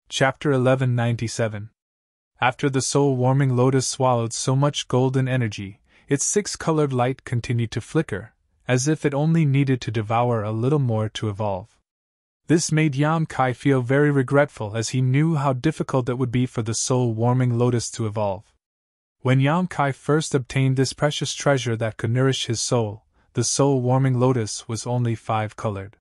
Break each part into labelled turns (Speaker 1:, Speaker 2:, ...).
Speaker 1: Chapter 1197. After the soul-warming lotus swallowed so much golden energy, its six-colored light continued to flicker, as if it only needed to devour a little more to evolve. This made Yan Kai feel very regretful, as he knew how difficult it would be for the soul-warming lotus to evolve. When Yan Kai first obtained this precious treasure that could nourish his soul, the soul-warming lotus was only 5-colored.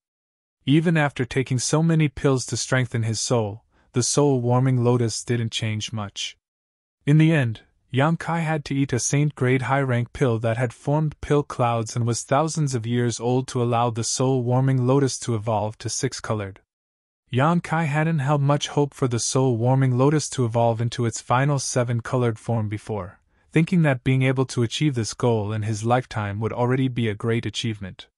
Speaker 1: Even after taking so many pills to strengthen his soul, the soul-warming lotus didn't change much. In the end, Yan Kai had to eat a saint-grade high-rank pill that had formed pill clouds and was thousands of years old to allow the soul-warming lotus to evolve to 6-colored. Yan Kai hadn't held much hope for the soul-warming lotus to evolve into its final 7-colored form before, thinking that being able to achieve this goal in his lifetime would already be a great achievement.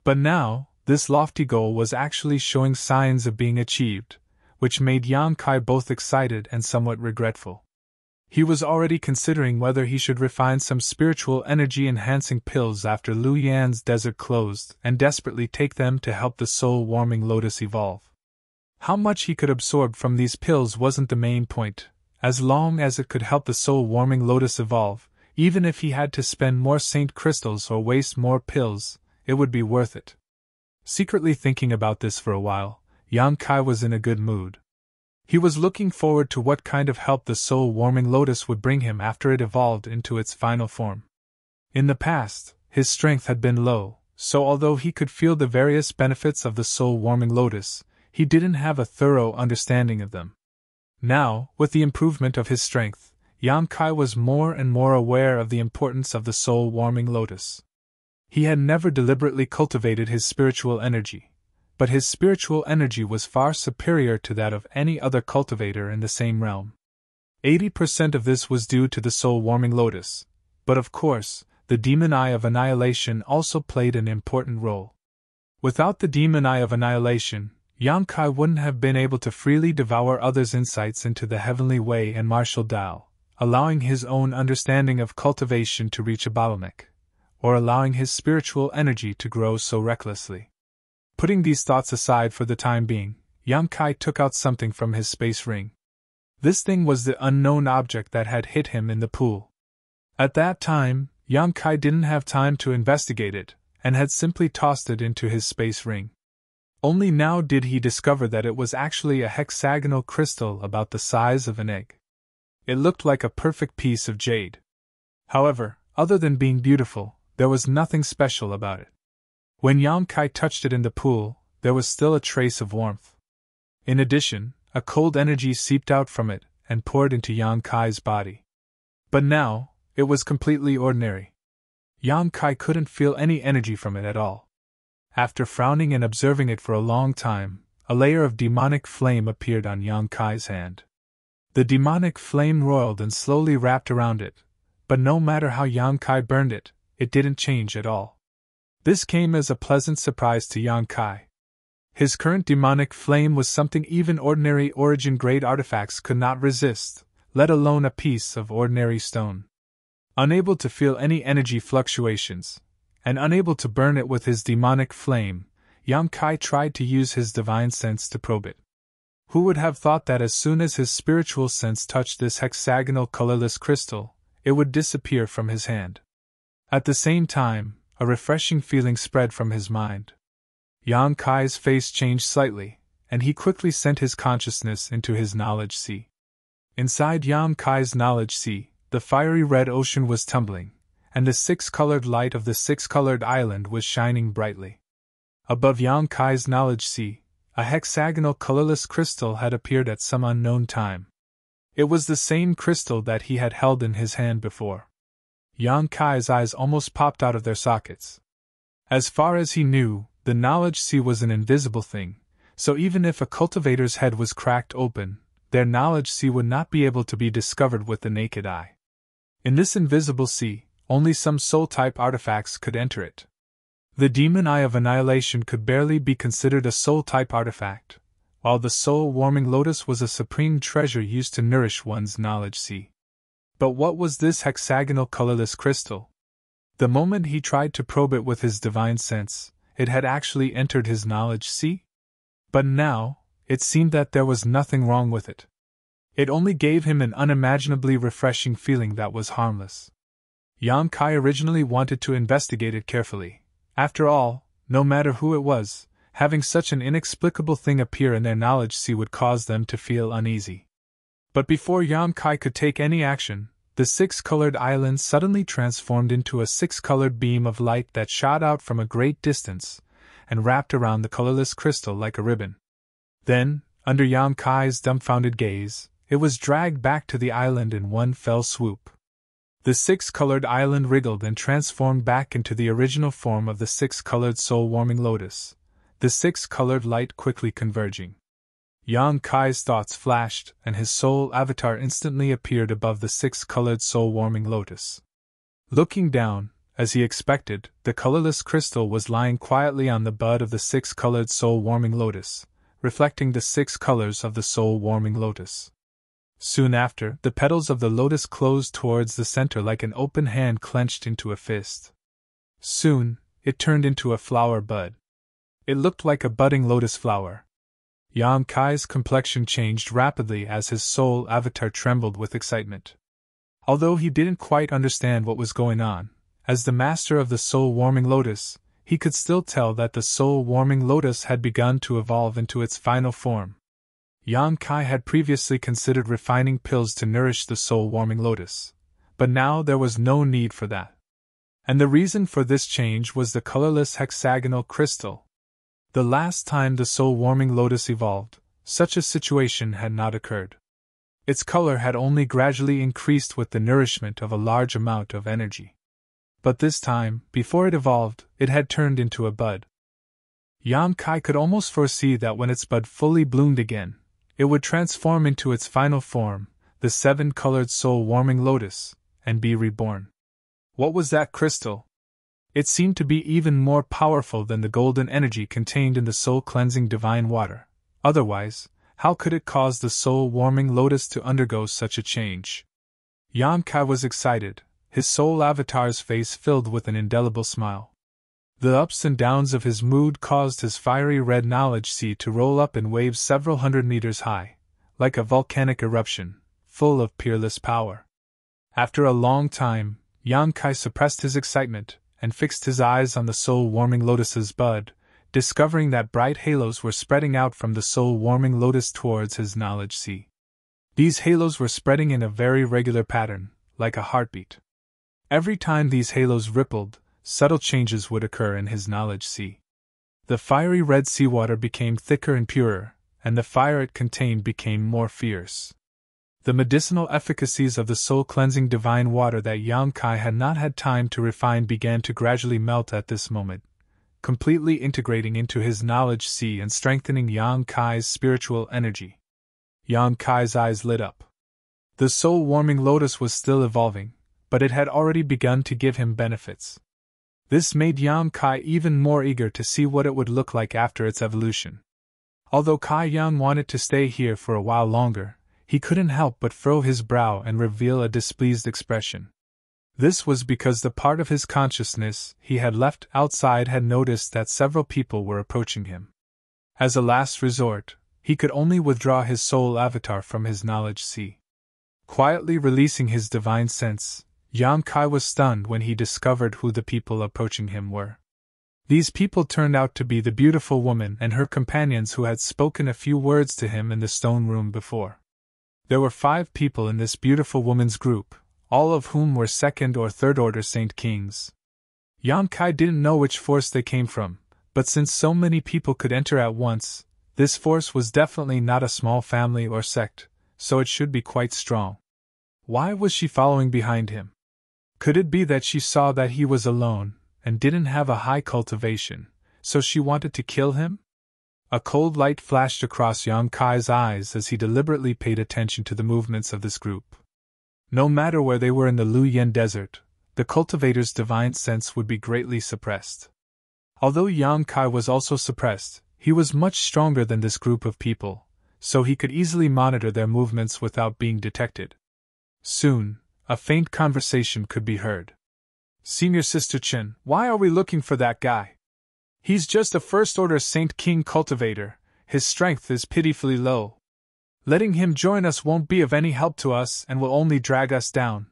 Speaker 1: But now, this lofty goal was actually showing signs of being achieved, which made Yan Kai both excited and somewhat regretful. He was already considering whether he should refine some spiritual energy-enhancing pills after Lu Yan's desert closed and desperately take them to help the soul-warming lotus evolve. How much he could absorb from these pills wasn't the main point, as long as it could help the soul-warming lotus evolve. Even if he had to spend more saint crystals or waste more pills, it would be worth it. Secretly thinking about this for a while, Yan Kai was in a good mood. He was looking forward to what kind of help the soul-warming lotus would bring him after it evolved into its final form. In the past, his strength had been low, so although he could feel the various benefits of the soul-warming lotus, he didn't have a thorough understanding of them. Now, with the improvement of his strength, Yan Kai was more and more aware of the importance of the soul-warming lotus. He had never deliberately cultivated his spiritual energy, but his spiritual energy was far superior to that of any other cultivator in the same realm. 80% of this was due to the soul-warming lotus, but of course, the demon eye of annihilation also played an important role. Without the demon eye of annihilation, Yan Kai wouldn't have been able to freely devour others' insights into the heavenly way and martial Tao, allowing his own understanding of cultivation to reach a bottleneck, or allowing his spiritual energy to grow so recklessly. Putting these thoughts aside for the time being, Yan Kai took out something from his space ring. This thing was the unknown object that had hit him in the pool. At that time, Yan Kai didn't have time to investigate it, and had simply tossed it into his space ring. Only now did he discover that it was actually a hexagonal crystal about the size of an egg. It looked like a perfect piece of jade. However, other than being beautiful, there was nothing special about it. When Yan Kai touched it in the pool, there was still a trace of warmth. In addition, a cold energy seeped out from it and poured into Yan Kai's body. But now, it was completely ordinary. Yan Kai couldn't feel any energy from it at all. After frowning and observing it for a long time, a layer of demonic flame appeared on Yan Kai's hand. The demonic flame roiled and slowly wrapped around it, but no matter how Yan Kai burned it, it didn't change at all. This came as a pleasant surprise to Yan Kai. His current demonic flame was something even ordinary origin-grade artifacts could not resist, let alone a piece of ordinary stone. Unable to feel any energy fluctuations, and unable to burn it with his demonic flame, Yan Kai tried to use his divine sense to probe it. Who would have thought that as soon as his spiritual sense touched this hexagonal colorless crystal, it would disappear from his hand? At the same time, a refreshing feeling spread from his mind. Yan Kai's face changed slightly, and he quickly sent his consciousness into his knowledge sea. Inside Yan Kai's knowledge sea, the fiery red ocean was tumbling, and the six-colored light of the six-colored island was shining brightly. Above Yan Kai's knowledge sea, a hexagonal colorless crystal had appeared at some unknown time. It was the same crystal that he had held in his hand before. Yan Kai's eyes almost popped out of their sockets. As far as he knew, the knowledge sea was an invisible thing, so even if a cultivator's head was cracked open, their knowledge sea would not be able to be discovered with the naked eye. In this invisible sea, only some soul-type artifacts could enter it. The demon eye of annihilation could barely be considered a soul-type artifact, while the soul-warming lotus was a supreme treasure used to nourish one's knowledge sea. But what was this hexagonal colorless crystal? The moment he tried to probe it with his divine sense, it had actually entered his knowledge sea? But now, it seemed that there was nothing wrong with it. It only gave him an unimaginably refreshing feeling that was harmless. Yang Kai originally wanted to investigate it carefully. After all, no matter who it was, having such an inexplicable thing appear in their knowledge sea would cause them to feel uneasy. But before Yang Kai could take any action, the six-colored island suddenly transformed into a six-colored beam of light that shot out from a great distance and wrapped around the colorless crystal like a ribbon. Then, under Yang Kai's dumbfounded gaze, it was dragged back to the island in one fell swoop. The six-colored island wriggled and transformed back into the original form of the six-colored soul-warming lotus, the six-colored light quickly converging. Yang Kai's thoughts flashed, and his soul avatar instantly appeared above the six-colored soul-warming lotus. Looking down, as he expected, the colorless crystal was lying quietly on the bud of the six-colored soul-warming lotus, reflecting the six colors of the soul-warming lotus. Soon after, the petals of the lotus closed towards the center like an open hand clenched into a fist. Soon, it turned into a flower bud. It looked like a budding lotus flower. Yang Kai's complexion changed rapidly as his soul avatar trembled with excitement. Although he didn't quite understand what was going on, as the master of the soul-warming lotus, he could still tell that the soul-warming lotus had begun to evolve into its final form. Yang Kai had previously considered refining pills to nourish the soul-warming lotus, but now there was no need for that. And the reason for this change was the colorless hexagonal crystal. The last time the soul-warming lotus evolved, such a situation had not occurred. Its color had only gradually increased with the nourishment of a large amount of energy. But this time, before it evolved, it had turned into a bud. Yang Kai could almost foresee that when its bud fully bloomed again, it would transform into its final form, the seven-colored soul-warming lotus, and be reborn. What was that crystal? It seemed to be even more powerful than the golden energy contained in the soul-cleansing divine water. Otherwise, how could it cause the soul-warming lotus to undergo such a change? Yang Kai was excited, his soul avatar's face filled with an indelible smile. The ups and downs of his mood caused his fiery red knowledge sea to roll up in waves several hundred meters high, like a volcanic eruption, full of peerless power. After a long time, Yang Kai suppressed his excitement and fixed his eyes on the soul-warming lotus's bud, discovering that bright halos were spreading out from the soul-warming lotus towards his knowledge sea. These halos were spreading in a very regular pattern, like a heartbeat. Every time these halos rippled, subtle changes would occur in his knowledge sea. The fiery red seawater became thicker and purer, and the fire it contained became more fierce. The medicinal efficacies of the soul-cleansing divine water that Yang Kai had not had time to refine began to gradually melt at this moment, completely integrating into his knowledge sea and strengthening Yang Kai's spiritual energy. Yang Kai's eyes lit up. The soul-warming lotus was still evolving, but it had already begun to give him benefits. This made Yang Kai even more eager to see what it would look like after its evolution. Although Kai Yang wanted to stay here for a while longer, he couldn't help but furrow his brow and reveal a displeased expression. This was because the part of his consciousness he had left outside had noticed that several people were approaching him. As a last resort, he could only withdraw his soul avatar from his knowledge sea. Quietly releasing his divine sense, Yang Kai was stunned when he discovered who the people approaching him were. These people turned out to be the beautiful woman and her companions who had spoken a few words to him in the stone room before. There were 5 people in this beautiful woman's group, all of whom were second or third order Saint Kings. Yang Kai didn't know which force they came from, but since so many people could enter at once, this force was definitely not a small family or sect, so it should be quite strong. Why was she following behind him? Could it be that she saw that he was alone, and didn't have a high cultivation, so she wanted to kill him? A cold light flashed across Yang Kai's eyes as he deliberately paid attention to the movements of this group. No matter where they were in the Luoyuan desert, the cultivator's divine sense would be greatly suppressed. Although Yang Kai was also suppressed, he was much stronger than this group of people, so he could easily monitor their movements without being detected. Soon, a faint conversation could be heard. "Senior Sister Chen, why are we looking for that guy? He's just a first-order Saint King cultivator. his strength is pitifully low. Letting him join us won't be of any help to us and will only drag us down.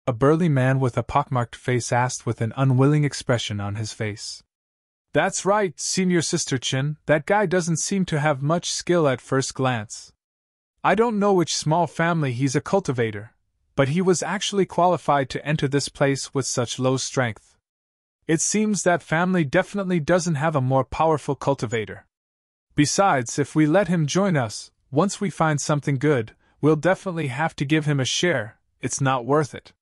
Speaker 1: A burly man with a pockmarked face asked with an unwilling expression on his face. That's right, Senior Sister Chin, that guy doesn't seem to have much skill at first glance. I don't know which small family he's a cultivator, but he was actually qualified to enter this place with such low strength. It seems that family definitely doesn't have a more powerful cultivator. Besides, if we let him join us, once we find something good, we'll definitely have to give him a share. It's not worth it.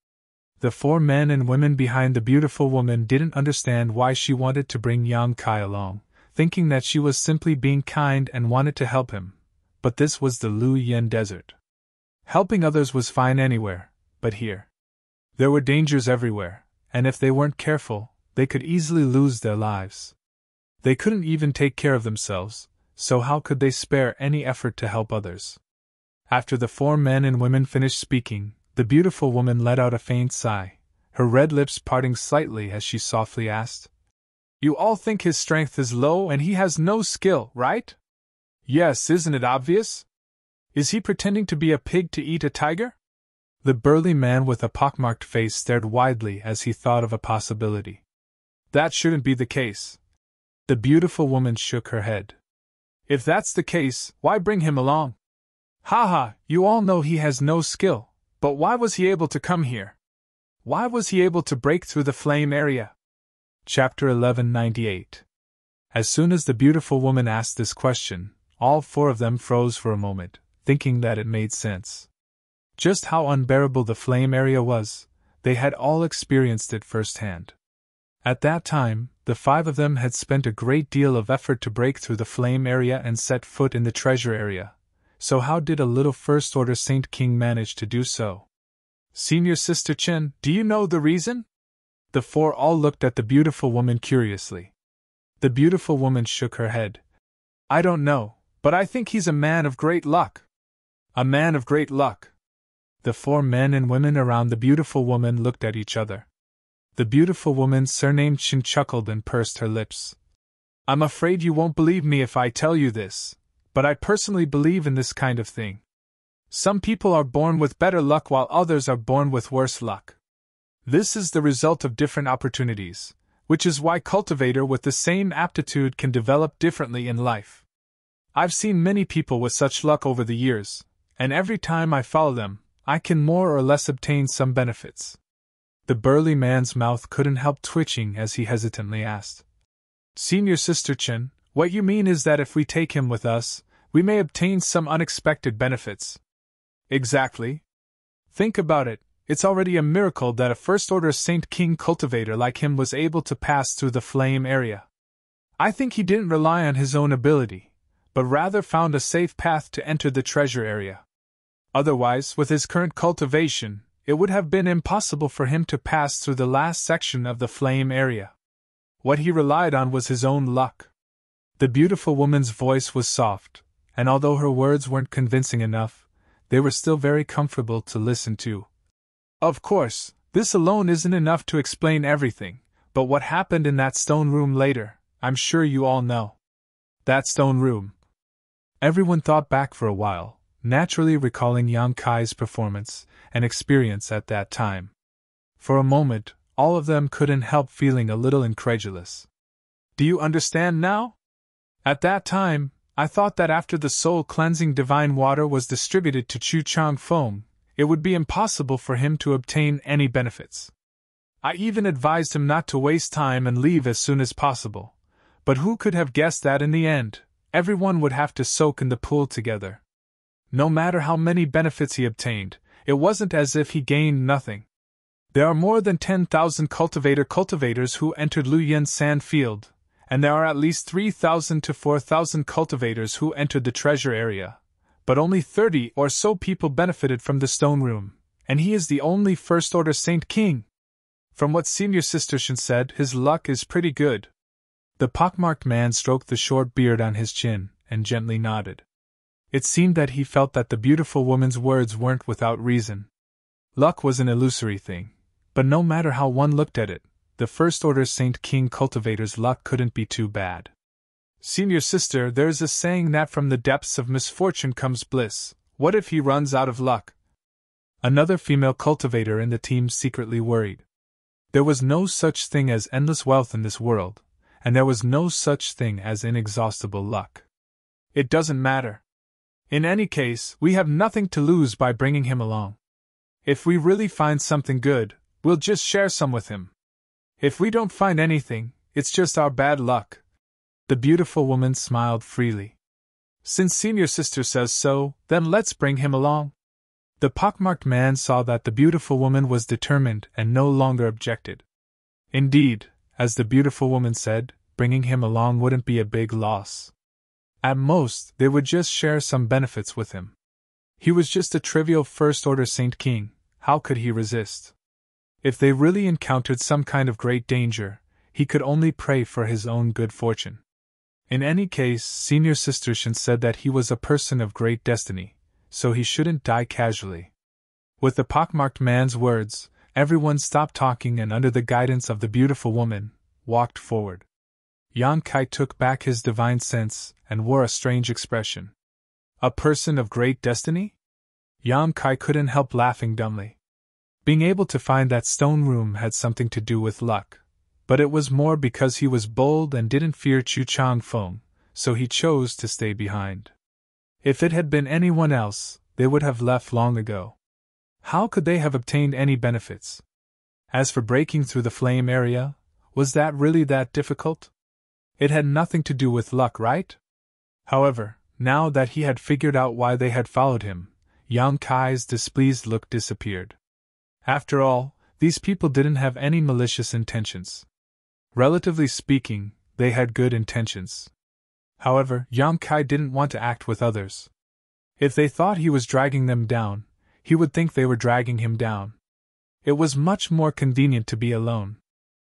Speaker 1: The four men and women behind the beautiful woman didn't understand why she wanted to bring Yang Kai along, thinking that she was simply being kind and wanted to help him. But this was the Lu Yen Desert. Helping others was fine anywhere, but here. There were dangers everywhere, and if they weren't careful, they could easily lose their lives. They couldn't even take care of themselves, so how could they spare any effort to help others? After the four men and women finished speaking, the beautiful woman let out a faint sigh, her red lips parting slightly as she softly asked, "You all think his strength is low and he has no skill, right? Yes, isn't it obvious? Is he pretending to be a pig to eat a tiger?" The burly man with a pockmarked face stared widely as he thought of a possibility. That shouldn't be the case. The beautiful woman shook her head. If that's the case, why bring him along? Haha, you all know he has no skill, but why was he able to come here? Why was he able to break through the flame area? Chapter 1198. As soon as the beautiful woman asked this question, all four of them froze for a moment, thinking that it made sense. Just how unbearable the flame area was, they had all experienced it firsthand. At that time, the five of them had spent a great deal of effort to break through the flame area and set foot in the treasure area. So how did a little First Order Saint King manage to do so? Senior Sister Chen, do you know the reason? The four all looked at the beautiful woman curiously. The beautiful woman shook her head. I don't know, but I think he's a man of great luck. A man of great luck. The four men and women around the beautiful woman looked at each other. The beautiful woman surnamed Chen chuckled and pursed her lips. I'm afraid you won't believe me if I tell you this, but I personally believe in this kind of thing. Some people are born with better luck while others are born with worse luck. This is the result of different opportunities, which is why cultivator with the same aptitude can develop differently in life. I've seen many people with such luck over the years, and every time I follow them, I can more or less obtain some benefits. The burly man's mouth couldn't help twitching as he hesitantly asked, Senior Sister Chen, what you mean is that if we take him with us, we may obtain some unexpected benefits. Exactly. Think about it, it's already a miracle that a First Order Saint King cultivator like him was able to pass through the flame area. I think he didn't rely on his own ability, but rather found a safe path to enter the treasure area. Otherwise, with his current cultivation, it would have been impossible for him to pass through the last section of the flame area. What he relied on was his own luck. The beautiful woman's voice was soft, and although her words weren't convincing enough, they were still very comfortable to listen to. Of course, this alone isn't enough to explain everything, but what happened in that stone room later, I'm sure you all know. That stone room. Everyone thought back for a while, naturally recalling Yang Kai's performance and experience at that time. For a moment, all of them couldn't help feeling a little incredulous. Do you understand now? At that time, I thought that after the soul-cleansing divine water was distributed to Chu Chang Feng, it would be impossible for him to obtain any benefits. I even advised him not to waste time and leave as soon as possible. But who could have guessed that in the end, everyone would have to soak in the pool together? No matter how many benefits he obtained, it wasn't as if he gained nothing. There are more than 10,000 cultivators who entered Luyan Sand Field, and there are at least 3,000 to 4,000 cultivators who entered the treasure area, but only 30 or so people benefited from the stone room, and he is the only First Order Saint King. From what Senior Sister Shen said, his luck is pretty good. The pockmarked man stroked the short beard on his chin and gently nodded. It seemed that he felt that the beautiful woman's words weren't without reason. Luck was an illusory thing, but no matter how one looked at it, the First Order Saint King cultivator's luck couldn't be too bad. Senior sister, there's a saying that from the depths of misfortune comes bliss. What if he runs out of luck? Another female cultivator in the team secretly worried. There was no such thing as endless wealth in this world, and there was no such thing as inexhaustible luck. It doesn't matter. In any case, we have nothing to lose by bringing him along. If we really find something good, we'll just share some with him. If we don't find anything, it's just our bad luck. The beautiful woman smiled freely. Since senior sister says so, then let's bring him along. The pockmarked man saw that the beautiful woman was determined and no longer objected. Indeed, as the beautiful woman said, bringing him along wouldn't be a big loss. At most, they would just share some benefits with him. He was just a trivial first-order Saint King, how could he resist? If they really encountered some kind of great danger, he could only pray for his own good fortune. In any case, senior sister Shin said that he was a person of great destiny, so he shouldn't die casually. With the pockmarked man's words, everyone stopped talking and under the guidance of the beautiful woman, walked forward. Yang Kai took back his divine sense and wore a strange expression. A person of great destiny? Yang Kai couldn't help laughing dumbly. Being able to find that stone room had something to do with luck, but it was more because he was bold and didn't fear Chu Chang Feng, so he chose to stay behind. If it had been anyone else, they would have left long ago. How could they have obtained any benefits? As for breaking through the flame area, was that really that difficult? It had nothing to do with luck, right? However, now that he had figured out why they had followed him, Yang Kai's displeased look disappeared. After all, these people didn't have any malicious intentions. Relatively speaking, they had good intentions. However, Yang Kai didn't want to act with others. If they thought he was dragging them down, he would think they were dragging him down. It was much more convenient to be alone.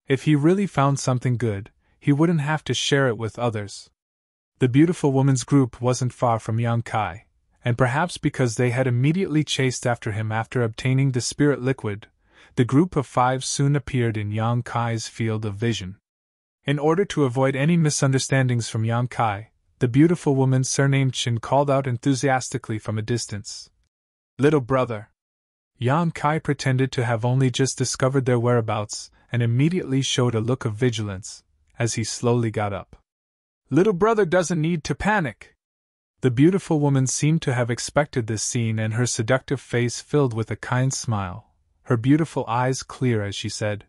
Speaker 1: If he really found something good, he wouldn't have to share it with others. The beautiful woman's group wasn't far from Yang Kai, and perhaps because they had immediately chased after him after obtaining the spirit liquid, the group of 5 soon appeared in Yang Kai's field of vision. In order to avoid any misunderstandings from Yang Kai, the beautiful woman surnamed Chin called out enthusiastically from a distance. "Little brother!" Yang Kai pretended to have only just discovered their whereabouts and immediately showed a look of vigilance, as he slowly got up. "Little brother doesn't need to panic." The beautiful woman seemed to have expected this scene and her seductive face filled with a kind smile, her beautiful eyes clear as she said,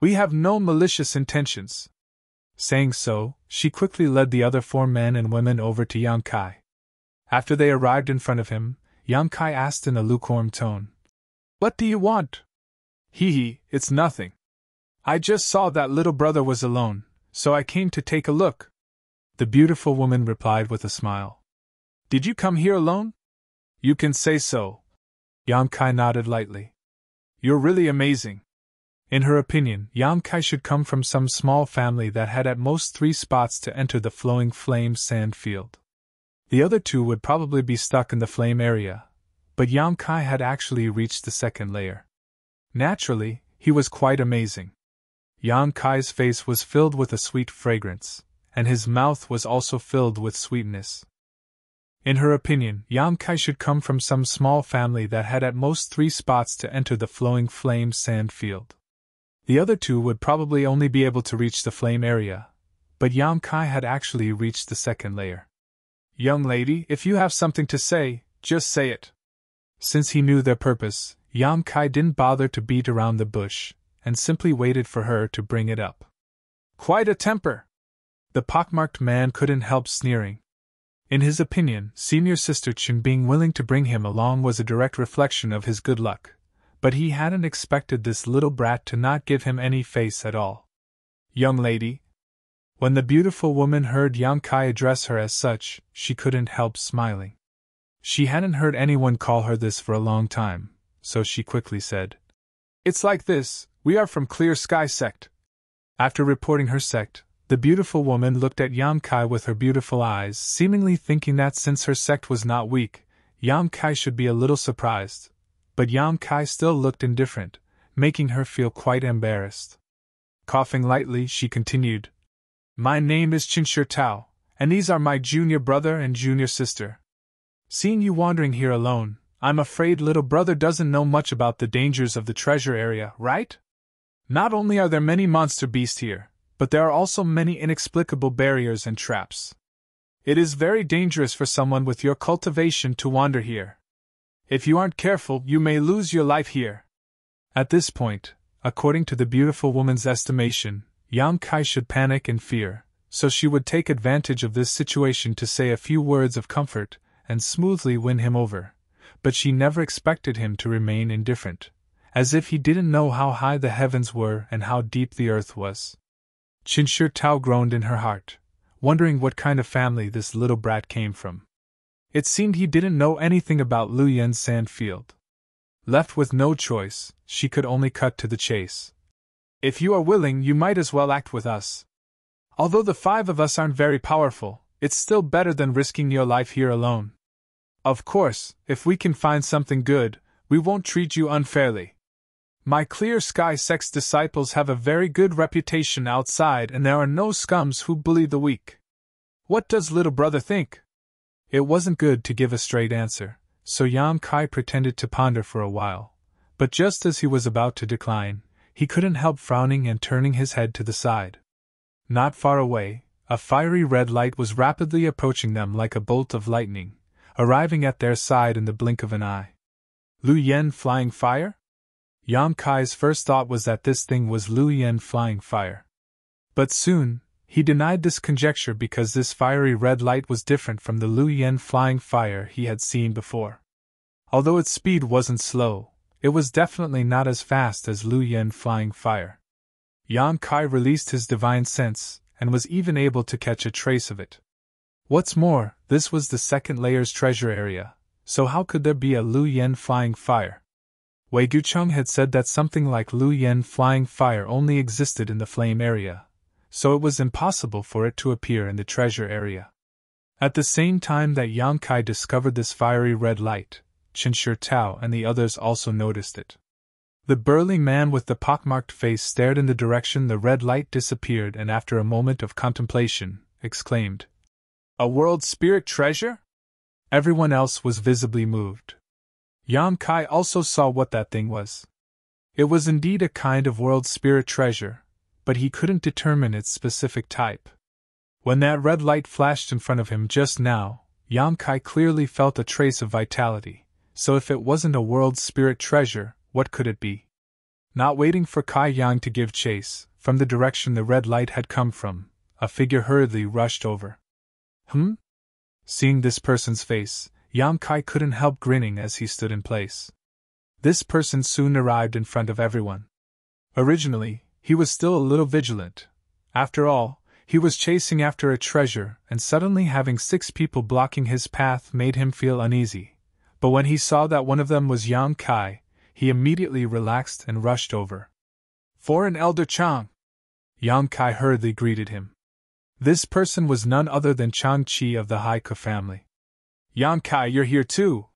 Speaker 1: "We have no malicious intentions." Saying so, she quickly led the other 4 men and women over to Yang Kai. After they arrived in front of him, Yang Kai asked in a lukewarm tone, "What do you want?" Hee, it's nothing. I just saw that little brother was alone, so I came to take a look." The beautiful woman replied with a smile. "Did you come here alone?" "You can say so." Yang Kai nodded lightly. "You're really amazing." In her opinion, Yang Kai should come from some small family that had at most 3 spots to enter the flowing flame sand field. The other 2 would probably be stuck in the flame area, but Yang Kai had actually reached the 2nd layer. Naturally, he was quite amazing. Yang Kai's face was filled with a sweet fragrance, and his mouth was also filled with sweetness. In her opinion, Yang Kai should come from some small family that had at most 3 spots to enter the flowing flame sand field. The other 2 would probably only be able to reach the flame area, but Yang Kai had actually reached the 2nd layer. "Young lady, if you have something to say, just say it." Since he knew their purpose, Yang Kai didn't bother to beat around the bush, and simply waited for her to bring it up. "Quite a temper!" The pockmarked man couldn't help sneering. In his opinion, senior sister Chin being willing to bring him along was a direct reflection of his good luck, but he hadn't expected this little brat to not give him any face at all. "Young lady." When the beautiful woman heard Yang Kai address her as such, she couldn't help smiling. She hadn't heard anyone call her this for a long time, so she quickly said, "It's like this, we are from Clear Sky Sect." After reporting her sect, the beautiful woman looked at Yang Kai with her beautiful eyes, seemingly thinking that since her sect was not weak, Yang Kai should be a little surprised, but Yang Kai still looked indifferent, making her feel quite embarrassed. Coughing lightly, she continued, "My name is Qin Shi Tao, And these are my junior brother and junior sister. Seeing you wandering here alone, I'm afraid little brother doesn't know much about the dangers of the treasure area, right? Not only are there many monster beasts here, but there are also many inexplicable barriers and traps. It is very dangerous for someone with your cultivation to wander here. If you aren't careful, you may lose your life here. At this point, according to the beautiful woman's estimation, Yang Kai should panic in fear, so she would take advantage of this situation to say a few words of comfort and smoothly win him over. But she never expected him to remain indifferent, as if he didn't know how high the heavens were and how deep the earth was. Qin Tao groaned in her heart, wondering what kind of family this little brat came from. It seemed he didn't know anything about Lu Yen's sand field. Left with no choice, she could only cut to the chase. If you are willing, you might as well act with us. Although the 5 of us aren't very powerful, it's still better than risking your life here alone. Of course, if we can find something good, we won't treat you unfairly. My Clear Sky sect's disciples have a very good reputation outside, and there are no scums who bully the weak. What does little brother think? It wasn't good to give a straight answer, so Yang Kai pretended to ponder for a while. But just as he was about to decline, he couldn't help frowning and turning his head to the side. Not far away, a fiery red light was rapidly approaching them like a bolt of lightning, arriving at their side in the blink of an eye. Lu Yen flying fire? Yang Kai's first thought was that this thing was Lu Yen flying fire. But soon, he denied this conjecture because this fiery red light was different from the Lu Yen flying fire he had seen before. Although its speed wasn't slow, it was definitely not as fast as Lu Yen flying fire. Yang Kai released his divine sense, and was even able to catch a trace of it. What's more, this was the second layer's treasure area, so how could there be a Lu Yen flying fire? Wei Gucheng had said that something like Lu Yen flying fire only existed in the flame area, so it was impossible for it to appear in the treasure area. At the same time that Yang Kai discovered this fiery red light, Qin Tao and the others also noticed it. The burly man with the pockmarked face stared in the direction the red light disappeared and after a moment of contemplation, exclaimed, "A world spirit treasure?" Everyone else was visibly moved. Yang Kai also saw what that thing was. It was indeed a kind of world spirit treasure, but he couldn't determine its specific type. When that red light flashed in front of him just now, Yang Kai clearly felt a trace of vitality, so if it wasn't a world spirit treasure, what could it be? Not waiting for Kai Yang to give chase, from the direction the red light had come from, a figure hurriedly rushed over. Seeing this person's face, Yang Kai couldn't help grinning as he stood in place. This person soon arrived in front of everyone. Originally, he was still a little vigilant. After all, he was chasing after a treasure, and suddenly having 6 people blocking his path made him feel uneasy. But when he saw that one of them was Yang Kai, he immediately relaxed and rushed over. "Foreign Elder Chang!" Yang Kai hurriedly greeted him. This person was none other than Chang Chi of the Haiku family. "Yang Kai, you're here too!"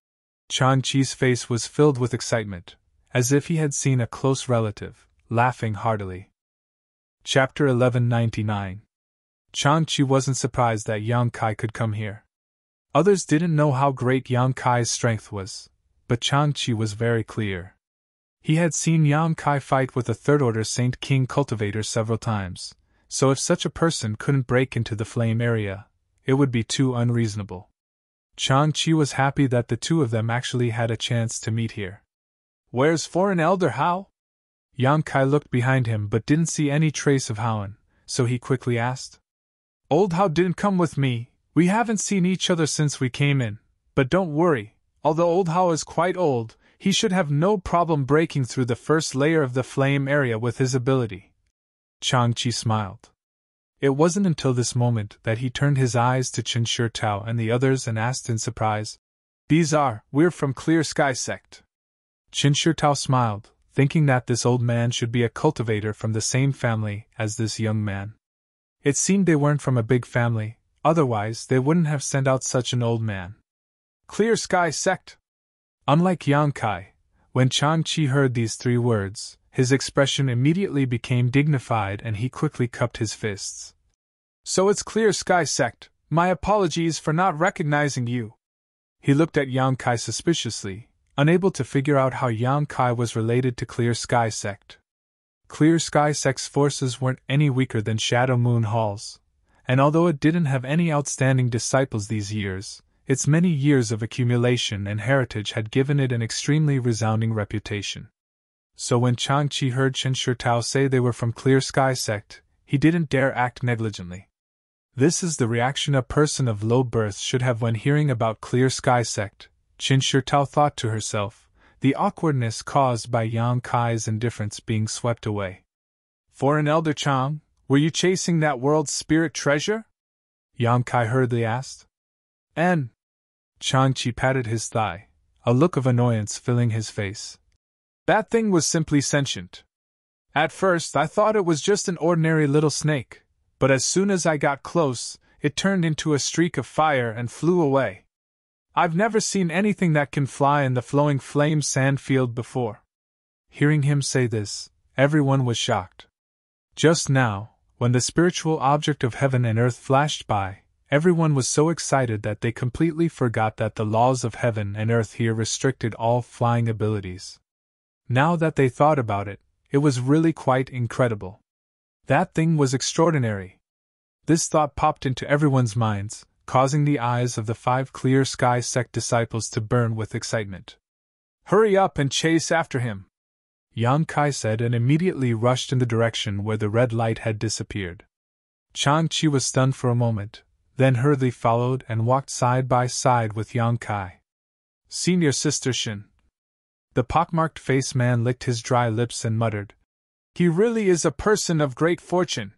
Speaker 1: Chang Chi's face was filled with excitement, as if he had seen a close relative, laughing heartily. Chapter 1199. Chang Chi wasn't surprised that Yang Kai could come here. Others didn't know how great Yang Kai's strength was, but Chang Chi was very clear. He had seen Yang Kai fight with a third-order Saint King cultivator several times, so if such a person couldn't break into the flame area, it would be too unreasonable. Chang Chi was happy that the two of them actually had a chance to meet here. "Where's Foreign Elder Hao?" Yang Kai looked behind him but didn't see any trace of Haoan, so he quickly asked. "Old Hao didn't come with me. We haven't seen each other since we came in, but don't worry, although Old Hao is quite old, he should have no problem breaking through the first layer of the flame area with his ability." Chang Chi smiled. It wasn't until this moment that he turned his eyes to Qin Tao and the others and asked in surprise, "We're from Clear Sky Sect." Qin Tao smiled, thinking that this old man should be a cultivator from the same family as this young man. It seemed they weren't from a big family, otherwise they wouldn't have sent out such an old man. "Clear Sky Sect." Unlike Yang Kai, when Chang Chi heard these 3 words, his expression immediately became dignified and he quickly cupped his fists. "So it's Clear Sky Sect, My apologies for not recognizing you. He looked at Yang Kai suspiciously, unable to figure out how Yang Kai was related to Clear Sky Sect. Clear Sky Sect's forces weren't any weaker than Shadow Moon Hall's, and although it didn't have any outstanding disciples these years, its many years of accumulation and heritage had given it an extremely resounding reputation. So when Chang Chi heard Chen Shitao say they were from Clear Sky Sect, he didn't dare act negligently. This is the reaction a person of low birth should have when hearing about Clear Sky Sect, Chen Shitao thought to herself, the awkwardness caused by Yang Kai's indifference being swept away. For an elder Chang, were you chasing that world's spirit treasure? Yang Kai hurriedly asked. And Chang Chi patted his thigh, a look of annoyance filling his face. That thing was simply sentient. At first I thought it was just an ordinary little snake, but as soon as I got close, it turned into a streak of fire and flew away. I've never seen anything that can fly in the flowing flame sand field before. Hearing him say this, everyone was shocked. Just now, when the spiritual object of heaven and earth flashed by, everyone was so excited that they completely forgot that the laws of heaven and earth here restricted all flying abilities. Now that they thought about it, it was really quite incredible. That thing was extraordinary. This thought popped into everyone's minds, causing the eyes of the 5 Clear Sky Sect disciples to burn with excitement. Hurry up and chase after him, Yang Kai said, and immediately rushed in the direction where the red light had disappeared. Chang Chi was stunned for a moment, then hurriedly followed and walked side by side with Yang Kai. Senior Sister Shin. The pockmarked face man licked his dry lips and muttered, He really is a person of great fortune.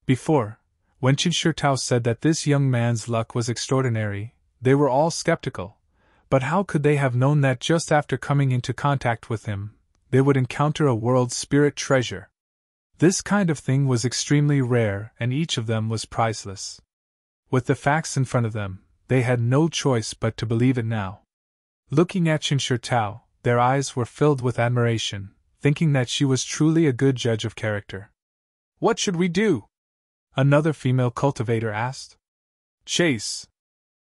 Speaker 1: Before, when Chen Shitao said that this young man's luck was extraordinary, they were all skeptical, but how could they have known that just after coming into contact with him, they would encounter a world spirit treasure? This kind of thing was extremely rare, and each of them was priceless. With the facts in front of them, they had no choice but to believe it now. Looking at Chen Shitao, their eyes were filled with admiration, thinking that she was truly a good judge of character. What should we do? Another female cultivator asked. Chase.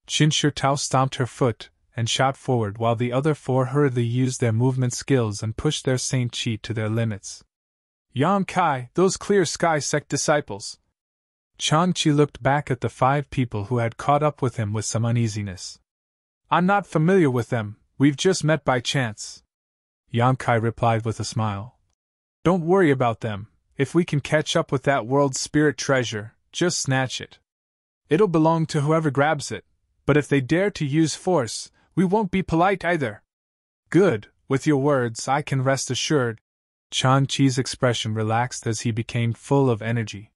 Speaker 1: Chen Shitao stomped her foot and shot forward while the other 4 hurriedly used their movement skills and pushed their Saint Chi to their limits. Yang Kai, those Clear Sky Sect disciples. Chang Chi looked back at the 5 people who had caught up with him with some uneasiness. I'm not familiar with them, we've just met by chance. Yang Kai replied with a smile. Don't worry about them, if we can catch up with that world spirit treasure, just snatch it. It'll belong to whoever grabs it, but if they dare to use force, we won't be polite either. Good, with your words I can rest assured. Chang Chi's expression relaxed as he became full of energy.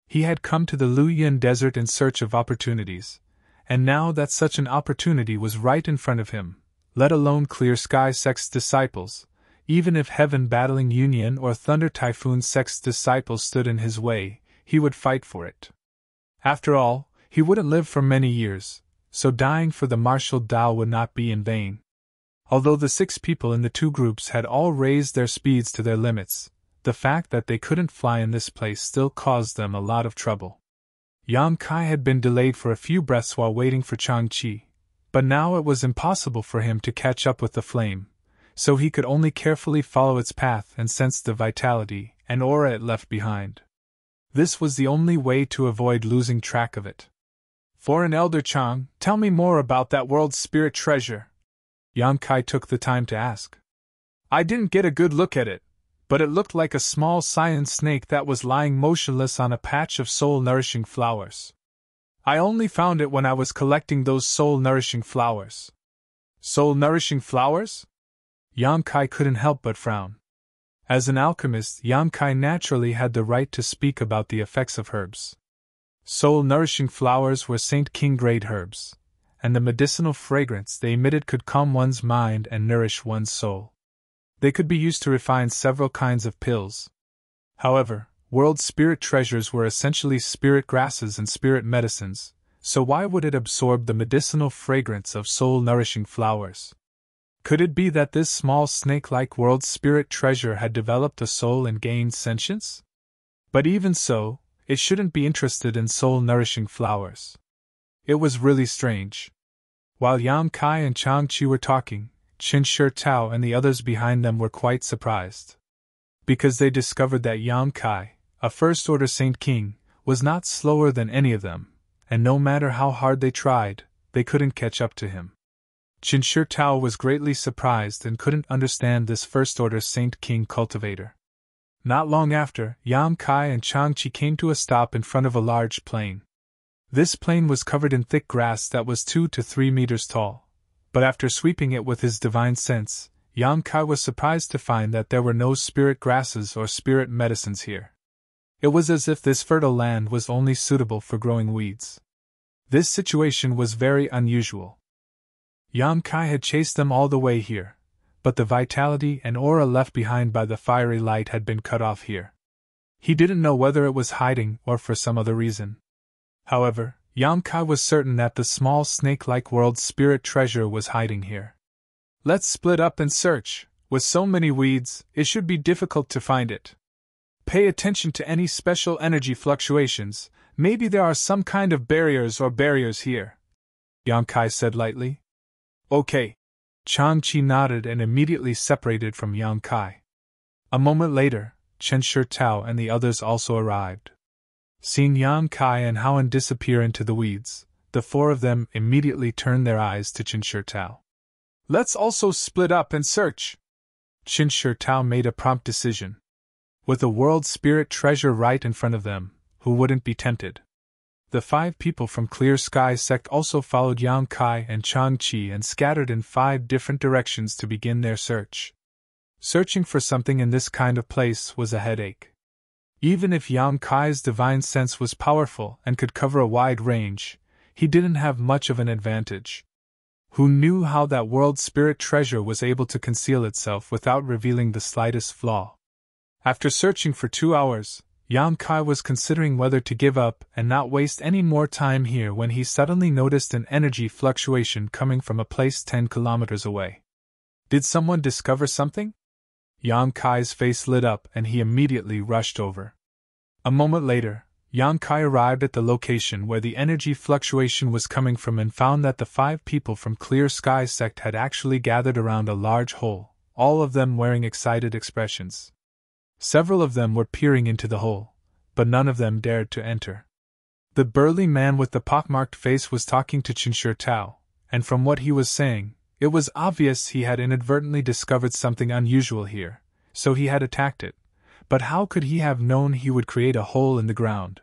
Speaker 1: He had come to the Luoyuan Desert in search of opportunities, and now that such an opportunity was right in front of him, let alone Clear Sky Sect's disciples, even if Heaven Battling Union or Thunder Typhoon Sect's disciples stood in his way, he would fight for it. After all, he wouldn't live for many years, so dying for the martial Tao would not be in vain. Although the 6 people in the 2 groups had all raised their speeds to their limits, the fact that they couldn't fly in this place still caused them a lot of trouble. Yang Kai had been delayed for a few breaths while waiting for Chang Chi, but now it was impossible for him to catch up with the flame, so he could only carefully follow its path and sense the vitality and aura it left behind. This was the only way to avoid losing track of it. For an elder Chang, tell me more about that world spirit treasure, Yang Kai took the time to ask. I didn't get a good look at it, but it looked like a small cyan snake that was lying motionless on a patch of soul-nourishing flowers. I only found it when I was collecting those soul-nourishing flowers. Soul-nourishing flowers? Yang Kai couldn't help but frown. As an alchemist, Yang Kai naturally had the right to speak about the effects of herbs. Soul-nourishing flowers were Saint King-grade herbs, and the medicinal fragrance they emitted could calm one's mind and nourish one's soul. They could be used to refine several kinds of pills. However, world spirit treasures were essentially spirit grasses and spirit medicines, so why would it absorb the medicinal fragrance of soul-nourishing flowers? Could it be that this small snake-like world spirit treasure had developed a soul and gained sentience? But even so, it shouldn't be interested in soul-nourishing flowers. It was really strange. While Yang Kai and Chang Chi were talking, Qin Shi Tao and the others behind them were quite surprised. Because they discovered that Yang Kai, a First Order Saint King, was not slower than any of them, and no matter how hard they tried, they couldn't catch up to him. Qin Shi Tao was greatly surprised and couldn't understand this First Order Saint King cultivator. Not long after, Yang Kai and Chang Chi came to a stop in front of a large plain. This plain was covered in thick grass that was 2 to 3 meters tall, but after sweeping it with his divine sense, Yang Kai was surprised to find that there were no spirit grasses or spirit medicines here. It was as if this fertile land was only suitable for growing weeds. This situation was very unusual. Yang Kai had chased them all the way here, but the vitality and aura left behind by the fiery light had been cut off here. He didn't know whether it was hiding or for some other reason. However, Yang Kai was certain that the small snake-like world spirit treasure was hiding here. Let's split up and search. With so many weeds, it should be difficult to find it. Pay attention to any special energy fluctuations. Maybe there are some kind of barriers here, Yang Kai said lightly. Okay. Chang Chi nodded and immediately separated from Yang Kai. A moment later, Qin Shi Tao and the others also arrived. Seeing Yang Kai and Howen disappear into the weeds, the four of them immediately turned their eyes to Qin Shi Tao. Let's also split up and search. Qin Shi Tao made a prompt decision. With the world spirit treasure right in front of them, who wouldn't be tempted? The 5 people from Clear Sky Sect also followed Yang Kai and Chang Chi and scattered in 5 different directions to begin their search. Searching for something in this kind of place was a headache. Even if Yang Kai's divine sense was powerful and could cover a wide range, he didn't have much of an advantage. Who knew how that world spirit treasure was able to conceal itself without revealing the slightest flaw? After searching for 2 hours, Yang Kai was considering whether to give up and not waste any more time here when he suddenly noticed an energy fluctuation coming from a place 10 kilometers away. Did someone discover something? Yang Kai's face lit up and he immediately rushed over. A moment later, Yang Kai arrived at the location where the energy fluctuation was coming from and found that the 5 people from Clear Sky Sect had actually gathered around a large hole, all of them wearing excited expressions. Several of them were peering into the hole, but none of them dared to enter. The burly man with the pockmarked face was talking to Qin Shi Tao, and from what he was saying, it was obvious he had inadvertently discovered something unusual here, so he had attacked it. But how could he have known he would create a hole in the ground?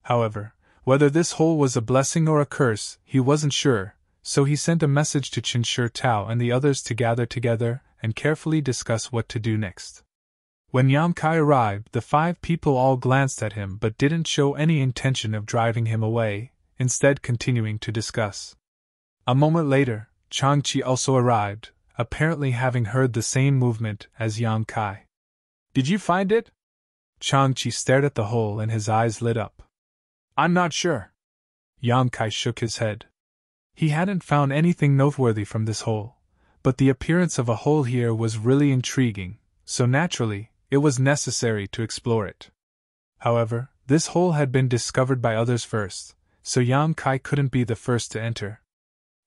Speaker 1: However, whether this hole was a blessing or a curse, he wasn't sure, so he sent a message to Qin Shi Tao and the others to gather together and carefully discuss what to do next. When Yang Kai arrived, the 5 people all glanced at him but didn't show any intention of driving him away, instead continuing to discuss. A moment later, Chang Chi also arrived, apparently having heard the same movement as Yang Kai. Did you find it? Chang Chi stared at the hole and his eyes lit up. I'm not sure. Yang Kai shook his head. He hadn't found anything noteworthy from this hole, but the appearance of a hole here was really intriguing, so naturally, it was necessary to explore it. However, this hole had been discovered by others first, so Yang Kai couldn't be the first to enter.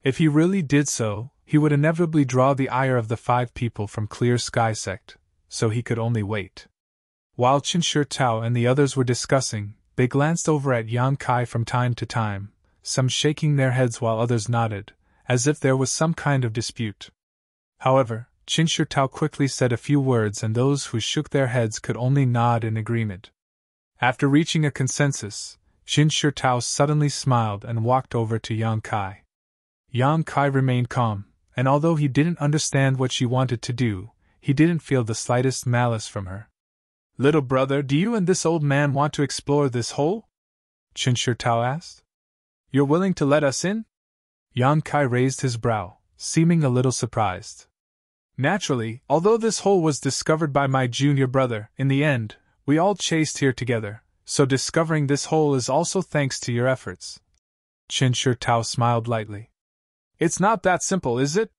Speaker 1: If he really did so, he would inevitably draw the ire of the 5 people from Clear Sky Sect, so he could only wait. While Qin Shi Tao and the others were discussing, they glanced over at Yang Kai from time to time, some shaking their heads while others nodded, as if there was some kind of dispute. However, Qin Shi Tao quickly said a few words and those who shook their heads could only nod in agreement. After reaching a consensus, Qin Shi Tao suddenly smiled and walked over to Yang Kai. Yang Kai remained calm, and although he didn't understand what she wanted to do, he didn't feel the slightest malice from her. Little brother, do you and this old man want to explore this hole? Qin Shi Tao asked. You're willing to let us in? Yang Kai raised his brow, seeming a little surprised. Naturally, although this hole was discovered by my junior brother, in the end, we all chased here together, so discovering this hole is also thanks to your efforts. Qin Shi Tao smiled lightly. It's not that simple, is it?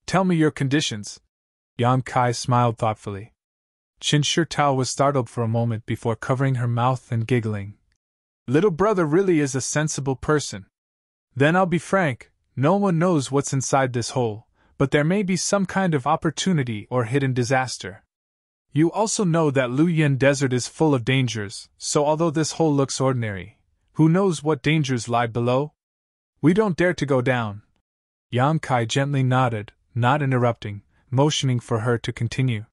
Speaker 1: Tell me your conditions. Yang Kai smiled thoughtfully. Qin Shi Tao was startled for a moment before covering her mouth and giggling. Little brother really is a sensible person. Then I'll be frank, no one knows what's inside this hole, but there may be some kind of opportunity or hidden disaster. You also know that Luoyuan Desert is full of dangers, so although this hole looks ordinary, who knows what dangers lie below? We don't dare to go down. Yang Kai gently nodded, not interrupting, motioning for her to continue.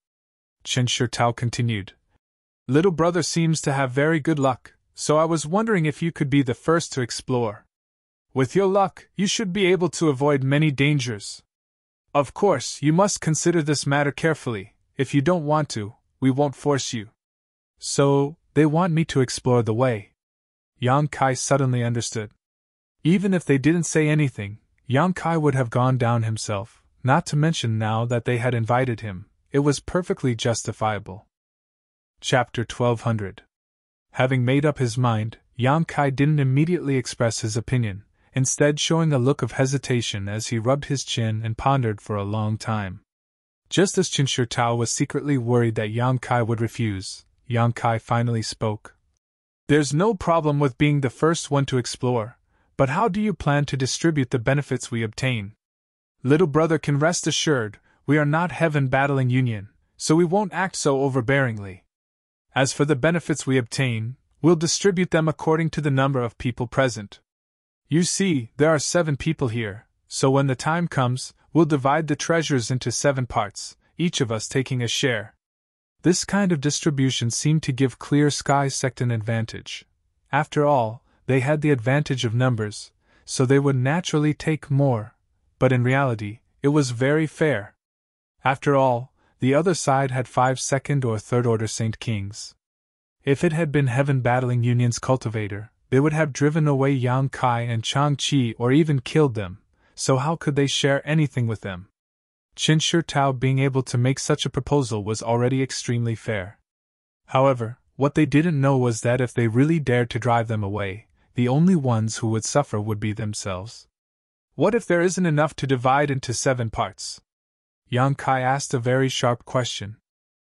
Speaker 1: Chen Shitao continued. Little brother seems to have very good luck, so I was wondering if you could be the first to explore. With your luck, you should be able to avoid many dangers. Of course, you must consider this matter carefully. If you don't want to, we won't force you. So, they want me to explore the way. Yang Kai suddenly understood. Even if they didn't say anything, Yang Kai would have gone down himself, not to mention now that they had invited him, it was perfectly justifiable. Chapter 1200. Having made up his mind, Yang Kai didn't immediately express his opinion, instead showing a look of hesitation as he rubbed his chin and pondered for a long time. Just as Chen Shitao was secretly worried that Yang Kai would refuse, Yang Kai finally spoke. There's no problem with being the first one to explore, but how do you plan to distribute the benefits we obtain? Little brother can rest assured, we are not heaven battling union, so we won't act so overbearingly. As for the benefits we obtain, we'll distribute them according to the number of people present. You see, there are 7 people here, so when the time comes, we'll divide the treasures into 7 parts, each of us taking a share. This kind of distribution seemed to give Clear Sky Sect an advantage. After all, they had the advantage of numbers, so they would naturally take more, but in reality, it was very fair. After all, the other side had 5 second or third order Saint Kings. If it had been Heaven Battling Union's cultivator, they would have driven away Yang Kai and Chang Qi or even killed them, so how could they share anything with them? Chen Shitao being able to make such a proposal was already extremely fair. However, what they didn't know was that if they really dared to drive them away, the only ones who would suffer would be themselves. What if there isn't enough to divide into 7 parts? Yang Kai asked a very sharp question.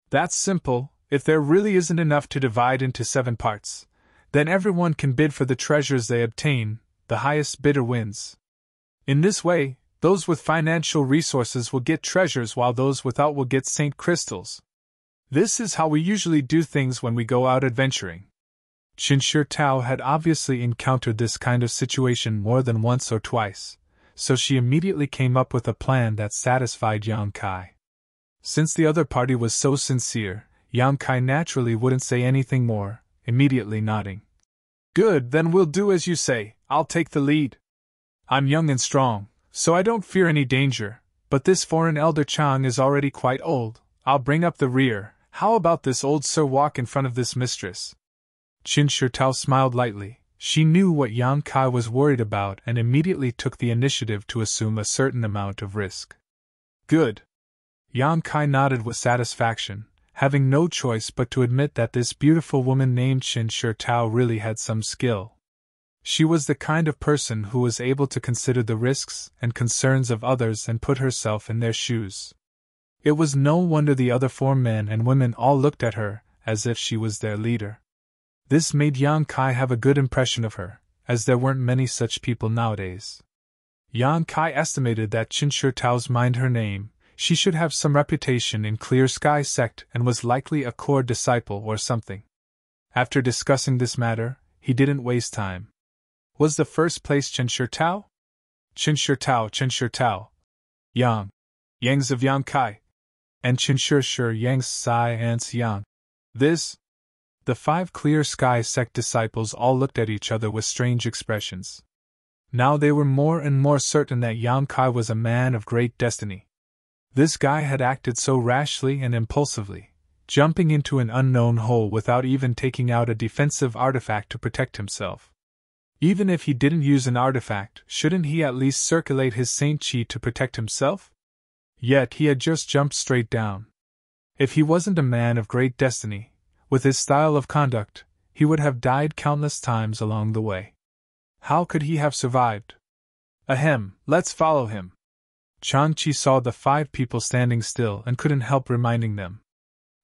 Speaker 1: That's simple, if there really isn't enough to divide into 7 parts, then everyone can bid for the treasures they obtain, the highest bidder wins. In this way, those with financial resources will get treasures while those without will get Saint Crystals. This is how we usually do things when we go out adventuring. Chen Shitao had obviously encountered this kind of situation more than once or twice, so she immediately came up with a plan that satisfied Yang Kai. Since the other party was so sincere, Yang Kai naturally wouldn't say anything more, immediately nodding. Good, then we'll do as you say, I'll take the lead. I'm young and strong, so I don't fear any danger, but this foreign elder Chang is already quite old. I'll bring up the rear. How about this old sir walk in front of this mistress? Chen Shitao smiled lightly. She knew what Yang Kai was worried about and immediately took the initiative to assume a certain amount of risk. Good. Yang Kai nodded with satisfaction, having no choice but to admit that this beautiful woman named Chen Shitao really had some skill. She was the kind of person who was able to consider the risks and concerns of others and put herself in their shoes. It was no wonder the other 4 men and women all looked at her, as if she was their leader. This made Yang Kai have a good impression of her, as there weren't many such people nowadays. Yang Kai estimated that Chen Shitao's mind her name, she should have some reputation in Clear Sky Sect and was likely a core disciple or something. After discussing this matter, he didn't waste time. Was the first place Chen Shitao? Chen Shitao. Yangs of Yang Kai. And Chen Shir Yang's Sai Ants Yang. This? The 5 Clear Sky Sect disciples all looked at each other with strange expressions. Now they were more and more certain that Yang Kai was a man of great destiny. This guy had acted so rashly and impulsively, jumping into an unknown hole without even taking out a defensive artifact to protect himself. Even if he didn't use an artifact, shouldn't he at least circulate his Saint Qi to protect himself? Yet he had just jumped straight down. If he wasn't a man of great destiny, with his style of conduct, he would have died countless times along the way. How could he have survived? Ahem, let's follow him. Chang Qi saw the 5 people standing still and couldn't help reminding them.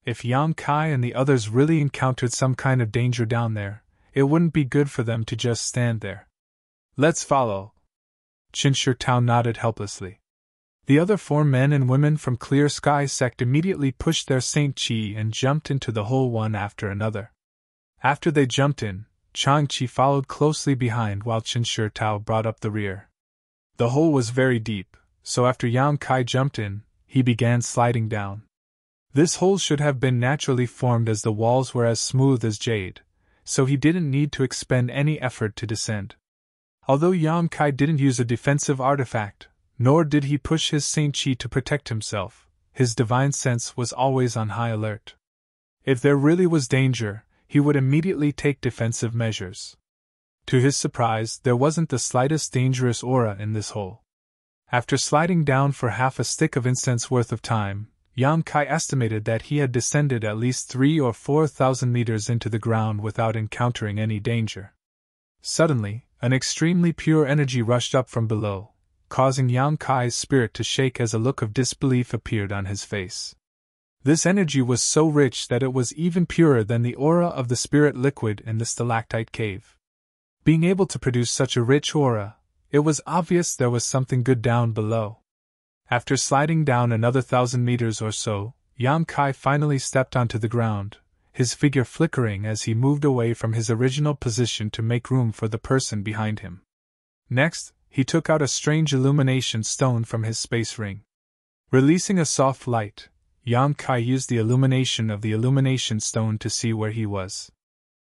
Speaker 1: If Yang Kai and the others really encountered some kind of danger down there, it wouldn't be good for them to just stand there. Let's follow. Qin Tao nodded helplessly. The other 4 men and women from Clear Sky sect immediately pushed their Saint Chi and jumped into the hole one after another. After they jumped in, Chang Chi followed closely behind while Qin Tao brought up the rear. The hole was very deep, so after Yang Kai jumped in, he began sliding down. This hole should have been naturally formed as the walls were as smooth as jade, so he didn't need to expend any effort to descend. Although Yang Kai didn't use a defensive artifact, nor did he push his Saint Chi to protect himself, his divine sense was always on high alert. If there really was danger, he would immediately take defensive measures. To his surprise, there wasn't the slightest dangerous aura in this hole. After sliding down for half a stick of incense worth of time, Yang Kai estimated that he had descended at least 3,000 or 4,000 meters into the ground without encountering any danger. Suddenly, an extremely pure energy rushed up from below, causing Yang Kai's spirit to shake as a look of disbelief appeared on his face. This energy was so rich that it was even purer than the aura of the spirit liquid in the stalactite cave. Being able to produce such a rich aura, it was obvious there was something good down below. After sliding down another 1,000 meters or so, Yang Kai finally stepped onto the ground, his figure flickering as he moved away from his original position to make room for the person behind him. Next, he took out a strange illumination stone from his space ring. Releasing a soft light, Yang Kai used the illumination of the illumination stone to see where he was.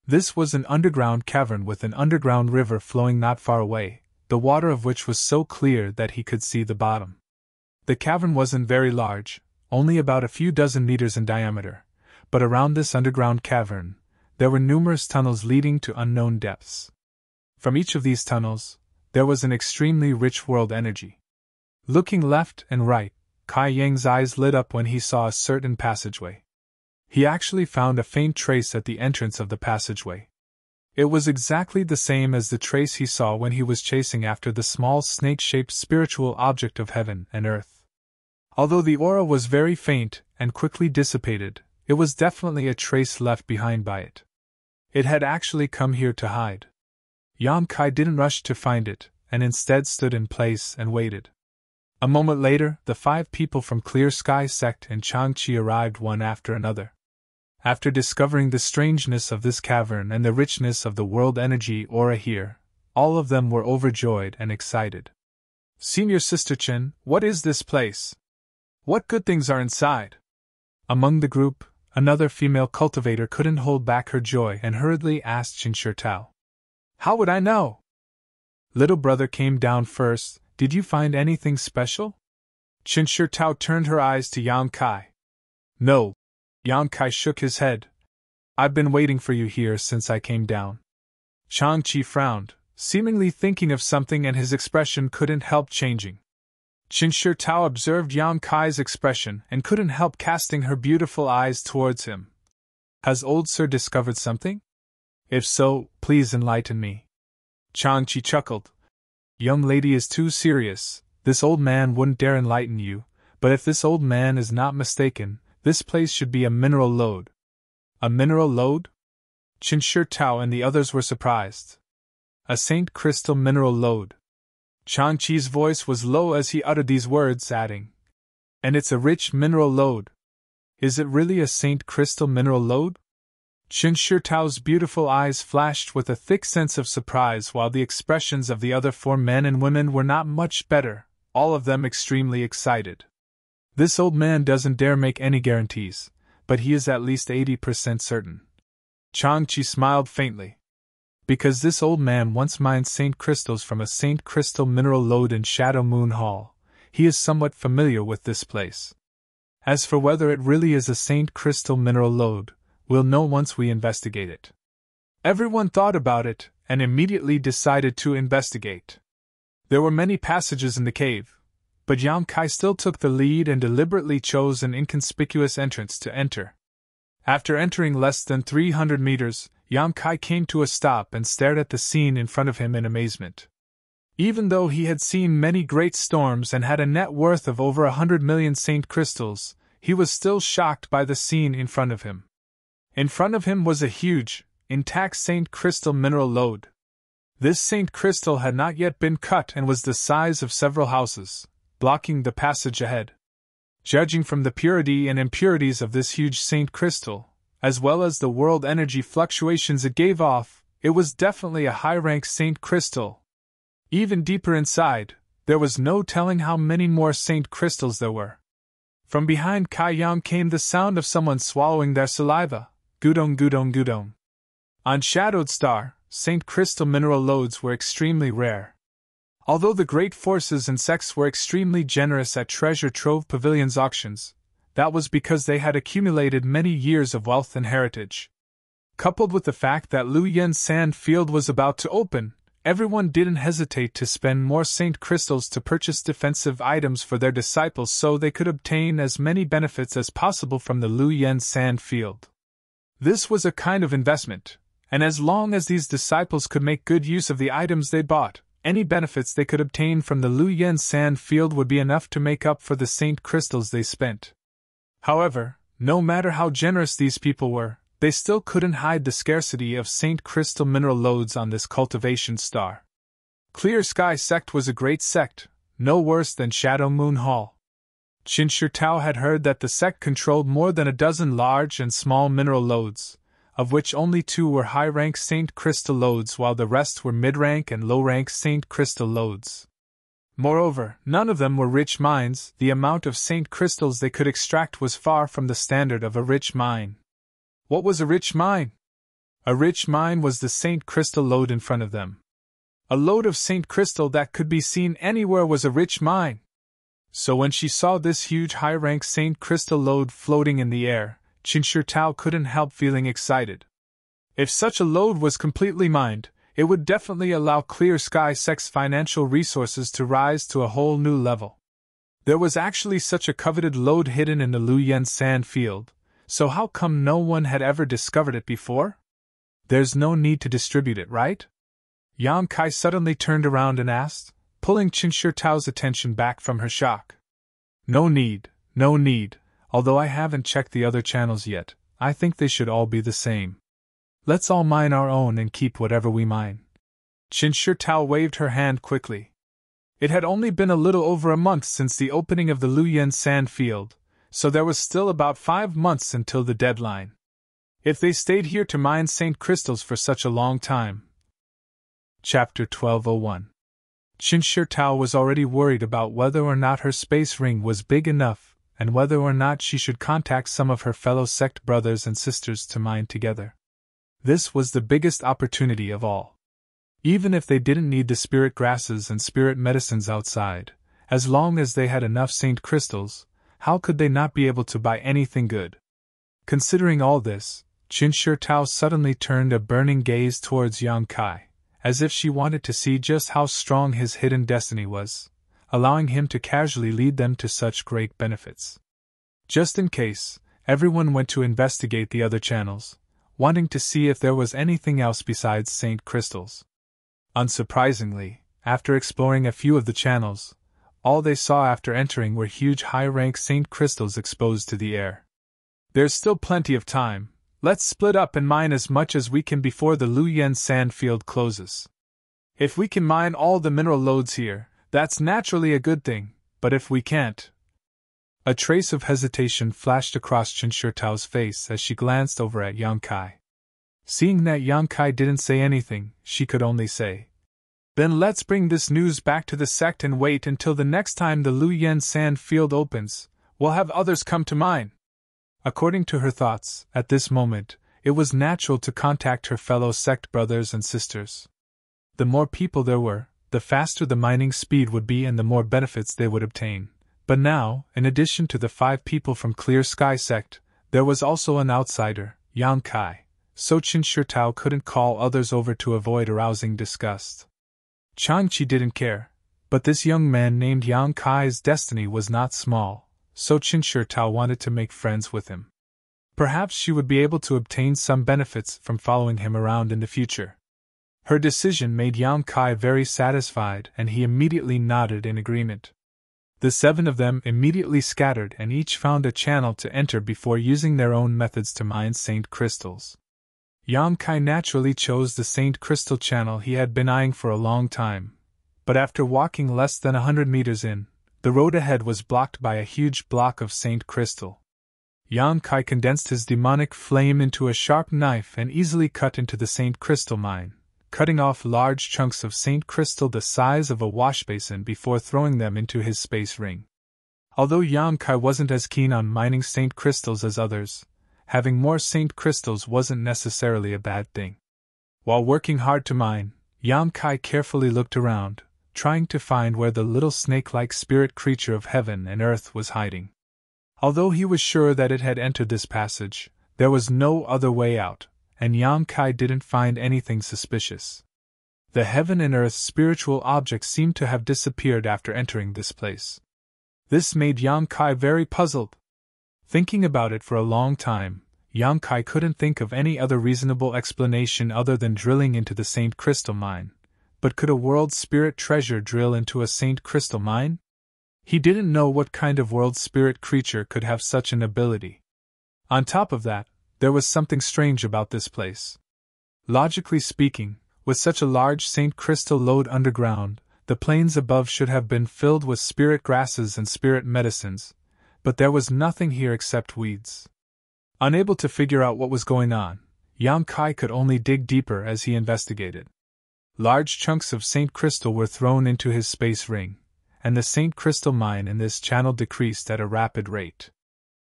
Speaker 1: This was an underground cavern with an underground river flowing not far away, the water of which was so clear that he could see the bottom. The cavern wasn't very large, only about a few dozen meters in diameter, but around this underground cavern, there were numerous tunnels leading to unknown depths. From each of these tunnels, there was an extremely rich world energy. Looking left and right, Kai Yang's eyes lit up when he saw a certain passageway. He actually found a faint trace at the entrance of the passageway. It was exactly the same as the trace he saw when he was chasing after the small snake-shaped spiritual object of heaven and earth. Although the aura was very faint and quickly dissipated, it was definitely a trace left behind by it. It had actually come here to hide. Yang Kai didn't rush to find it, and instead stood in place and waited. A moment later, the 5 people from Clear Sky Sect and Changchi arrived one after another. After discovering the strangeness of this cavern and the richness of the world energy aura here, all of them were overjoyed and excited. "Senior Sister Chen, what is this place? What good things are inside?" Among the group, another female cultivator couldn't hold back her joy and hurriedly asked Qin Tao. "How would I know?" "Little brother came down first. Did you find anything special?" Qin Tao turned her eyes to Yang Kai. "No." Yang Kai shook his head. "I've been waiting for you here since I came down." Chang Chi frowned, seemingly thinking of something, and his expression couldn't help changing. Qin Tao observed Yang Kai's expression and couldn't help casting her beautiful eyes towards him. "Has old sir discovered something? If so, please enlighten me." Chang Chi chuckled. "Young lady is too serious. This old man wouldn't dare enlighten you, but if this old man is not mistaken, this place should be a mineral lode." "A mineral lode?" Qin Tao and the others were surprised. "A Saint Crystal mineral lode." Chang Chi's voice was low as he uttered these words, adding, "And it's a rich mineral lode. Is it really a Saint Crystal mineral lode?" Qin Tao's beautiful eyes flashed with a thick sense of surprise, while the expressions of the other 4 men and women were not much better, all of them extremely excited. "This old man doesn't dare make any guarantees, but he is at least 80% certain." Chang Chi smiled faintly. "Because this old man once mined Saint Crystals from a Saint Crystal mineral lode in Shadow Moon Hall, he is somewhat familiar with this place. As for whether it really is a Saint Crystal mineral lode, we'll know once we investigate it." Everyone thought about it, and immediately decided to investigate. There were many passages in the cave, but Yang Kai still took the lead and deliberately chose an inconspicuous entrance to enter. After entering less than 300 meters, Yang Kai came to a stop and stared at the scene in front of him in amazement. Even though he had seen many great storms and had a net worth of over 100 million Saint Crystals, he was still shocked by the scene in front of him. In front of him was a huge, intact Saint Crystal mineral lode. This Saint Crystal had not yet been cut and was the size of several houses, blocking the passage ahead. Judging from the purity and impurities of this huge Saint Crystal, as well as the world energy fluctuations it gave off, it was definitely a high-rank Saint Crystal. Even deeper inside, there was no telling how many more Saint Crystals there were. From behind Kai Yang came the sound of someone swallowing their saliva, gudong gudong gudong. On Shadowed Star, Saint Crystal mineral lodes were extremely rare. Although the great forces and sects were extremely generous at treasure trove pavilions auctions, that was because they had accumulated many years of wealth and heritage. Coupled with the fact that Lu Yen's sand field was about to open, everyone didn't hesitate to spend more Saint Crystals to purchase defensive items for their disciples so they could obtain as many benefits as possible from the Lu Yen sand field. This was a kind of investment, and as long as these disciples could make good use of the items they bought, any benefits they could obtain from the Lu Yen sand field would be enough to make up for the Saint Crystals they spent. However, no matter how generous these people were, they still couldn't hide the scarcity of Saint Crystal mineral lodes on this cultivation star. Clear Sky Sect was a great sect, no worse than Shadow Moon Hall. Qin Shi Tao had heard that the sect controlled more than a dozen large and small mineral lodes, of which only 2 were high-rank Saint Crystal lodes while the rest were mid-rank and low-rank Saint Crystal lodes. Moreover, none of them were rich mines. The amount of Saint Crystals they could extract was far from the standard of a rich mine. What was a rich mine? A rich mine was the Saint Crystal lode in front of them. A lode of Saint Crystal that could be seen anywhere was a rich mine. So when she saw this huge high-rank Saint Crystal lode floating in the air, Qin Shi Tao couldn't help feeling excited. If such a lode was completely mined, it would definitely allow Clear Sky Sect's financial resources to rise to a whole new level. There was actually such a coveted lode hidden in the Lu Yen sand field, so how come no one had ever discovered it before? There's no need to distribute it, right? Yang Kai suddenly turned around and asked, pulling Qin Shi Tao's attention back from her shock. No need, no need. Although I haven't checked the other channels yet, I think they should all be the same. Let's all mine our own and keep whatever we mine. Qin Shi Tao waved her hand quickly. It had only been a little over a month since the opening of the Lu Yen sand field, so there was still about 5 months until the deadline. If they stayed here to mine Saint Crystals for such a long time. Chapter 1201. Qin Shi Tao was already worried about whether or not her space ring was big enough, and whether or not she should contact some of her fellow sect brothers and sisters to mine together. This was the biggest opportunity of all. Even if they didn't need the spirit grasses and spirit medicines outside, as long as they had enough Saint Crystals, how could they not be able to buy anything good? Considering all this, Qin Shi Tao suddenly turned a burning gaze towards Yang Kai, as if she wanted to see just how strong his hidden destiny was, allowing him to casually lead them to such great benefits. Just in case, everyone went to investigate the other channels, wanting to see if there was anything else besides Saint Crystals. Unsurprisingly, after exploring a few of the channels, all they saw after entering were huge high-rank Saint Crystals exposed to the air. There's still plenty of time. Let's split up and mine as much as we can before the Lu Yen sand field closes. If we can mine all the mineral lodes here, that's naturally a good thing, but if we can't... A trace of hesitation flashed across Qin Shi Tao's face as she glanced over at Yang Kai. Seeing that Yang Kai didn't say anything, she could only say, "Then let's bring this news back to the sect and wait until the next time the Lu Yen sand field opens. We'll have others come to mine." According to her thoughts, at this moment, it was natural to contact her fellow sect brothers and sisters. The more people there were, the faster the mining speed would be and the more benefits they would obtain. But now, in addition to the 5 people from Clear Sky Sect, there was also an outsider, Yang Kai, so Qin Shi Tao couldn't call others over to avoid arousing disgust. Changqi didn't care, but this young man named Yang Kai's destiny was not small, so Qin Shi Tao wanted to make friends with him. Perhaps she would be able to obtain some benefits from following him around in the future. Her decision made Yang Kai very satisfied and he immediately nodded in agreement. The 7 of them immediately scattered and each found a channel to enter before using their own methods to mine Saint Crystals. Yang Kai naturally chose the Saint Crystal channel he had been eyeing for a long time, but after walking less than 100 meters in, the road ahead was blocked by a huge block of Saint Crystal. Yang Kai condensed his demonic flame into a sharp knife and easily cut into the Saint Crystal mine, cutting off large chunks of Saint Crystal the size of a washbasin before throwing them into his space ring. Although Yang Kai wasn't as keen on mining Saint Crystals as others, having more Saint Crystals wasn't necessarily a bad thing. While working hard to mine, Yang Kai carefully looked around, trying to find where the little snake-like spirit creature of heaven and earth was hiding. Although he was sure that it had entered this passage, there was no other way out, and Yang Kai didn't find anything suspicious. The heaven and earth spiritual objects seemed to have disappeared after entering this place. This made Yang Kai very puzzled. Thinking about it for a long time, Yang Kai couldn't think of any other reasonable explanation other than drilling into the Saint Crystal mine. But could a world spirit treasure drill into a Saint Crystal mine? He didn't know what kind of world spirit creature could have such an ability. On top of that, there was something strange about this place. Logically speaking, with such a large Saint Crystal lode underground, the plains above should have been filled with spirit grasses and spirit medicines, but there was nothing here except weeds. Unable to figure out what was going on, Yang Kai could only dig deeper as he investigated. Large chunks of Saint Crystal were thrown into his space ring, and the Saint Crystal mine in this channel decreased at a rapid rate.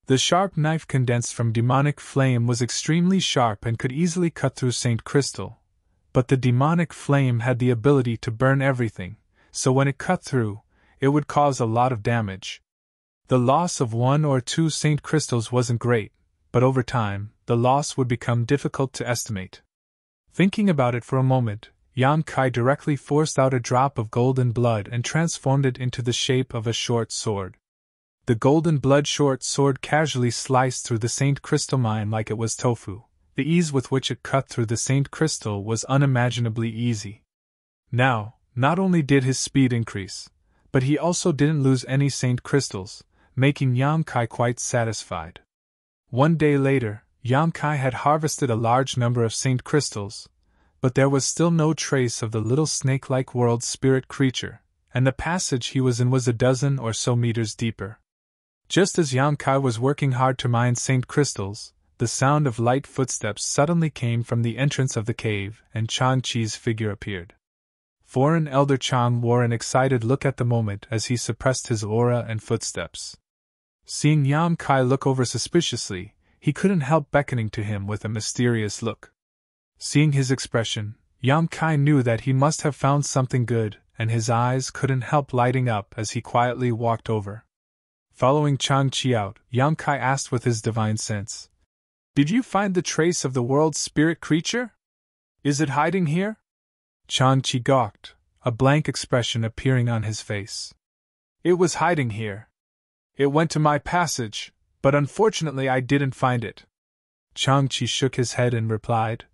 Speaker 1: The sharp knife condensed from demonic flame was extremely sharp and could easily cut through Saint Crystal, but the demonic flame had the ability to burn everything, so when it cut through, it would cause a lot of damage. The loss of 1 or 2 Saint Crystals wasn't great, but over time, the loss would become difficult to estimate. Thinking about it for a moment, Yang Kai directly forced out a drop of golden blood and transformed it into the shape of a short sword. The golden blood short sword casually sliced through the Saint Crystal mine like it was tofu. The ease with which it cut through the Saint Crystal was unimaginably easy. Now, not only did his speed increase, but he also didn't lose any Saint Crystals, making Yang Kai quite satisfied. One day later, Yang Kai had harvested a large number of Saint Crystals, but there was still no trace of the little snake-like world spirit creature, and the passage he was in was a dozen or so meters deeper. Just as Yang Kai was working hard to mine Saint Crystals, the sound of light footsteps suddenly came from the entrance of the cave, and Chang Chi's figure appeared. Foreign Elder Chang wore an excited look at the moment as he suppressed his aura and footsteps. Seeing Yang Kai look over suspiciously, he couldn't help beckoning to him with a mysterious look. Seeing his expression, Yang Kai knew that he must have found something good, and his eyes couldn't help lighting up as he quietly walked over. Following Chang Chi out, Yang Kai asked with his divine sense, "Did you find the trace of the world spirit creature? Is it hiding here?" Chang Chi gawked, a blank expression appearing on his face. "It was hiding here. It went to my passage, but unfortunately I didn't find it." Chang Chi shook his head and replied,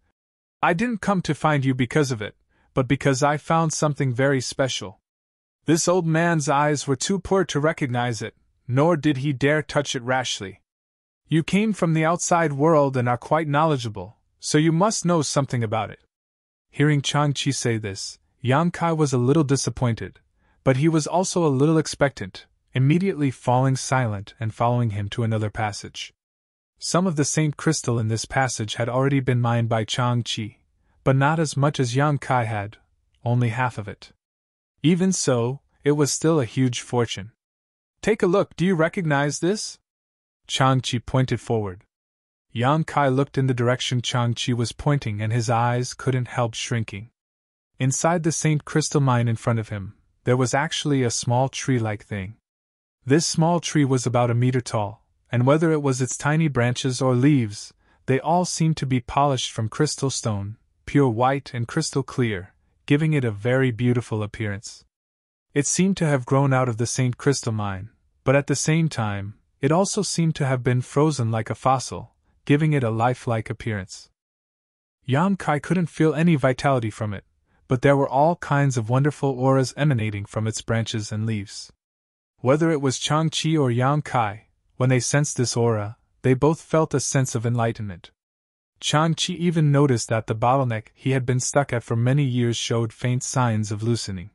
Speaker 1: "I didn't come to find you because of it, but because I found something very special." This old man's eyes were too poor to recognize it, nor did he dare touch it rashly. "You came from the outside world and are quite knowledgeable, so you must know something about it." Hearing Chang Chi say this, Yang Kai was a little disappointed, but he was also a little expectant, immediately falling silent and following him to another passage. Some of the Saint Crystal in this passage had already been mined by Chang Chi, but not as much as Yang Kai had, only half of it. Even so, it was still a huge fortune. "Take a look, do you recognize this?" Chang Chi pointed forward. Yang Kai looked in the direction Chang Chi was pointing and his eyes couldn't help shrinking. Inside the Saint Crystal mine in front of him, there was actually a small tree-like thing. This small tree was about a meter tall, and whether it was its tiny branches or leaves, they all seemed to be polished from crystal stone, pure white and crystal clear, giving it a very beautiful appearance. It seemed to have grown out of the Saint Crystal mine, but at the same time, it also seemed to have been frozen like a fossil, giving it a lifelike appearance. Yang Kai couldn't feel any vitality from it, but there were all kinds of wonderful auras emanating from its branches and leaves. Whether it was Chang Chi or Yang Kai, when they sensed this aura, they both felt a sense of enlightenment. Chang-Chi even noticed that the bottleneck he had been stuck at for many years showed faint signs of loosening.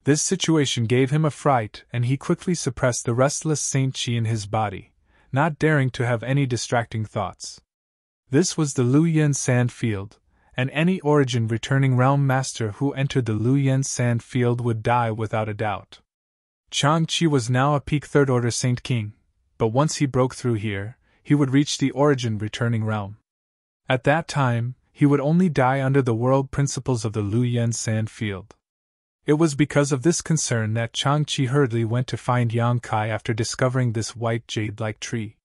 Speaker 1: This situation gave him a fright, and he quickly suppressed the restless Saint Chi in his body, not daring to have any distracting thoughts. This was the Luoyan Sand Field, and any Origin returning realm master who entered the Luoyan Sand Field would die without a doubt. Chang-Chi was now a peak third-order Saint King, but once he broke through here, he would reach the Origin returning realm. At that time, he would only die under the world principles of the Luoyan Sand Field. It was because of this concern that Chang-Chi hurriedly went to find Yang Kai after discovering this white jade-like tree.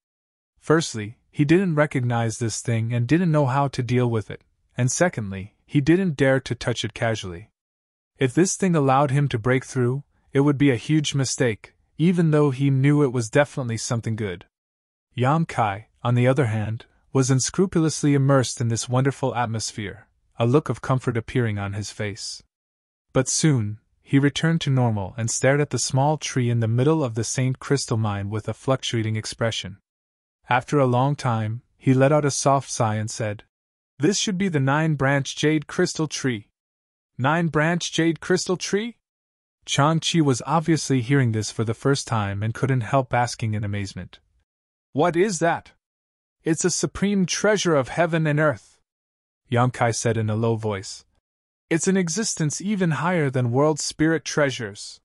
Speaker 1: Firstly, he didn't recognize this thing and didn't know how to deal with it, and secondly, he didn't dare to touch it casually. If this thing allowed him to break through, it would be a huge mistake, even though he knew it was definitely something good. Yang Kai, on the other hand, was unscrupulously immersed in this wonderful atmosphere, a look of comfort appearing on his face. But soon, he returned to normal and stared at the small tree in the middle of the Saint Crystal Mine with a fluctuating expression. After a long time, he let out a soft sigh and said, "This should be the 9-branch jade crystal tree." 9-branch jade crystal tree? Chang-Chi was obviously hearing this for the first time and couldn't help asking in amazement. "What is that?" "It's a supreme treasure of heaven and earth," Yang Kai said in a low voice. "It's an existence even higher than world spirit treasures.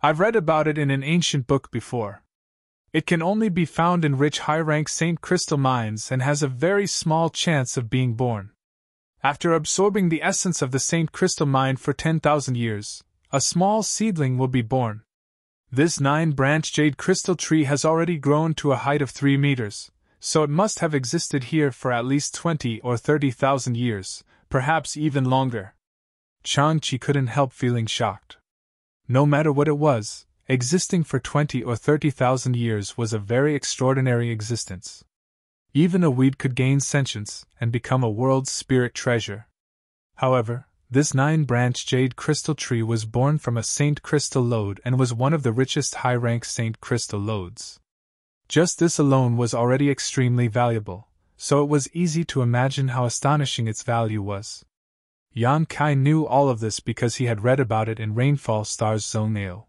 Speaker 1: I've read about it in an ancient book before. It can only be found in rich high-rank Saint Crystal mines and has a very small chance of being born. After absorbing the essence of the Saint Crystal mine for 10,000 years, a small seedling will be born. This 9-branch jade crystal tree has already grown to a height of 3 meters, so it must have existed here for at least 20 or 30,000 years, perhaps even longer." Chang-Chi couldn't help feeling shocked. No matter what it was, existing for 20 or 30,000 years was a very extraordinary existence. Even a weed could gain sentience and become a world spirit treasure. However, this 9-branch jade crystal tree was born from a Saint Crystal lode and was one of the richest high-rank Saint Crystal lodes. Just this alone was already extremely valuable, so it was easy to imagine how astonishing its value was. Yang Kai knew all of this because he had read about it in Rainfall Star's Zongneo.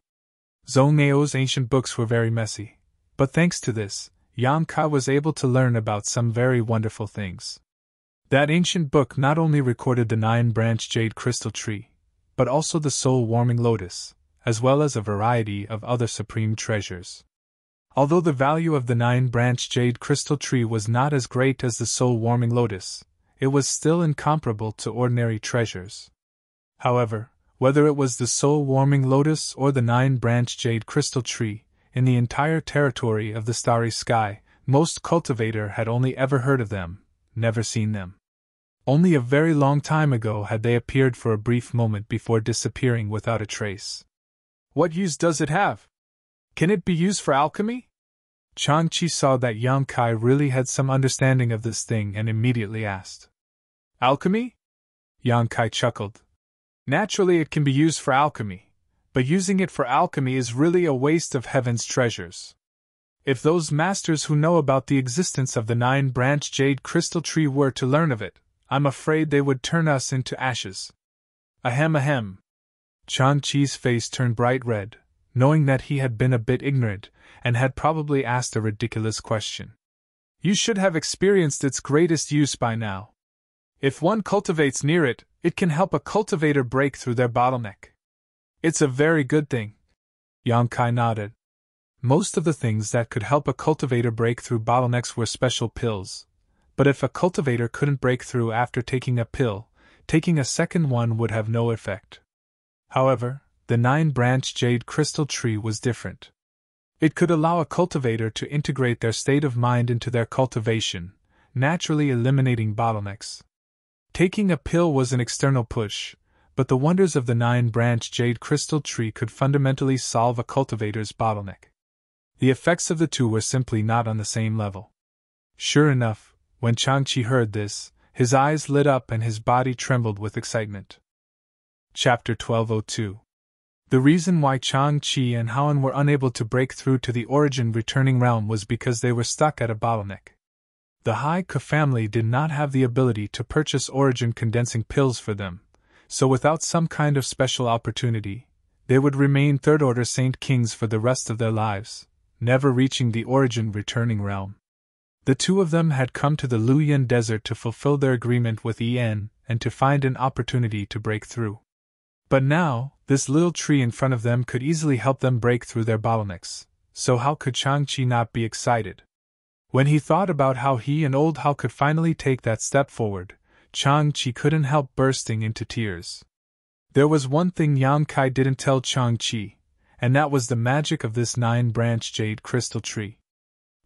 Speaker 1: Zongneo's ancient books were very messy, but thanks to this, Yang Kai was able to learn about some very wonderful things. That ancient book not only recorded the 9-branch jade crystal tree, but also the soul-warming lotus, as well as a variety of other supreme treasures. Although the value of the 9-branch jade crystal tree was not as great as the soul-warming lotus, it was still incomparable to ordinary treasures. However, whether it was the soul-warming lotus or the 9-branch jade crystal tree, in the entire territory of the starry sky, most cultivator had only ever heard of them, never seen them. Only a very long time ago had they appeared for a brief moment before disappearing without a trace. "What use does it have? Can it be used for alchemy?" Chang-Chi saw that Yang Kai really had some understanding of this thing and immediately asked. "Alchemy?" Yang Kai chuckled. "Naturally it can be used for alchemy, but using it for alchemy is really a waste of heaven's treasures. If those masters who know about the existence of the 9-branch jade crystal tree were to learn of it, I'm afraid they would turn us into ashes." Ahem ahem. Chang-Chi's face turned bright red, knowing that he had been a bit ignorant, and had probably asked a ridiculous question. "You should have experienced its greatest use by now. If one cultivates near it, it can help a cultivator break through their bottleneck. It's a very good thing." Yang Kai nodded. Most of the things that could help a cultivator break through bottlenecks were special pills, but if a cultivator couldn't break through after taking a pill, taking a second one would have no effect. However, the 9-branch jade crystal tree was different. It could allow a cultivator to integrate their state of mind into their cultivation, naturally eliminating bottlenecks. Taking a pill was an external push, but the wonders of the 9-branch jade crystal tree could fundamentally solve a cultivator's bottleneck. The effects of the two were simply not on the same level. Sure enough, when Chang-Chi heard this, his eyes lit up and his body trembled with excitement. Chapter 1202. The reason why Chang-Chi and Haon were unable to break through to the Origin returning realm was because they were stuck at a bottleneck. The Haika family did not have the ability to purchase origin condensing pills for them, so without some kind of special opportunity, they would remain third-order Saint Kings for the rest of their lives, never reaching the origin returning realm. The two of them had come to the Luoyuan desert to fulfill their agreement with En and to find an opportunity to break through. But now, this little tree in front of them could easily help them break through their bottlenecks, so how could Changqi not be excited? When he thought about how he and Old Hao could finally take that step forward, Changqi couldn't help bursting into tears. There was one thing Yang Kai didn't tell Changqi, and that was the magic of this 9-branch jade crystal tree.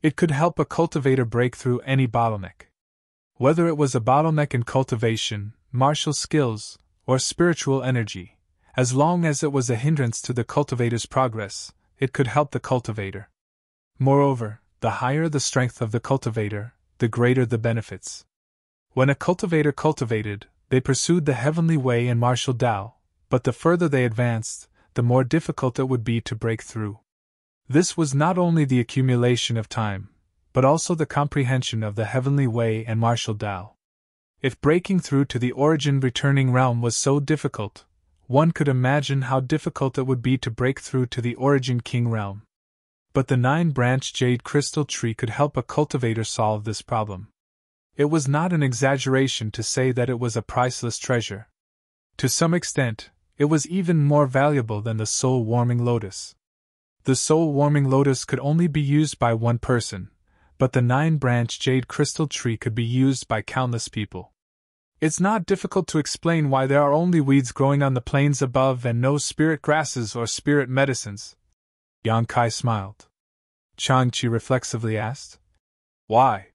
Speaker 1: It could help a cultivator break through any bottleneck. Whether it was a bottleneck in cultivation, martial skills, or spiritual energy, as long as it was a hindrance to the cultivator's progress, it could help the cultivator. Moreover, the higher the strength of the cultivator, the greater the benefits. When a cultivator cultivated, they pursued the heavenly way and martial Tao, but the further they advanced, the more difficult it would be to break through. This was not only the accumulation of time, but also the comprehension of the heavenly way and martial Tao. If breaking through to the origin returning realm was so difficult, one could imagine how difficult it would be to break through to the origin king realm. But the 9-branch jade crystal tree could help a cultivator solve this problem. It was not an exaggeration to say that it was a priceless treasure. To some extent, it was even more valuable than the soul-warming lotus. The soul-warming lotus could only be used by one person, but the 9-branch jade crystal tree could be used by countless people. It's not difficult to explain why there are only weeds growing on the plains above and no spirit grasses or spirit medicines. Yang Kai smiled. Changqi reflexively asked, "Why?"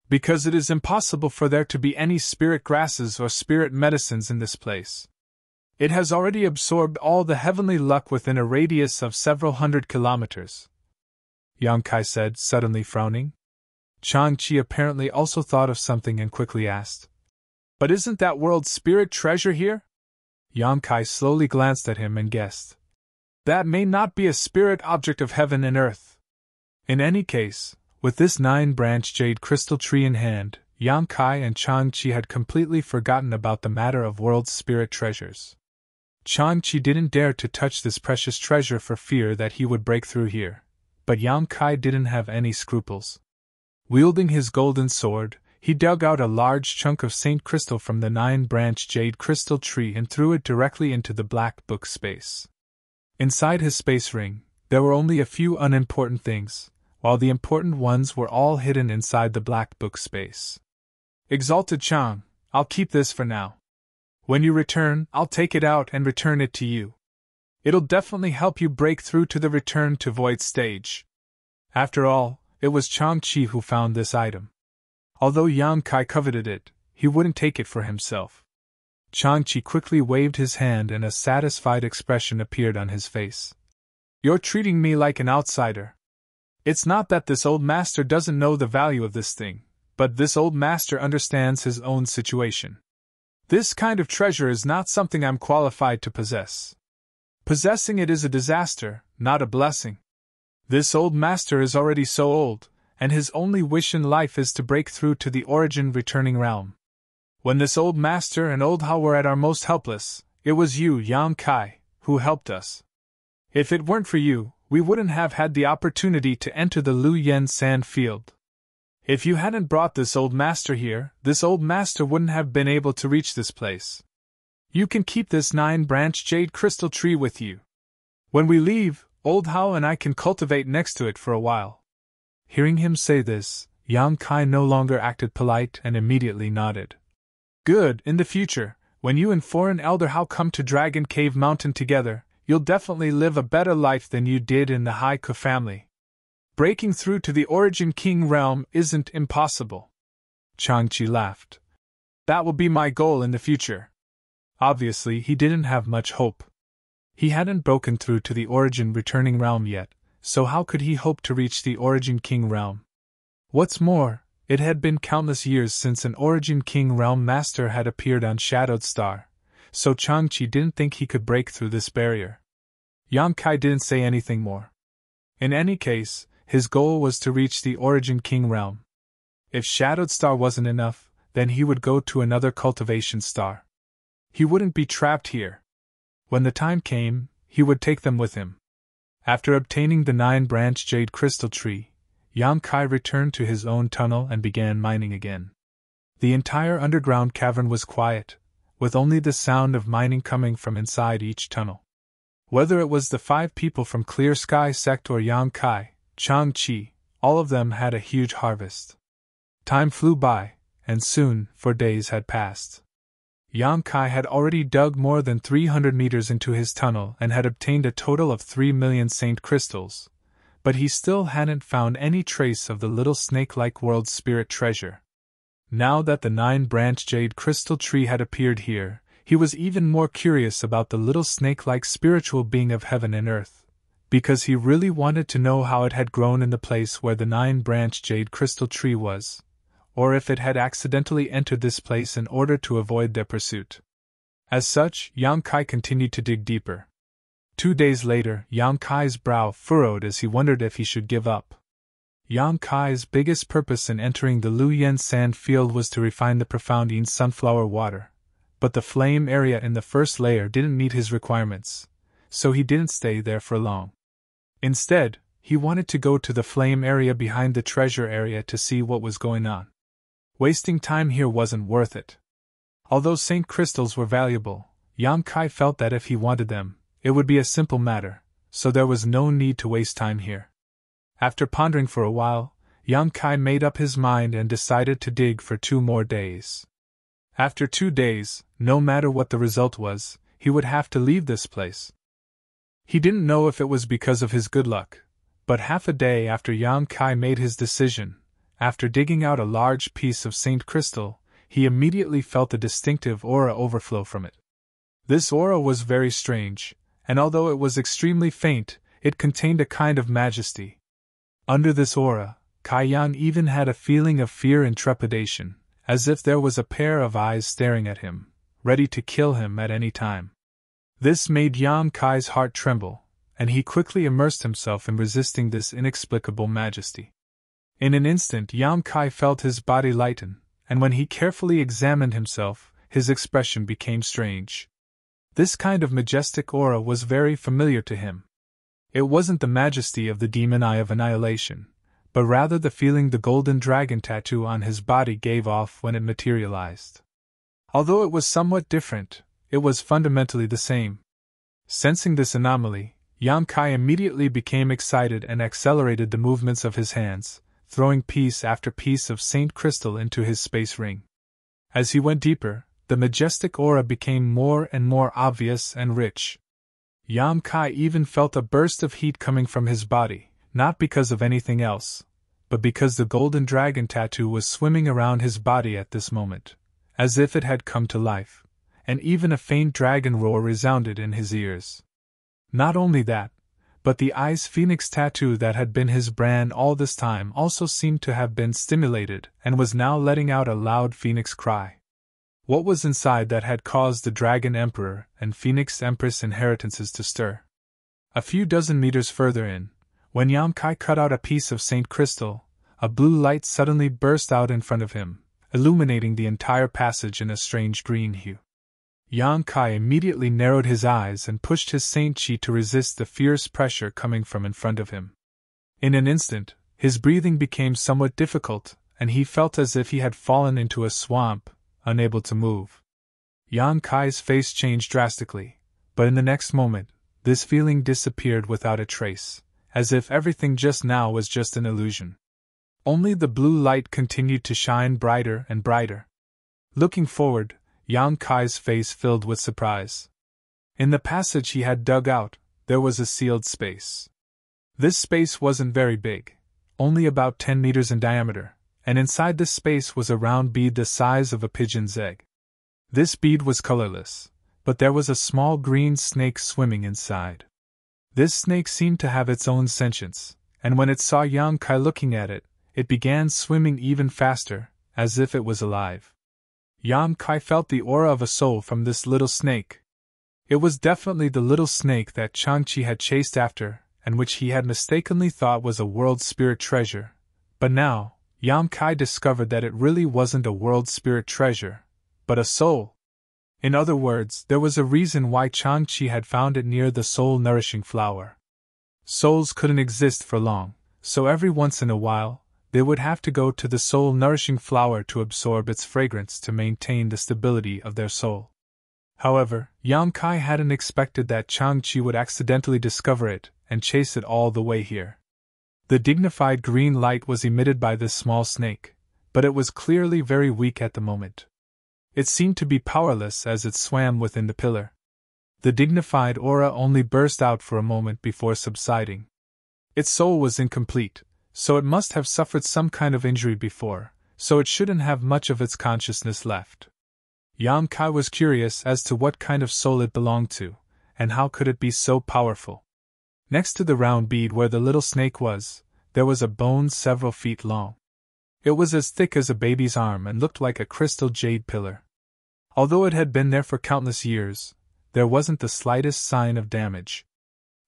Speaker 1: "Because it is impossible for there to be any spirit grasses or spirit medicines in this place. It has already absorbed all the heavenly luck within a radius of several hundred kilometers," Yang Kai said, suddenly frowning. Changqi apparently also thought of something and quickly asked, "But isn't that world's spirit treasure here?" Yang Kai slowly glanced at him and guessed, "That may not be a spirit object of heaven and earth." In any case, with this 9-branch jade crystal tree in hand, Yang Kai and Changqi had completely forgotten about the matter of world's spirit treasures. Changqi didn't dare to touch this precious treasure for fear that he would break through here, but Yang Kai didn't have any scruples. Wielding his golden sword, he dug out a large chunk of Saint Crystal from the 9-branch jade crystal tree and threw it directly into the black book space. Inside his space ring, there were only a few unimportant things, while the important ones were all hidden inside the black book space. "Exalted Chang, I'll keep this for now. When you return, I'll take it out and return it to you. It'll definitely help you break through to the return to void stage." After all, it was Changqi who found this item. Although Yang Kai coveted it, he wouldn't take it for himself. Changqi quickly waved his hand and a satisfied expression appeared on his face. "You're treating me like an outsider. It's not that this old master doesn't know the value of this thing, but this old master understands his own situation. This kind of treasure is not something I'm qualified to possess. Possessing it is a disaster, not a blessing. This old master is already so old, and his only wish in life is to break through to the origin returning realm. When this old master and Old Hao were at our most helpless, it was you, Yang Kai, who helped us. If it weren't for you, we wouldn't have had the opportunity to enter the Luoyuan sand field. If you hadn't brought this old master here, this old master wouldn't have been able to reach this place. You can keep this 9-branch jade crystal tree with you. When we leave, Old Hao and I can cultivate next to it for a while." Hearing him say this, Yang Kai no longer acted polite and immediately nodded. "Good, in the future, when you and foreign Elder Hao come to Dragon Cave Mountain together, you'll definitely live a better life than you did in the Haiku family. Breaking through to the Origin King realm isn't impossible." Changqi laughed. "That will be my goal in the future." Obviously, he didn't have much hope. He hadn't broken through to the Origin returning realm yet, so how could he hope to reach the Origin King realm? What's more, it had been countless years since an Origin King realm master had appeared on Shadowed Star, so Changqi didn't think he could break through this barrier. Yang Kai didn't say anything more. In any case, his goal was to reach the Origin King realm. If Shadowed Star wasn't enough, then he would go to another cultivation star. He wouldn't be trapped here. When the time came, he would take them with him. After obtaining the 9-branch jade crystal tree, Yang Kai returned to his own tunnel and began mining again. The entire underground cavern was quiet, with only the sound of mining coming from inside each tunnel. Whether it was the 5 people from Clear Sky Sect or Yang Kai, Chang Chi, all of them had a huge harvest. Time flew by, and soon, 4 days had passed. Yang Kai had already dug more than 300 meters into his tunnel and had obtained a total of 3 million saint crystals, but he still hadn't found any trace of the little snake-like world spirit treasure. Now that the 9-branch jade crystal tree had appeared here, he was even more curious about the little snake-like spiritual being of heaven and earth, because he really wanted to know how it had grown in the place where the 9-branch jade crystal tree was, or if it had accidentally entered this place in order to avoid their pursuit. As such, Yang Kai continued to dig deeper. 2 days later, Yang Kai's brow furrowed as he wondered if he should give up. Yang Kai's biggest purpose in entering the Luyen sand field was to refine the profoundine sunflower water, but the flame area in the first layer didn't meet his requirements, so he didn't stay there for long. Instead, he wanted to go to the flame area behind the treasure area to see what was going on. Wasting time here wasn't worth it. Although saint crystals were valuable, Yang Kai felt that if he wanted them, it would be a simple matter, so there was no need to waste time here. After pondering for a while, Yang Kai made up his mind and decided to dig for 2 more days. After 2 days, no matter what the result was, he would have to leave this place. He didn't know if it was because of his good luck, but half a day after Yang Kai made his decision, after digging out a large piece of saint crystal, he immediately felt a distinctive aura overflow from it. This aura was very strange, and although it was extremely faint, it contained a kind of majesty. Under this aura, Kai Yang even had a feeling of fear and trepidation, as if there was a pair of eyes staring at him, ready to kill him at any time. This made Yang Kai's heart tremble, and he quickly immersed himself in resisting this inexplicable majesty. In an instant Yang Kai felt his body lighten, and when he carefully examined himself, his expression became strange. This kind of majestic aura was very familiar to him. It wasn't the majesty of the demon eye of annihilation, but rather the feeling the golden dragon tattoo on his body gave off when it materialized. Although it was somewhat different, it was fundamentally the same. Sensing this anomaly, Yang Kai immediately became excited and accelerated the movements of his hands, throwing piece after piece of saint crystal into his space ring. As he went deeper, the majestic aura became more and more obvious and rich. Yang Kai even felt a burst of heat coming from his body, not because of anything else, but because the golden dragon tattoo was swimming around his body at this moment, as if it had come to life, and even a faint dragon roar resounded in his ears. Not only that, but the Ice Phoenix tattoo that had been his brand all this time also seemed to have been stimulated and was now letting out a loud phoenix cry. What was inside that had caused the Dragon Emperor and Phoenix Empress inheritances to stir? A few dozen meters further in, when Yang Kai cut out a piece of Saint Crystal, a blue light suddenly burst out in front of him, illuminating the entire passage in a strange green hue. Yang Kai immediately narrowed his eyes and pushed his Saint Chi to resist the fierce pressure coming from in front of him. In an instant, his breathing became somewhat difficult, and he felt as if he had fallen into a swamp, unable to move. Yang Kai's face changed drastically, but in the next moment, this feeling disappeared without a trace, as if everything just now was just an illusion. Only the blue light continued to shine brighter and brighter. Looking forward, Yang Kai's face filled with surprise. In the passage he had dug out, there was a sealed space. This space wasn't very big, only about 10 meters in diameter, and inside this space was a round bead the size of a pigeon's egg. This bead was colorless, but there was a small green snake swimming inside. This snake seemed to have its own sentience, and when it saw Yang Kai looking at it, it began swimming even faster, as if it was alive. Yang Kai felt the aura of a soul from this little snake. It was definitely the little snake that Changchi had chased after, and which he had mistakenly thought was a world spirit treasure, but now, Yang Kai discovered that it really wasn't a world spirit treasure, but a soul. In other words, there was a reason why Changqi had found it near the soul-nourishing flower. Souls couldn't exist for long, so every once in a while, they would have to go to the soul-nourishing flower to absorb its fragrance to maintain the stability of their soul. However, Yang Kai hadn't expected that Changqi would accidentally discover it and chase it all the way here. The dignified green light was emitted by this small snake, but it was clearly very weak at the moment. It seemed to be powerless as it swam within the pillar. The dignified aura only burst out for a moment before subsiding. Its soul was incomplete, so it must have suffered some kind of injury before, so it shouldn't have much of its consciousness left. Yang Kai was curious as to what kind of soul it belonged to, and how could it be so powerful. Next to the round bead where the little snake was, there was a bone several feet long. It was as thick as a baby's arm and looked like a crystal jade pillar. Although it had been there for countless years, there wasn't the slightest sign of damage.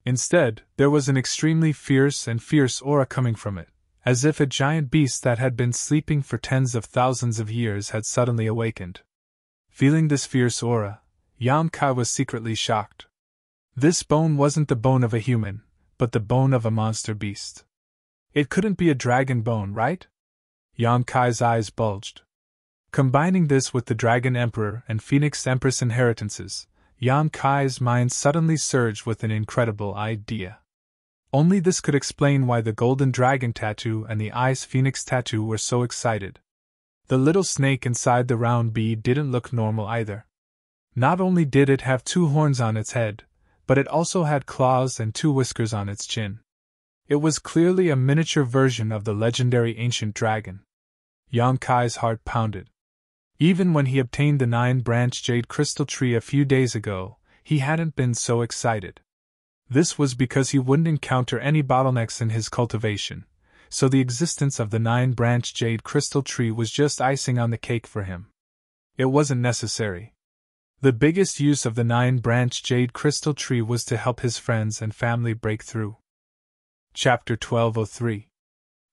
Speaker 1: Instead, there was an extremely fierce aura coming from it, as if a giant beast that had been sleeping for tens of thousands of years had suddenly awakened. Feeling this fierce aura, Yang Kai was secretly shocked. This bone wasn't the bone of a human, but the bone of a monster beast. It couldn't be a dragon bone, right? Yang Kai's eyes bulged. Combining this with the Dragon Emperor and Phoenix Empress inheritances, Yang Kai's mind suddenly surged with an incredible idea. Only this could explain why the Golden Dragon tattoo and the Ice Phoenix tattoo were so excited. The little snake inside the round bead didn't look normal either. Not only did it have 2 horns on its head, but it also had claws and 2 whiskers on its chin. It was clearly a miniature version of the legendary ancient dragon. Yang Kai's heart pounded. Even when he obtained the 9-branch jade crystal tree a few days ago, he hadn't been so excited. This was because he wouldn't encounter any bottlenecks in his cultivation, so the existence of the 9-branch jade crystal tree was just icing on the cake for him. It wasn't necessary. The biggest use of the 9-branch jade crystal tree was to help his friends and family break through. Chapter 1203.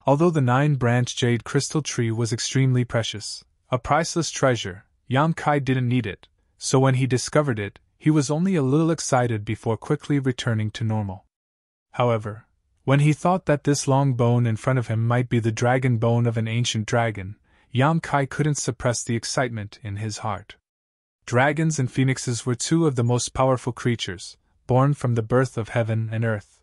Speaker 1: Although the 9-branch jade crystal tree was extremely precious, a priceless treasure, Yang Kai didn't need it, so when he discovered it, he was only a little excited before quickly returning to normal. However, when he thought that this long bone in front of him might be the dragon bone of an ancient dragon, Yang Kai couldn't suppress the excitement in his heart. Dragons and phoenixes were 2 of the most powerful creatures, born from the birth of heaven and earth.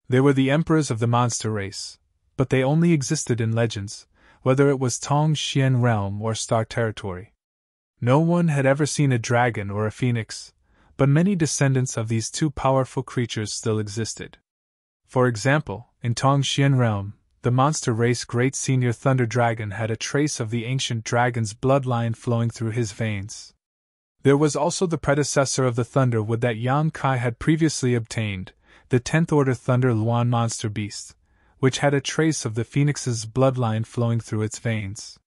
Speaker 1: They were the emperors of the monster race, but they only existed in legends, whether it was Tong Xian realm or star territory. No one had ever seen a dragon or a phoenix, but many descendants of these 2 powerful creatures still existed. For example, in Tong Xian realm, the monster race Great Senior Thunder Dragon had a trace of the ancient dragon's bloodline flowing through his veins. There was also the predecessor of the Thunderwood that Yang Kai had previously obtained, the 10th Order Thunder Luan monster beast, which had a trace of the phoenix's bloodline flowing through its veins.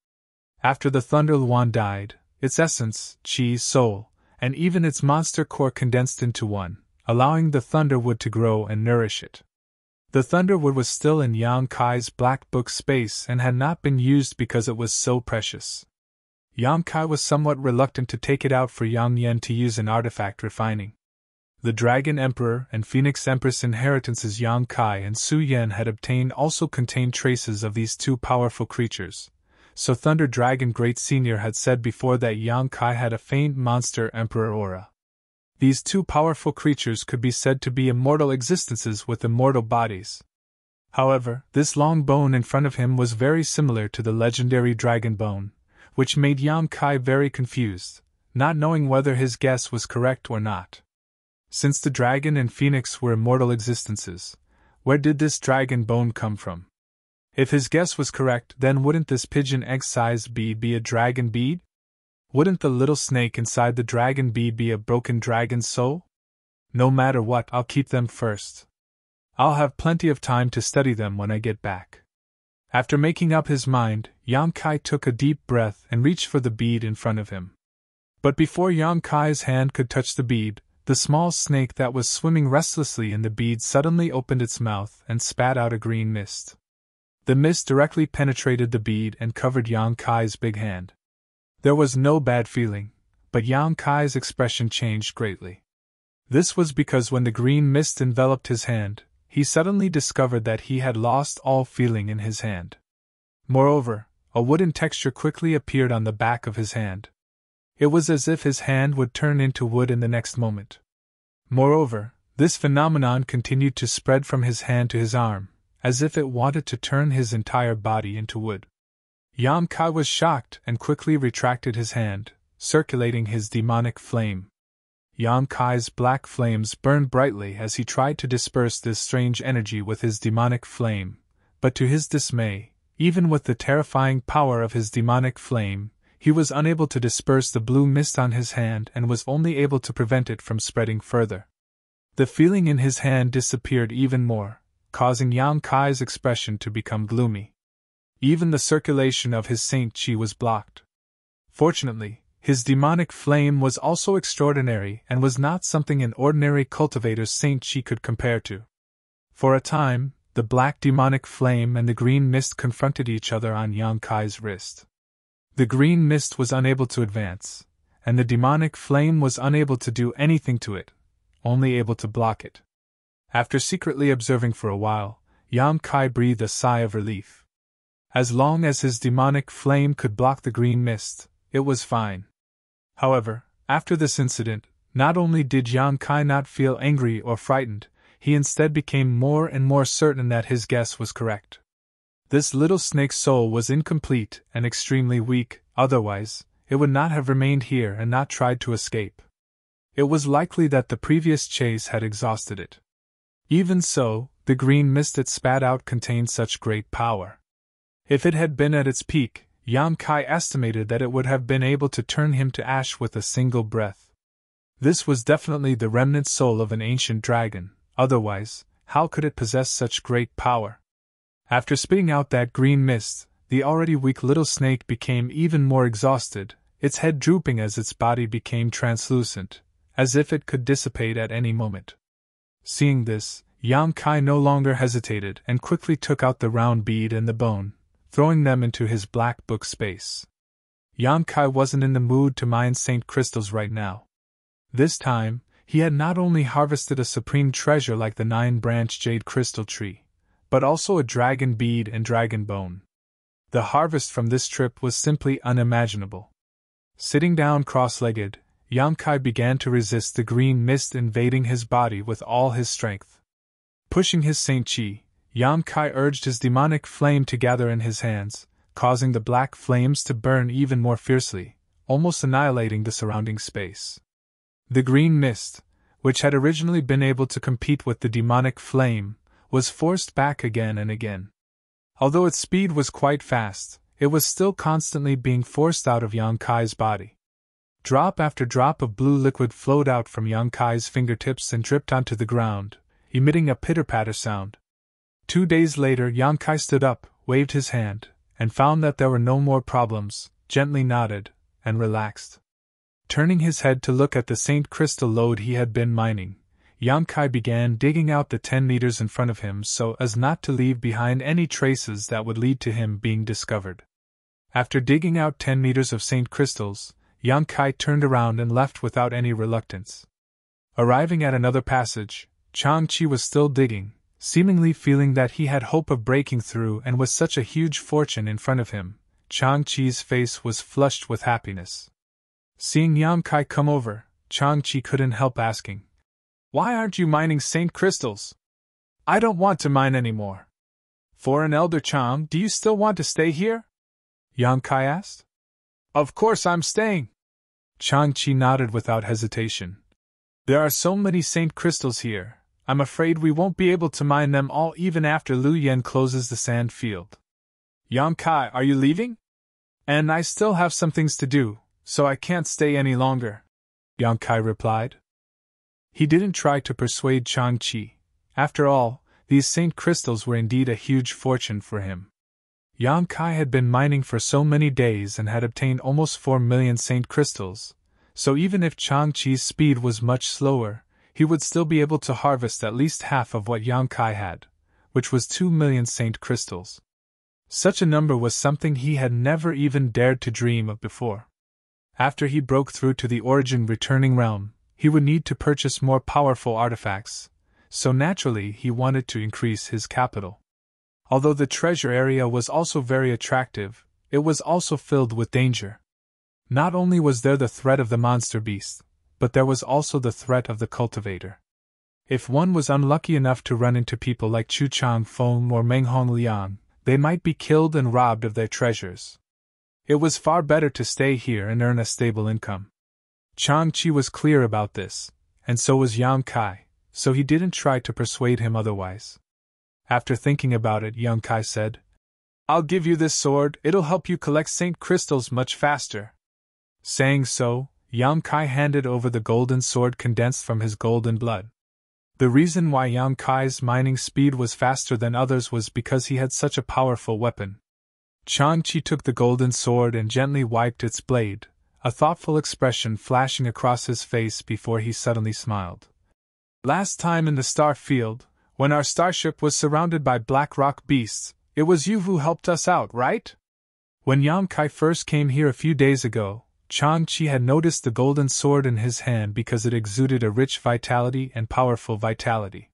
Speaker 1: After the Thunder Luan died, its essence, chi, soul, and even its monster core condensed into one, allowing the Thunderwood to grow and nourish it. The Thunderwood was still in Yang Kai's Black Book space and had not been used because it was so precious. Yang Kai was somewhat reluctant to take it out for Yang Yen to use in artifact refining. The Dragon Emperor and Phoenix Empress inheritances Yang Kai and Su Yen had obtained also contained traces of these 2 powerful creatures, so Thunder Dragon Great Senior had said before that Yang Kai had a faint monster emperor aura. These 2 powerful creatures could be said to be immortal existences with immortal bodies. However, this long bone in front of him was very similar to the legendary dragon bone, which made Yang Kai very confused, not knowing whether his guess was correct or not. Since the dragon and phoenix were immortal existences, where did this dragon bone come from? If his guess was correct, then wouldn't this pigeon egg-sized bead be a dragon bead? Wouldn't the little snake inside the dragon bead be a broken dragon's soul? No matter what, I'll keep them first. I'll have plenty of time to study them when I get back. After making up his mind, Yang Kai took a deep breath and reached for the bead in front of him. But before Yang Kai's hand could touch the bead, the small snake that was swimming restlessly in the bead suddenly opened its mouth and spat out a green mist. The mist directly penetrated the bead and covered Yang Kai's big hand. There was no bad feeling, but Yang Kai's expression changed greatly. This was because when the green mist enveloped his hand, he suddenly discovered that he had lost all feeling in his hand. Moreover, a wooden texture quickly appeared on the back of his hand. It was as if his hand would turn into wood in the next moment. Moreover, this phenomenon continued to spread from his hand to his arm, as if it wanted to turn his entire body into wood. Yang Kai was shocked and quickly retracted his hand, circulating his demonic flame. Yang Kai's black flames burned brightly as he tried to disperse this strange energy with his demonic flame, but to his dismay, even with the terrifying power of his demonic flame, he was unable to disperse the blue mist on his hand and was only able to prevent it from spreading further. The feeling in his hand disappeared even more, causing Yang Kai's expression to become gloomy. Even the circulation of his Saint Chi was blocked. Fortunately, his demonic flame was also extraordinary and was not something an ordinary cultivator's Saint Chi could compare to. For a time, the black demonic flame and the green mist confronted each other on Yang Kai's wrist. The green mist was unable to advance, and the demonic flame was unable to do anything to it, only able to block it. After secretly observing for a while, Yang Kai breathed a sigh of relief. As long as his demonic flame could block the green mist, it was fine. However, after this incident, not only did Yang Kai not feel angry or frightened, he instead became more and more certain that his guess was correct. This little snake's soul was incomplete and extremely weak, otherwise, it would not have remained here and not tried to escape. It was likely that the previous chase had exhausted it. Even so, the green mist it spat out contained such great power. If it had been at its peak, Yang Kai estimated that it would have been able to turn him to ash with a single breath. This was definitely the remnant soul of an ancient dragon, otherwise, how could it possess such great power? After spitting out that green mist, the already weak little snake became even more exhausted, its head drooping as its body became translucent, as if it could dissipate at any moment. Seeing this, Yang Kai no longer hesitated and quickly took out the round bead and the bone, throwing them into his black book space. Yang Kai wasn't in the mood to mine Saint crystals right now. This time, he had not only harvested a supreme treasure like the 9-branch jade crystal tree, but also a dragon bead and dragon bone. The harvest from this trip was simply unimaginable. Sitting down cross-legged, Yang Kai began to resist the green mist invading his body with all his strength. Pushing his Saint Chi, Yang Kai urged his demonic flame to gather in his hands, causing the black flames to burn even more fiercely, almost annihilating the surrounding space. The green mist, which had originally been able to compete with the demonic flame, was forced back again and again. Although its speed was quite fast, it was still constantly being forced out of Yang Kai's body. Drop after drop of blue liquid flowed out from Yang Kai's fingertips and dripped onto the ground, emitting a pitter-patter sound. 2 days later, Yang Kai stood up, waved his hand, and found that there were no more problems, gently nodded, and relaxed. Turning his head to look at the Saint crystal lode he had been mining, Yang Kai began digging out the 10 meters in front of him so as not to leave behind any traces that would lead to him being discovered. After digging out 10 meters of Saint crystals, Yang Kai turned around and left without any reluctance. Arriving at another passage, Chang Chi was still digging, seemingly feeling that he had hope of breaking through, and with such a huge fortune in front of him, Chang Chi's face was flushed with happiness. Seeing Yang Kai come over, Chang Chi couldn't help asking, "Why aren't you mining Saint crystals?" "I don't want to mine anymore." "Foreign Elder Chang, do you still want to stay here?" Yang Kai asked. "Of course I'm staying." Chang Chi nodded without hesitation. "There are so many Saint crystals here, I'm afraid we won't be able to mine them all even after Lu Yen closes the sand field." "Yang Kai, are you leaving?" "And I still have some things to do, so I can't stay any longer," Yang Kai replied. He didn't try to persuade Chang Chi. After all, these Saint crystals were indeed a huge fortune for him. Yang Kai had been mining for so many days and had obtained almost 4 million Saint crystals, so even if Chang Chi's speed was much slower, he would still be able to harvest at least half of what Yang Kai had, which was 2 million Saint crystals. Such a number was something he had never even dared to dream of before. After he broke through to the origin returning realm, he would need to purchase more powerful artifacts, so naturally he wanted to increase his capital. Although the treasure area was also very attractive, it was also filled with danger. Not only was there the threat of the monster beast, but there was also the threat of the cultivator. If one was unlucky enough to run into people like Chu Chang Feng or Meng Hong Liang, they might be killed and robbed of their treasures. It was far better to stay here and earn a stable income. Chang Chi was clear about this, and so was Yang Kai, so he didn't try to persuade him otherwise. After thinking about it, Yang Kai said, "I'll give you this sword, it'll help you collect Saint crystals much faster." Saying so, Yang Kai handed over the golden sword condensed from his golden blood. The reason why Yang Kai's mining speed was faster than others was because he had such a powerful weapon. Chang Chi took the golden sword and gently wiped its blade, a thoughtful expression flashing across his face before he suddenly smiled. "Last time in the star field, when our starship was surrounded by black rock beasts, it was you who helped us out, right?" When Yang Kai first came here a few days ago, Chang Chi had noticed the golden sword in his hand because it exuded a rich vitality and powerful vitality.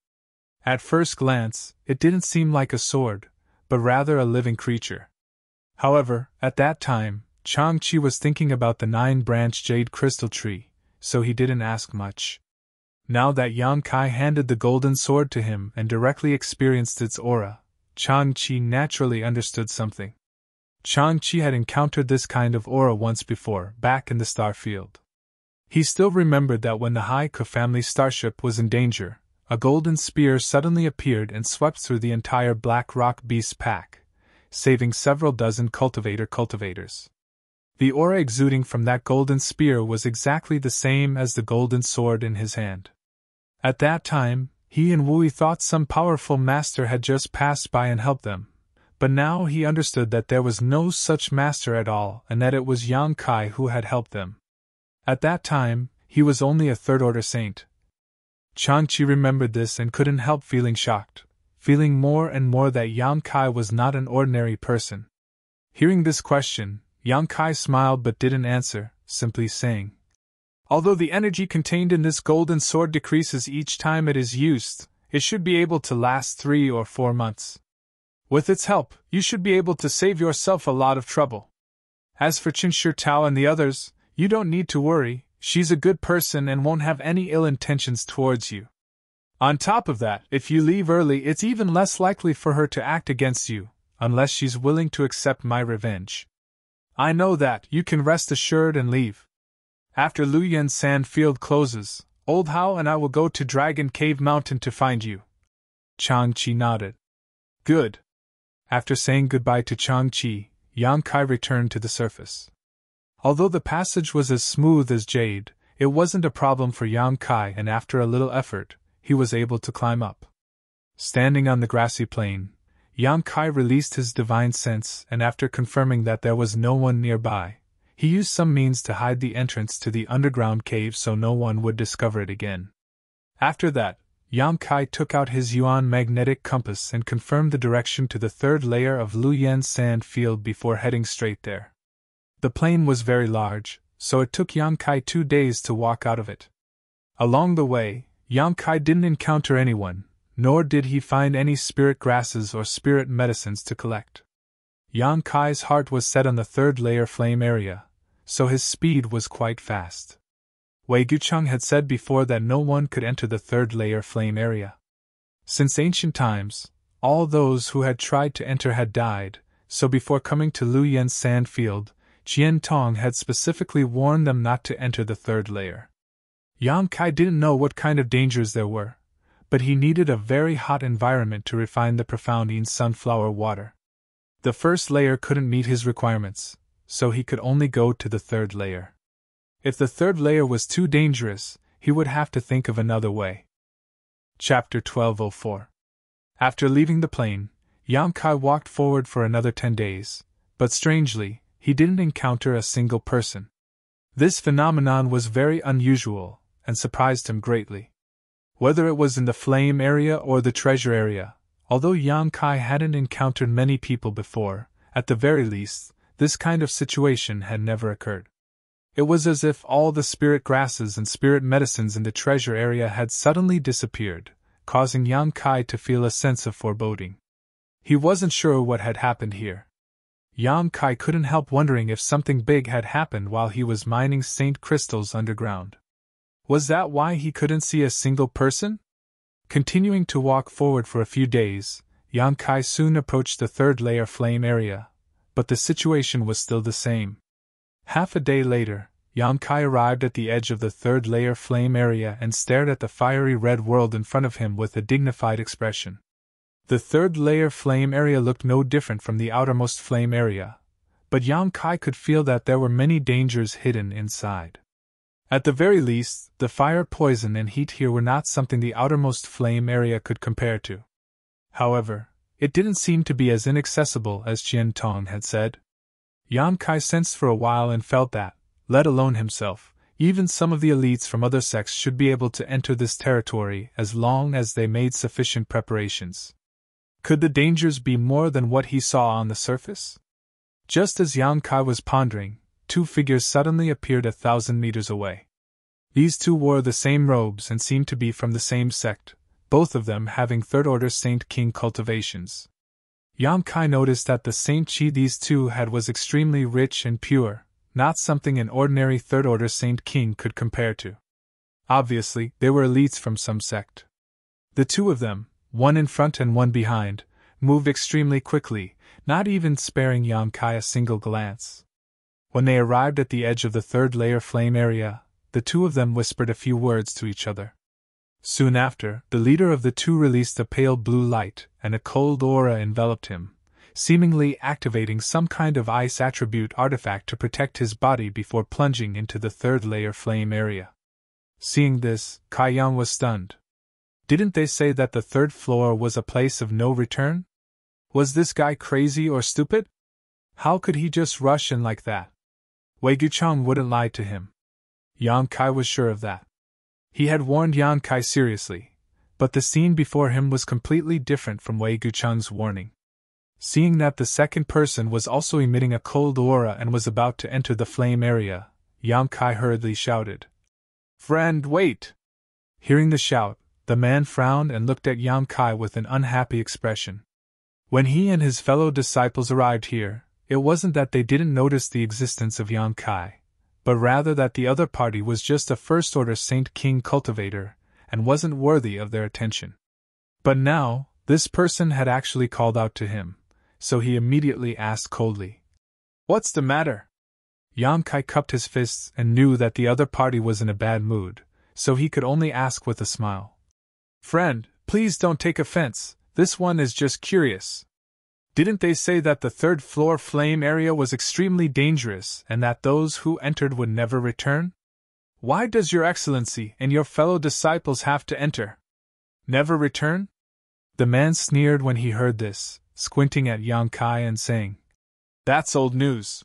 Speaker 1: At first glance, it didn't seem like a sword, but rather a living creature. However, at that time, Chang Chi was thinking about the 9-branch jade crystal tree, so he didn't ask much. Now that Yang Kai handed the golden sword to him and directly experienced its aura, Chang Chi naturally understood something. Chang Chi had encountered this kind of aura once before, back in the star field. He still remembered that when the Haiku family starship was in danger, a golden spear suddenly appeared and swept through the entire Black Rock Beast pack, saving several dozen cultivators. The aura exuding from that golden spear was exactly the same as the golden sword in his hand. At that time, he and Wui thought some powerful master had just passed by and helped them. But now he understood that there was no such master at all and that it was Yang Kai who had helped them. At that time, he was only a third-order saint. Chang Chi remembered this and couldn't help feeling shocked, feeling more and more that Yang Kai was not an ordinary person. Hearing this question, Yang Kai smiled but didn't answer, simply saying, "Although the energy contained in this golden sword decreases each time it is used, it should be able to last 3 or 4 months. With its help, you should be able to save yourself a lot of trouble. As for Qin Shi Tao and the others, you don't need to worry, she's a good person and won't have any ill intentions towards you. On top of that, if you leave early, it's even less likely for her to act against you, unless she's willing to accept my revenge. I know that, you can rest assured and leave. After Luyan's sand field closes, Old Hao and I will go to Dragon Cave Mountain to find you." Chang Chi nodded. "Good." After saying goodbye to Chang Chi, Yang Kai returned to the surface. Although the passage was as smooth as jade, it wasn't a problem for Yang Kai, and after a little effort, he was able to climb up. Standing on the grassy plain, Yang Kai released his divine sense, and after confirming that there was no one nearby, he used some means to hide the entrance to the underground cave so no one would discover it again. After that, Yang Kai took out his Yuan magnetic compass and confirmed the direction to the 3rd layer of Luyan's sand field before heading straight there. The plain was very large, so it took Yang Kai 2 days to walk out of it. Along the way, Yang Kai didn't encounter anyone, nor did he find any spirit grasses or spirit medicines to collect. Yang Kai's heart was set on the 3rd layer flame area, so his speed was quite fast. Wei Gucheng had said before that no one could enter the 3rd layer flame area. Since ancient times, all those who had tried to enter had died, so before coming to Luyan's sand field, Qian Tong had specifically warned them not to enter the 3rd layer. Yang Kai didn't know what kind of dangers there were, but he needed a very hot environment to refine the profounding sunflower water. The 1st layer couldn't meet his requirements, so he could only go to the 3rd layer. If the 3rd layer was too dangerous, he would have to think of another way. Chapter 1204. After leaving the plain, Yang Kai walked forward for another 10 days, but strangely, he didn't encounter a single person. This phenomenon was very unusual, and surprised him greatly. Whether it was in the flame area or the treasure area, Although Yang Kai hadn't encountered many people before, at the very least, this kind of situation had never occurred. It was as if all the spirit grasses and spirit medicines in the treasure area had suddenly disappeared, causing Yang Kai to feel a sense of foreboding. He wasn't sure what had happened here. Yang Kai couldn't help wondering if something big had happened while he was mining saint crystals underground. Was that why he couldn't see a single person? Continuing to walk forward for a few days, Yang Kai soon approached the third layer flame area, but the situation was still the same. Half a day later, Yang Kai arrived at the edge of the third layer flame area and stared at the fiery red world in front of him with a dignified expression. The third layer flame area looked no different from the outermost flame area, but Yang Kai could feel that there were many dangers hidden inside. At the very least, the fire, poison, and heat here were not something the outermost flame area could compare to. However, it didn't seem to be as inaccessible as Qian Tong had said. Yang Kai sensed for a while and felt that, let alone himself, even some of the elites from other sects should be able to enter this territory as long as they made sufficient preparations. Could the dangers be more than what he saw on the surface? Just as Yang Kai was pondering, two figures suddenly appeared 1,000 meters away. These two wore the same robes and seemed to be from the same sect, both of them having third-order Saint King cultivations. Yang Kai noticed that the Saint Qi these two had was extremely rich and pure, not something an ordinary third-order Saint King could compare to. Obviously, they were elites from some sect. The two of them, one in front and one behind, moved extremely quickly, not even sparing Yang Kai a single glance. When they arrived at the edge of the third layer flame area, the two of them whispered a few words to each other. Soon after, the leader of the two released a pale blue light, and a cold aura enveloped him, seemingly activating some kind of ice attribute artifact to protect his body before plunging into the third layer flame area. Seeing this, Kai Yang was stunned. Didn't they say that the third floor was a place of no return? Was this guy crazy or stupid? How could he just rush in like that? Wei Guchang wouldn't lie to him. Yang Kai was sure of that. He had warned Yang Kai seriously, but the scene before him was completely different from Wei Guchang's warning. Seeing that the second person was also emitting a cold aura and was about to enter the flame area, Yang Kai hurriedly shouted, "Friend, wait!" Hearing the shout, the man frowned and looked at Yang Kai with an unhappy expression. When he and his fellow disciples arrived here, it wasn't that they didn't notice the existence of Yang Kai, but rather that the other party was just a first-order Saint King cultivator, and wasn't worthy of their attention. But now, this person had actually called out to him, so he immediately asked coldly, "What's the matter?" Yang Kai cupped his fists and knew that the other party was in a bad mood, so he could only ask with a smile, "Friend, please don't take offense, this one is just curious. Didn't they say that the third floor flame area was extremely dangerous and that those who entered would never return? Why does Your Excellency and your fellow disciples have to enter? Never return?" The man sneered when he heard this, squinting at Yang Kai and saying, "That's old news.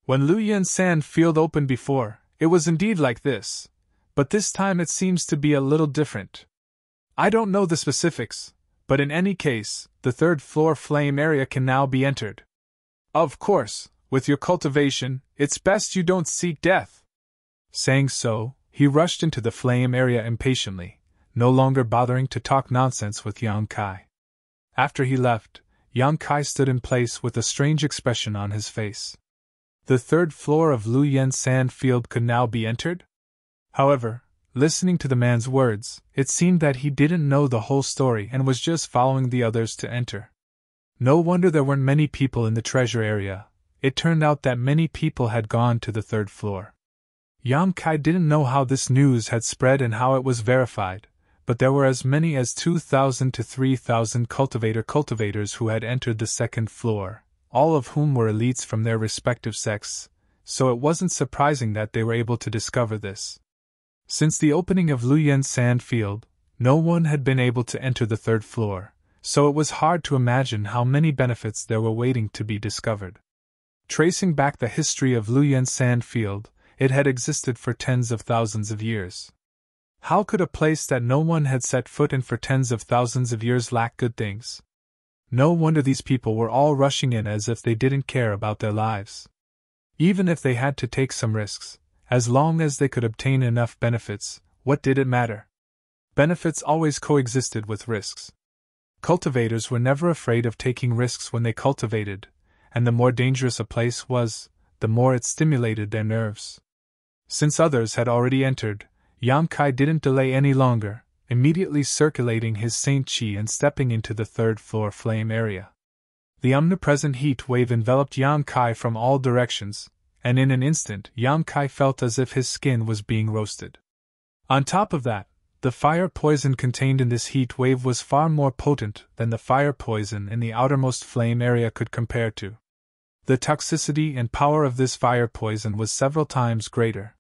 Speaker 1: When Luyan Sand Field opened before, it was indeed like this, but this time it seems to be a little different. I don't know the specifics, but in any case, the third floor flame area can now be entered. Of course, with your cultivation, it's best you don't seek death." Saying so, he rushed into the flame area impatiently, no longer bothering to talk nonsense with Yang Kai. After he left, Yang Kai stood in place with a strange expression on his face. The third floor of Luyan Sand Field could now be entered? However, listening to the man's words, it seemed that he didn't know the whole story and was just following the others to enter. No wonder there weren't many people in the treasure area. It turned out that many people had gone to the third floor. Yang Kai didn't know how this news had spread and how it was verified, but there were as many as 2,000 to 3,000 cultivators who had entered the second floor, all of whom were elites from their respective sects, so it wasn't surprising that they were able to discover this. Since the opening of Luyan Sand Field, no one had been able to enter the third floor, so it was hard to imagine how many benefits there were waiting to be discovered. Tracing back the history of Luyan Sand Field, it had existed for tens of thousands of years. How could a place that no one had set foot in for tens of thousands of years lack good things? No wonder these people were all rushing in as if they didn't care about their lives. Even if they had to take some risks, as long as they could obtain enough benefits, what did it matter? Benefits always coexisted with risks. Cultivators were never afraid of taking risks when they cultivated, and the more dangerous a place was, the more it stimulated their nerves. Since others had already entered, Yang Kai didn't delay any longer, immediately circulating his Saint Qi and stepping into the third-floor flame area. The omnipresent heat wave enveloped Yang Kai from all directions, and in an instant Yang Kai felt as if his skin was being roasted. On top of that, the fire poison contained in this heat wave was far more potent than the fire poison in the outermost flame area could compare to. The toxicity and power of this fire poison was several times greater.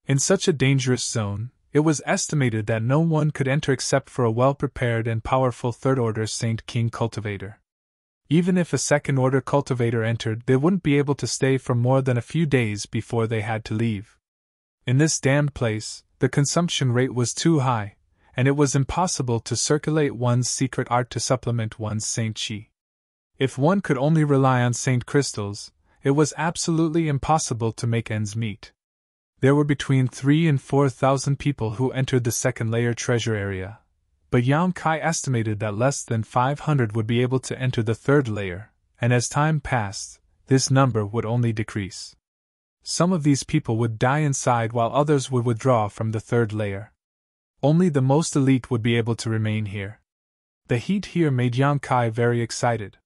Speaker 1: In such a dangerous zone, it was estimated that no one could enter except for a well-prepared and powerful third-order Saint King cultivator. Even if a second-order cultivator entered, they wouldn't be able to stay for more than a few days before they had to leave. In this damned place, the consumption rate was too high, and it was impossible to circulate one's secret art to supplement one's Saint Qi. If one could only rely on Saint Crystals, it was absolutely impossible to make ends meet. There were between 3,000 and 4,000 people who entered the second-layer treasure area, but Yang Kai estimated that less than 500 would be able to enter the third layer, and as time passed, this number would only decrease. Some of these people would die inside while others would withdraw from the third layer. Only the most elite would be able to remain here. The heat here made Yang Kai very excited.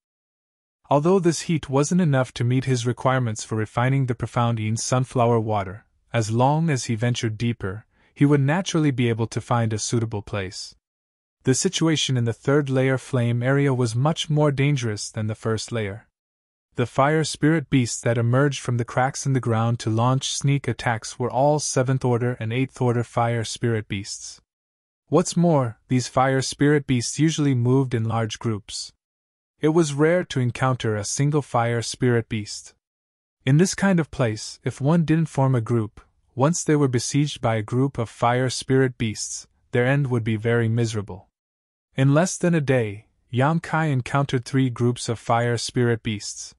Speaker 1: Although this heat wasn't enough to meet his requirements for refining the profound Yin sunflower water, as long as he ventured deeper, he would naturally be able to find a suitable place. The situation in the third layer flame area was much more dangerous than the first layer. The fire spirit beasts that emerged from the cracks in the ground to launch sneak attacks were all 7th order and 8th order fire spirit beasts. What's more, these fire spirit beasts usually moved in large groups. It was rare to encounter a single fire spirit beast. In this kind of place, if one didn't form a group, once they were besieged by a group of fire spirit beasts, their end would be very miserable. In less than a day, Yang Kai encountered 3 groups of fire spirit beasts.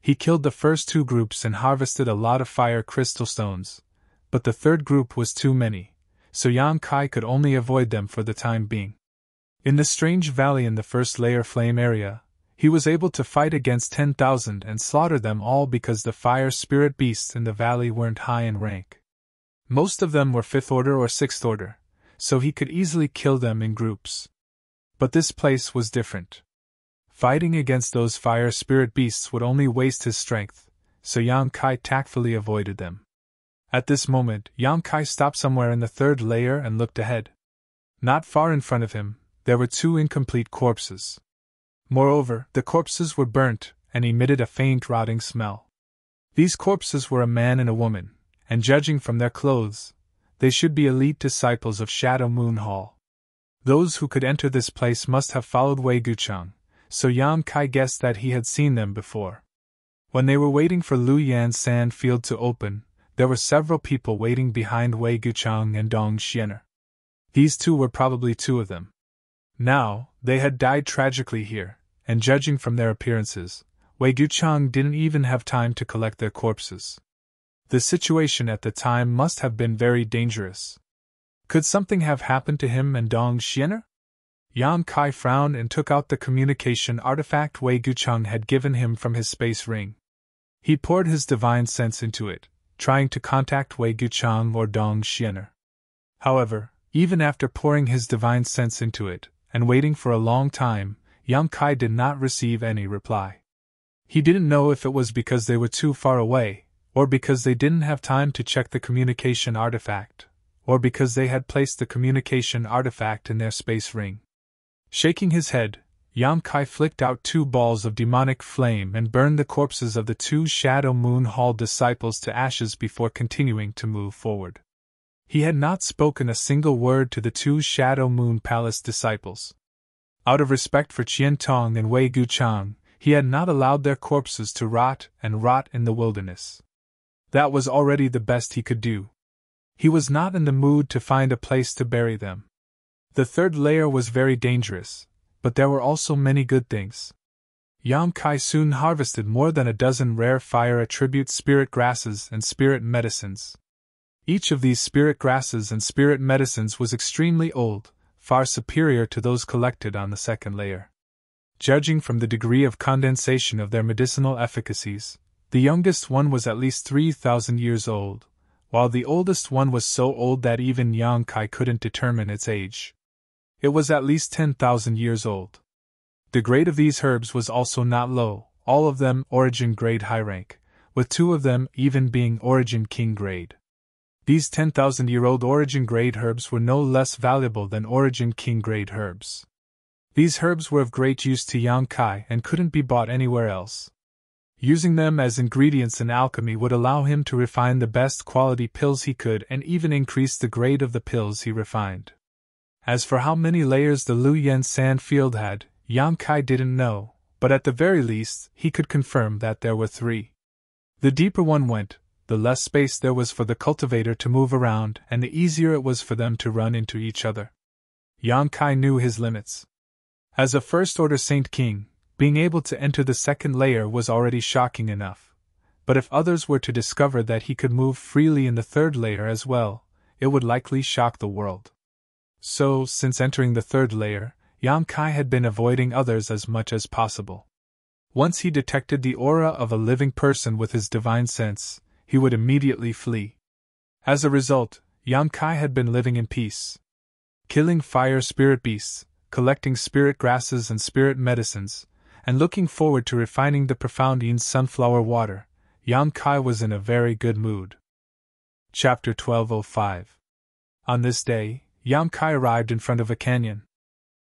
Speaker 1: He killed the first 2 groups and harvested a lot of fire crystal stones, but the third group was too many, so Yang Kai could only avoid them for the time being. In the strange valley in the first layer flame area, he was able to fight against 10,000 and slaughter them all because the fire spirit beasts in the valley weren't high in rank. Most of them were 5th order or 6th order, so he could easily kill them in groups. But this place was different. Fighting against those fire spirit beasts would only waste his strength, so Yang Kai tactfully avoided them. At this moment, Yang Kai stopped somewhere in the third layer and looked ahead. Not far in front of him, there were 2 incomplete corpses. Moreover, the corpses were burnt and emitted a faint rotting smell. These corpses were a man and a woman, and judging from their clothes, they should be elite disciples of Shadow Moon Hall. Those who could enter this place must have followed Wei Guchang, so Yang Kai guessed that he had seen them before. When they were waiting for Lu Yan's sand field to open, there were several people waiting behind Wei Guchang and Dong Xianer. These 2 were probably 2 of them. Now, they had died tragically here, and judging from their appearances, Wei Guchang didn't even have time to collect their corpses. The situation at the time must have been very dangerous. Could something have happened to him and Dong Xianer? Yang Kai frowned and took out the communication artifact Wei Guchang had given him from his space ring. He poured his divine sense into it, trying to contact Wei Guchang or Dong Xianer. However, even after pouring his divine sense into it, and waiting for a long time, Yang Kai did not receive any reply. He didn't know if it was because they were too far away, or because they didn't have time to check the communication artifact, or because they had placed the communication artifact in their space ring. Shaking his head, Yang Kai flicked out 2 balls of demonic flame and burned the corpses of the 2 Shadow Moon Hall disciples to ashes before continuing to move forward. He had not spoken a single word to the 2 Shadow Moon Palace disciples. Out of respect for Qian Tong and Wei Guchang, he had not allowed their corpses to rot in the wilderness. That was already the best he could do. He was not in the mood to find a place to bury them. The third layer was very dangerous, but there were also many good things. Yang Kai soon harvested more than a dozen rare fire attribute spirit grasses and spirit medicines. Each of these spirit grasses and spirit medicines was extremely old, far superior to those collected on the second layer. Judging from the degree of condensation of their medicinal efficacies, the youngest one was at least 3,000 years old, while the oldest one was so old that even Yang Kai couldn't determine its age. It was at least 10,000 years old. The grade of these herbs was also not low, all of them origin grade high rank, with 2 of them even being origin king grade. These 10,000-year-old origin grade herbs were no less valuable than origin king grade herbs. These herbs were of great use to Yang Kai and couldn't be bought anywhere else. Using them as ingredients in alchemy would allow him to refine the best quality pills he could and even increase the grade of the pills he refined. As for how many layers the Luoyan sand field had, Yang Kai didn't know, but at the very least, he could confirm that there were 3. The deeper one went, the less space there was for the cultivator to move around and the easier it was for them to run into each other. Yang Kai knew his limits. As a first-order Saint King, being able to enter the second layer was already shocking enough, but if others were to discover that he could move freely in the third layer as well, it would likely shock the world. So, since entering the third layer, Yang Kai had been avoiding others as much as possible. Once he detected the aura of a living person with his divine sense, he would immediately flee. As a result, Yang Kai had been living in peace. Killing fire spirit beasts, collecting spirit grasses and spirit medicines, and looking forward to refining the profound Yin sunflower water, Yang Kai was in a very good mood. Chapter 1205. On this day, Yang Kai arrived in front of a canyon.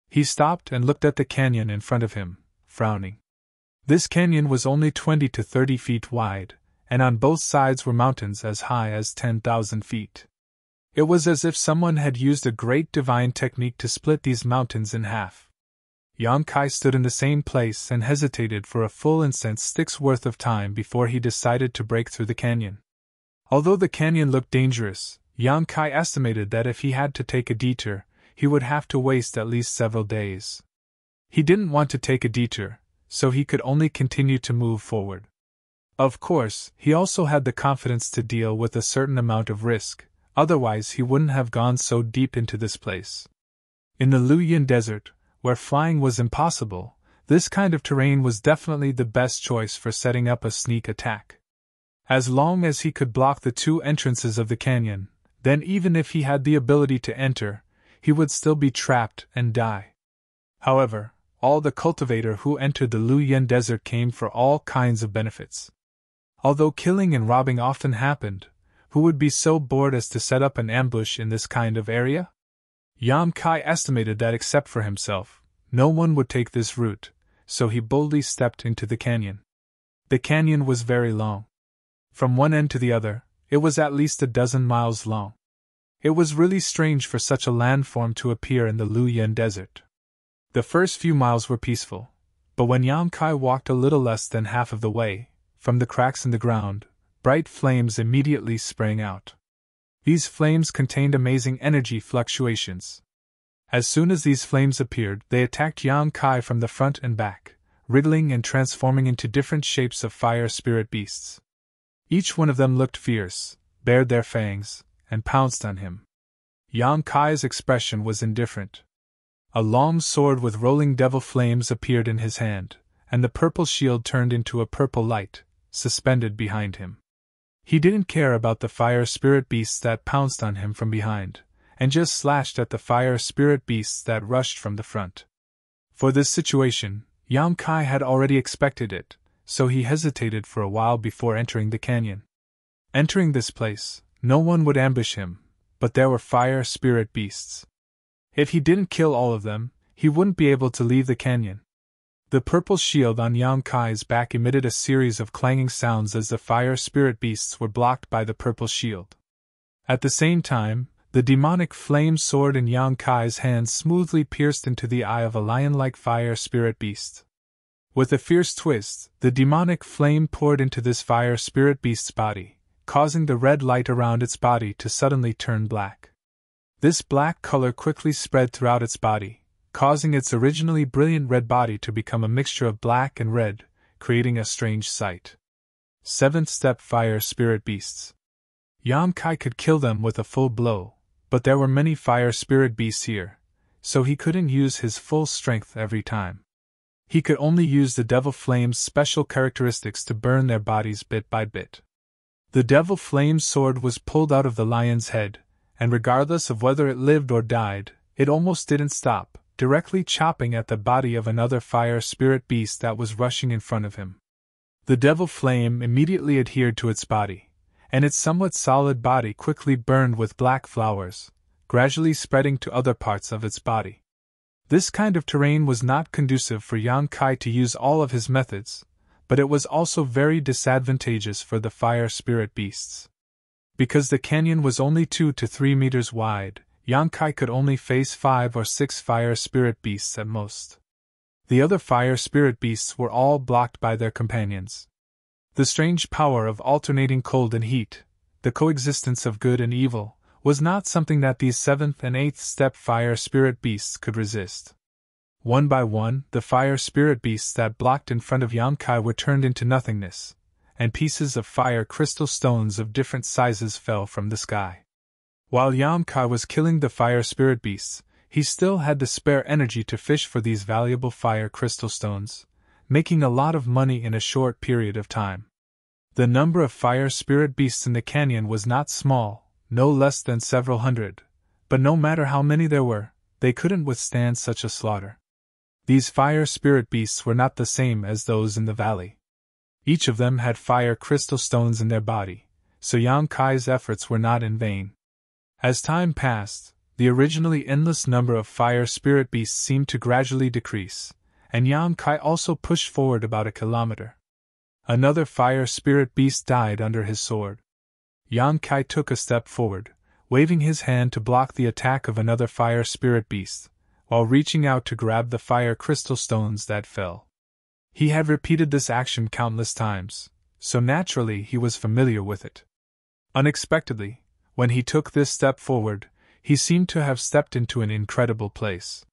Speaker 1: He stopped and looked at the canyon in front of him, frowning. This canyon was only 20 to 30 feet wide, and on both sides were mountains as high as 10,000 feet. It was as if someone had used a great divine technique to split these mountains in half. Yang Kai stood in the same place and hesitated for a full incense stick's worth of time before he decided to break through the canyon. Although the canyon looked dangerous, Yang Kai estimated that if he had to take a detour, he would have to waste at least several days. He didn't want to take a detour, so he could only continue to move forward. Of course, he also had the confidence to deal with a certain amount of risk, otherwise he wouldn't have gone so deep into this place. In the Luoyan Desert, where flying was impossible, this kind of terrain was definitely the best choice for setting up a sneak attack. As long as he could block the 2 entrances of the canyon, then even if he had the ability to enter, he would still be trapped and die. However, all the cultivator who entered the Luoyan Desert came for all kinds of benefits. Although killing and robbing often happened, who would be so bored as to set up an ambush in this kind of area? Yang Kai estimated that except for himself, no one would take this route, so he boldly stepped into the canyon. The canyon was very long. From one end to the other, it was at least a dozen miles long. It was really strange for such a landform to appear in the Luoyan Desert. The first few miles were peaceful, but when Yang Kai walked a little less than half of the way, from the cracks in the ground, bright flames immediately sprang out. These flames contained amazing energy fluctuations. As soon as these flames appeared, they attacked Yang Kai from the front and back, wriggling and transforming into different shapes of fire spirit beasts. Each one of them looked fierce, bared their fangs, and pounced on him. Yang Kai's expression was indifferent. A long sword with rolling devil flames appeared in his hand, and the purple shield turned into a purple light, suspended behind him. He didn't care about the fire spirit beasts that pounced on him from behind, and just slashed at the fire spirit beasts that rushed from the front. For this situation, Yang Kai had already expected it, so he hesitated for a while before entering the canyon. Entering this place, no one would ambush him, but there were fire spirit beasts. If he didn't kill all of them, he wouldn't be able to leave the canyon. The purple shield on Yang Kai's back emitted a series of clanging sounds as the fire spirit beasts were blocked by the purple shield. At the same time, the demonic flame sword in Yang Kai's hand smoothly pierced into the eye of a lion-like fire spirit beast. With a fierce twist, the demonic flame poured into this fire spirit beast's body, causing the red light around its body to suddenly turn black. This black color quickly spread throughout its body, causing its originally brilliant red body to become a mixture of black and red, creating a strange sight. 7th step Fire Spirit Beasts. Yang Kai could kill them with a full blow, but there were many fire spirit beasts here, so he couldn't use his full strength every time. He could only use the Devil Flame's special characteristics to burn their bodies bit by bit. The Devil Flame's sword was pulled out of the lion's head, and regardless of whether it lived or died, it almost didn't stop, directly chopping at the body of another fire spirit beast that was rushing in front of him. The Devil Flame immediately adhered to its body, and its somewhat solid body quickly burned with black flowers, gradually spreading to other parts of its body. This kind of terrain was not conducive for Yang Kai to use all of his methods, but it was also very disadvantageous for the fire spirit beasts. Because the canyon was only 2 to 3 meters wide, Yang Kai could only face 5 or 6 fire spirit beasts at most. The other fire spirit beasts were all blocked by their companions. The strange power of alternating cold and heat, the coexistence of good and evil, was not something that these 7th and 8th step fire spirit beasts could resist. One by one, the fire spirit beasts that blocked in front of Yang Kai were turned into nothingness, and pieces of fire crystal stones of different sizes fell from the sky. While Yang Kai was killing the fire spirit beasts, he still had the spare energy to fish for these valuable fire crystal stones, making a lot of money in a short period of time. The number of fire spirit beasts in the canyon was not small, no less than several hundred, but no matter how many there were, they couldn't withstand such a slaughter. These fire spirit beasts were not the same as those in the valley. Each of them had fire crystal stones in their body, so Yang Kai's efforts were not in vain. As time passed, the originally endless number of fire spirit beasts seemed to gradually decrease, and Yang Kai also pushed forward about a kilometer. Another fire spirit beast died under his sword. Yang Kai took a step forward, waving his hand to block the attack of another fire spirit beast, while reaching out to grab the fire crystal stones that fell. He had repeated this action countless times, so naturally he was familiar with it. Unexpectedly, when he took this step forward, he seemed to have stepped into an incredible place.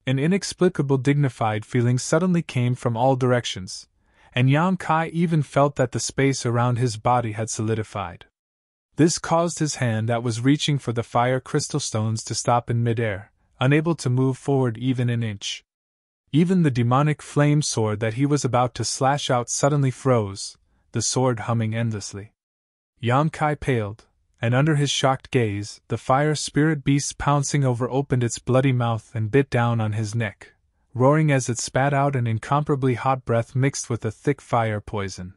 Speaker 1: An inexplicable dignified feeling suddenly came from all directions, and Yang Kai even felt that the space around his body had solidified. This caused his hand that was reaching for the fire crystal stones to stop in midair, unable to move forward even an inch. Even the demonic flame sword that he was about to slash out suddenly froze, the sword humming endlessly. Yang Kai paled, and under his shocked gaze, the fire spirit beast pouncing over opened its bloody mouth and bit down on his neck, roaring as it spat out an incomparably hot breath mixed with a thick fire poison.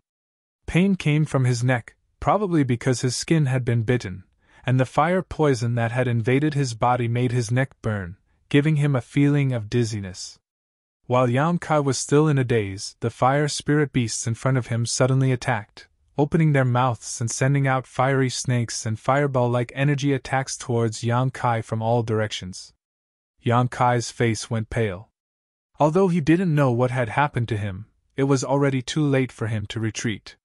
Speaker 1: Pain came from his neck, probably because his skin had been bitten, and the fire poison that had invaded his body made his neck burn, giving him a feeling of dizziness. While Yang Kai was still in a daze, the fire spirit beasts in front of him suddenly attacked, opening their mouths and sending out fiery snakes and fireball-like energy attacks towards Yang Kai from all directions. Yang Kai's face went pale. Although he didn't know what had happened to him, it was already too late for him to retreat.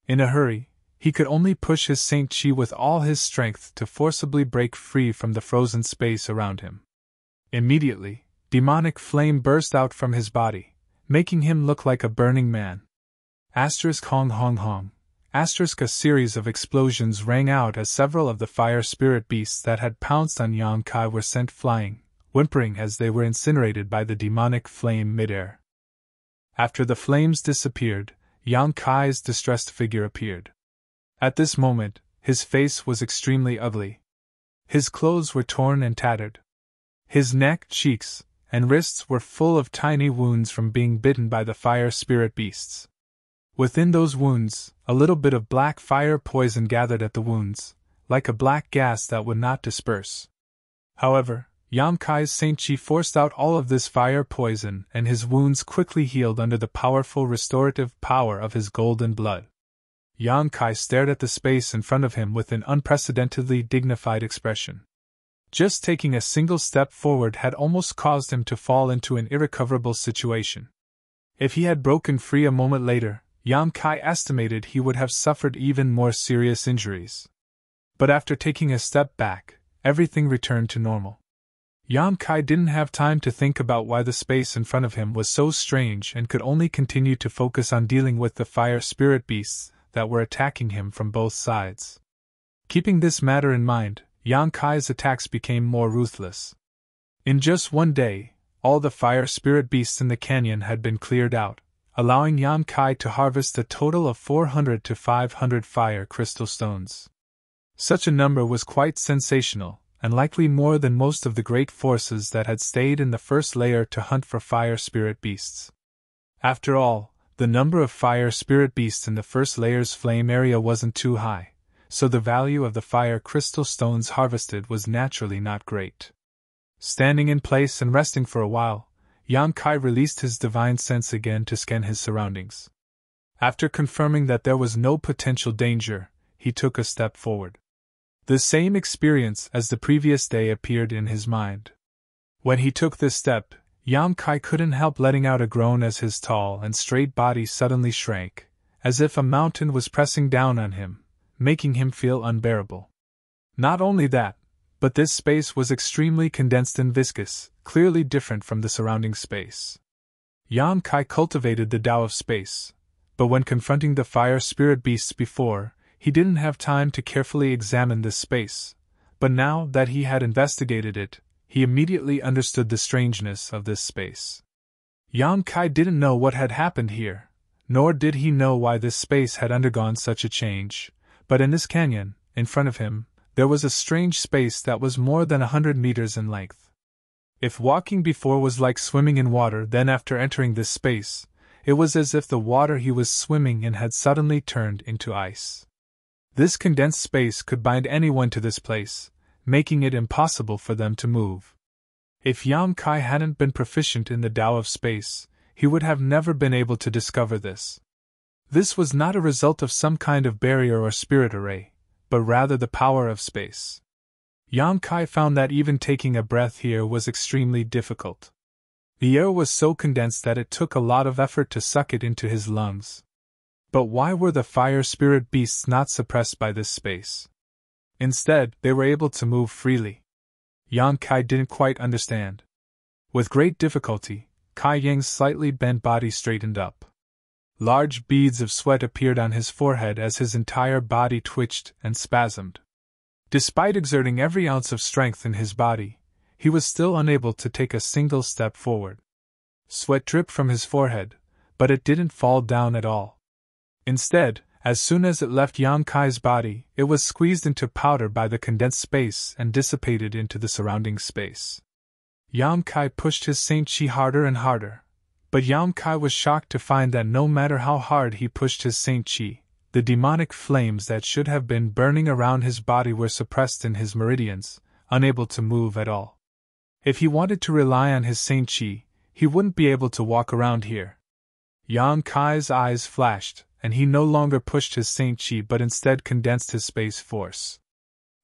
Speaker 1: In a hurry, he could only push his Saint Chi with all his strength to forcibly break free from the frozen space around him. Immediately, demonic flame burst out from his body, making him look like a burning man. Hong hong hong. A series of explosions rang out as several of the fire spirit beasts that had pounced on Yang Kai were sent flying, whimpering as they were incinerated by the demonic flame midair. After the flames disappeared, Yang Kai's distressed figure appeared. At this moment, his face was extremely ugly. His clothes were torn and tattered. His neck, cheeks, and wrists were full of tiny wounds from being bitten by the fire spirit beasts. Within those wounds, a little bit of black fire poison gathered at the wounds, like a black gas that would not disperse. However, Yang Kai's Saint Chi forced out all of this fire poison, and his wounds quickly healed under the powerful restorative power of his golden blood. Yang Kai stared at the space in front of him with an unprecedentedly dignified expression. Just taking a single step forward had almost caused him to fall into an irrecoverable situation. If he had broken free a moment later, Yang Kai estimated he would have suffered even more serious injuries. But after taking a step back, everything returned to normal. Yang Kai didn't have time to think about why the space in front of him was so strange and could only continue to focus on dealing with the fire spirit beasts that were attacking him from both sides. Keeping this matter in mind, Yang Kai's attacks became more ruthless. In just one day, all the fire spirit beasts in the canyon had been cleared out, allowing Yang Kai to harvest a total of 400 to 500 fire crystal stones. Such a number was quite sensational, and likely more than most of the great forces that had stayed in the first layer to hunt for fire spirit beasts. After all, the number of fire spirit beasts in the first layer's flame area wasn't too high, so the value of the fire crystal stones harvested was naturally not great. Standing in place and resting for a while, Yang Kai released his divine sense again to scan his surroundings. After confirming that there was no potential danger, he took a step forward. The same experience as the previous day appeared in his mind. When he took this step, Yang Kai couldn't help letting out a groan as his tall and straight body suddenly shrank, as if a mountain was pressing down on him, making him feel unbearable. Not only that, but this space was extremely condensed and viscous, clearly different from the surrounding space. Yang Kai cultivated the Tao of space, but when confronting the fire spirit beasts before, he didn't have time to carefully examine this space, but now that he had investigated it, he immediately understood the strangeness of this space. Yang Kai didn't know what had happened here, nor did he know why this space had undergone such a change, but in this canyon, in front of him, there was a strange space that was more than 100 meters in length. If walking before was like swimming in water, then after entering this space, it was as if the water he was swimming in had suddenly turned into ice. This condensed space could bind anyone to this place, making it impossible for them to move. If Yang Kai hadn't been proficient in the Tao of space, he would have never been able to discover this. This was not a result of some kind of barrier or spirit array, but rather the power of space. Yang Kai found that even taking a breath here was extremely difficult. The air was so condensed that it took a lot of effort to suck it into his lungs. But why were the fire spirit beasts not suppressed by this space? Instead, they were able to move freely. Yang Kai didn't quite understand. With great difficulty, Kai Yang's slightly bent body straightened up. Large beads of sweat appeared on his forehead as his entire body twitched and spasmed. Despite exerting every ounce of strength in his body, he was still unable to take a single step forward. Sweat dripped from his forehead, but it didn't fall down at all. Instead, as soon as it left Yang Kai's body, it was squeezed into powder by the condensed space and dissipated into the surrounding space. Yang Kai pushed his Saint Chi harder and harder, but Yang Kai was shocked to find that no matter how hard he pushed his Saint Chi, the demonic flames that should have been burning around his body were suppressed in his meridians, unable to move at all. If he wanted to rely on his Saint Chi, he wouldn't be able to walk around here. Yang Kai's eyes flashed, and he no longer pushed his Saint Chi but instead condensed his space force.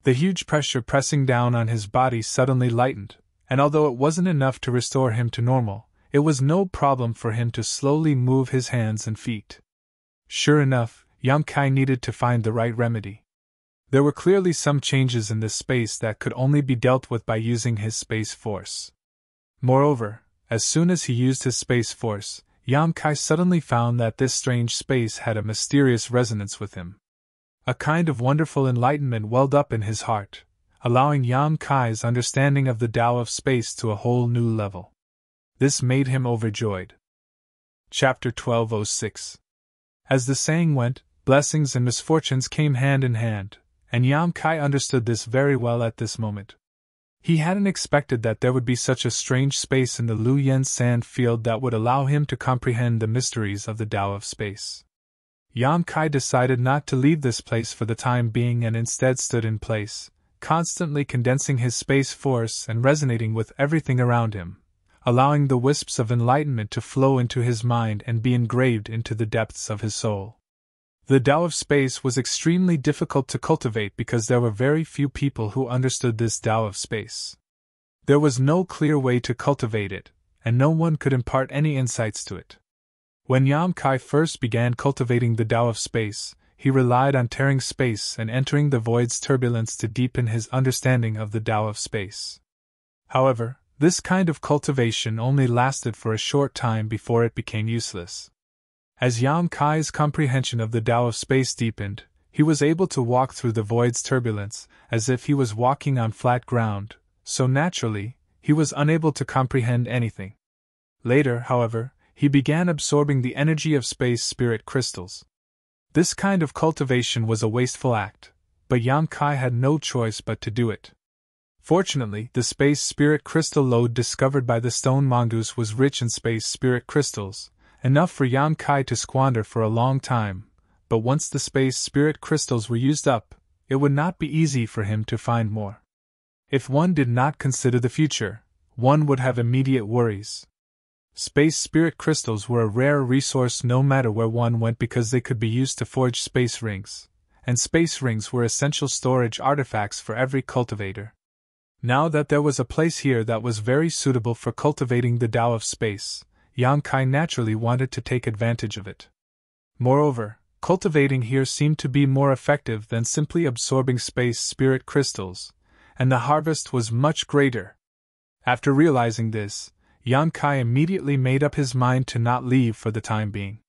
Speaker 1: The huge pressure pressing down on his body suddenly lightened, and although it wasn't enough to restore him to normal, it was no problem for him to slowly move his hands and feet. Sure enough, Yang Kai needed to find the right remedy. There were clearly some changes in this space that could only be dealt with by using his space force. Moreover, as soon as he used his space force, Yang Kai suddenly found that this strange space had a mysterious resonance with him. A kind of wonderful enlightenment welled up in his heart, allowing Yang Kai's understanding of the Tao of space to a whole new level. This made him overjoyed. Chapter 1206. As the saying went, blessings and misfortunes came hand in hand, and Yang Kai understood this very well at this moment. He hadn't expected that there would be such a strange space in the Luyen sand field that would allow him to comprehend the mysteries of the Tao of space. Yang Kai decided not to leave this place for the time being and instead stood in place, constantly condensing his space force and resonating with everything around him, allowing the wisps of enlightenment to flow into his mind and be engraved into the depths of his soul. The Tao of space was extremely difficult to cultivate because there were very few people who understood this Tao of space. There was no clear way to cultivate it, and no one could impart any insights to it. When Yang Kai first began cultivating the Tao of space, he relied on tearing space and entering the void's turbulence to deepen his understanding of the Tao of space. However, this kind of cultivation only lasted for a short time before it became useless. As Yang Kai's comprehension of the Tao of space deepened, he was able to walk through the void's turbulence as if he was walking on flat ground, so naturally, he was unable to comprehend anything. Later, however, he began absorbing the energy of space spirit crystals. This kind of cultivation was a wasteful act, but Yang Kai had no choice but to do it. Fortunately, the space spirit crystal lode discovered by the stone mongoose was rich in space spirit crystals, enough for Yang Kai to squander for a long time, but once the space spirit crystals were used up, it would not be easy for him to find more. If one did not consider the future, one would have immediate worries. Space spirit crystals were a rare resource no matter where one went because they could be used to forge space rings, and space rings were essential storage artifacts for every cultivator. Now that there was a place here that was very suitable for cultivating the Tao of space, Yang Kai naturally wanted to take advantage of it. Moreover, cultivating here seemed to be more effective than simply absorbing space spirit crystals, and the harvest was much greater. After realizing this, Yang Kai immediately made up his mind to not leave for the time being.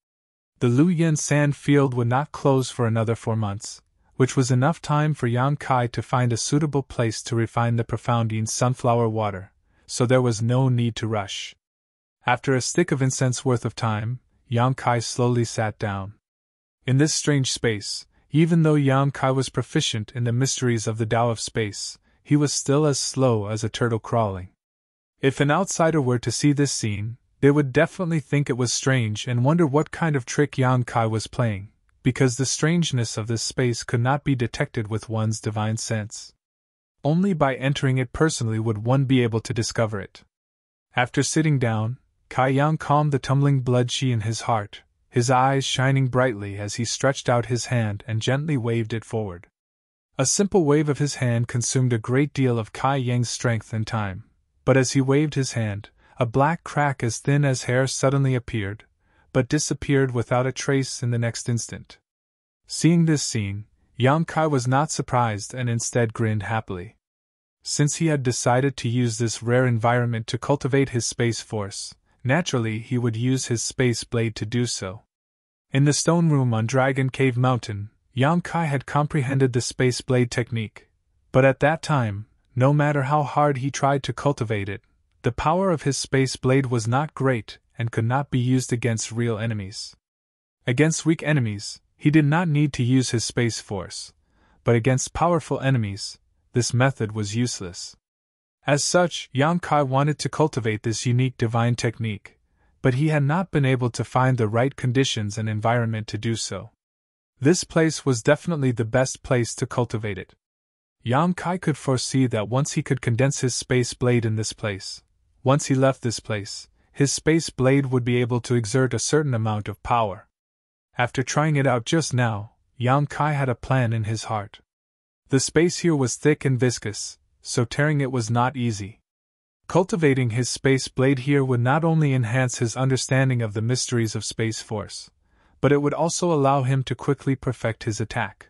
Speaker 1: The Luoyan sand field would not close for another 4 months, which was enough time for Yang Kai to find a suitable place to refine the profoundine sunflower water, so there was no need to rush. After a stick of incense worth of time, Yang Kai slowly sat down. In this strange space, even though Yang Kai was proficient in the mysteries of the Tao of space, he was still as slow as a turtle crawling. If an outsider were to see this scene, they would definitely think it was strange and wonder what kind of trick Yang Kai was playing, because the strangeness of this space could not be detected with one's divine sense. Only by entering it personally would one be able to discover it. After sitting down, Kai Yang calmed the tumbling blood qi in his heart, his eyes shining brightly as he stretched out his hand and gently waved it forward. A simple wave of his hand consumed a great deal of Kai Yang's strength and time, but as he waved his hand, a black crack as thin as hair suddenly appeared, but disappeared without a trace in the next instant. Seeing this scene, Yang Kai was not surprised and instead grinned happily. Since he had decided to use this rare environment to cultivate his space force, naturally he would use his space blade to do so. In the stone room on Dragon Cave Mountain, Yang Kai had comprehended the space blade technique, but at that time, no matter how hard he tried to cultivate it, the power of his space blade was not great and could not be used against real enemies. Against weak enemies, he did not need to use his space force, but against powerful enemies, this method was useless. As such, Yang Kai wanted to cultivate this unique divine technique, but he had not been able to find the right conditions and environment to do so. This place was definitely the best place to cultivate it. Yang Kai could foresee that once he could condense his space blade in this place, once he left this place, his space blade would be able to exert a certain amount of power. After trying it out just now, Yang Kai had a plan in his heart. The space here was thick and viscous, so tearing it was not easy. Cultivating his space blade here would not only enhance his understanding of the mysteries of space force, but it would also allow him to quickly perfect his attack.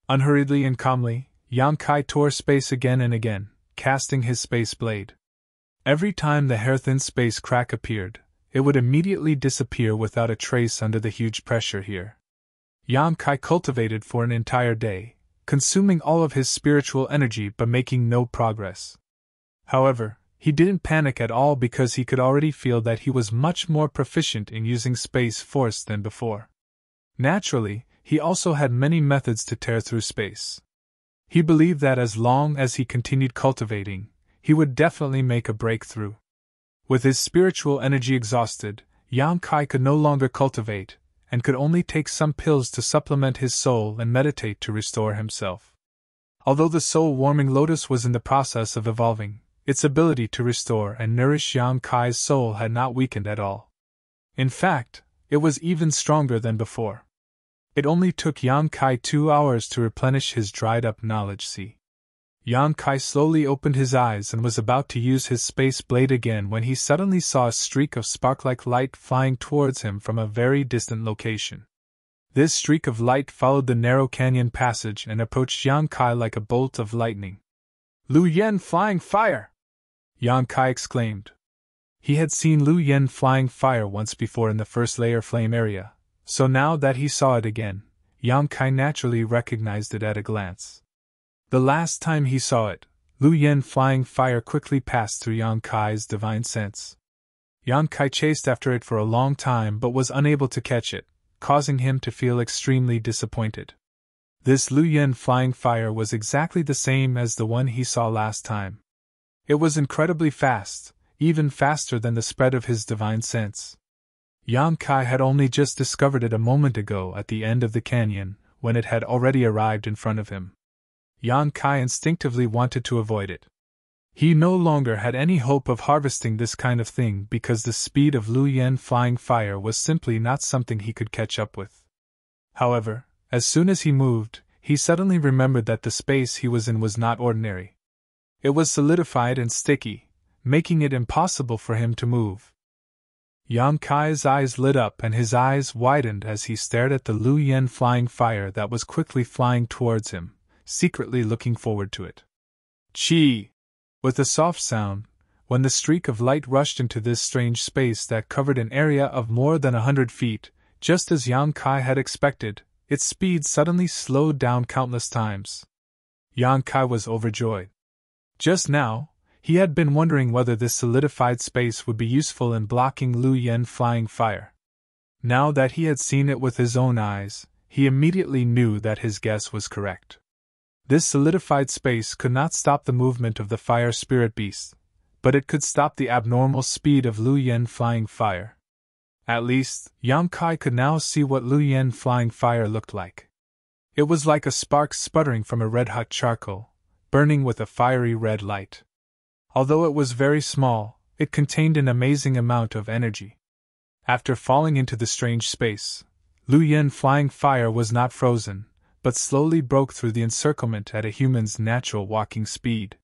Speaker 1: Unhurriedly and calmly, Yang Kai tore space again and again, casting his space blade. Every time the hair-thin space crack appeared, it would immediately disappear without a trace under the huge pressure here. Yang Kai cultivated for an entire day, consuming all of his spiritual energy but making no progress. However, he didn't panic at all because he could already feel that he was much more proficient in using space force than before. Naturally, he also had many methods to tear through space. He believed that as long as he continued cultivating, he would definitely make a breakthrough. With his spiritual energy exhausted, Yang Kai could no longer cultivate, and could only take some pills to supplement his soul and meditate to restore himself. Although the soul-warming lotus was in the process of evolving, its ability to restore and nourish Yang Kai's soul had not weakened at all. In fact, it was even stronger than before. It only took Yang Kai 2 hours to replenish his dried-up knowledge sea. Yang Kai slowly opened his eyes and was about to use his space blade again when he suddenly saw a streak of spark-like light flying towards him from a very distant location. This streak of light followed the narrow canyon passage and approached Yang Kai like a bolt of lightning. "Lu Yen flying fire!" Yang Kai exclaimed. He had seen Lu Yen flying fire once before in the first layer flame area, so now that he saw it again, Yang Kai naturally recognized it at a glance. The last time he saw it, Lu Yen flying fire quickly passed through Yang Kai's divine sense. Yang Kai chased after it for a long time but was unable to catch it, causing him to feel extremely disappointed. This Lu Yen flying fire was exactly the same as the one he saw last time. It was incredibly fast, even faster than the spread of his divine sense. Yang Kai had only just discovered it a moment ago at the end of the canyon, when it had already arrived in front of him. Yang Kai instinctively wanted to avoid it. He no longer had any hope of harvesting this kind of thing because the speed of Lu Yen flying fire was simply not something he could catch up with. However, as soon as he moved, he suddenly remembered that the space he was in was not ordinary. It was solidified and sticky, making it impossible for him to move. Yang Kai's eyes lit up and his eyes widened as he stared at the Lu Yen flying fire that was quickly flying towards him, secretly looking forward to it. Chi! With a soft sound, when the streak of light rushed into this strange space that covered an area of more than 100 feet, just as Yang Kai had expected, its speed suddenly slowed down countless times. Yang Kai was overjoyed. Just now, he had been wondering whether this solidified space would be useful in blocking Lu Yen flying fire. Now that he had seen it with his own eyes, he immediately knew that his guess was correct. This solidified space could not stop the movement of the fire spirit beast, but it could stop the abnormal speed of Lu Yen flying fire. At least, Yang Kai could now see what Lu Yen flying fire looked like. It was like a spark sputtering from a red-hot charcoal, burning with a fiery red light. Although it was very small, it contained an amazing amount of energy. After falling into the strange space, Lu Yen flying fire was not frozen, but slowly broke through the encirclement at a human's natural walking speed.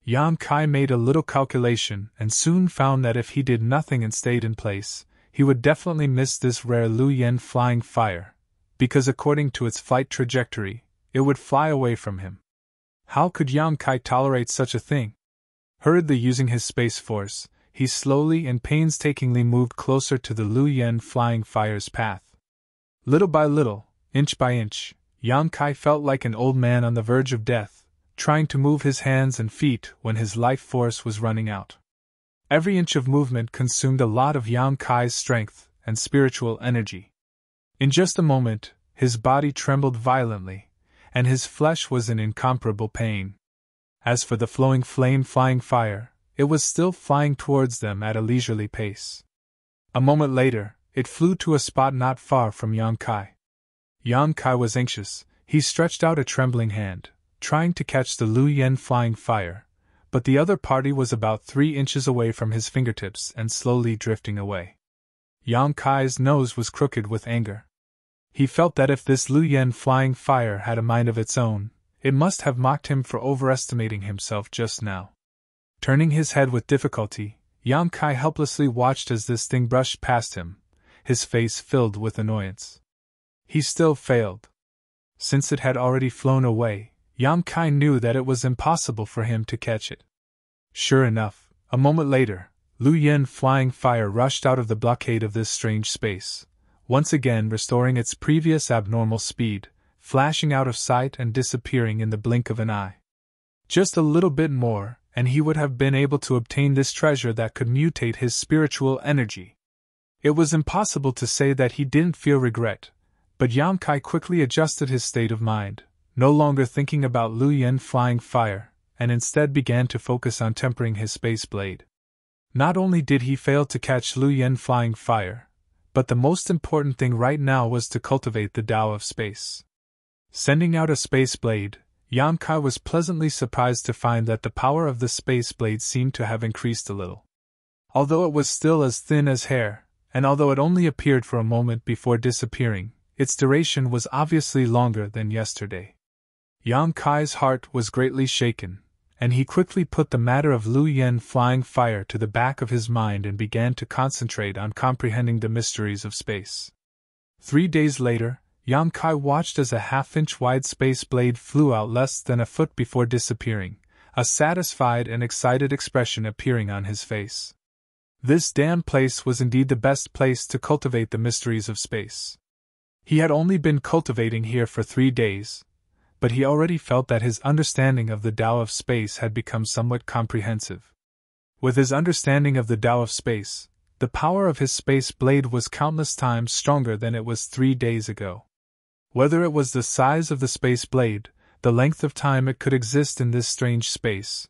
Speaker 1: Yang Kai made a little calculation and soon found that if he did nothing and stayed in place, he would definitely miss this rare Lu Yen flying fire, because according to its flight trajectory, it would fly away from him. How could Yang Kai tolerate such a thing? Hurriedly using his space force, he slowly and painstakingly moved closer to the Lu Yen flying fire's path. Little by little, inch by inch, Yang Kai felt like an old man on the verge of death, trying to move his hands and feet when his life force was running out. Every inch of movement consumed a lot of Yang Kai's strength and spiritual energy. In just a moment, his body trembled violently, and his flesh was in incomparable pain. As for the flowing flame flying fire, it was still flying towards them at a leisurely pace. A moment later, it flew to a spot not far from Yang Kai. Yang Kai was anxious. He stretched out a trembling hand, trying to catch the Lu Yen flying fire, but the other party was about 3 inches away from his fingertips and slowly drifting away. Yang Kai's nose was crooked with anger. He felt that if this Lu Yen flying fire had a mind of its own, it must have mocked him for overestimating himself just now. Turning his head with difficulty, Yang Kai helplessly watched as this thing brushed past him, his face filled with annoyance. He still failed. Since it had already flown away, Yang Kai knew that it was impossible for him to catch it. Sure enough, a moment later, Lu Yen flying fire rushed out of the blockade of this strange space, once again restoring its previous abnormal speed, flashing out of sight and disappearing in the blink of an eye. Just a little bit more, and he would have been able to obtain this treasure that could mutate his spiritual energy. It was impossible to say that he didn't feel regret, but Yang Kai quickly adjusted his state of mind, no longer thinking about Lu Yen flying fire, and instead began to focus on tempering his space blade. Not only did he fail to catch Lu Yen flying fire, but the most important thing right now was to cultivate the Tao of space. Sending out a space blade, Yang Kai was pleasantly surprised to find that the power of the space blade seemed to have increased a little. Although it was still as thin as hair, and although it only appeared for a moment before disappearing, its duration was obviously longer than yesterday. Yang Kai's heart was greatly shaken, and he quickly put the matter of Lu Yen flying fire to the back of his mind and began to concentrate on comprehending the mysteries of space. 3 days later, Yang Kai watched as a half-inch wide space blade flew out less than a foot before disappearing, a satisfied and excited expression appearing on his face. This damn place was indeed the best place to cultivate the mysteries of space. He had only been cultivating here for 3 days, but he already felt that his understanding of the Tao of space had become somewhat comprehensive. With his understanding of the Tao of space, the power of his space blade was countless times stronger than it was 3 days ago. Whether it was the size of the space blade, the length of time it could exist in this strange space,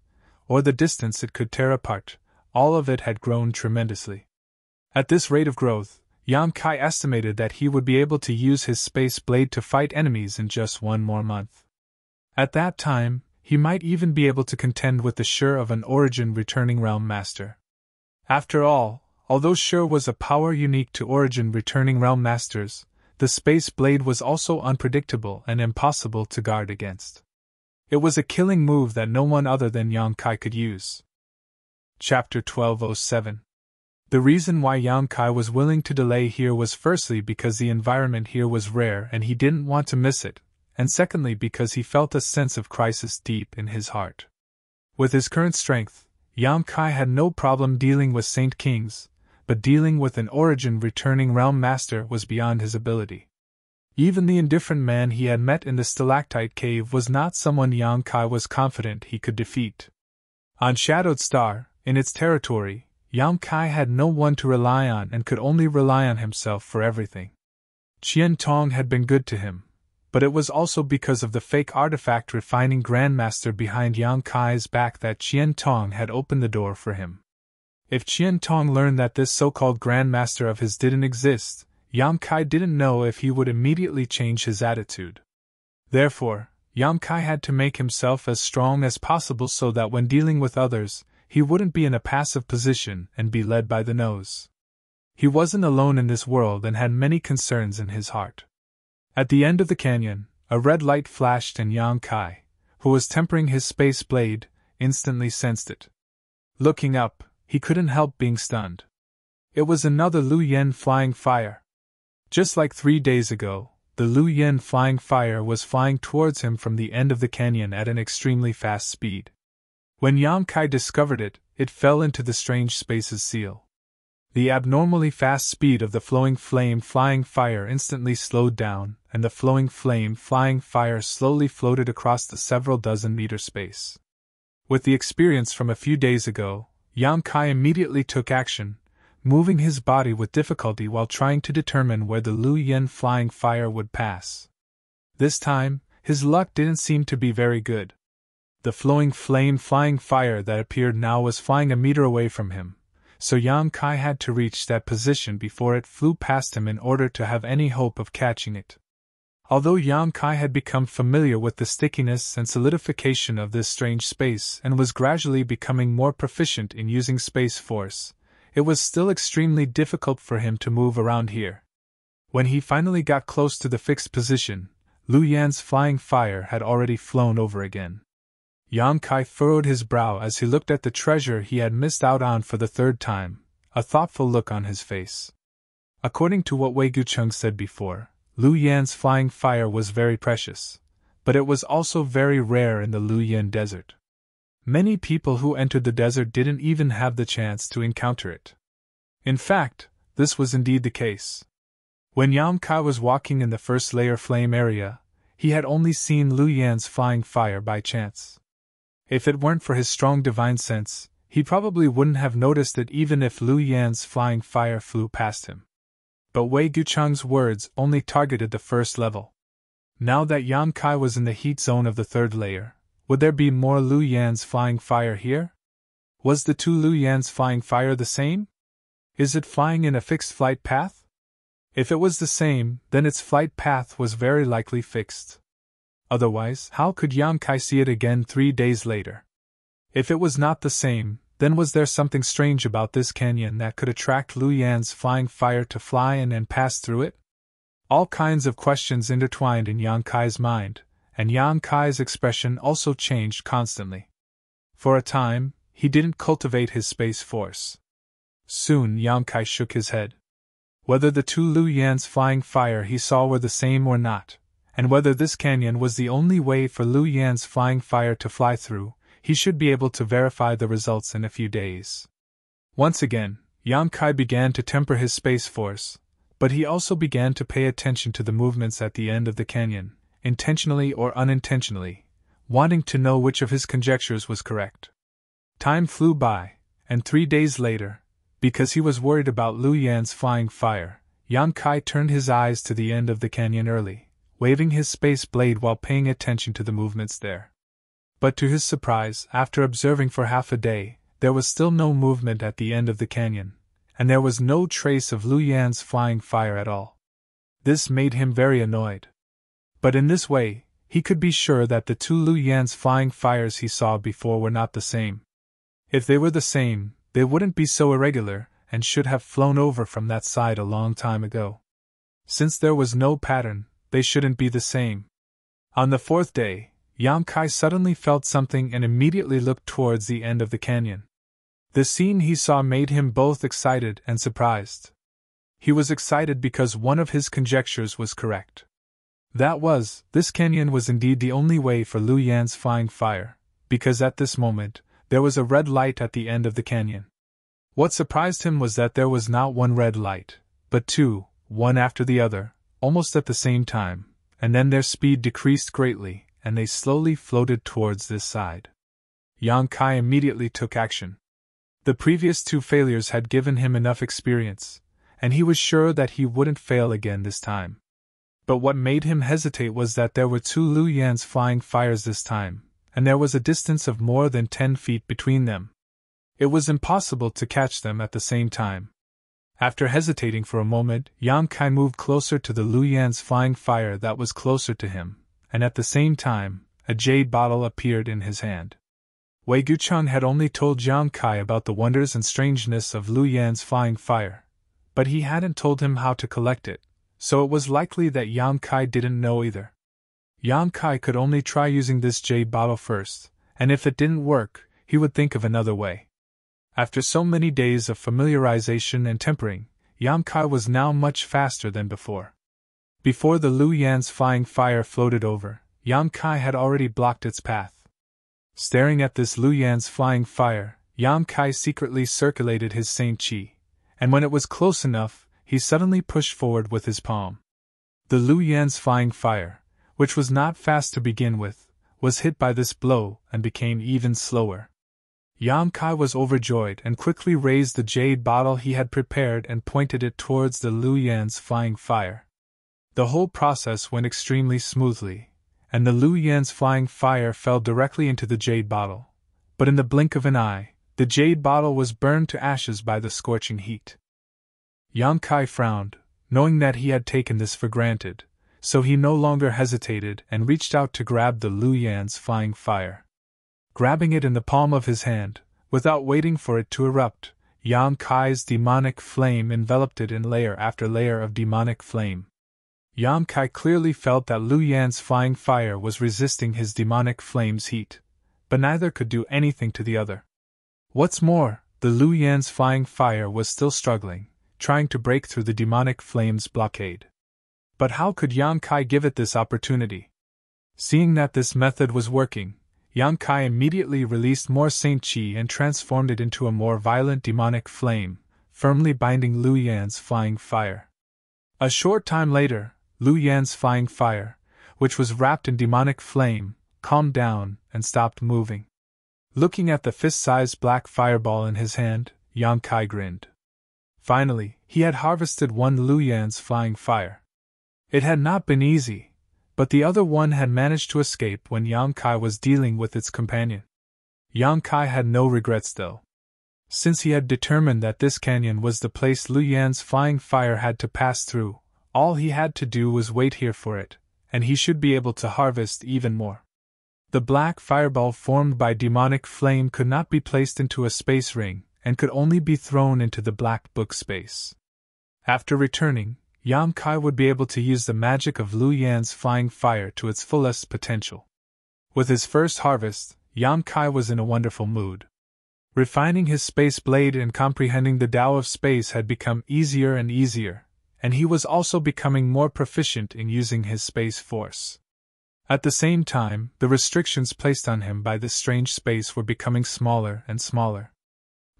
Speaker 1: or the distance it could tear apart, all of it had grown tremendously. At this rate of growth, Yang Kai estimated that he would be able to use his space blade to fight enemies in just 1 more month. At that time, he might even be able to contend with the Sure of an Origin returning realm master. After all, although Sure was a power unique to Origin returning realm masters, the space blade was also unpredictable and impossible to guard against. It was a killing move that no one other than Yang Kai could use. Chapter 1207. The reason why Yang Kai was willing to delay here was firstly because the environment here was rare and he didn't want to miss it, and secondly because he felt a sense of crisis deep in his heart. With his current strength, Yang Kai had no problem dealing with Saint Kings, but dealing with an Origin returning realm master was beyond his ability. Even the indifferent man he had met in the stalactite cave was not someone Yang Kai was confident he could defeat. On Shadowed Star, in its territory, Yang Kai had no one to rely on and could only rely on himself for everything. Qian Tong had been good to him, but it was also because of the fake artifact refining Grandmaster behind Yang Kai's back that Qian Tong had opened the door for him. If Qian Tong learned that this so-called Grandmaster of his didn't exist, Yang Kai didn't know if he would immediately change his attitude. Therefore, Yang Kai had to make himself as strong as possible so that when dealing with others, he wouldn't be in a passive position and be led by the nose. He wasn't alone in this world and had many concerns in his heart. At the end of the canyon, a red light flashed and Yang Kai, who was tempering his space blade, instantly sensed it. Looking up, he couldn't help being stunned. It was another Lu Yen flying fire. Just like 3 days ago, the Lu Yen flying fire was flying towards him from the end of the canyon at an extremely fast speed. When Yang Kai discovered it, it fell into the strange space's seal. The abnormally fast speed of the flowing flame flying fire instantly slowed down, and the flowing flame flying fire slowly floated across the several dozen meter space. With the experience from a few days ago, Yang Kai immediately took action, moving his body with difficulty while trying to determine where the Lu Yen flying fire would pass. This time, his luck didn't seem to be very good. The flowing flame flying fire that appeared now was flying a meter away from him, so Yang Kai had to reach that position before it flew past him in order to have any hope of catching it. Although Yang Kai had become familiar with the stickiness and solidification of this strange space and was gradually becoming more proficient in using space force, it was still extremely difficult for him to move around here. When he finally got close to the fixed position, Lu Yan's flying fire had already flown over again. Yang Kai furrowed his brow as he looked at the treasure he had missed out on for the 3rd time, a thoughtful look on his face. According to what Wei Gucheng said before, Lu Yan's flying fire was very precious, but it was also very rare in the Lu Yan desert. Many people who entered the desert didn't even have the chance to encounter it. In fact, this was indeed the case. When Yang Kai was walking in the first layer flame area, he had only seen Lu Yan's flying fire by chance. If it weren't for his strong divine sense, he probably wouldn't have noticed it even if Lu Yan's flying fire flew past him. But Wei Gucheng's words only targeted the 1st level. Now that Yang Kai was in the heat zone of the 3rd layer, would there be more Lu Yan's flying fire here? Was the 2 Lu Yan's flying fire the same? Is it flying in a fixed flight path? If it was the same, then its flight path was very likely fixed. Otherwise, how could Yang Kai see it again 3 days later? If it was not the same, then was there something strange about this canyon that could attract Lu Yan's flying fire to fly in and pass through it? All kinds of questions intertwined in Yang Kai's mind, and Yang Kai's expression also changed constantly. For a time, he didn't cultivate his space force. Soon Yang Kai shook his head. Whether the two Lu Yan's flying fire he saw were the same or not, and whether this canyon was the only way for Lu Yan's flying fire to fly through, he should be able to verify the results in a few days. Once again, Yang Kai began to temper his space force, but he also began to pay attention to the movements at the end of the canyon, intentionally or unintentionally, wanting to know which of his conjectures was correct. Time flew by, and 3 days later, because he was worried about Lu Yan's flying fire, Yang Kai turned his eyes to the end of the canyon early, waving his space blade while paying attention to the movements there. But to his surprise, after observing for half a day, there was still no movement at the end of the canyon, and there was no trace of Lu Yan's flying fire at all. This made him very annoyed. But in this way, he could be sure that the two Lu Yan's flying fires he saw before were not the same. If they were the same, they wouldn't be so irregular, and should have flown over from that side a long time ago. Since there was no pattern, they shouldn't be the same. On the 4th day, Yang Kai suddenly felt something and immediately looked towards the end of the canyon. The scene he saw made him both excited and surprised. He was excited because one of his conjectures was correct. That was, this canyon was indeed the only way for Lu Yan's flying fire, because at this moment, there was a red light at the end of the canyon. What surprised him was that there was not one red light, but two, one after the other, almost at the same time, and then their speed decreased greatly, and they slowly floated towards this side. Yang Kai immediately took action. The previous 2 failures had given him enough experience, and he was sure that he wouldn't fail again this time. But what made him hesitate was that there were 2 Lu Yan's flying fires this time, and there was a distance of more than 10 feet between them. It was impossible to catch them at the same time. After hesitating for a moment, Yang Kai moved closer to the Lu Yan's flying fire that was closer to him, and at the same time, a jade bottle appeared in his hand. Wei Gucheng had only told Yang Kai about the wonders and strangeness of Lu Yan's flying fire, but he hadn't told him how to collect it, so it was likely that Yang Kai didn't know either. Yang Kai could only try using this jade bottle first, and if it didn't work, he would think of another way. After so many days of familiarization and tempering, Yang Kai was now much faster than before. Before the Lu Yan's flying fire floated over, Yang Kai had already blocked its path. Staring at this Lu Yan's flying fire, Yang Kai secretly circulated his Saint Qi, and when it was close enough, he suddenly pushed forward with his palm. The Lu Yan's flying fire, which was not fast to begin with, was hit by this blow and became even slower. Yang Kai was overjoyed and quickly raised the jade bottle he had prepared and pointed it towards the Lu Yan's flying fire. The whole process went extremely smoothly, and the Lu Yan's flying fire fell directly into the jade bottle, but in the blink of an eye, the jade bottle was burned to ashes by the scorching heat. Yang Kai frowned, knowing that he had taken this for granted, so he no longer hesitated and reached out to grab the Lu Yan's flying fire. Grabbing it in the palm of his hand, without waiting for it to erupt, Yang Kai's demonic flame enveloped it in layer after layer of demonic flame. Yang Kai clearly felt that Lu Yan's flying fire was resisting his demonic flame's heat, but neither could do anything to the other. What's more, the Lu Yan's flying fire was still struggling, trying to break through the demonic flame's blockade. But how could Yang Kai give it this opportunity? Seeing that this method was working, Yang Kai immediately released more Saint Qi and transformed it into a more violent demonic flame, firmly binding Lu Yan's flying fire. A short time later, Lu Yan's flying fire, which was wrapped in demonic flame, calmed down and stopped moving. Looking at the fist-sized black fireball in his hand, Yang Kai grinned. Finally, he had harvested one Lu Yan's flying fire. It had not been easy, but the other one had managed to escape when Yang Kai was dealing with its companion. Yang Kai had no regrets though. Since he had determined that this canyon was the place Lu Yan's flying fire had to pass through, all he had to do was wait here for it, and he should be able to harvest even more. The black fireball formed by demonic flame could not be placed into a space ring, and could only be thrown into the black book space. After returning, Yang Kai would be able to use the magic of Lu Yan's flying fire to its fullest potential. With his first harvest, Yang Kai was in a wonderful mood. Refining his space blade and comprehending the Tao of space had become easier and easier, and he was also becoming more proficient in using his space force. At the same time, the restrictions placed on him by this strange space were becoming smaller and smaller.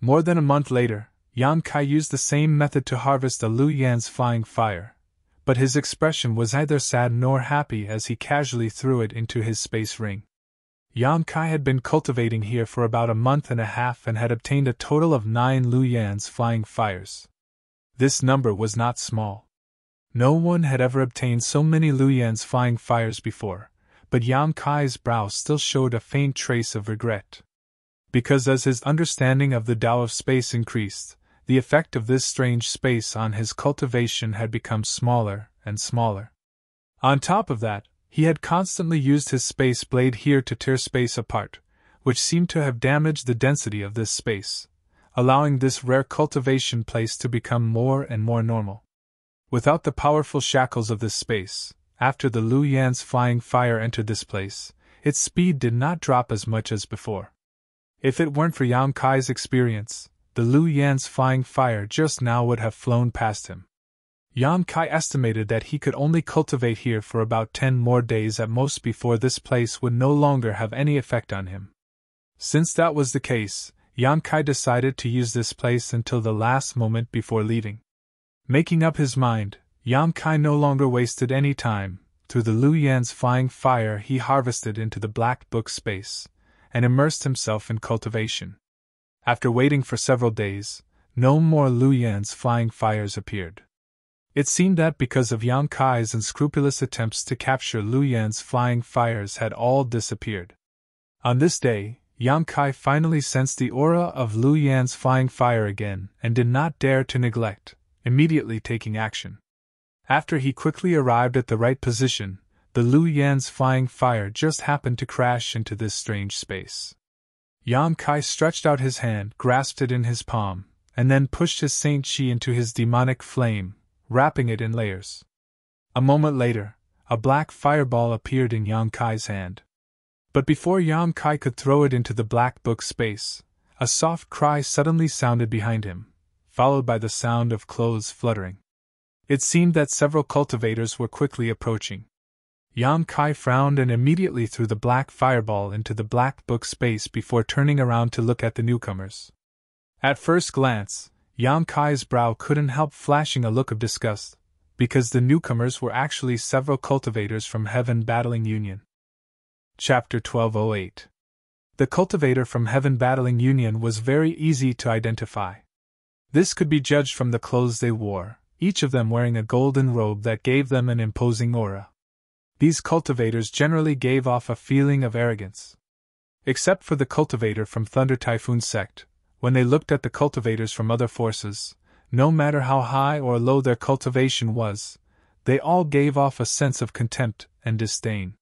Speaker 1: More than a month later, Yang Kai used the same method to harvest a Lu Yan's flying fire, but his expression was neither sad nor happy as he casually threw it into his space ring. Yang Kai had been cultivating here for about a month and a half and had obtained a total of 9 Lu Yan's flying fires. This number was not small. No one had ever obtained so many Lu Yan's flying fires before, but Yang Kai's brow still showed a faint trace of regret. Because as his understanding of the Tao of space increased, the effect of this strange space on his cultivation had become smaller and smaller. On top of that, he had constantly used his space blade here to tear space apart, which seemed to have damaged the density of this space, allowing this rare cultivation place to become more and more normal. Without the powerful shackles of this space, after the Lu Yan's flying fire entered this place, its speed did not drop as much as before. If it weren't for Yang Kai's experience, the Lu Yan's flying fire just now would have flown past him. Yang Kai estimated that he could only cultivate here for about 10 more days at most before this place would no longer have any effect on him. Since that was the case, Yang Kai decided to use this place until the last moment before leaving. Making up his mind, Yang Kai no longer wasted any time. Through the Lu Yan's flying fire he harvested into the black book space, and immersed himself in cultivation. After waiting for several days, no more Lu Yan's flying fires appeared. It seemed that because of Yang Kai's unscrupulous attempts to capture Lu Yan's flying fires had all disappeared. On this day, Yang Kai finally sensed the aura of Lu Yan's flying fire again and did not dare to neglect, immediately taking action. After he quickly arrived at the right position, the Lu Yan's flying fire just happened to crash into this strange space. Yang Kai stretched out his hand, grasped it in his palm, and then pushed his Saint Chi into his demonic flame, wrapping it in layers. A moment later, a black fireball appeared in Yang Kai's hand. But before Yang Kai could throw it into the black book space, a soft cry suddenly sounded behind him, followed by the sound of clothes fluttering. It seemed that several cultivators were quickly approaching. Yang Kai frowned and immediately threw the black fireball into the black book space before turning around to look at the newcomers. At first glance, Yang Kai's brow couldn't help flashing a look of disgust, because the newcomers were actually several cultivators from Heaven Battling Union. Chapter 1208. The cultivator from Heaven Battling Union was very easy to identify. This could be judged from the clothes they wore, each of them wearing a golden robe that gave them an imposing aura. These cultivators generally gave off a feeling of arrogance. Except for the cultivator from Thunder Typhoon sect, when they looked at the cultivators from other forces, no matter how high or low their cultivation was, they all gave off a sense of contempt and disdain.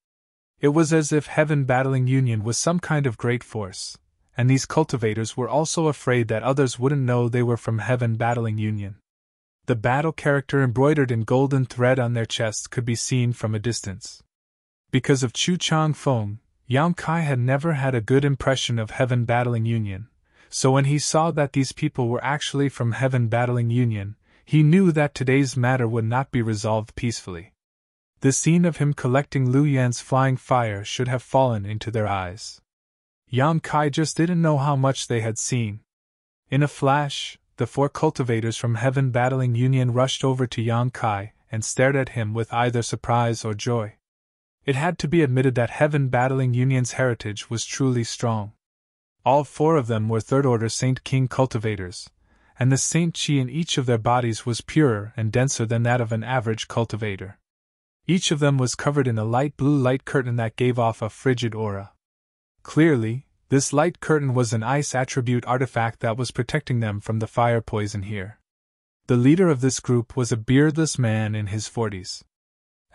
Speaker 1: It was as if Heaven Battling Union was some kind of great force, and these cultivators were also afraid that others wouldn't know they were from Heaven Battling Union. The battle character embroidered in golden thread on their chests could be seen from a distance. Because of Chu Chang Feng, Yang Kai had never had a good impression of Heaven Battling Union, so when he saw that these people were actually from Heaven Battling Union, he knew that today's matter would not be resolved peacefully. The scene of him collecting Lu Yan's flying fire should have fallen into their eyes. Yang Kai just didn't know how much they had seen. In a flash, the 4 cultivators from Heaven Battling Union rushed over to Yang Kai and stared at him with either surprise or joy. It had to be admitted that Heaven Battling Union's heritage was truly strong. All 4 of them were third-order Saint King cultivators, and the Saint Chi in each of their bodies was purer and denser than that of an average cultivator. Each of them was covered in a light blue light curtain that gave off a frigid aura. Clearly, this light curtain was an ice attribute artifact that was protecting them from the fire poison here. The leader of this group was a beardless man in his 40s.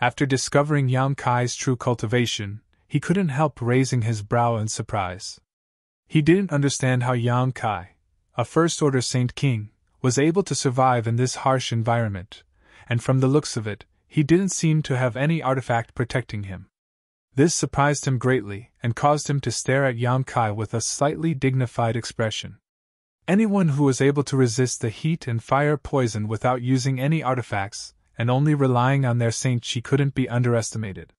Speaker 1: After discovering Yang Kai's true cultivation, he couldn't help raising his brow in surprise. He didn't understand how Yang Kai, a first-order Saint King, was able to survive in this harsh environment, and from the looks of it, he didn't seem to have any artifact protecting him. This surprised him greatly, and caused him to stare at Yang Kai with a slightly dignified expression. Anyone who was able to resist the heat and fire poison without using any artifacts, and only relying on their Saint Chi, couldn't be underestimated.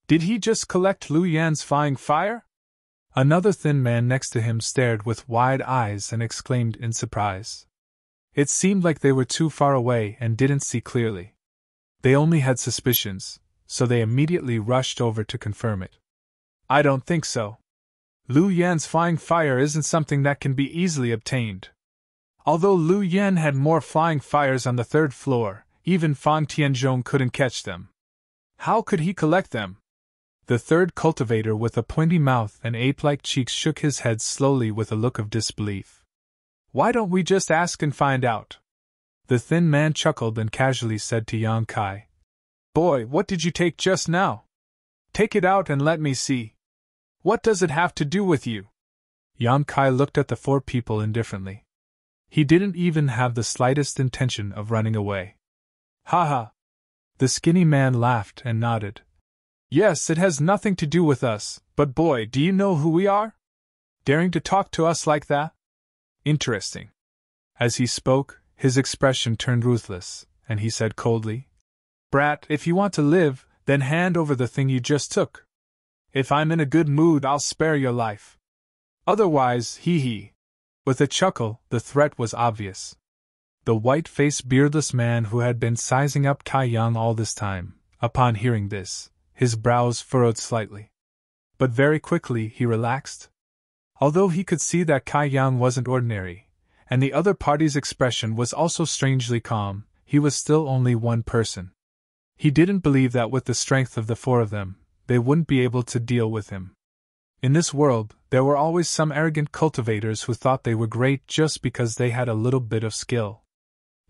Speaker 1: Did he just collect Lu Yan's flying fire? Another thin man next to him stared with wide eyes and exclaimed in surprise. It seemed like they were too far away and didn't see clearly. They only had suspicions, so they immediately rushed over to confirm it. I don't think so. Lu Yan's flying fire isn't something that can be easily obtained. Although Lu Yan had more flying fires on the third floor, even Fan Tianzhong couldn't catch them. How could he collect them? The third cultivator with a pointy mouth and ape-like cheeks shook his head slowly with a look of disbelief. Why don't we just ask and find out? The thin man chuckled and casually said to Yang Kai, Boy, what did you take just now? Take it out and let me see. What does it have to do with you? Yang Kai looked at the four people indifferently. He didn't even have the slightest intention of running away. Ha ha! The skinny man laughed and nodded. Yes, it has nothing to do with us, but boy, do you know who we are? Daring to talk to us like that? Interesting. As he spoke, his expression turned ruthless, and he said coldly, Brat, if you want to live, then hand over the thing you just took. If I'm in a good mood, I'll spare your life. Otherwise, hee. With a chuckle, the threat was obvious. The white-faced beardless man who had been sizing up Tai Yang all this time, upon hearing this, his brows furrowed slightly. But very quickly he relaxed. Although he could see that Kai Yang wasn't ordinary, and the other party's expression was also strangely calm, he was still only one person. He didn't believe that with the strength of the four of them, they wouldn't be able to deal with him. In this world, there were always some arrogant cultivators who thought they were great just because they had a little bit of skill.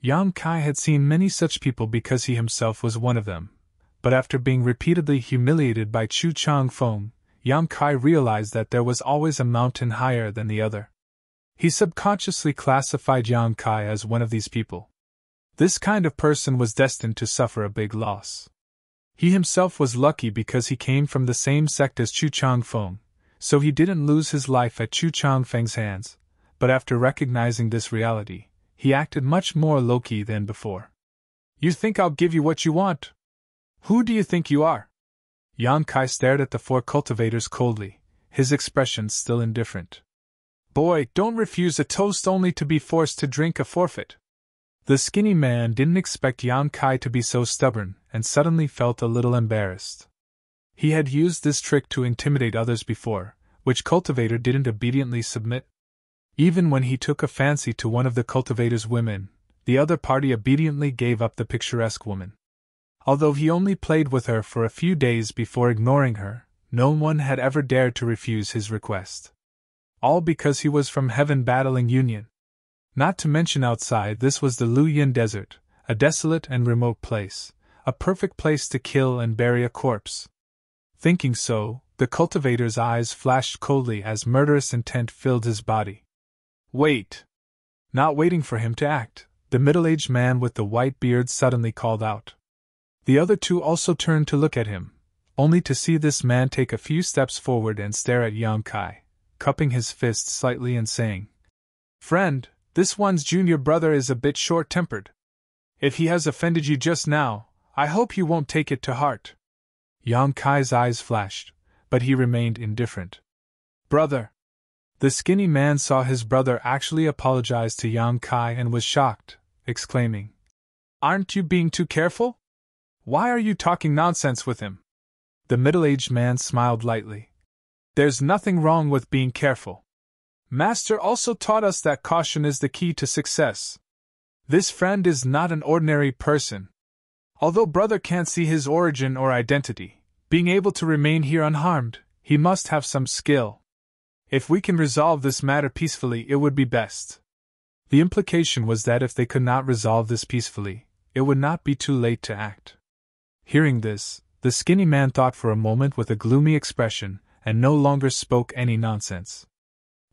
Speaker 1: Yang Kai had seen many such people because he himself was one of them, but after being repeatedly humiliated by Chu Changfeng, Yang Kai realized that there was always a mountain higher than the other. He subconsciously classified Yang Kai as one of these people. This kind of person was destined to suffer a big loss. He himself was lucky because he came from the same sect as Chu Changfeng, so he didn't lose his life at Chu Changfeng's hands, but after recognizing this reality, he acted much more low-key than before. You think I'll give you what you want? Who do you think you are? Yang Kai stared at the four cultivators coldly, his expression still indifferent. Boy, don't refuse a toast only to be forced to drink a forfeit. The skinny man didn't expect Yang Kai to be so stubborn and suddenly felt a little embarrassed. He had used this trick to intimidate others before, which cultivator didn't obediently submit. Even when he took a fancy to one of the cultivator's women, the other party obediently gave up the picturesque woman. Although he only played with her for a few days before ignoring her, no one had ever dared to refuse his request. All because he was from Heaven Battling Union. Not to mention outside this was the Luyin Desert, a desolate and remote place, a perfect place to kill and bury a corpse. Thinking so, the cultivator's eyes flashed coldly as murderous intent filled his body. Wait! Not waiting for him to act, the middle-aged man with the white beard suddenly called out. The other two also turned to look at him, only to see this man take a few steps forward and stare at Yang Kai, cupping his fist slightly and saying, Friend, this one's junior brother is a bit short-tempered. If he has offended you just now, I hope you won't take it to heart. Yang Kai's eyes flashed, but he remained indifferent. Brother! The skinny man saw his brother actually apologize to Yang Kai and was shocked, exclaiming, Aren't you being too careful? Why are you talking nonsense with him? The middle-aged man smiled lightly. There's nothing wrong with being careful. Master also taught us that caution is the key to success. This friend is not an ordinary person. Although brother can't see his origin or identity, being able to remain here unharmed, he must have some skill. If we can resolve this matter peacefully, it would be best. The implication was that if they could not resolve this peacefully, it would not be too late to act. Hearing this, the skinny man thought for a moment with a gloomy expression, and no longer spoke any nonsense.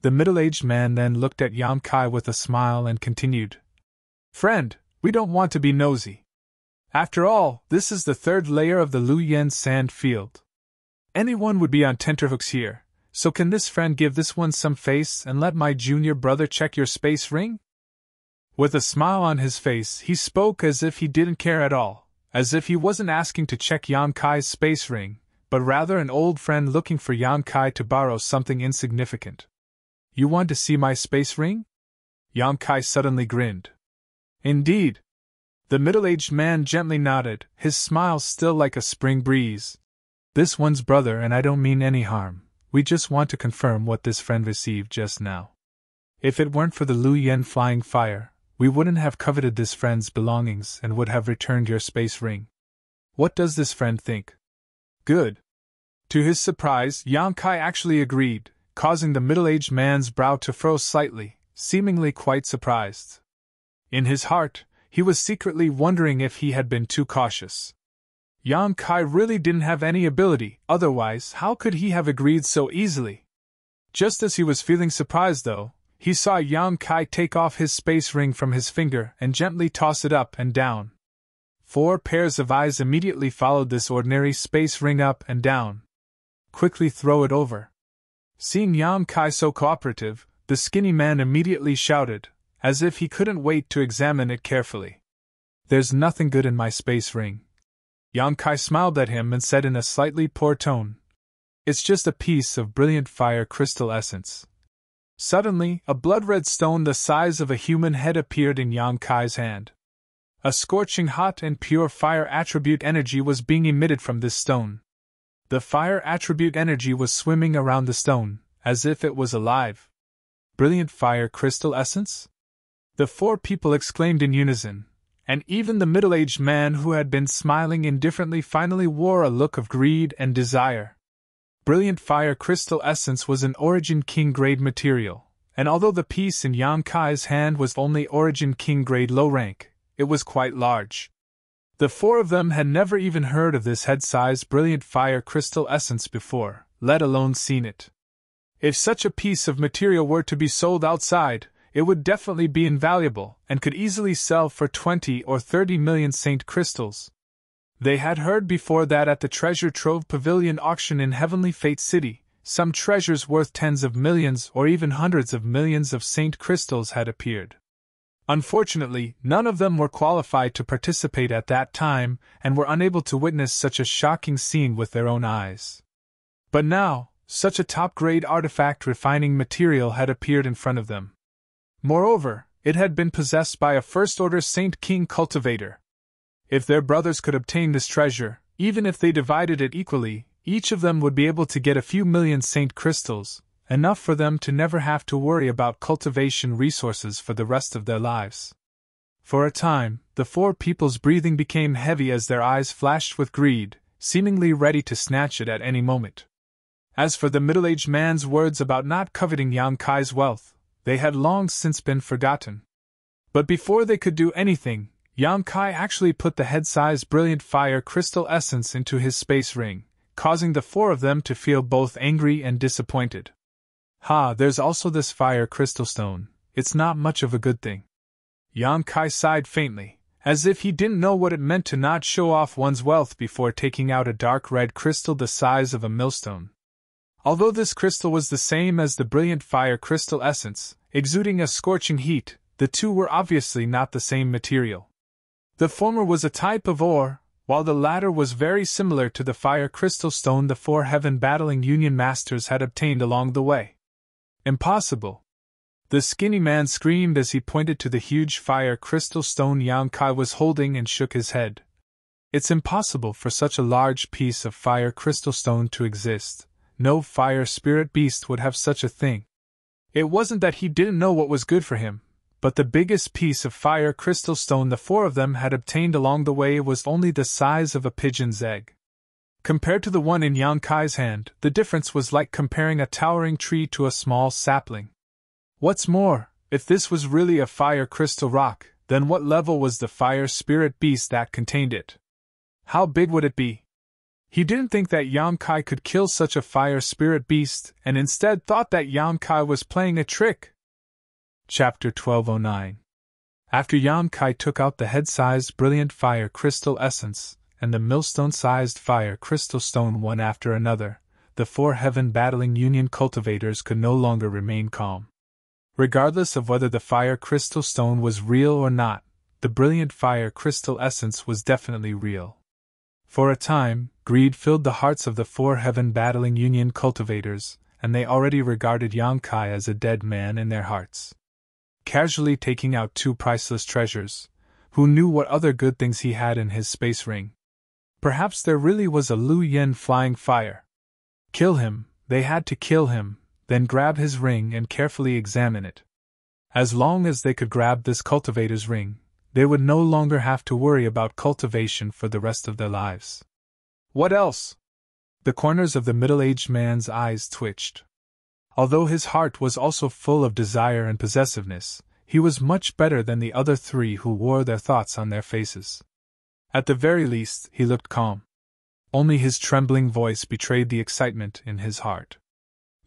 Speaker 1: The middle-aged man then looked at Yang Kai with a smile and continued, Friend, we don't want to be nosy. After all, this is the third layer of the Luoyan sand field. Anyone would be on tenterhooks here, so can this friend give this one some face and let my junior brother check your space ring? With a smile on his face, he spoke as if he didn't care at all, as if he wasn't asking to check Yan Kai's space ring, but rather an old friend looking for Yan Kai to borrow something insignificant. You want to see my space ring? Yan Kai suddenly grinned. Indeed. The middle-aged man gently nodded, his smile still like a spring breeze. This one's brother, and I don't mean any harm. We just want to confirm what this friend received just now. If it weren't for the Luoyan flying fire, we wouldn't have coveted this friend's belongings and would have returned your space ring. What does this friend think? Good. To his surprise, Yan Kai actually agreed, causing the middle-aged man's brow to furrow slightly, seemingly quite surprised. In his heart, he was secretly wondering if he had been too cautious. Yan Kai really didn't have any ability, otherwise how could he have agreed so easily? Just as he was feeling surprised though, he saw Yan Kai take off his space ring from his finger and gently toss it up and down. 4 pairs of eyes immediately followed this ordinary space ring up and down. Quickly throw it over. Seeing Yan Kai so cooperative, the skinny man immediately shouted, as if he couldn't wait to examine it carefully. There's nothing good in my space ring. Yan Kai smiled at him and said in a slightly poor tone, It's just a piece of brilliant fire crystal essence. Suddenly, a blood-red stone the size of a human head appeared in Yan Kai's hand. A scorching hot and pure fire attribute energy was being emitted from this stone. The fire attribute energy was swimming around the stone, as if it was alive. Brilliant fire crystal essence? The 4 people exclaimed in unison, and even the middle-aged man who had been smiling indifferently finally wore a look of greed and desire. Brilliant fire crystal essence was an Origin King grade material, and although the piece in Yan Kai's hand was only Origin King grade low rank, it was quite large. The 4 of them had never even heard of this head-sized brilliant fire crystal essence before, let alone seen it. If such a piece of material were to be sold outside, it would definitely be invaluable and could easily sell for 20 or 30 million saint crystals. They had heard before that at the Treasure Trove Pavilion auction in Heavenly Fate City, some treasures worth tens of millions or even hundreds of millions of saint crystals had appeared. Unfortunately, none of them were qualified to participate at that time and were unable to witness such a shocking scene with their own eyes. But now, such a top-grade artifact refining material had appeared in front of them. Moreover, it had been possessed by a First-Order Saint King cultivator. If their brothers could obtain this treasure, even if they divided it equally, each of them would be able to get a few million saint crystals, enough for them to never have to worry about cultivation resources for the rest of their lives. For a time, the 4 people's breathing became heavy as their eyes flashed with greed, seemingly ready to snatch it at any moment. As for the middle-aged man's words about not coveting Yan Kai's wealth, they had long since been forgotten. But before they could do anything, Yan Kai actually put the head-sized brilliant fire crystal essence into his space ring, causing the 4 of them to feel both angry and disappointed. There's also this fire crystal stone. It's not much of a good thing. Yan Kai sighed faintly, as if he didn't know what it meant to not show off one's wealth before taking out a dark red crystal the size of a millstone. Although this crystal was the same as the brilliant fire crystal essence, exuding a scorching heat, the 2 were obviously not the same material. The former was a type of ore, while the latter was very similar to the fire crystal stone the 4 heaven-battling Union Masters had obtained along the way. Impossible! The skinny man screamed as he pointed to the huge fire crystal stone Yan Kai was holding and shook his head. It's impossible for such a large piece of fire crystal stone to exist. No fire spirit beast would have such a thing. It wasn't that he didn't know what was good for him, but the biggest piece of fire crystal stone the 4 of them had obtained along the way was only the size of a pigeon's egg. Compared to the one in Yan Kai's hand, the difference was like comparing a towering tree to a small sapling. What's more, if this was really a fire crystal rock, then what level was the fire spirit beast that contained it? How big would it be? He didn't think that Yan Kai could kill such a fire spirit beast, and instead thought that Yan Kai was playing a trick. Chapter 1209. After Yang Kai took out the head-sized brilliant fire crystal essence and the millstone-sized fire crystal stone one after another, the four heaven-battling union cultivators could no longer remain calm. Regardless of whether the fire crystal stone was real or not, the brilliant fire crystal essence was definitely real. For a time, greed filled the hearts of the four heaven-battling union cultivators, and they already regarded Yang Kai as a dead man in their hearts. Casually taking out two priceless treasures, who knew what other good things he had in his space ring? Perhaps there really was a Lu Yen flying fire. Kill him, they had to kill him, then grab his ring and carefully examine it. As long as they could grab this cultivator's ring, they would no longer have to worry about cultivation for the rest of their lives. What else? The corners of the middle-aged man's eyes twitched. Although his heart was also full of desire and possessiveness, he was much better than the other three who wore their thoughts on their faces. At the very least, he looked calm. Only his trembling voice betrayed the excitement in his heart.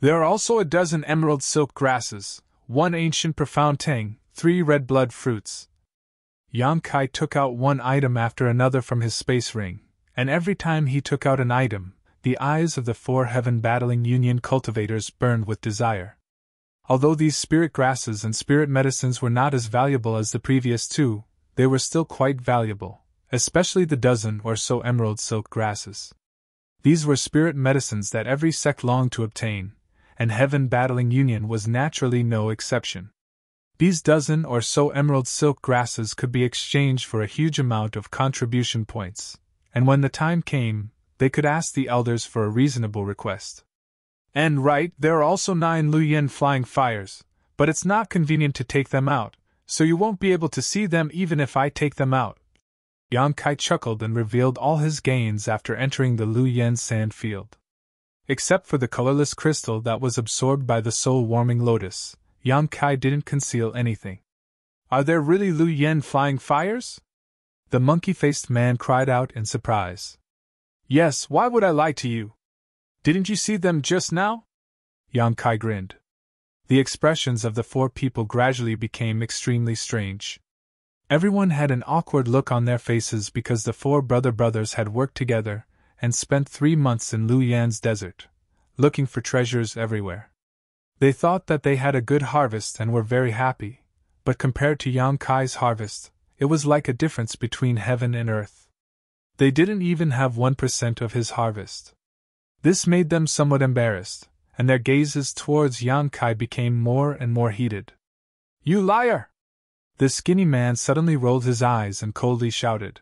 Speaker 1: There are also a dozen emerald silk grasses, one ancient profound tang, 3 red blood fruits. Yang Kai took out one item after another from his space ring, and every time he took out an item, the eyes of the four heaven-battling union cultivators burned with desire. Although these spirit grasses and spirit medicines were not as valuable as the previous two, they were still quite valuable, especially the dozen or so emerald silk grasses. These were spirit medicines that every sect longed to obtain, and heaven-battling union was naturally no exception. These dozen or so emerald silk grasses could be exchanged for a huge amount of contribution points, and when the time came, they could ask the elders for a reasonable request. And right, there are also 9 Lu Yen flying fires, but it's not convenient to take them out, so you won't be able to see them even if I take them out. Yang Kai chuckled and revealed all his gains after entering the Lu Yen sand field. Except for the colorless crystal that was absorbed by the soul-warming lotus, Yang Kai didn't conceal anything. Are there really Lu Yen flying fires? The monkey-faced man cried out in surprise. Yes, why would I lie to you? Didn't you see them just now? Yang Kai grinned. The expressions of the four people gradually became extremely strange. Everyone had an awkward look on their faces because the four brothers had worked together and spent 3 months in Lu Yan's desert, looking for treasures everywhere. They thought that they had a good harvest and were very happy, but compared to Yang Kai's harvest, it was like a difference between heaven and earth. They didn't even have 1% of his harvest. This made them somewhat embarrassed, and their gazes towards Yang Kai became more and more heated. You liar! The skinny man suddenly rolled his eyes and coldly shouted.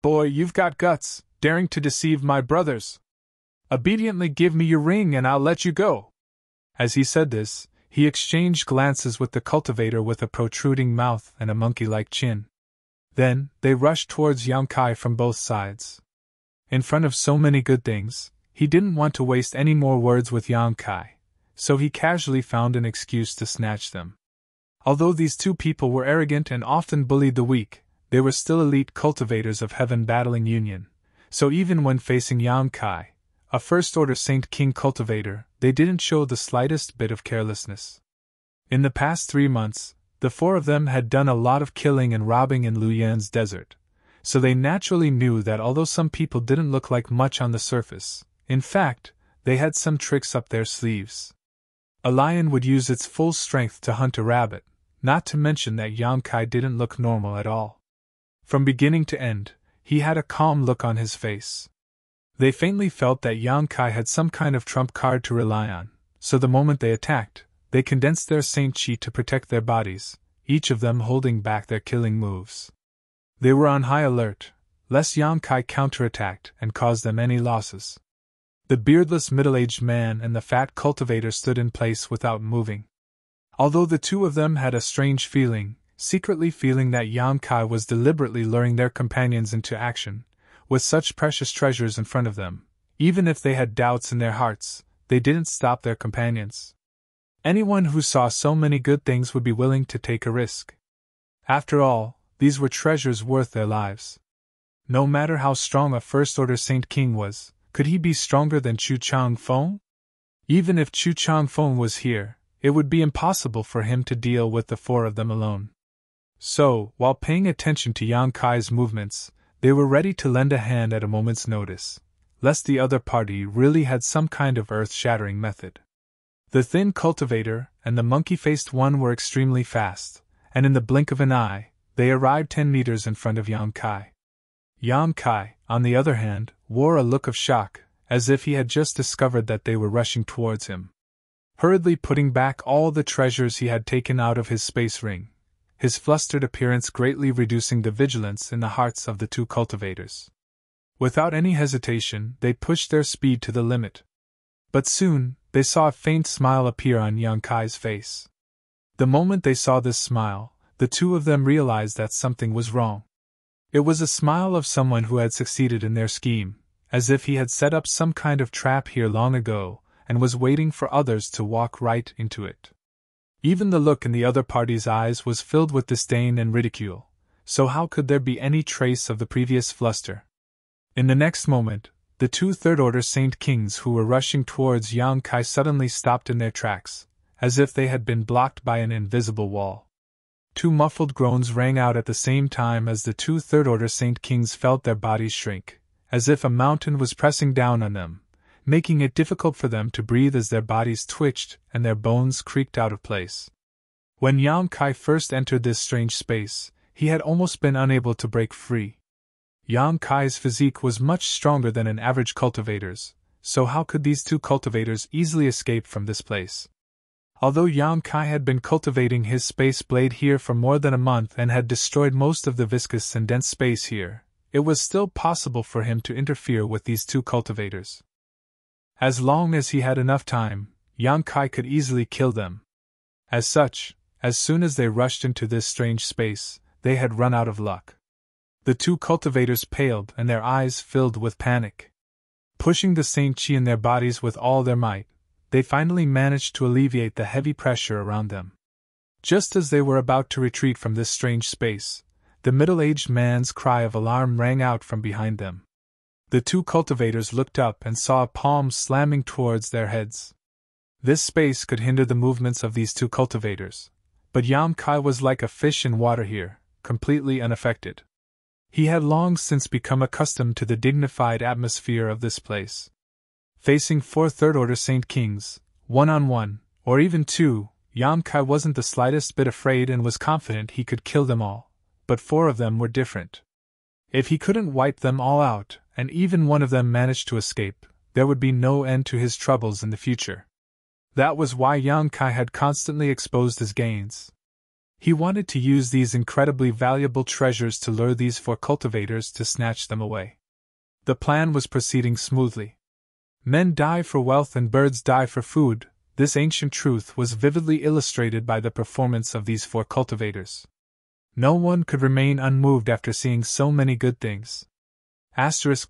Speaker 1: Boy, you've got guts, daring to deceive my brothers. Obediently give me your ring and I'll let you go. As he said this, he exchanged glances with the cultivator with a protruding mouth and a monkey-like chin. Then, they rushed towards Yang Kai from both sides. In front of so many good things, he didn't want to waste any more words with Yang Kai, so he casually found an excuse to snatch them. Although these two people were arrogant and often bullied the weak, they were still elite cultivators of heaven-battling union, so even when facing Yang Kai, a first-order Saint King cultivator, they didn't show the slightest bit of carelessness. In the past 3 months, the four of them had done a lot of killing and robbing in Lu Yan's desert, so they naturally knew that although some people didn't look like much on the surface, in fact, they had some tricks up their sleeves. A lion would use its full strength to hunt a rabbit, not to mention that Yang Kai didn't look normal at all. From beginning to end, he had a calm look on his face. They faintly felt that Yang Kai had some kind of trump card to rely on, so the moment they attacked, they condensed their saint chi to protect their bodies, each of them holding back their killing moves. They were on high alert, lest Yang Kai counterattacked and cause them any losses. The beardless middle-aged man and the fat cultivator stood in place without moving. Although the two of them had a strange feeling, secretly feeling that Yang Kai was deliberately luring their companions into action, with such precious treasures in front of them, even if they had doubts in their hearts, they didn't stop their companions. Anyone who saw so many good things would be willing to take a risk. After all, these were treasures worth their lives. No matter how strong a first-order Saint King was, could he be stronger than Chu Chang Feng? Even if Chu Chang Feng was here, it would be impossible for him to deal with the four of them alone. So, while paying attention to Yang Kai's movements, they were ready to lend a hand at a moment's notice, lest the other party really had some kind of earth-shattering method. The thin cultivator and the monkey-faced one were extremely fast, and in the blink of an eye, they arrived 10 meters in front of Yang Kai. Yang Kai, on the other hand, wore a look of shock, as if he had just discovered that they were rushing towards him. Hurriedly putting back all the treasures he had taken out of his space ring, his flustered appearance greatly reducing the vigilance in the hearts of the two cultivators. Without any hesitation, they pushed their speed to the limit. But soon, they saw a faint smile appear on Yang Kai's face. The moment they saw this smile, the two of them realized that something was wrong. It was a smile of someone who had succeeded in their scheme, as if he had set up some kind of trap here long ago, and was waiting for others to walk right into it. Even the look in the other party's eyes was filled with disdain and ridicule, so how could there be any trace of the previous fluster? In the next moment, the two third-order Saint Kings who were rushing towards Yang Kai suddenly stopped in their tracks, as if they had been blocked by an invisible wall. Two muffled groans rang out at the same time as the two third-order Saint Kings felt their bodies shrink, as if a mountain was pressing down on them, making it difficult for them to breathe as their bodies twitched and their bones creaked out of place. When Yang Kai first entered this strange space, he had almost been unable to break free. Yang Kai's physique was much stronger than an average cultivator's, so how could these two cultivators easily escape from this place? Although Yang Kai had been cultivating his space blade here for more than a month and had destroyed most of the viscous and dense space here, it was still possible for him to interfere with these two cultivators. As long as he had enough time, Yang Kai could easily kill them. As such, as soon as they rushed into this strange space, they had run out of luck. The two cultivators paled and their eyes filled with panic. Pushing the Saint Chi in their bodies with all their might, they finally managed to alleviate the heavy pressure around them. Just as they were about to retreat from this strange space, the middle-aged man's cry of alarm rang out from behind them. The two cultivators looked up and saw a palm slamming towards their heads. This space could hinder the movements of these two cultivators, but Yang Kai was like a fish in water here, completely unaffected. He had long since become accustomed to the dignified atmosphere of this place. Facing 4 third-order Saint Kings, one-on-one, or even two, Yang Kai wasn't the slightest bit afraid and was confident he could kill them all, but 4 of them were different. If he couldn't wipe them all out, and even one of them managed to escape, there would be no end to his troubles in the future. That was why Yang Kai had constantly exposed his gains. He wanted to use these incredibly valuable treasures to lure these 4 cultivators to snatch them away. The plan was proceeding smoothly. Men die for wealth and birds die for food. This ancient truth was vividly illustrated by the performance of these 4 cultivators. No one could remain unmoved after seeing so many good things.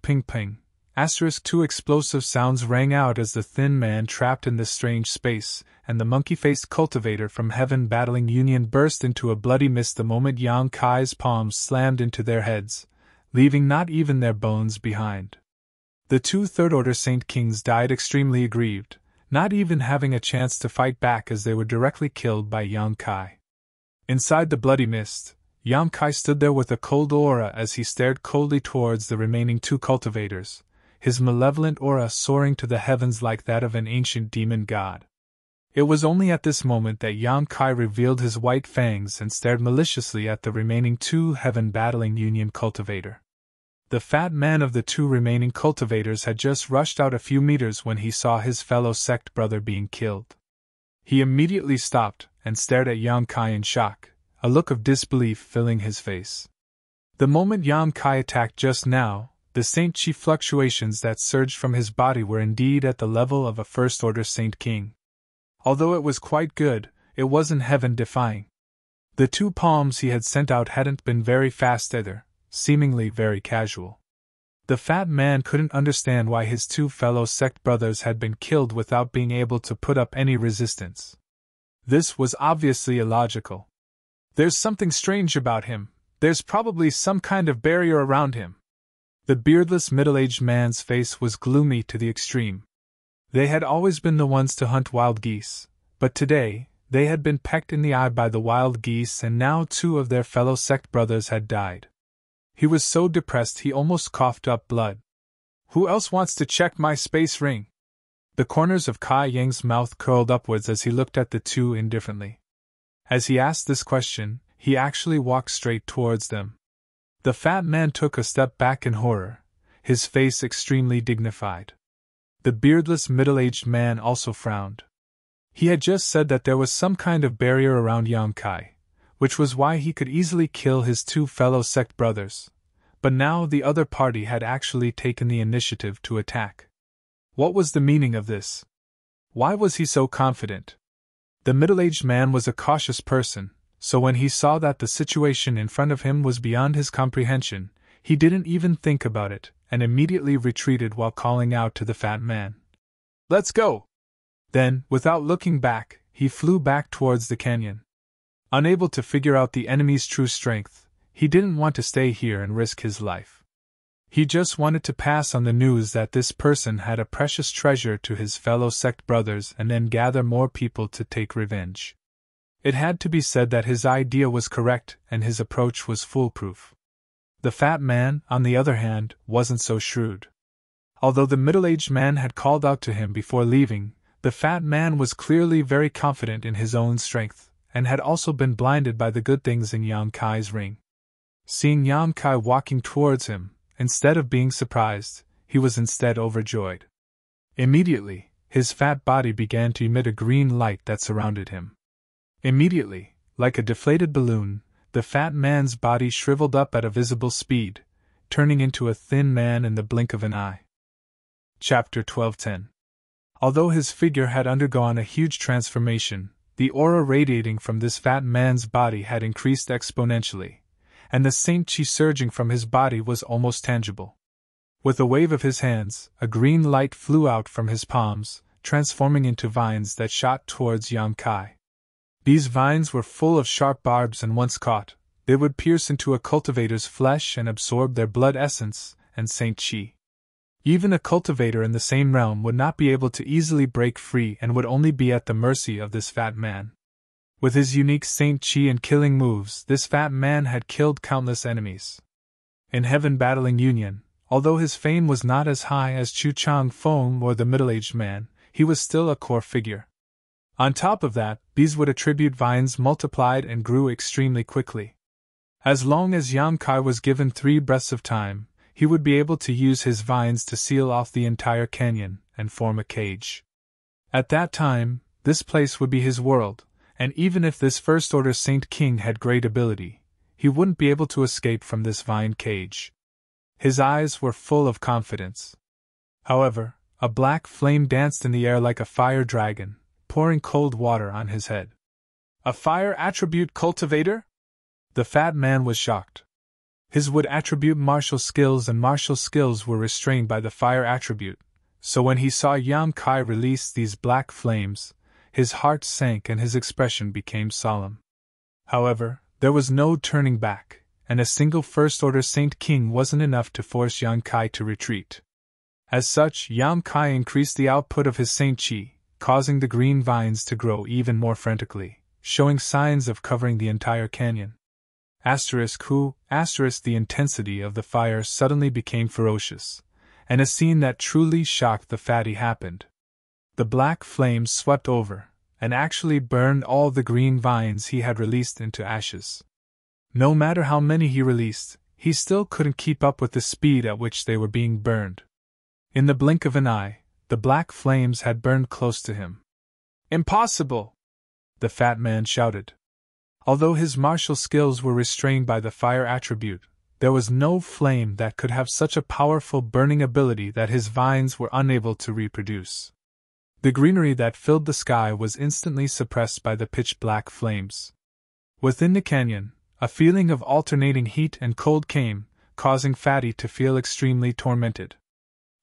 Speaker 1: Ping ping. 2 explosive sounds rang out as the thin man trapped in this strange space, and the monkey-faced cultivator from Heaven Battling Union burst into a bloody mist the moment Yang Kai's palms slammed into their heads, leaving not even their bones behind. The 2 third-order Saint Kings died extremely aggrieved, not even having a chance to fight back as they were directly killed by Yang Kai. Inside the bloody mist, Yang Kai stood there with a cold aura as he stared coldly towards the remaining 2 cultivators, his malevolent aura soaring to the heavens like that of an ancient demon god. It was only at this moment that Yang Kai revealed his white fangs and stared maliciously at the remaining 2 Heaven Battling Union cultivator. The fat man of the 2 remaining cultivators had just rushed out a few meters when he saw his fellow sect brother being killed. He immediately stopped and stared at Yang Kai in shock, a look of disbelief filling his face. The moment Yang Kai attacked just now, the Saint Chi fluctuations that surged from his body were indeed at the level of a first-order Saint King. Although it was quite good, it wasn't heaven-defying. The 2 palms he had sent out hadn't been very fast either, seemingly very casual. The fat man couldn't understand why his 2 fellow sect brothers had been killed without being able to put up any resistance. This was obviously illogical. There's something strange about him. There's probably some kind of barrier around him. The beardless middle-aged man's face was gloomy to the extreme. They had always been the ones to hunt wild geese, but today, They had been pecked in the eye by the wild geese, and now 2 of their fellow sect brothers had died. He was so depressed he almost coughed up blood. "Who else wants to check my space ring?" The corners of Kai Yang's mouth curled upwards as he looked at the 2 indifferently. As he asked this question, he actually walked straight towards them. The fat man took a step back in horror, his face extremely dignified. The beardless middle-aged man also frowned. He had just said that there was some kind of barrier around Yang Kai, which was why he could easily kill his 2 fellow sect brothers, but now the other party had actually taken the initiative to attack. What was the meaning of this? Why was he so confident? The middle-aged man was a cautious person, so when he saw that the situation in front of him was beyond his comprehension, he didn't even think about it, and immediately retreated while calling out to the fat man, "Let's go!" Then, without looking back, he flew back towards the canyon. Unable to figure out the enemy's true strength, he didn't want to stay here and risk his life. He just wanted to pass on the news that this person had a precious treasure to his fellow sect brothers and then gather more people to take revenge. It had to be said that his idea was correct and his approach was foolproof. The fat man, on the other hand, wasn't so shrewd. Although the middle-aged man had called out to him before leaving, the fat man was clearly very confident in his own strength, and had also been blinded by the good things in Yang Kai's ring. Seeing Yang Kai walking towards him, instead of being surprised, he was instead overjoyed. Immediately, his fat body began to emit a green light that surrounded him. Immediately, like a deflated balloon, the fat man's body shriveled up at a visible speed, turning into a thin man in the blink of an eye. Chapter 12:10. Although his figure had undergone a huge transformation, the aura radiating from this fat man's body had increased exponentially, and the Saint Chi surging from his body was almost tangible. With a wave of his hands, a green light flew out from his palms, transforming into vines that shot towards Yang Kai. These vines were full of sharp barbs, and once caught, they would pierce into a cultivator's flesh and absorb their blood essence and Saint Chi. Even a cultivator in the same realm would not be able to easily break free and would only be at the mercy of this fat man. With his unique Saint Chi and killing moves, this fat man had killed countless enemies. In Heaven Battling Union, although his fame was not as high as Chu Chang Feng or the middle-aged man, he was still a core figure. On top of that, these would attribute vines multiplied and grew extremely quickly. As long as Yang Kai was given 3 breaths of time, he would be able to use his vines to seal off the entire canyon and form a cage. At that time, this place would be his world, and even if this First-Order Saint King had great ability, he wouldn't be able to escape from this vine cage. His eyes were full of confidence. However, a black flame danced in the air like a fire dragon, pouring cold water on his head. A fire attribute cultivator? The fat man was shocked. His wood attribute martial skills and martial skills were restrained by the fire attribute, so when he saw Yang Kai release these black flames, his heart sank and his expression became solemn. However, there was no turning back, and a single First-Order Saint King wasn't enough to force Yang Kai to retreat. As such, Yang Kai increased the output of his Saint Chi, causing the green vines to grow even more frantically, showing signs of covering the entire canyon. The intensity of the fire suddenly became ferocious, and a scene that truly shocked the fatty happened. The black flames swept over, and actually burned all the green vines he had released into ashes. No matter how many he released, he still couldn't keep up with the speed at which they were being burned. In the blink of an eye, the black flames had burned close to him. "Impossible!" the fat man shouted. Although his martial skills were restrained by the fire attribute, there was no flame that could have such a powerful burning ability that his vines were unable to reproduce. The greenery that filled the sky was instantly suppressed by the pitch-black flames. Within the canyon, a feeling of alternating heat and cold came, causing Fatty to feel extremely tormented.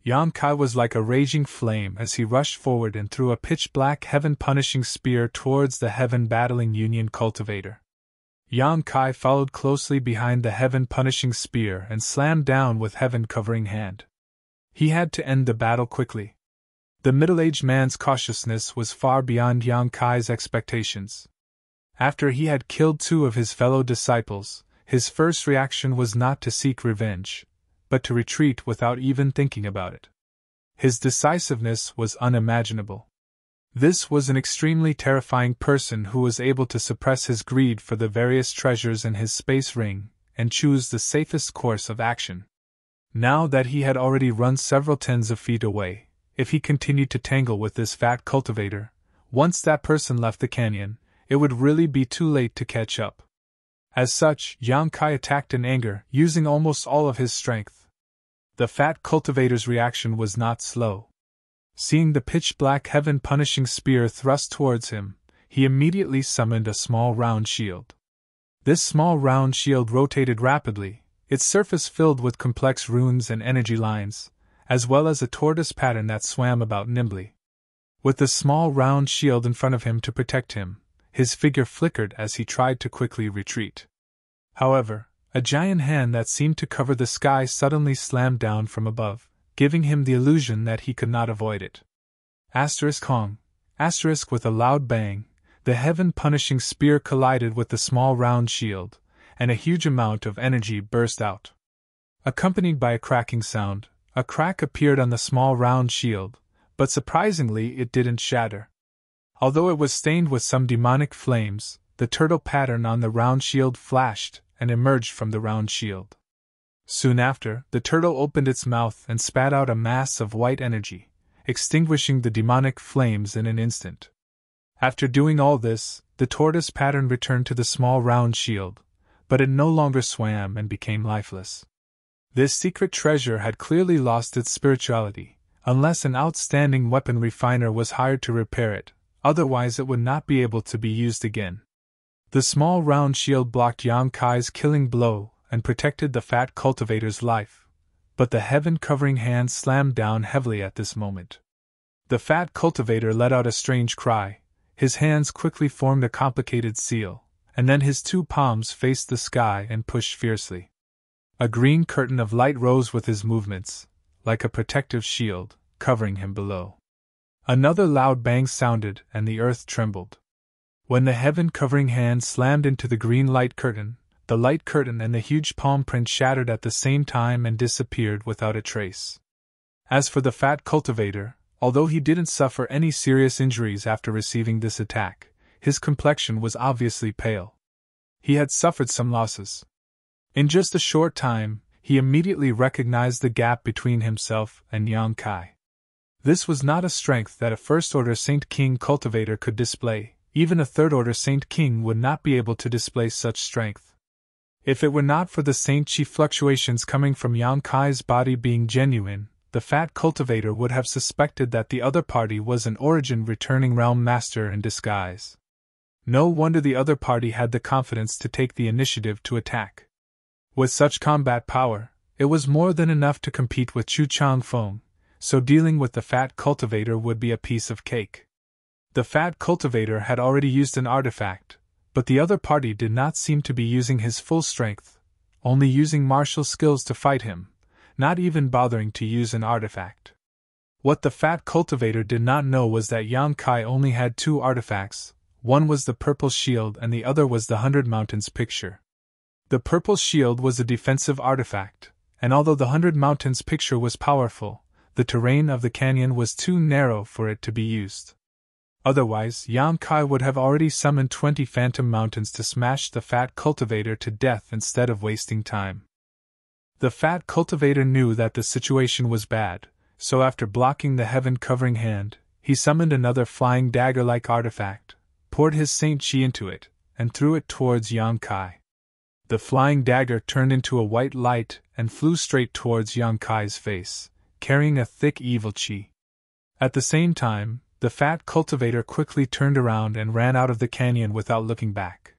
Speaker 1: Yang Kai was like a raging flame as he rushed forward and threw a pitch-black heaven-punishing spear towards the Heaven Battling Union cultivator. Yang Kai followed closely behind the heaven-punishing spear and slammed down with heaven-covering hand. He had to end the battle quickly. The middle-aged man's cautiousness was far beyond Yang Kai's expectations. After he had killed 2 of his fellow disciples, his first reaction was not to seek revenge, but to retreat without even thinking about it. His decisiveness was unimaginable. This was an extremely terrifying person who was able to suppress his greed for the various treasures in his space ring and choose the safest course of action. Now that he had already run several tens of feet away, if he continued to tangle with this fat cultivator, once that person left the canyon, it would really be too late to catch up. As such, Yang Kai attacked in anger, using almost all of his strength. The fat cultivator's reaction was not slow. Seeing the pitch-black heaven-punishing spear thrust towards him, he immediately summoned a small round shield. This small round shield rotated rapidly, its surface filled with complex runes and energy lines, as well as a tortoise pattern that swam about nimbly. With the small round shield in front of him to protect him, his figure flickered as he tried to quickly retreat. However, a giant hand that seemed to cover the sky suddenly slammed down from above, giving him the illusion that he could not avoid it. Hong. With a loud bang, the heaven-punishing spear collided with the small round shield, and a huge amount of energy burst out. Accompanied by a cracking sound, a crack appeared on the small round shield, but surprisingly it didn't shatter. Although it was stained with some demonic flames, the turtle pattern on the round shield flashed and emerged from the round shield. Soon after, the turtle opened its mouth and spat out a mass of white energy, extinguishing the demonic flames in an instant. After doing all this, the tortoise pattern returned to the small round shield, but it no longer swam and became lifeless. This secret treasure had clearly lost its spirituality, unless an outstanding weapon refiner was hired to repair it, otherwise it would not be able to be used again. The small round shield blocked Yang Kai's killing blow and protected the fat cultivator's life, but the heaven-covering hand slammed down heavily at this moment. The fat cultivator let out a strange cry, his hands quickly formed a complicated seal, and then his 2 palms faced the sky and pushed fiercely. A green curtain of light rose with his movements, like a protective shield, covering him below. Another loud bang sounded and the earth trembled. When the heaven-covering hand slammed into the green light curtain and the huge palm print shattered at the same time and disappeared without a trace. As for the fat cultivator, although he didn't suffer any serious injuries after receiving this attack, his complexion was obviously pale. He had suffered some losses. In just a short time, he immediately recognized the gap between himself and Yang Kai. This was not a strength that a first-order Saint King cultivator could display. Even a third-order Saint King would not be able to display such strength. If it were not for the Saint Chi fluctuations coming from Yang Kai's body being genuine, the fat cultivator would have suspected that the other party was an origin-returning realm master in disguise. No wonder the other party had the confidence to take the initiative to attack. With such combat power, it was more than enough to compete with Chu Changfeng, so dealing with the fat cultivator would be a piece of cake. The fat cultivator had already used an artifact, but the other party did not seem to be using his full strength, only using martial skills to fight him, not even bothering to use an artifact. What the fat cultivator did not know was that Yang Kai only had 2 artifacts, one was the purple shield and the other was the 100 Mountains picture. The purple shield was a defensive artifact, and although the 100 Mountains picture was powerful, the terrain of the canyon was too narrow for it to be used. Otherwise, Yang Kai would have already summoned 20 phantom mountains to smash the fat cultivator to death instead of wasting time. The fat cultivator knew that the situation was bad, so after blocking the heaven-covering hand, he summoned another flying dagger-like artifact, poured his Saint Chi into it, and threw it towards Yang Kai. The flying dagger turned into a white light and flew straight towards Yang Kai's face, carrying a thick evil chi. At the same time, the fat cultivator quickly turned around and ran out of the canyon without looking back.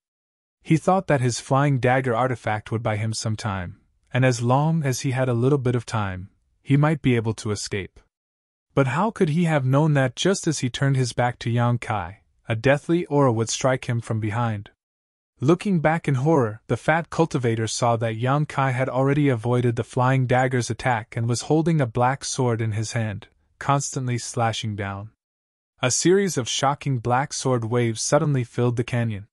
Speaker 1: He thought that his flying dagger artifact would buy him some time, and as long as he had a little bit of time, he might be able to escape. But how could he have known that just as he turned his back to Yang Kai, a deathly aura would strike him from behind? Looking back in horror, the fat cultivator saw that Yang Kai had already avoided the flying dagger's attack and was holding a black sword in his hand, constantly slashing down. A series of shocking black sword waves suddenly filled the canyon.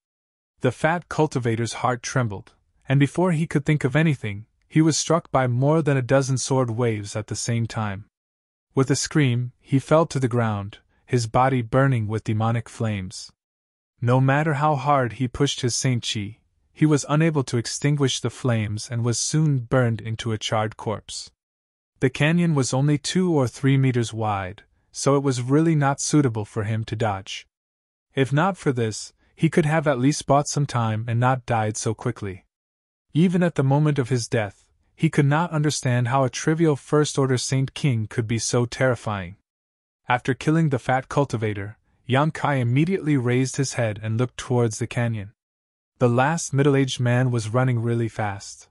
Speaker 1: The fat cultivator's heart trembled, and before he could think of anything, he was struck by more than a dozen sword waves at the same time. With a scream, he fell to the ground, his body burning with demonic flames. No matter how hard he pushed his Saint Chi, he was unable to extinguish the flames and was soon burned into a charred corpse. The canyon was only 2 or 3 meters wide, so it was really not suitable for him to dodge. If not for this, he could have at least bought some time and not died so quickly. Even at the moment of his death, he could not understand how a trivial First-Order Saint King could be so terrifying. After killing the fat cultivator, Yang Kai immediately raised his head and looked towards the canyon. The last middle-aged man was running really fast.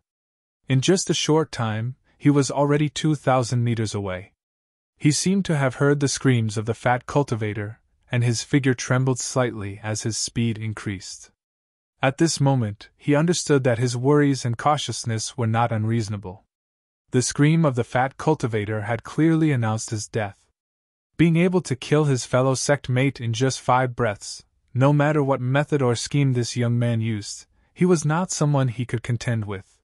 Speaker 1: In just a short time, he was already 2,000 meters away. He seemed to have heard the screams of the fat cultivator, and his figure trembled slightly as his speed increased. At this moment, he understood that his worries and cautiousness were not unreasonable. The scream of the fat cultivator had clearly announced his death. Being able to kill his fellow sect mate in just 5 breaths, no matter what method or scheme this young man used, he was not someone he could contend with.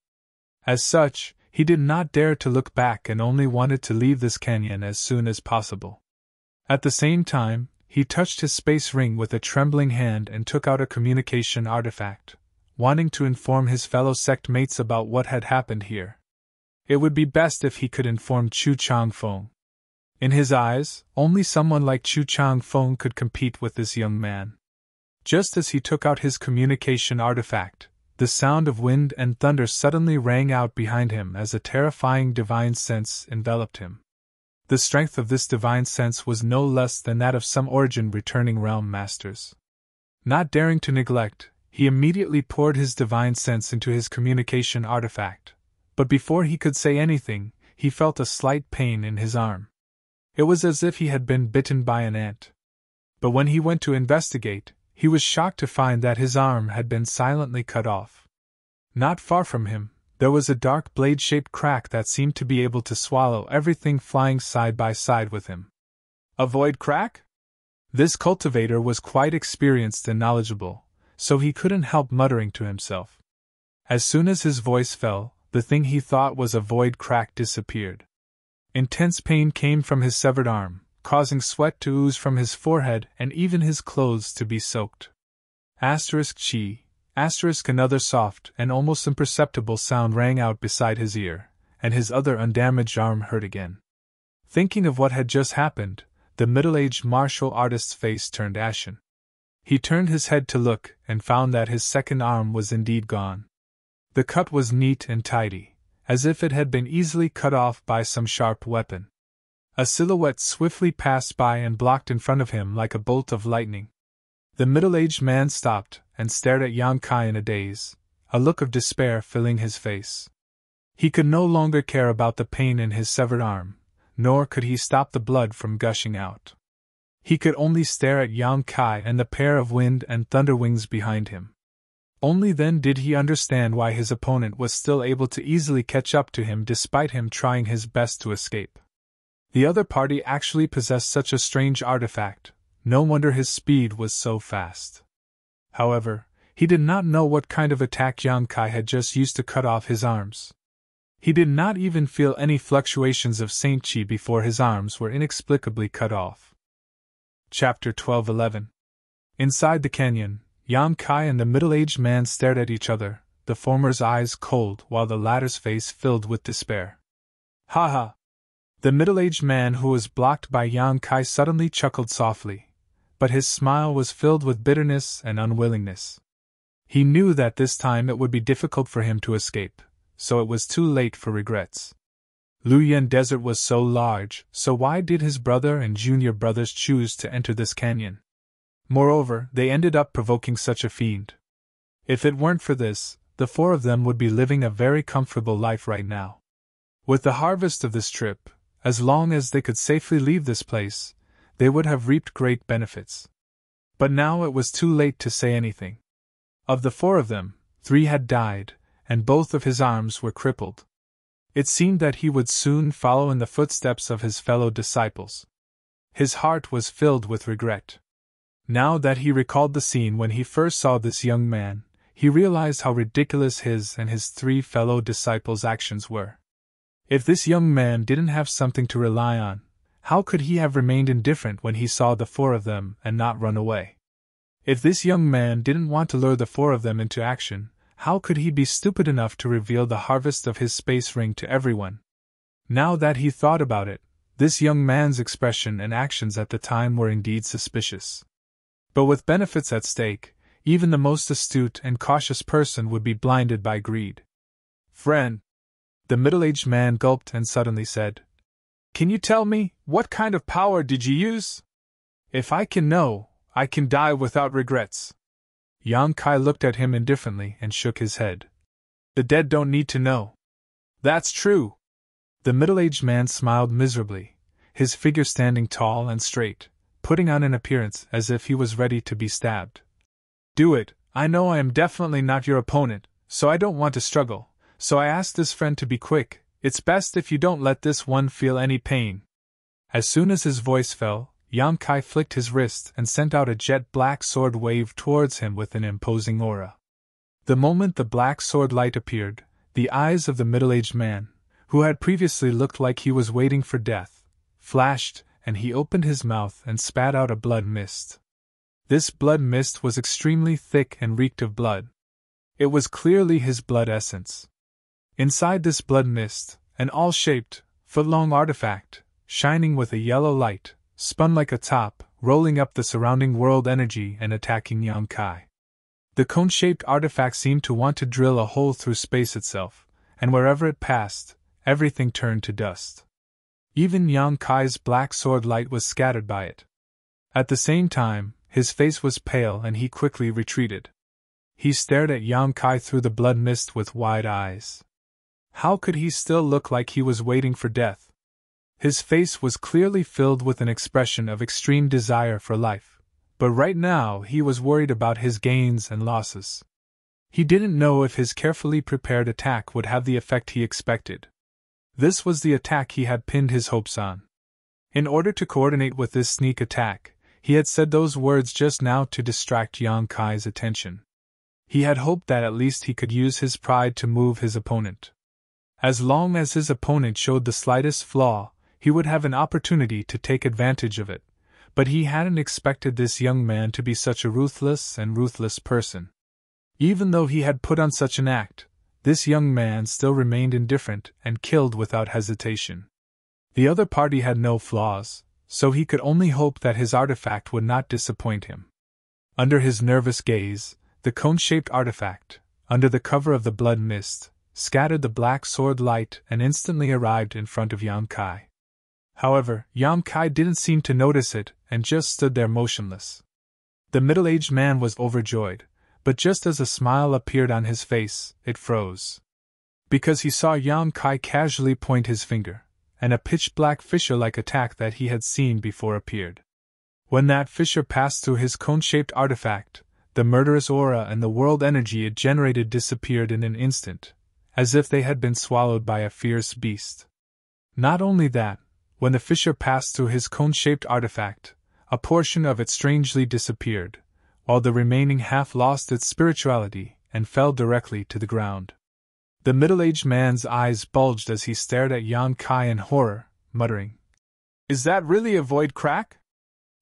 Speaker 1: As such, he did not dare to look back and only wanted to leave this canyon as soon as possible. At the same time, he touched his space ring with a trembling hand and took out a communication artifact, wanting to inform his fellow sect mates about what had happened here. It would be best if he could inform Chu Changfeng. In his eyes, only someone like Chu Changfeng could compete with this young man. Just as he took out his communication artifact, the sound of wind and thunder suddenly rang out behind him as a terrifying divine sense enveloped him. The strength of this divine sense was no less than that of some origin-returning realm masters. Not daring to neglect, he immediately poured his divine sense into his communication artifact, but before he could say anything, he felt a slight pain in his arm. It was as if he had been bitten by an ant. But when he went to investigate, he was shocked to find that his arm had been silently cut off. Not far from him, there was a dark blade-shaped crack that seemed to be able to swallow everything flying side by side with him. A void crack? This cultivator was quite experienced and knowledgeable, so he couldn't help muttering to himself. As soon as his voice fell, the thing he thought was a void crack disappeared. Intense pain came from his severed arm, causing sweat to ooze from his forehead and even his clothes to be soaked. Chi. Another soft and almost imperceptible sound rang out beside his ear, and his other undamaged arm hurt again. Thinking of what had just happened, the middle-aged martial artist's face turned ashen. He turned his head to look and found that his second arm was indeed gone. The cut was neat and tidy, as if it had been easily cut off by some sharp weapon. A silhouette swiftly passed by and blocked in front of him like a bolt of lightning. The middle-aged man stopped and stared at Yang Kai in a daze, a look of despair filling his face. He could no longer care about the pain in his severed arm, nor could he stop the blood from gushing out. He could only stare at Yang Kai and the pair of wind and thunder wings behind him. Only then did he understand why his opponent was still able to easily catch up to him despite him trying his best to escape. The other party actually possessed such a strange artifact. No wonder his speed was so fast. However, he did not know what kind of attack Yang Kai had just used to cut off his arms. He did not even feel any fluctuations of Saint Chi before his arms were inexplicably cut off. Chapter 12:11. Inside the canyon, Yang Kai and the middle-aged man stared at each other, the former's eyes cold while the latter's face filled with despair. Ha ha! The middle-aged man who was blocked by Yang Kai suddenly chuckled softly, but his smile was filled with bitterness and unwillingness. He knew that this time it would be difficult for him to escape, so it was too late for regrets. Luyan Desert was so large, so why did his brother and junior brothers choose to enter this canyon? Moreover, they ended up provoking such a fiend. If it weren't for this, the 4 of them would be living a very comfortable life right now. With the harvest of this trip, as long as they could safely leave this place, they would have reaped great benefits. But now it was too late to say anything. Of the 4 of them, 3 had died, and both of his arms were crippled. It seemed that he would soon follow in the footsteps of his fellow disciples. His heart was filled with regret. Now that he recalled the scene when he first saw this young man, he realized how ridiculous his and his 3 fellow disciples' actions were. If this young man didn't have something to rely on, how could he have remained indifferent when he saw the 4 of them and not run away? If this young man didn't want to lure the 4 of them into action, how could he be stupid enough to reveal the harvest of his space ring to everyone? Now that he thought about it, this young man's expression and actions at the time were indeed suspicious. But with benefits at stake, even the most astute and cautious person would be blinded by greed. "Friend," the middle-aged man gulped and suddenly said, "can you tell me, what kind of power did you use? If I can know, I can die without regrets." Yang Kai looked at him indifferently and shook his head. "The dead don't need to know." "That's true." The middle-aged man smiled miserably, his figure standing tall and straight, putting on an appearance as if he was ready to be stabbed. "Do it. I know I am definitely not your opponent, so I don't want to struggle, so I ask this friend to be quick. It's best if you don't let this one feel any pain." As soon as his voice fell, Yang Kai flicked his wrist and sent out a jet-black sword wave towards him with an imposing aura. The moment the black sword light appeared, the eyes of the middle-aged man, who had previously looked like he was waiting for death, flashed, and he opened his mouth and spat out a blood mist. This blood mist was extremely thick and reeked of blood. It was clearly his blood essence. Inside this blood mist, an all-shaped, foot-long artifact, shining with a yellow light, spun like a top, rolling up the surrounding world energy and attacking Yang Kai. The cone-shaped artifact seemed to want to drill a hole through space itself, and wherever it passed, everything turned to dust. Even Yang Kai's black sword light was scattered by it. At the same time, his face was pale and he quickly retreated. He stared at Yang Kai through the blood mist with wide eyes. How could he still look like he was waiting for death? His face was clearly filled with an expression of extreme desire for life, but right now he was worried about his gains and losses. He didn't know if his carefully prepared attack would have the effect he expected. This was the attack he had pinned his hopes on. In order to coordinate with this sneak attack, he had said those words just now to distract Yang Kai's attention. He had hoped that at least he could use his pride to move his opponent. As long as his opponent showed the slightest flaw, he would have an opportunity to take advantage of it, but he hadn't expected this young man to be such a ruthless person. Even though he had put on such an act, this young man still remained indifferent and killed without hesitation. The other party had no flaws, so he could only hope that his artifact would not disappoint him. Under his nervous gaze, the cone-shaped artifact, under the cover of the blood mist, scattered the black sword light and instantly arrived in front of Yang Kai. However, Yang Kai didn't seem to notice it and just stood there motionless. The middle-aged man was overjoyed, but just as a smile appeared on his face, it froze. Because he saw Yang Kai casually point his finger, and a pitch-black fissure-like attack that he had seen before appeared. When that fissure passed through his cone-shaped artifact, the murderous aura and the world energy it generated disappeared in an instant, as if they had been swallowed by a fierce beast. Not only that, when the fissure passed through his cone-shaped artifact, a portion of it strangely disappeared, while the remaining half lost its spirituality and fell directly to the ground. The middle-aged man's eyes bulged as he stared at Yang Kai in horror, muttering, "Is that really a void crack?"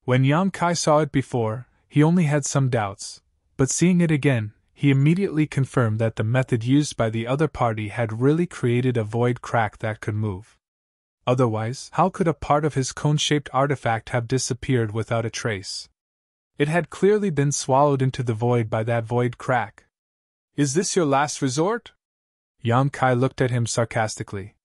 Speaker 1: When Yang Kai saw it before, he only had some doubts, but seeing it again, he immediately confirmed that the method used by the other party had really created a void crack that could move. Otherwise, how could a part of his cone-shaped artifact have disappeared without a trace? It had clearly been swallowed into the void by that void crack. "Is this your last resort?" Yang Kai looked at him sarcastically.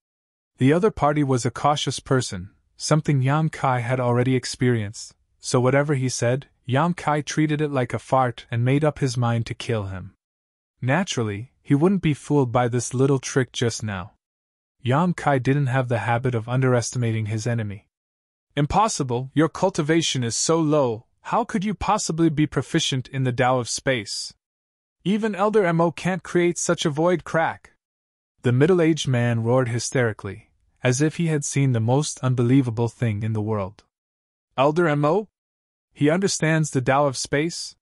Speaker 1: The other party was a cautious person, something Yang Kai had already experienced, so whatever he said, Yang Kai treated it like a fart and made up his mind to kill him. Naturally, he wouldn't be fooled by this little trick just now. Yang Kai didn't have the habit of underestimating his enemy. "Impossible, your cultivation is so low, how could you possibly be proficient in the Tao of space? Even Elder Mo can't create such a void crack." The middle-aged man roared hysterically, as if he had seen the most unbelievable thing in the world. Elder Mo? He understands the Tao of space?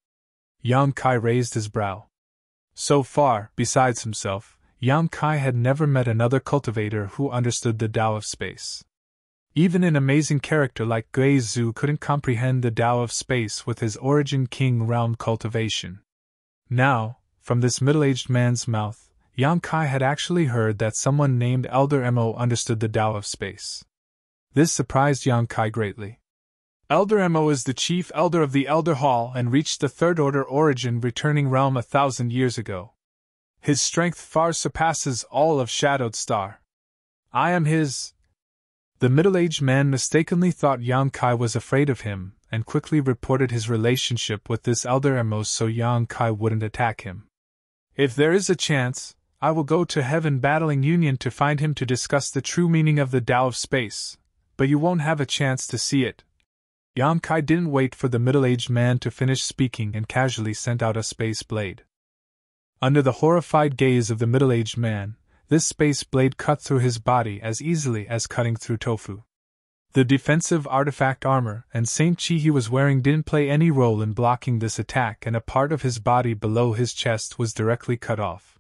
Speaker 1: Yang Kai raised his brow. So far, besides himself, Yang Kai had never met another cultivator who understood the Tao of space. Even an amazing character like Gui Zhu couldn't comprehend the Tao of space with his origin king realm cultivation. Now, from this middle-aged man's mouth, Yang Kai had actually heard that someone named Elder Mo understood the Tao of space. This surprised Yang Kai greatly. Elder Mo is the chief elder of the Elder Hall and reached the Third Order origin returning realm 1,000 years ago. His strength far surpasses all of Shadowed Star. I am his. The middle-aged man mistakenly thought Yang Kai was afraid of him, and quickly reported his relationship with this Elder Mo so Yang Kai wouldn't attack him. If there is a chance, I will go to Heaven Battling Union to find him to discuss the true meaning of the Tao of space, but you won't have a chance to see it. Yang Kai didn't wait for the middle-aged man to finish speaking and casually sent out a space blade. Under the horrified gaze of the middle-aged man, this space blade cut through his body as easily as cutting through tofu. The defensive artifact armor and Saint Chi he was wearing didn't play any role in blocking this attack, and a part of his body below his chest was directly cut off.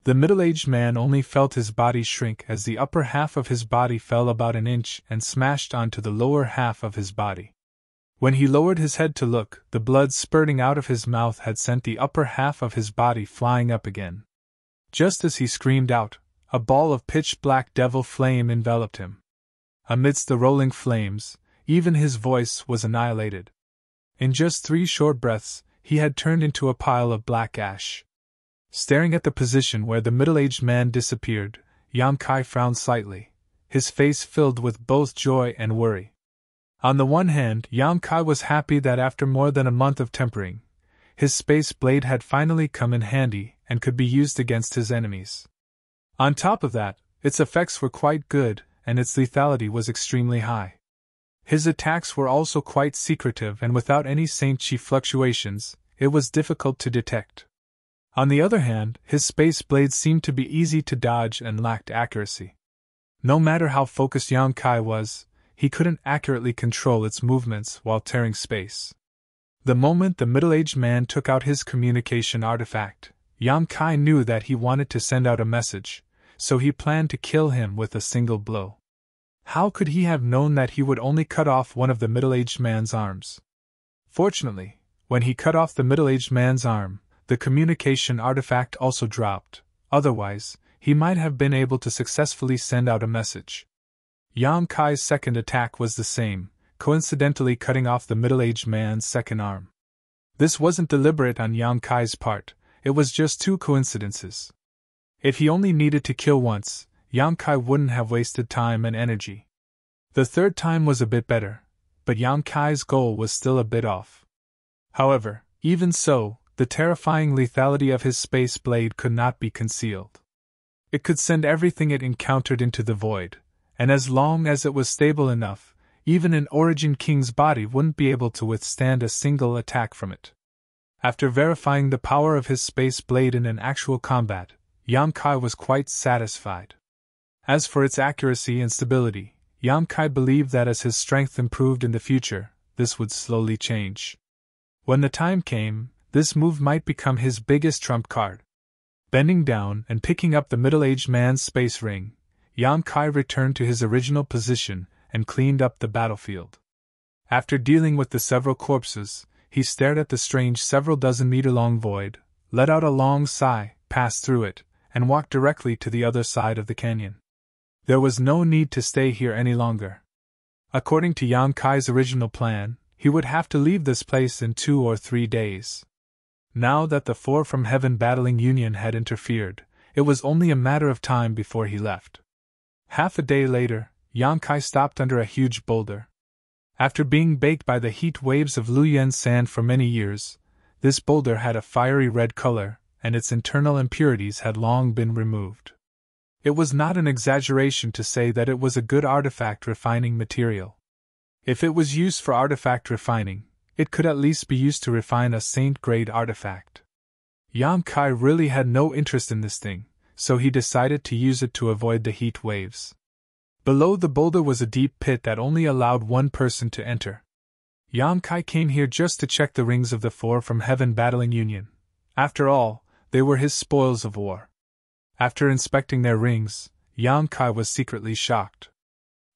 Speaker 1: The middle-aged man only felt his body shrink as the upper half of his body fell about an inch and smashed onto the lower half of his body. When he lowered his head to look, the blood spurting out of his mouth had sent the upper half of his body flying up again. Just as he screamed out, a ball of pitch-black devil flame enveloped him. Amidst the rolling flames, even his voice was annihilated. In just 3 short breaths, he had turned into a pile of black ash. Staring at the position where the middle-aged man disappeared, Yang Kai frowned slightly, his face filled with both joy and worry. On the one hand, Yang Kai was happy that after more than a month of tempering, his space blade had finally come in handy and could be used against his enemies. On top of that, its effects were quite good, and its lethality was extremely high. His attacks were also quite secretive, and without any Saint Chi fluctuations, it was difficult to detect. On the other hand, his space blade seemed to be easy to dodge and lacked accuracy. No matter how focused Yang Kai was, he couldn't accurately control its movements while tearing space. The moment the middle-aged man took out his communication artifact, Yang Kai knew that he wanted to send out a message, so he planned to kill him with a single blow. How could he have known that he would only cut off one of the middle-aged man's arms? Fortunately, when he cut off the middle-aged man's arm, the communication artifact also dropped, otherwise, he might have been able to successfully send out a message. Yang Kai's second attack was the same, coincidentally cutting off the middle-aged man's second arm. This wasn't deliberate on Yang Kai's part, it was just 2 coincidences. If he only needed to kill once, Yang Kai wouldn't have wasted time and energy. The third time was a bit better, but Yang Kai's goal was still a bit off. However, even so, the terrifying lethality of his space blade could not be concealed. It could send everything it encountered into the void, and as long as it was stable enough, even an Origin King's body wouldn't be able to withstand a single attack from it. After verifying the power of his space blade in an actual combat, Yang Kai was quite satisfied. As for its accuracy and stability, Yang Kai believed that as his strength improved in the future, this would slowly change. When the time came, this move might become his biggest trump card. Bending down and picking up the middle-aged man's space ring, Yang Kai returned to his original position and cleaned up the battlefield. After dealing with the several corpses, he stared at the strange several dozen meter-long void, let out a long sigh, passed through it, and walked directly to the other side of the canyon. There was no need to stay here any longer. According to Yang Kai's original plan, he would have to leave this place in 2 or 3 days. Now that the 4 from Heaven Battling Union had interfered, it was only a matter of time before he left. Half a day later, Yang Kai stopped under a huge boulder. After being baked by the heat waves of Luyan sand for many years, this boulder had a fiery red color, and its internal impurities had long been removed. It was not an exaggeration to say that it was a good artifact refining material. If it was used for artifact refining, it could at least be used to refine a saint-grade artifact. Yang Kai really had no interest in this thing, so he decided to use it to avoid the heat waves. Below the boulder was a deep pit that only allowed one person to enter. Yang Kai came here just to check the rings of the four from Heaven Battling Union. After all, they were his spoils of war. After inspecting their rings, Yang Kai was secretly shocked.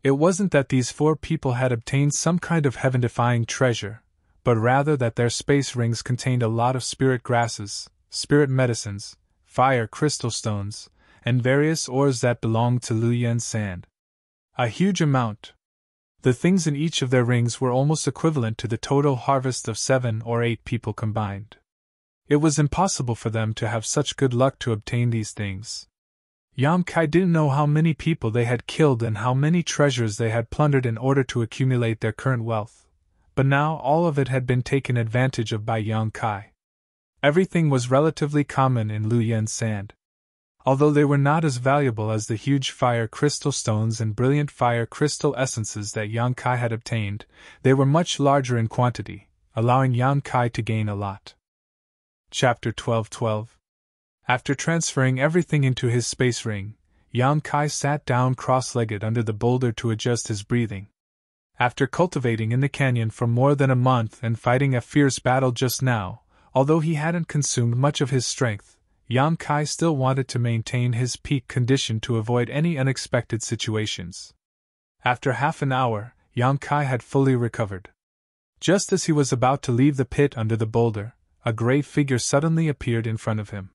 Speaker 1: It wasn't that these four people had obtained some kind of heaven-defying treasure, but rather that their space rings contained a lot of spirit grasses, spirit medicines, fire crystal stones, and various ores that belonged to Luyan sand. A huge amount. The things in each of their rings were almost equivalent to the total harvest of 7 or 8 people combined. It was impossible for them to have such good luck to obtain these things. Yang Kai didn't know how many people they had killed and how many treasures they had plundered in order to accumulate their current wealth, but now all of it had been taken advantage of by Yang Kai. Everything was relatively common in Luyan sand. Although they were not as valuable as the huge fire crystal stones and brilliant fire crystal essences that Yang Kai had obtained, they were much larger in quantity, allowing Yang Kai to gain a lot. Chapter 12:12. After transferring everything into his space ring, Yang Kai sat down cross-legged under the boulder to adjust his breathing. After cultivating in the canyon for more than a month and fighting a fierce battle just now, although he hadn't consumed much of his strength, Yang Kai still wanted to maintain his peak condition to avoid any unexpected situations. After half an hour, Yang Kai had fully recovered. Just as he was about to leave the pit under the boulder, a gray figure suddenly appeared in front of him.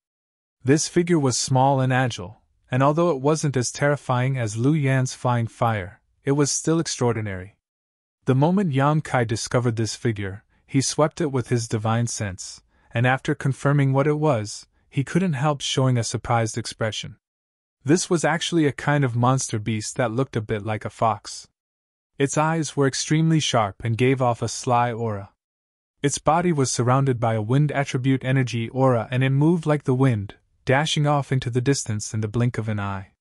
Speaker 1: This figure was small and agile, and although it wasn't as terrifying as Lu Yan's flying fire, it was still extraordinary. The moment Yang Kai discovered this figure, he swept it with his divine sense, and after confirming what it was, he couldn't help showing a surprised expression. This was actually a kind of monster beast that looked a bit like a fox. Its eyes were extremely sharp and gave off a sly aura. Its body was surrounded by a wind attribute energy aura and it moved like the wind, dashing off into the distance in the blink of an eye.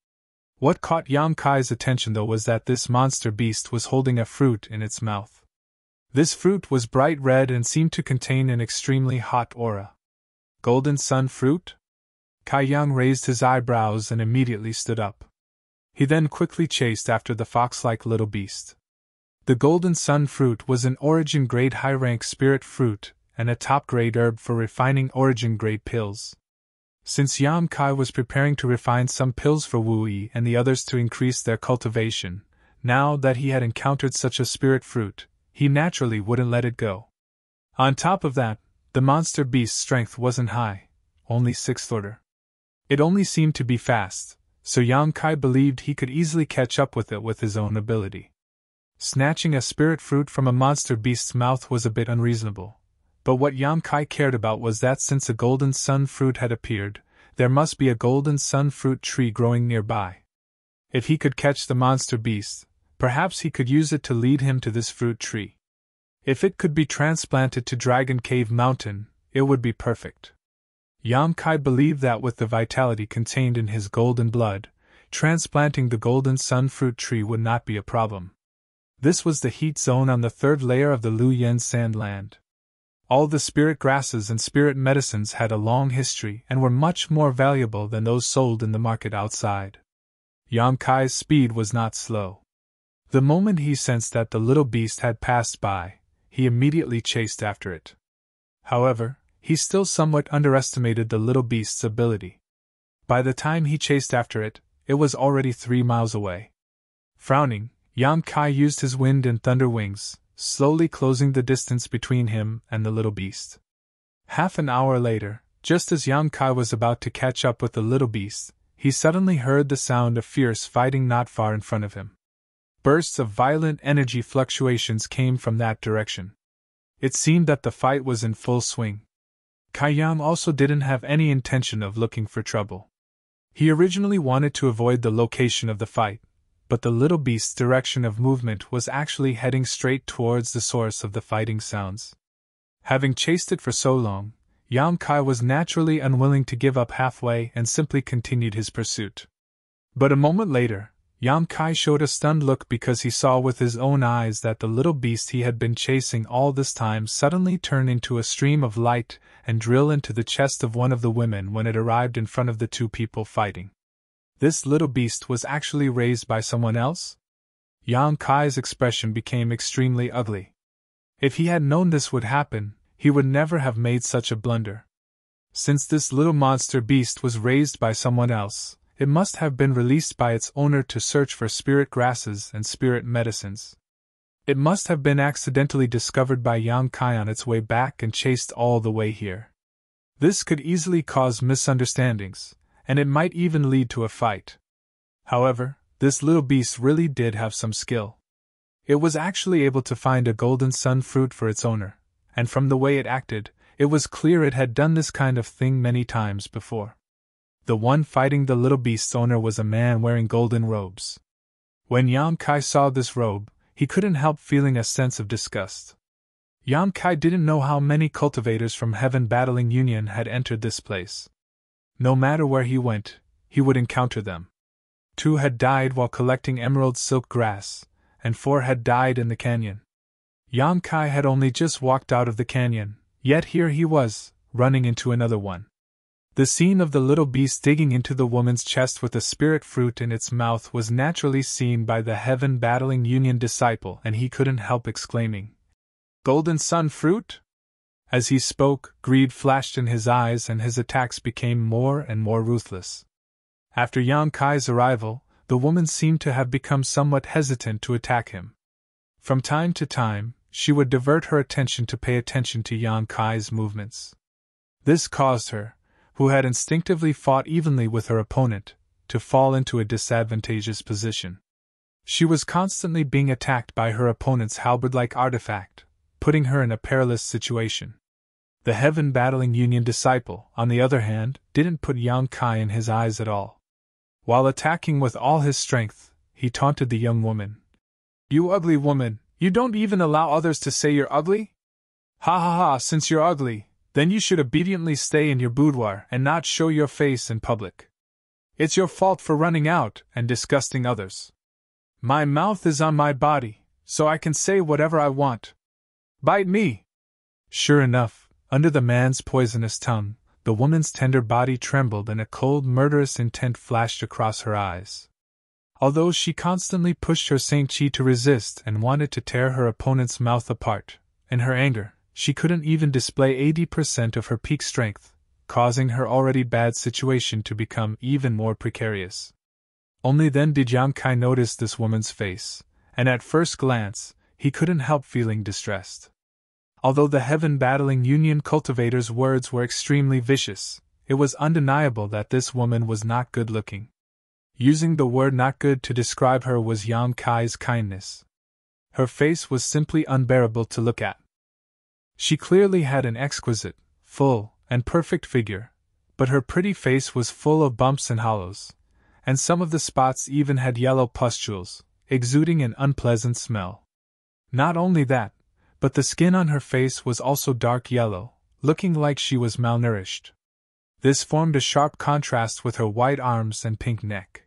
Speaker 1: What caught Yang Kai's attention though was that this monster beast was holding a fruit in its mouth. This fruit was bright red and seemed to contain an extremely hot aura. Golden sun fruit? Kai Yang raised his eyebrows and immediately stood up. He then quickly chased after the fox-like little beast. The golden sun fruit was an origin-grade high-rank spirit fruit and a top-grade herb for refining origin-grade pills. Since Yang Kai was preparing to refine some pills for Wu Yi and the others to increase their cultivation, now that he had encountered such a spirit fruit, he naturally wouldn't let it go. On top of that, the monster beast's strength wasn't high, only 6th order. It only seemed to be fast, so Yang Kai believed he could easily catch up with it with his own ability. Snatching a spirit fruit from a monster beast's mouth was a bit unreasonable, but what Yang Kai cared about was that since a golden sun fruit had appeared, there must be a golden sun fruit tree growing nearby. If he could catch the monster beast, perhaps he could use it to lead him to this fruit tree. If it could be transplanted to Dragon Cave Mountain, it would be perfect. Yang Kai believed that with the vitality contained in his golden blood, transplanting the golden sun fruit tree would not be a problem. This was the heat zone on the 3rd layer of the Luyan sand land. All the spirit grasses and spirit medicines had a long history and were much more valuable than those sold in the market outside. Yang Kai's speed was not slow. The moment he sensed that the little beast had passed by, he immediately chased after it. However, he still somewhat underestimated the little beast's ability. By the time he chased after it, it was already 3 miles away. Frowning, Yang Kai used his wind and thunder wings, slowly closing the distance between him and the little beast. Half an hour later, just as Yang Kai was about to catch up with the little beast, he suddenly heard the sound of fierce fighting not far in front of him. Bursts of violent energy fluctuations came from that direction. It seemed that the fight was in full swing. Kai Yang also didn't have any intention of looking for trouble. He originally wanted to avoid the location of the fight, but the little beast's direction of movement was actually heading straight towards the source of the fighting sounds. Having chased it for so long, Yang Kai was naturally unwilling to give up halfway and simply continued his pursuit. But a moment later, Yang Kai showed a stunned look because he saw with his own eyes that the little beast he had been chasing all this time suddenly turned into a stream of light and drill into the chest of one of the women when it arrived in front of the 2 people fighting. This little beast was actually raised by someone else? Yang Kai's expression became extremely ugly. If he had known this would happen, he would never have made such a blunder. Since this little monster beast was raised by someone else, it must have been released by its owner to search for spirit grasses and spirit medicines. It must have been accidentally discovered by Yang Kai on its way back and chased all the way here. This could easily cause misunderstandings, and it might even lead to a fight. However, this little beast really did have some skill. It was actually able to find a golden sun fruit for its owner, and from the way it acted, it was clear it had done this kind of thing many times before. The one fighting the little beast's owner was a man wearing golden robes. When Yang Kai saw this robe, he couldn't help feeling a sense of disgust. Yang Kai didn't know how many cultivators from Heaven Battling Union had entered this place. No matter where he went, he would encounter them. 2 had died while collecting emerald silk grass, and 4 had died in the canyon. Yang Kai had only just walked out of the canyon, yet here he was, running into another one. The scene of the little beast digging into the woman's chest with a spirit fruit in its mouth was naturally seen by the Heaven Battling Union disciple, and he couldn't help exclaiming, "Golden sun fruit?" As he spoke, greed flashed in his eyes and his attacks became more and more ruthless. After Yang Kai's arrival, the woman seemed to have become somewhat hesitant to attack him. From time to time, she would divert her attention to pay attention to Yang Kai's movements. This caused her, who had instinctively fought evenly with her opponent, to fall into a disadvantageous position. She was constantly being attacked by her opponent's halberd-like artifact, putting her in a perilous situation. The Heaven Battling Union disciple, on the other hand, didn't put Yang Kai in his eyes at all. While attacking with all his strength, he taunted the young woman. "You ugly woman, you don't even allow others to say you're ugly? Ha ha ha, since you're ugly, then you should obediently stay in your boudoir and not show your face in public. It's your fault for running out and disgusting others. My mouth is on my body, so I can say whatever I want. Bite me!" Sure enough, under the man's poisonous tongue, the woman's tender body trembled and a cold, murderous intent flashed across her eyes. Although she constantly pushed her Saint Chi to resist and wanted to tear her opponent's mouth apart, in her anger, she couldn't even display 80% of her peak strength, causing her already bad situation to become even more precarious. Only then did Yang Kai notice this woman's face, and at first glance, he couldn't help feeling distressed. Although the Heaven Battling Union cultivator's words were extremely vicious, it was undeniable that this woman was not good-looking. Using the word not good to describe her was Yang Kai's kindness. Her face was simply unbearable to look at. She clearly had an exquisite, full, and perfect figure, but her pretty face was full of bumps and hollows, and some of the spots even had yellow pustules, exuding an unpleasant smell. Not only that, but the skin on her face was also dark yellow, looking like she was malnourished. This formed a sharp contrast with her white arms and pink neck.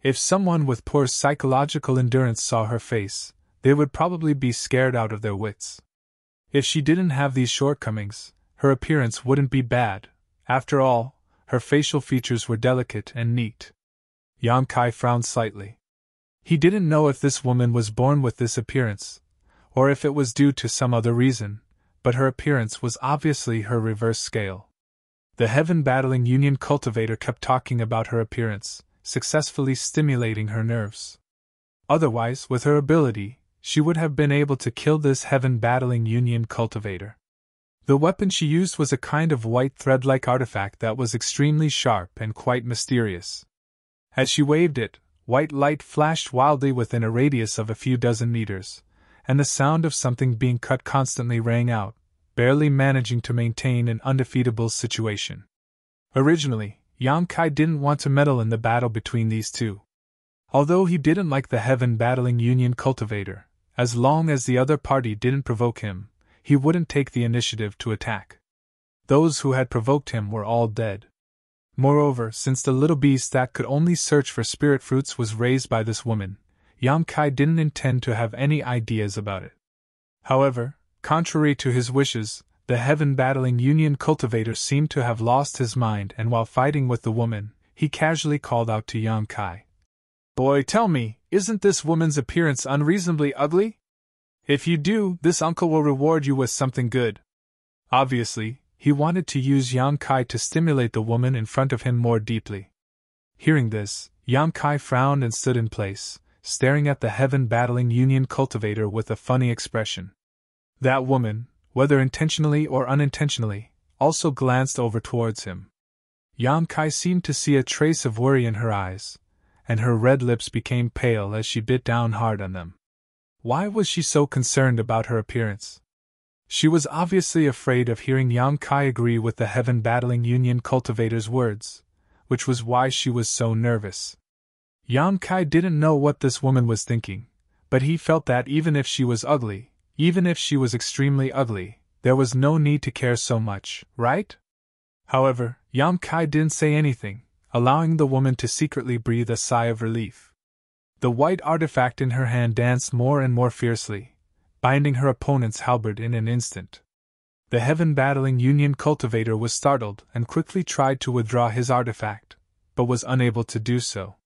Speaker 1: If someone with poor psychological endurance saw her face, they would probably be scared out of their wits. If she didn't have these shortcomings, her appearance wouldn't be bad. After all, her facial features were delicate and neat. Yang Kai frowned slightly. He didn't know if this woman was born with this appearance, or if it was due to some other reason, but her appearance was obviously her reverse scale. The Heaven Battling Union cultivator kept talking about her appearance, successfully stimulating her nerves. Otherwise, with her ability, she would have been able to kill this Heaven Battling Union cultivator. The weapon she used was a kind of white thread-like artifact that was extremely sharp and quite mysterious. As she waved it, white light flashed wildly within a radius of a few dozen meters, and the sound of something being cut constantly rang out, barely managing to maintain an undefeatable situation. Originally, Yang Kai didn't want to meddle in the battle between these two. Although he didn't like the Heaven Battling Union cultivator, as long as the other party didn't provoke him, he wouldn't take the initiative to attack. Those who had provoked him were all dead. Moreover, since the little beast that could only search for spirit fruits was raised by this woman, Yang Kai didn't intend to have any ideas about it. However, contrary to his wishes, the Heaven Battling Union cultivator seemed to have lost his mind, and while fighting with the woman, he casually called out to Yang Kai, "Boy, tell me, isn't this woman's appearance unreasonably ugly?" If you do, this uncle will reward you with something good. Obviously, he wanted to use Yang Kai to stimulate the woman in front of him more deeply. Hearing this, Yang Kai frowned and stood in place, staring at the heaven-battling union cultivator with a funny expression. That woman, whether intentionally or unintentionally, also glanced over towards him. Yang Kai seemed to see a trace of worry in her eyes, and her red lips became pale as she bit down hard on them. Why was she so concerned about her appearance? She was obviously afraid of hearing Yang Kai agree with the heaven-battling union cultivator's words, which was why she was so nervous. Yang Kai didn't know what this woman was thinking, but he felt that even if she was ugly, even if she was extremely ugly, there was no need to care so much, right? However, Yang Kai didn't say anything, allowing the woman to secretly breathe a sigh of relief. The white artifact in her hand danced more and more fiercely, binding her opponent's halberd in an instant. The heaven-battling union cultivator was startled and quickly tried to withdraw his artifact, but was unable to do so.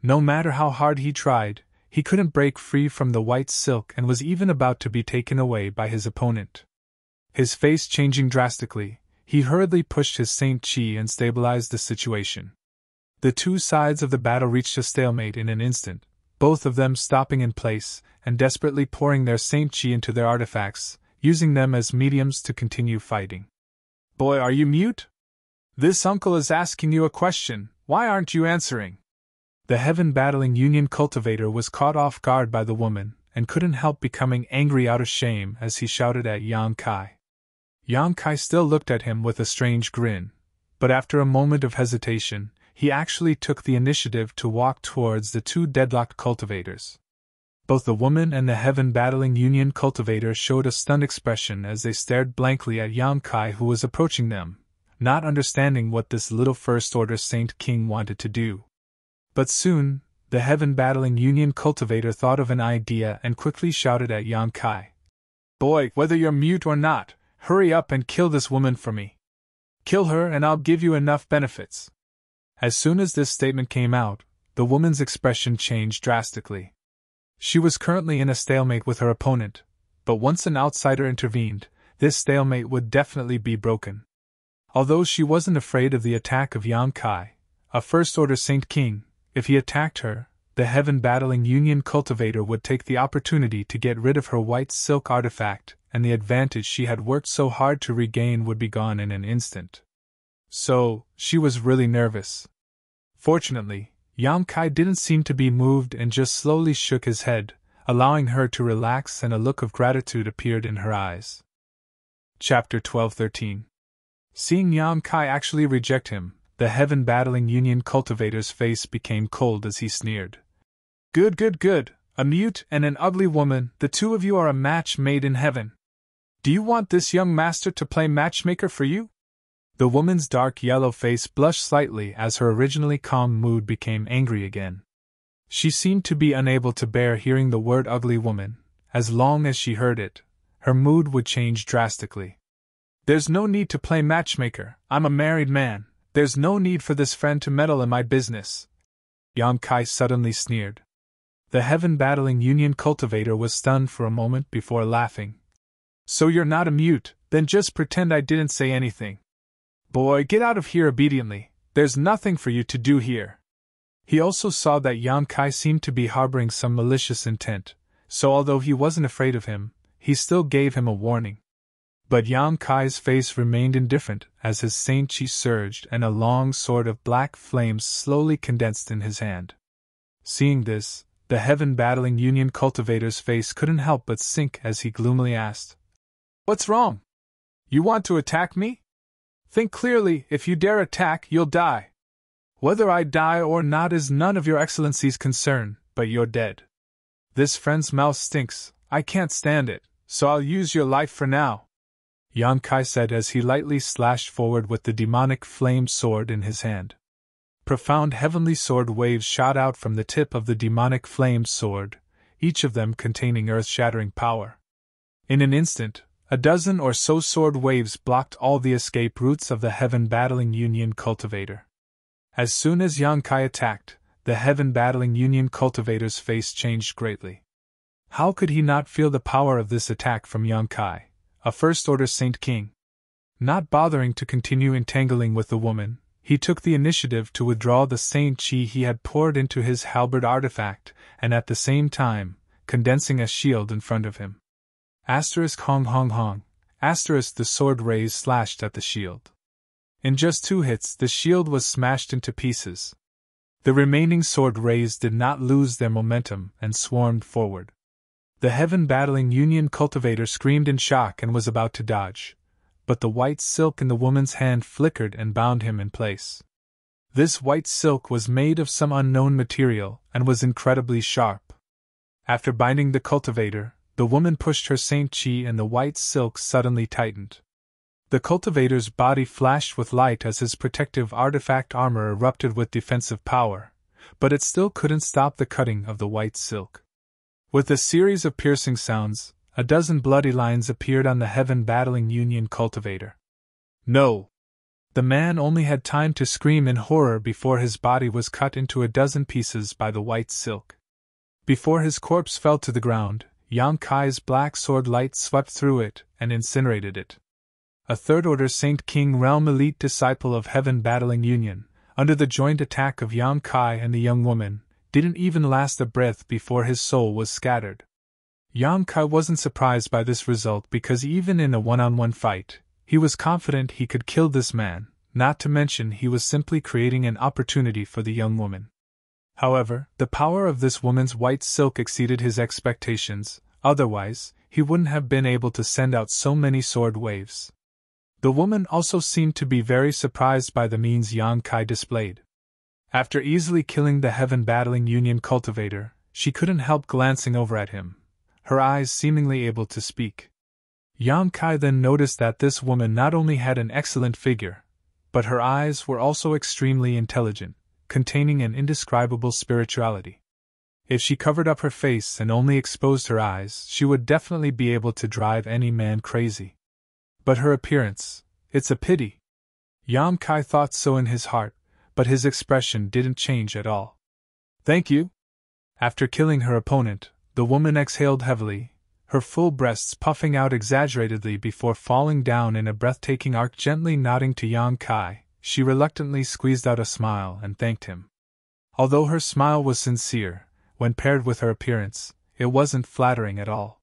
Speaker 1: No matter how hard he tried, he couldn't break free from the white silk and was even about to be taken away by his opponent. His face changing drastically, he hurriedly pushed his Saint Chi and stabilized the situation. The two sides of the battle reached a stalemate in an instant, both of them stopping in place and desperately pouring their Saint Chi into their artifacts, using them as mediums to continue fighting. Boy, are you mute? This uncle is asking you a question, why aren't you answering? The heaven-battling union cultivator was caught off guard by the woman, and couldn't help becoming angry out of shame as he shouted at Yang Kai. Yang Kai still looked at him with a strange grin, but after a moment of hesitation, he actually took the initiative to walk towards the two deadlocked cultivators. Both the woman and the heaven-battling union cultivator showed a stunned expression as they stared blankly at Yang Kai, who was approaching them, not understanding what this little First-Order Saint King wanted to do. But soon, the heaven-battling union cultivator thought of an idea and quickly shouted at Yang Kai. Boy, whether you're mute or not, hurry up and kill this woman for me. Kill her and I'll give you enough benefits. As soon as this statement came out, the woman's expression changed drastically. She was currently in a stalemate with her opponent, but once an outsider intervened, this stalemate would definitely be broken. Although she wasn't afraid of the attack of Yang Kai, a First-Order Saint King, if he attacked her, the heaven-battling union cultivator would take the opportunity to get rid of her white silk artifact, and the advantage she had worked so hard to regain would be gone in an instant. So, she was really nervous. Fortunately, Yang Kai didn't seem to be moved and just slowly shook his head, allowing her to relax, and a look of gratitude appeared in her eyes. Chapter 12-13. Seeing Yang Kai actually reject him, the heaven-battling union cultivator's face became cold as he sneered. Good. A mute and an ugly woman, the two of you are a match made in heaven. Do you want this young master to play matchmaker for you? The woman's dark yellow face blushed slightly as her originally calm mood became angry again. She seemed to be unable to bear hearing the word ugly woman. As long as she heard it, her mood would change drastically. There's no need to play matchmaker, I'm a married man. There's no need for this friend to meddle in my business. Yang Kai suddenly sneered. The heaven-battling union cultivator was stunned for a moment before laughing. So you're not a mute, then just pretend I didn't say anything. Boy, get out of here obediently, there's nothing for you to do here. He also saw that Yang Kai seemed to be harboring some malicious intent, so although he wasn't afraid of him, he still gave him a warning. But Yang Kai's face remained indifferent as his Saint Chi surged and a long sword of black flames slowly condensed in his hand. Seeing this, the heaven-battling union cultivator's face couldn't help but sink as he gloomily asked, What's wrong? You want to attack me? Think clearly, if you dare attack, you'll die. Whether I die or not is none of your excellency's concern, but you're dead. This friend's mouth stinks, I can't stand it, so I'll use your life for now. Yang Kai said as he lightly slashed forward with the demonic flame sword in his hand. Profound heavenly sword waves shot out from the tip of the demonic flame sword, each of them containing earth-shattering power. In an instant, a dozen or so sword waves blocked all the escape routes of the heaven-battling union cultivator. As soon as Yang Kai attacked, the heaven-battling union cultivator's face changed greatly. How could he not feel the power of this attack from Yang Kai, a first-order Saint King? Not bothering to continue entangling with the woman, he took the initiative to withdraw the Saint Chi he had poured into his halberd artifact, and at the same time, condensing a shield in front of him. Hong hong hong. The sword rays slashed at the shield. In just 2 hits, the shield was smashed into pieces. The remaining sword rays did not lose their momentum and swarmed forward. The Heaven Battling Union cultivator screamed in shock and was about to dodge, but the white silk in the woman's hand flickered and bound him in place. This white silk was made of some unknown material and was incredibly sharp. After binding the cultivator, the woman pushed her Saint Chi and the white silk suddenly tightened. The cultivator's body flashed with light as his protective artifact armor erupted with defensive power, but it still couldn't stop the cutting of the white silk. With a series of piercing sounds, a dozen bloody lines appeared on the Heaven Battling Union cultivator. No! The man only had time to scream in horror before his body was cut into a dozen pieces by the white silk. Before his corpse fell to the ground, Yang Kai's black sword light swept through it and incinerated it. A third-order Saint King realm elite disciple of Heaven Battling Union, under the joint attack of Yang Kai and the young woman, didn't even last a breath before his soul was scattered. Yang Kai wasn't surprised by this result because even in a one-on-one fight, he was confident he could kill this man, not to mention he was simply creating an opportunity for the young woman. However, the power of this woman's white silk exceeded his expectations, otherwise, he wouldn't have been able to send out so many sword waves. The woman also seemed to be very surprised by the means Yang Kai displayed. After easily killing the Heaven Battling Union cultivator, she couldn't help glancing over at him, her eyes seemingly able to speak. Yang Kai then noticed that this woman not only had an excellent figure, but her eyes were also extremely intelligent, containing an indescribable spirituality. If she covered up her face and only exposed her eyes, she would definitely be able to drive any man crazy. But her appearance, it's a pity. Yang Kai thought so in his heart, but his expression didn't change at all. Thank you. After killing her opponent, the woman exhaled heavily, her full breasts puffing out exaggeratedly before falling down in a breathtaking arc. Gently nodding to Yang Kai, she reluctantly squeezed out a smile and thanked him. Although her smile was sincere, when paired with her appearance, it wasn't flattering at all.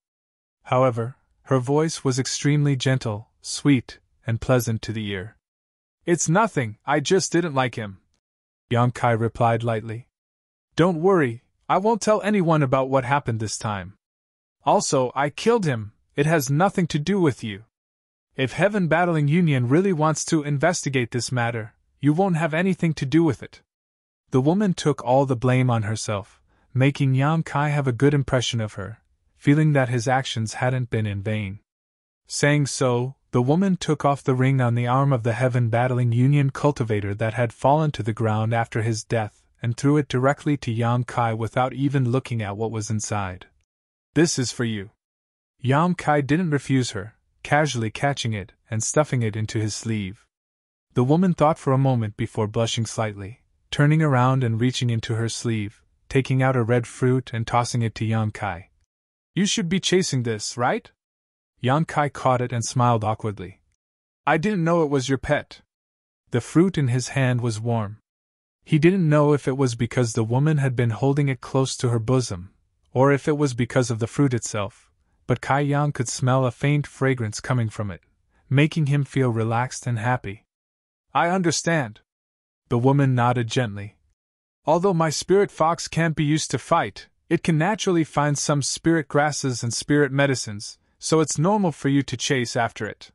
Speaker 1: However, her voice was extremely gentle, sweet, and pleasant to the ear. It's nothing, I just didn't like him, Yang Kai replied lightly. Don't worry, I won't tell anyone about what happened this time. Also, I killed him, it has nothing to do with you. If Heaven Battling Union really wants to investigate this matter, you won't have anything to do with it. The woman took all the blame on herself, making Yang Kai have a good impression of her, feeling that his actions hadn't been in vain. Saying so, the woman took off the ring on the arm of the Heaven Battling Union cultivator that had fallen to the ground after his death, and threw it directly to Yang Kai without even looking at what was inside. This is for you. Yang Kai didn't refuse her, casually catching it and stuffing it into his sleeve. The woman thought for a moment before blushing slightly, turning around and reaching into her sleeve, taking out a red fruit and tossing it to Yang Kai. You should be chasing this, right? Yang Kai caught it and smiled awkwardly. I didn't know it was your pet. The fruit in his hand was warm. He didn't know if it was because the woman had been holding it close to her bosom, or if it was because of the fruit itself, but Kai Yang could smell a faint fragrance coming from it, making him feel relaxed and happy. I understand. The woman nodded gently. Although my spirit fox can't be used to fight, it can naturally find some spirit grasses and spirit medicines, so it's normal for you to chase after it.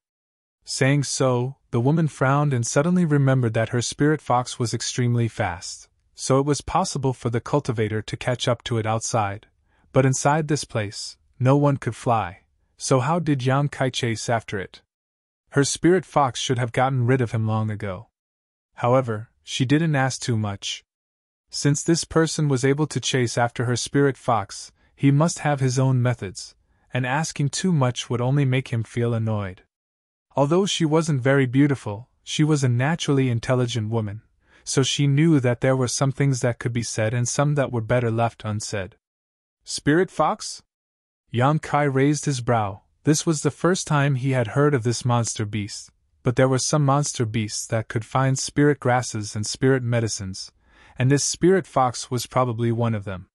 Speaker 1: Saying so, the woman frowned and suddenly remembered that her spirit fox was extremely fast, so it was possible for the cultivator to catch up to it outside, but inside this place, no one could fly, so how did Yang Kai chase after it? Her spirit fox should have gotten rid of him long ago. However, she didn't ask too much. Since this person was able to chase after her spirit fox, he must have his own methods, and asking too much would only make him feel annoyed. Although she wasn't very beautiful, she was a naturally intelligent woman, so she knew that there were some things that could be said and some that were better left unsaid. Spirit fox? Yang Kai raised his brow. This was the first time he had heard of this monster beast, but there were some monster beasts that could find spirit grasses and spirit medicines, and this spirit fox was probably one of them.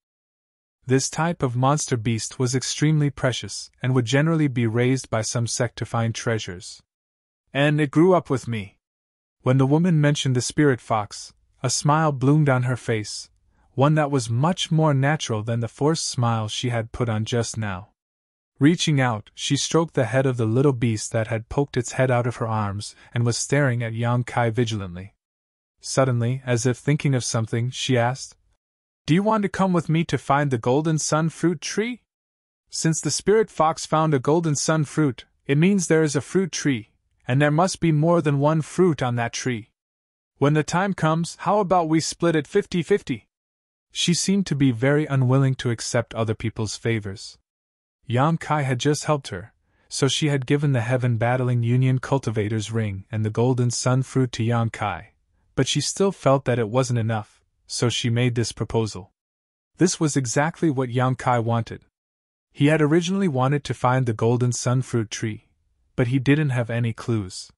Speaker 1: This type of monster beast was extremely precious and would generally be raised by some sect to find treasures. And it grew up with me. When the woman mentioned the spirit fox, a smile bloomed on her face, one that was much more natural than the forced smile she had put on just now. Reaching out, she stroked the head of the little beast that had poked its head out of her arms and was staring at Yang Kai vigilantly. Suddenly, as if thinking of something, she asked, "Do you want to come with me to find the golden sun fruit tree? Since the spirit fox found a golden sun fruit, it means there is a fruit tree, and there must be more than one fruit on that tree. When the time comes, how about we split it 50-50? She seemed to be very unwilling to accept other people's favors. Yang Kai had just helped her, so she had given the Heaven Battling Union cultivator's ring and the golden sun fruit to Yang Kai, but she still felt that it wasn't enough, so she made this proposal. This was exactly what Yang Kai wanted. He had originally wanted to find the golden sun fruit tree, but he didn't have any clues.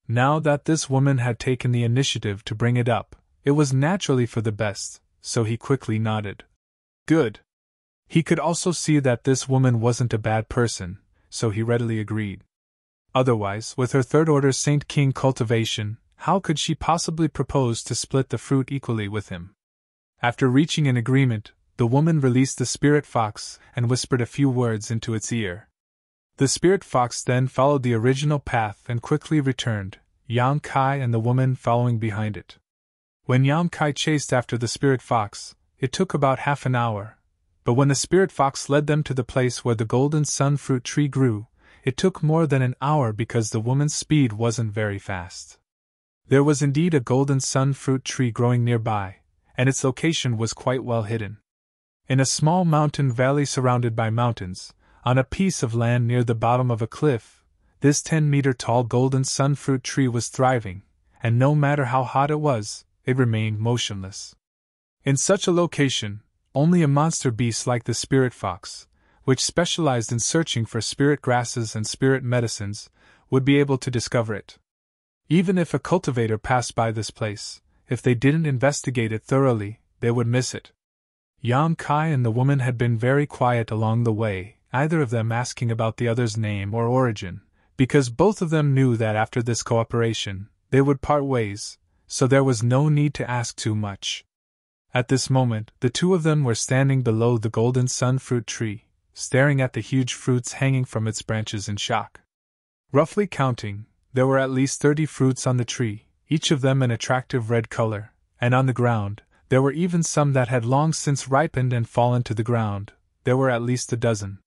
Speaker 1: Now that this woman had taken the initiative to bring it up, it was naturally for the best, so he quickly nodded. Good. He could also see that this woman wasn't a bad person, so he readily agreed. Otherwise, with her third-order Saint King cultivation, how could she possibly propose to split the fruit equally with him? After reaching an agreement, the woman released the spirit fox and whispered a few words into its ear. The spirit fox then followed the original path and quickly returned, Yang Kai and the woman following behind it. When Yang Kai chased after the spirit fox, it took about half an hour, but when the spirit fox led them to the place where the golden sun fruit tree grew, it took more than an hour because the woman's speed wasn't very fast. There was indeed a golden sun fruit tree growing nearby, and its location was quite well hidden. In a small mountain valley surrounded by mountains, on a piece of land near the bottom of a cliff, this 10-meter-tall golden sun fruit tree was thriving, and no matter how hot it was, it remained motionless. In such a location, only a monster beast like the spirit fox, which specialized in searching for spirit grasses and spirit medicines, would be able to discover it. Even if a cultivator passed by this place, if they didn't investigate it thoroughly, they would miss it. Yang Kai and the woman had been very quiet along the way, neither of them asking about the other's name or origin, because both of them knew that after this cooperation, they would part ways, so there was no need to ask too much. At this moment, the two of them were standing below the golden sun fruit tree, staring at the huge fruits hanging from its branches in shock. Roughly counting, there were at least 30 fruits on the tree, each of them an attractive red color, and on the ground, there were even some that had long since ripened and fallen to the ground. There were at least a dozen.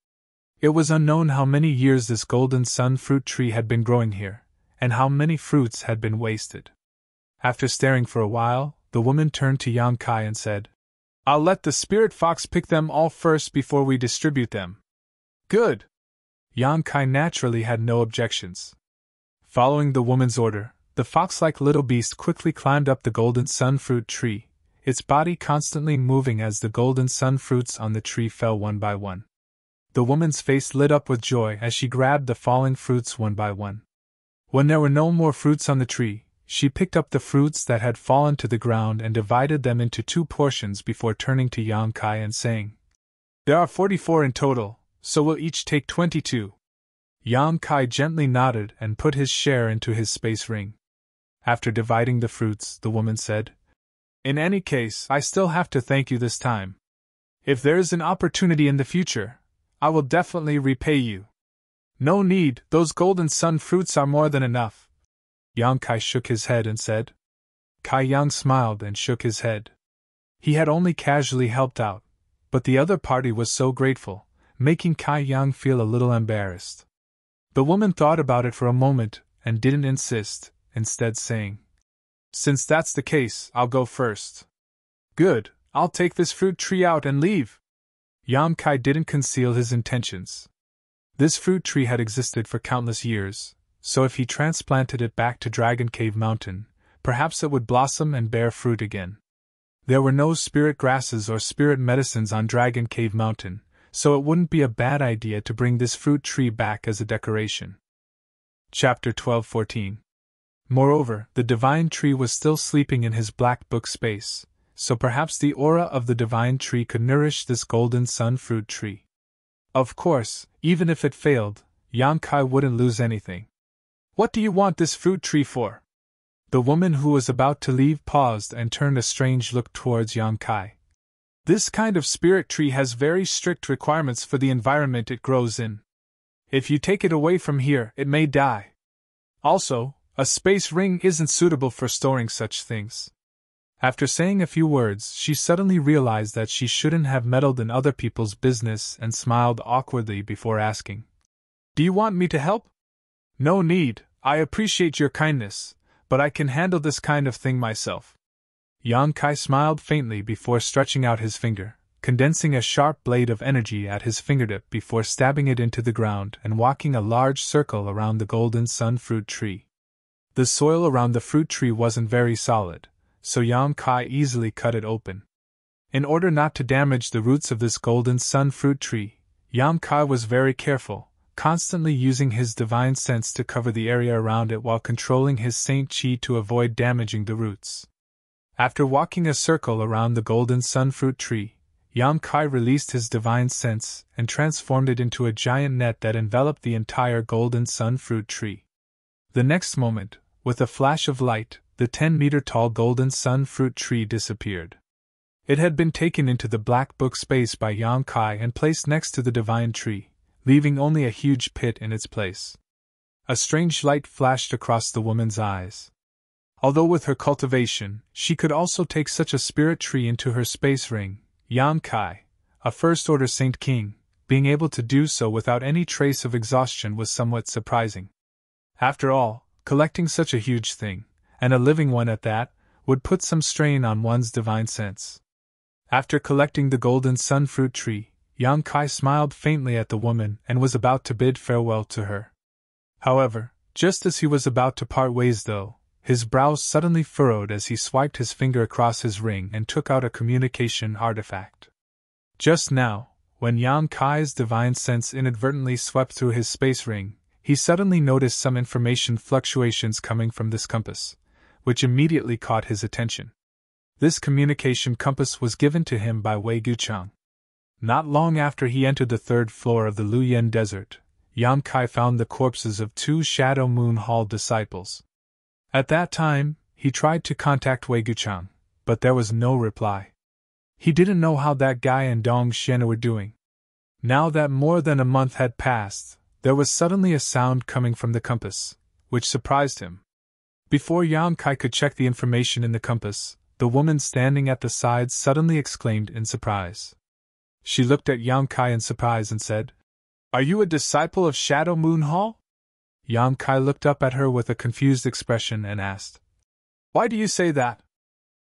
Speaker 1: It was unknown how many years this golden sun fruit tree had been growing here, and how many fruits had been wasted. After staring for a while, the woman turned to Yang Kai and said, "I'll let the spirit fox pick them all first before we distribute them." Good! Yang Kai naturally had no objections. Following the woman's order, the fox-like little beast quickly climbed up the golden sun fruit tree, its body constantly moving as the golden sun fruits on the tree fell one by one. The woman's face lit up with joy as she grabbed the falling fruits one by one. When there were no more fruits on the tree, she picked up the fruits that had fallen to the ground and divided them into 2 portions before turning to Yang Kai and saying, "There are 44 in total, so we'll each take 22. Yang Kai gently nodded and put his share into his space ring. After dividing the fruits, the woman said, "In any case, I still have to thank you this time. If there is an opportunity in the future, I will definitely repay you." "No need, those golden sun fruits are more than enough." Yang Kai shook his head and said. Kai Yang smiled and shook his head. He had only casually helped out, but the other party was so grateful, making Kai Yang feel a little embarrassed. The woman thought about it for a moment and didn't insist, instead saying, "Since that's the case, I'll go first." "Good, I'll take this fruit tree out and leave." Yang Kai didn't conceal his intentions. This fruit tree had existed for countless years, so if he transplanted it back to Dragon Cave Mountain, perhaps it would blossom and bear fruit again. There were no spirit grasses or spirit medicines on Dragon Cave Mountain, so it wouldn't be a bad idea to bring this fruit tree back as a decoration. Chapter 12:14. Moreover, the divine tree was still sleeping in his black book space, so perhaps the aura of the divine tree could nourish this golden sun fruit tree. Of course, even if it failed, Yang Kai wouldn't lose anything. "What do you want this fruit tree for?" The woman who was about to leave paused and turned a strange look towards Yang Kai. "This kind of spirit tree has very strict requirements for the environment it grows in. If you take it away from here, it may die. Also, a space ring isn't suitable for storing such things." After saying a few words, she suddenly realized that she shouldn't have meddled in other people's business and smiled awkwardly before asking, "Do you want me to help?" "No need, I appreciate your kindness, but I can handle this kind of thing myself." Yang Kai smiled faintly before stretching out his finger, condensing a sharp blade of energy at his fingertip before stabbing it into the ground and walking a large circle around the golden sun fruit tree. The soil around the fruit tree wasn't very solid, so Yang Kai easily cut it open. In order not to damage the roots of this golden sun fruit tree, Yang Kai was very careful, constantly using his divine sense to cover the area around it while controlling his saint chi to avoid damaging the roots. After walking a circle around the golden sun fruit tree, Yang Kai released his divine sense and transformed it into a giant net that enveloped the entire golden sun fruit tree. The next moment, with a flash of light, the 10-meter-tall golden sun fruit tree disappeared. It had been taken into the black book space by Yang Kai and placed next to the divine tree, leaving only a huge pit in its place. A strange light flashed across the woman's eyes. Although with her cultivation, she could also take such a spirit tree into her space ring, Yang Kai, a first-order Saint King, being able to do so without any trace of exhaustion was somewhat surprising. After all, collecting such a huge thing, and a living one at that, would put some strain on one's divine sense. After collecting the golden sun fruit tree, Yang Kai smiled faintly at the woman and was about to bid farewell to her. However, just as he was about to part ways though, his brows suddenly furrowed as he swiped his finger across his ring and took out a communication artifact. Just now, when Yang Kai's divine sense inadvertently swept through his space ring, he suddenly noticed some information fluctuations coming from this compass, which immediately caught his attention. This communication compass was given to him by Wei Guchang. Not long after he entered the third floor of the Luyen Desert, Yang Kai found the corpses of 2 Shadow Moon Hall disciples. At that time, he tried to contact Wei Guchang, but there was no reply. He didn't know how that guy and Dong Xian were doing. Now that more than a month had passed, there was suddenly a sound coming from the compass, which surprised him. Before Yang Kai could check the information in the compass, the woman standing at the side suddenly exclaimed in surprise. She looked at Yang Kai in surprise and said, "Are you a disciple of Shadow Moon Hall?" Yang Kai looked up at her with a confused expression and asked, "Why do you say that?"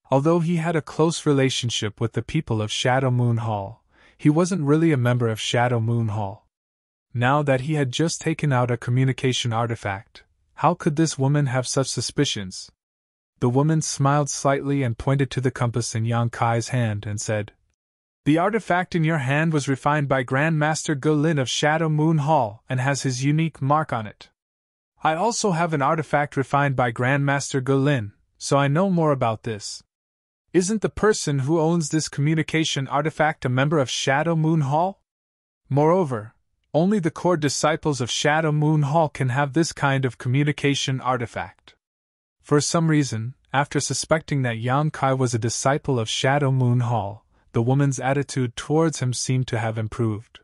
Speaker 1: Although he had a close relationship with the people of Shadow Moon Hall, he wasn't really a member of Shadow Moon Hall. Now that he had just taken out a communication artifact, how could this woman have such suspicions? The woman smiled slightly and pointed to the compass in Yang Kai's hand and said, "The artifact in your hand was refined by Grand Master Ge Lin of Shadow Moon Hall and has his unique mark on it. I also have an artifact refined by Grand Master Ge Lin, so I know more about this. Isn't the person who owns this communication artifact a member of Shadow Moon Hall? Moreover, only the core disciples of Shadow Moon Hall can have this kind of communication artifact." For some reason, after suspecting that Yang Kai was a disciple of Shadow Moon Hall, the woman's attitude towards him seemed to have improved.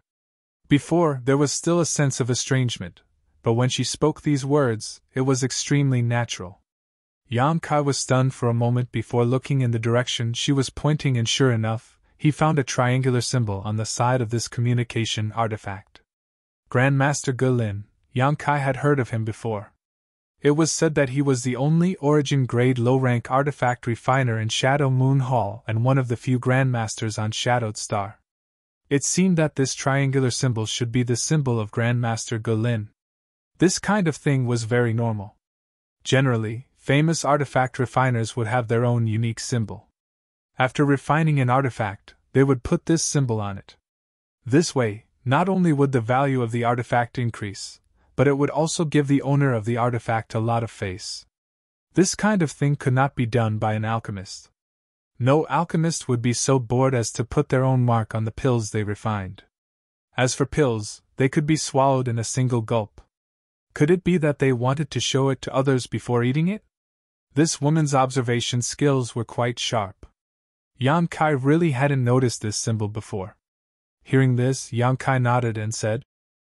Speaker 1: Before, there was still a sense of estrangement, but when she spoke these words, it was extremely natural. Yang Kai was stunned for a moment before looking in the direction she was pointing, and sure enough, he found a triangular symbol on the side of this communication artifact. Grand Master Ge Lin, Yang Kai had heard of him before. It was said that he was the only origin-grade low-rank artifact refiner in Shadow Moon Hall and one of the few Grandmasters on Shadowed Star. It seemed that this triangular symbol should be the symbol of Grandmaster Ge Lin. This kind of thing was very normal. Generally, famous artifact refiners would have their own unique symbol. After refining an artifact, they would put this symbol on it. This way, not only would the value of the artifact increase, but it would also give the owner of the artifact a lot of face. This kind of thing could not be done by an alchemist. No alchemist would be so bored as to put their own mark on the pills they refined. As for pills, they could be swallowed in a single gulp. Could it be that they wanted to show it to others before eating it? This woman's observation skills were quite sharp. Yang Kai really hadn't noticed this symbol before. Hearing this, Yang Kai nodded and said,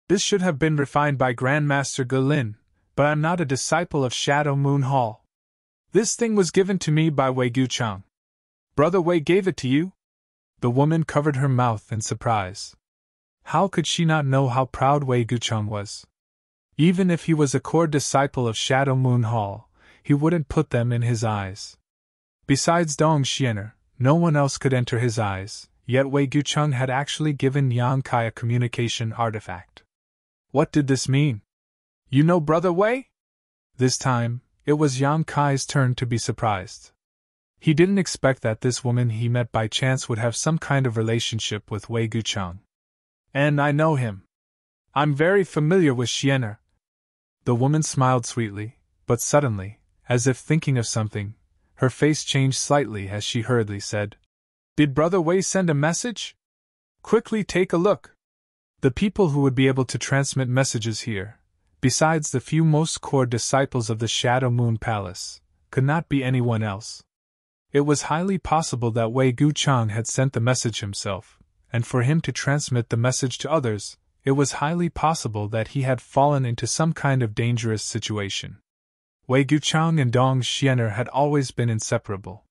Speaker 1: "This should have been refined by Grandmaster Gelin, but I'm not a disciple of Shadow Moon Hall. This thing was given to me by Wei Guchang. Brother Wei gave it to you?" The woman covered her mouth in surprise. How could she not know how proud Wei Guchang was? Even if he was a core disciple of Shadow Moon Hall, he wouldn't put them in his eyes. Besides Dong Xianer, no one else could enter his eyes, yet Wei Guchang had actually given Yang Kai a communication artifact. What did this mean? "You know Brother Wei?" This time, it was Yang Kai's turn to be surprised. He didn't expect that this woman he met by chance would have some kind of relationship with Wei Guchang. "And I know him. I'm very familiar with Xianer." The woman smiled sweetly, but suddenly, as if thinking of something, her face changed slightly as she hurriedly said, "Did Brother Wei send a message? Quickly take a look." The people who would be able to transmit messages here, besides the few most core disciples of the Shadow Moon Palace, could not be anyone else. It was highly possible that Wei Guchang had sent the message himself, and for him to transmit the message to others, it was highly possible that he had fallen into some kind of dangerous situation. Wei Guchang and Dong Xianer had always been inseparable.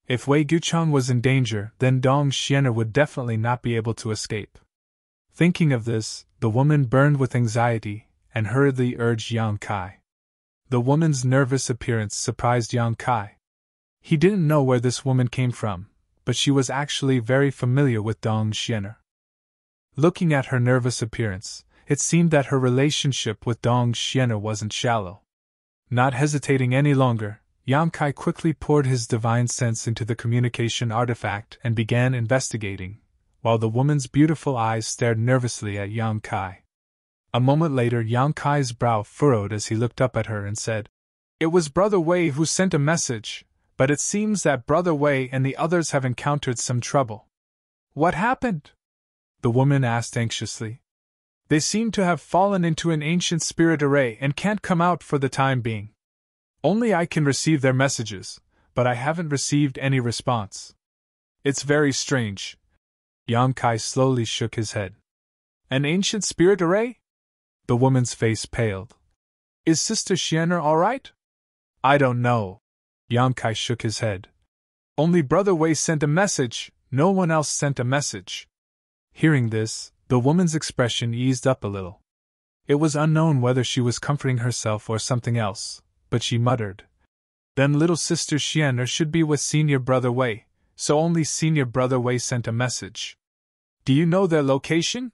Speaker 1: If Wei Guchang was in danger, then Dong Xianer would definitely not be able to escape. Thinking of this, the woman burned with anxiety, and hurriedly urged Yang Kai. The woman's nervous appearance surprised Yang Kai. He didn't know where this woman came from, but she was actually very familiar with Dong Xianer. Looking at her nervous appearance, it seemed that her relationship with Dong Xianer wasn't shallow. Not hesitating any longer, Yang Kai quickly poured his divine sense into the communication artifact and began investigating, while the woman's beautiful eyes stared nervously at Yang Kai. A moment later, Yang Kai's brow furrowed as he looked up at her and said, "It was Brother Wei who sent a message, but it seems that Brother Wei and the others have encountered some trouble." "What happened?" the woman asked anxiously. "They seem to have fallen into an ancient spirit array and can't come out for the time being. Only I can receive their messages, but I haven't received any response. It's very strange." Yang Kai slowly shook his head. "An ancient spirit array?" The woman's face paled. "Is Sister Xianer all right?" "I don't know." Yang Kai shook his head. "Only Brother Wei sent a message, no one else sent a message." Hearing this, the woman's expression eased up a little. It was unknown whether she was comforting herself or something else, but she muttered, "Then little Sister Xianer should be with Senior Brother Wei, so only Senior Brother Wei sent a message. Do you know their location?"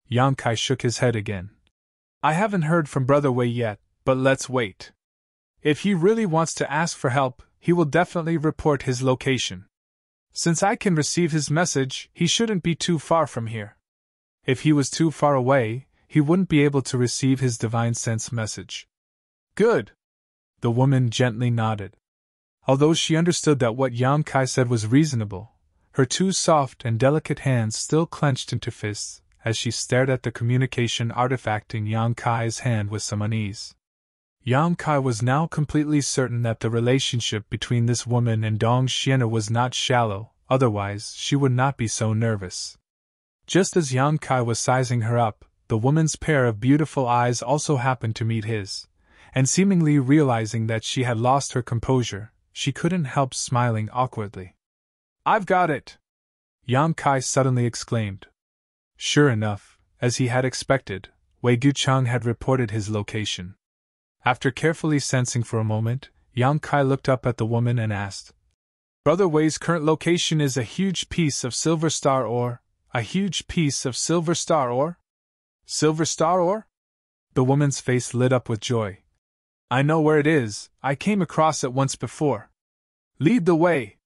Speaker 1: Yang Kai shook his head again. "I haven't heard from Brother Wei yet, but let's wait. If he really wants to ask for help, he will definitely report his location. Since I can receive his message, he shouldn't be too far from here. If he was too far away, he wouldn't be able to receive his divine sense message." "Good." The woman gently nodded. Although she understood that what Yang Kai said was reasonable, her two soft and delicate hands still clenched into fists as she stared at the communication artifact in Yang Kai's hand with some unease. Yang Kai was now completely certain that the relationship between this woman and Dong Xianer was not shallow, otherwise she would not be so nervous. Just as Yang Kai was sizing her up, the woman's pair of beautiful eyes also happened to meet his, and seemingly realizing that she had lost her composure, she couldn't help smiling awkwardly. "I've got it!" Yang Kai suddenly exclaimed. Sure enough, as he had expected, Wei Guchang had reported his location. After carefully sensing for a moment, Yang Kai looked up at the woman and asked, "Brother Wei's current location is a huge piece of silver star ore, a huge piece of silver star ore?" "Silver star ore?" The woman's face lit up with joy. "I know where it is, I came across it once before." "Lead the way."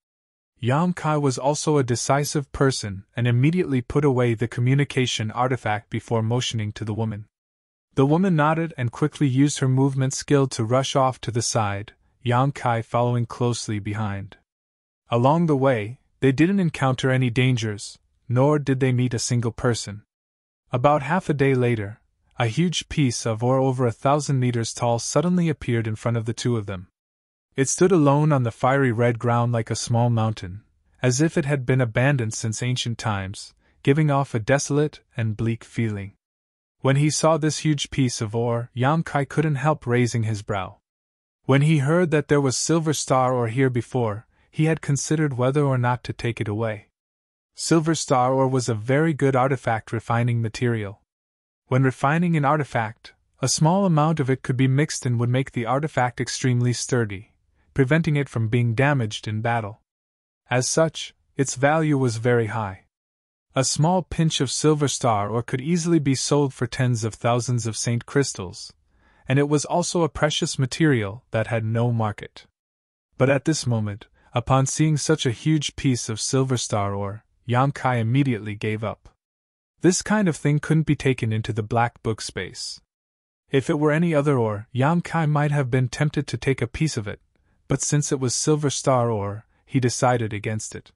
Speaker 1: Yang Kai was also a decisive person and immediately put away the communication artifact before motioning to the woman. The woman nodded and quickly used her movement skill to rush off to the side, Yang Kai following closely behind. Along the way, they didn't encounter any dangers, nor did they meet a single person. About half a day later, a huge piece of ore over 1,000 meters tall suddenly appeared in front of the two of them. It stood alone on the fiery red ground like a small mountain, as if it had been abandoned since ancient times, giving off a desolate and bleak feeling. When he saw this huge piece of ore, Yang Kai couldn't help raising his brow. When he heard that there was silver star ore here before, he had considered whether or not to take it away. Silver star ore was a very good artifact refining material. When refining an artifact, a small amount of it could be mixed and would make the artifact extremely sturdy, preventing it from being damaged in battle. As such, its value was very high. A small pinch of silver star ore could easily be sold for tens of thousands of saint crystals, and it was also a precious material that had no market. But at this moment, upon seeing such a huge piece of silver star ore, Yang Kai immediately gave up. This kind of thing couldn't be taken into the black book space. If it were any other ore, Yang Kai might have been tempted to take a piece of it, but since it was silver star ore, he decided against it.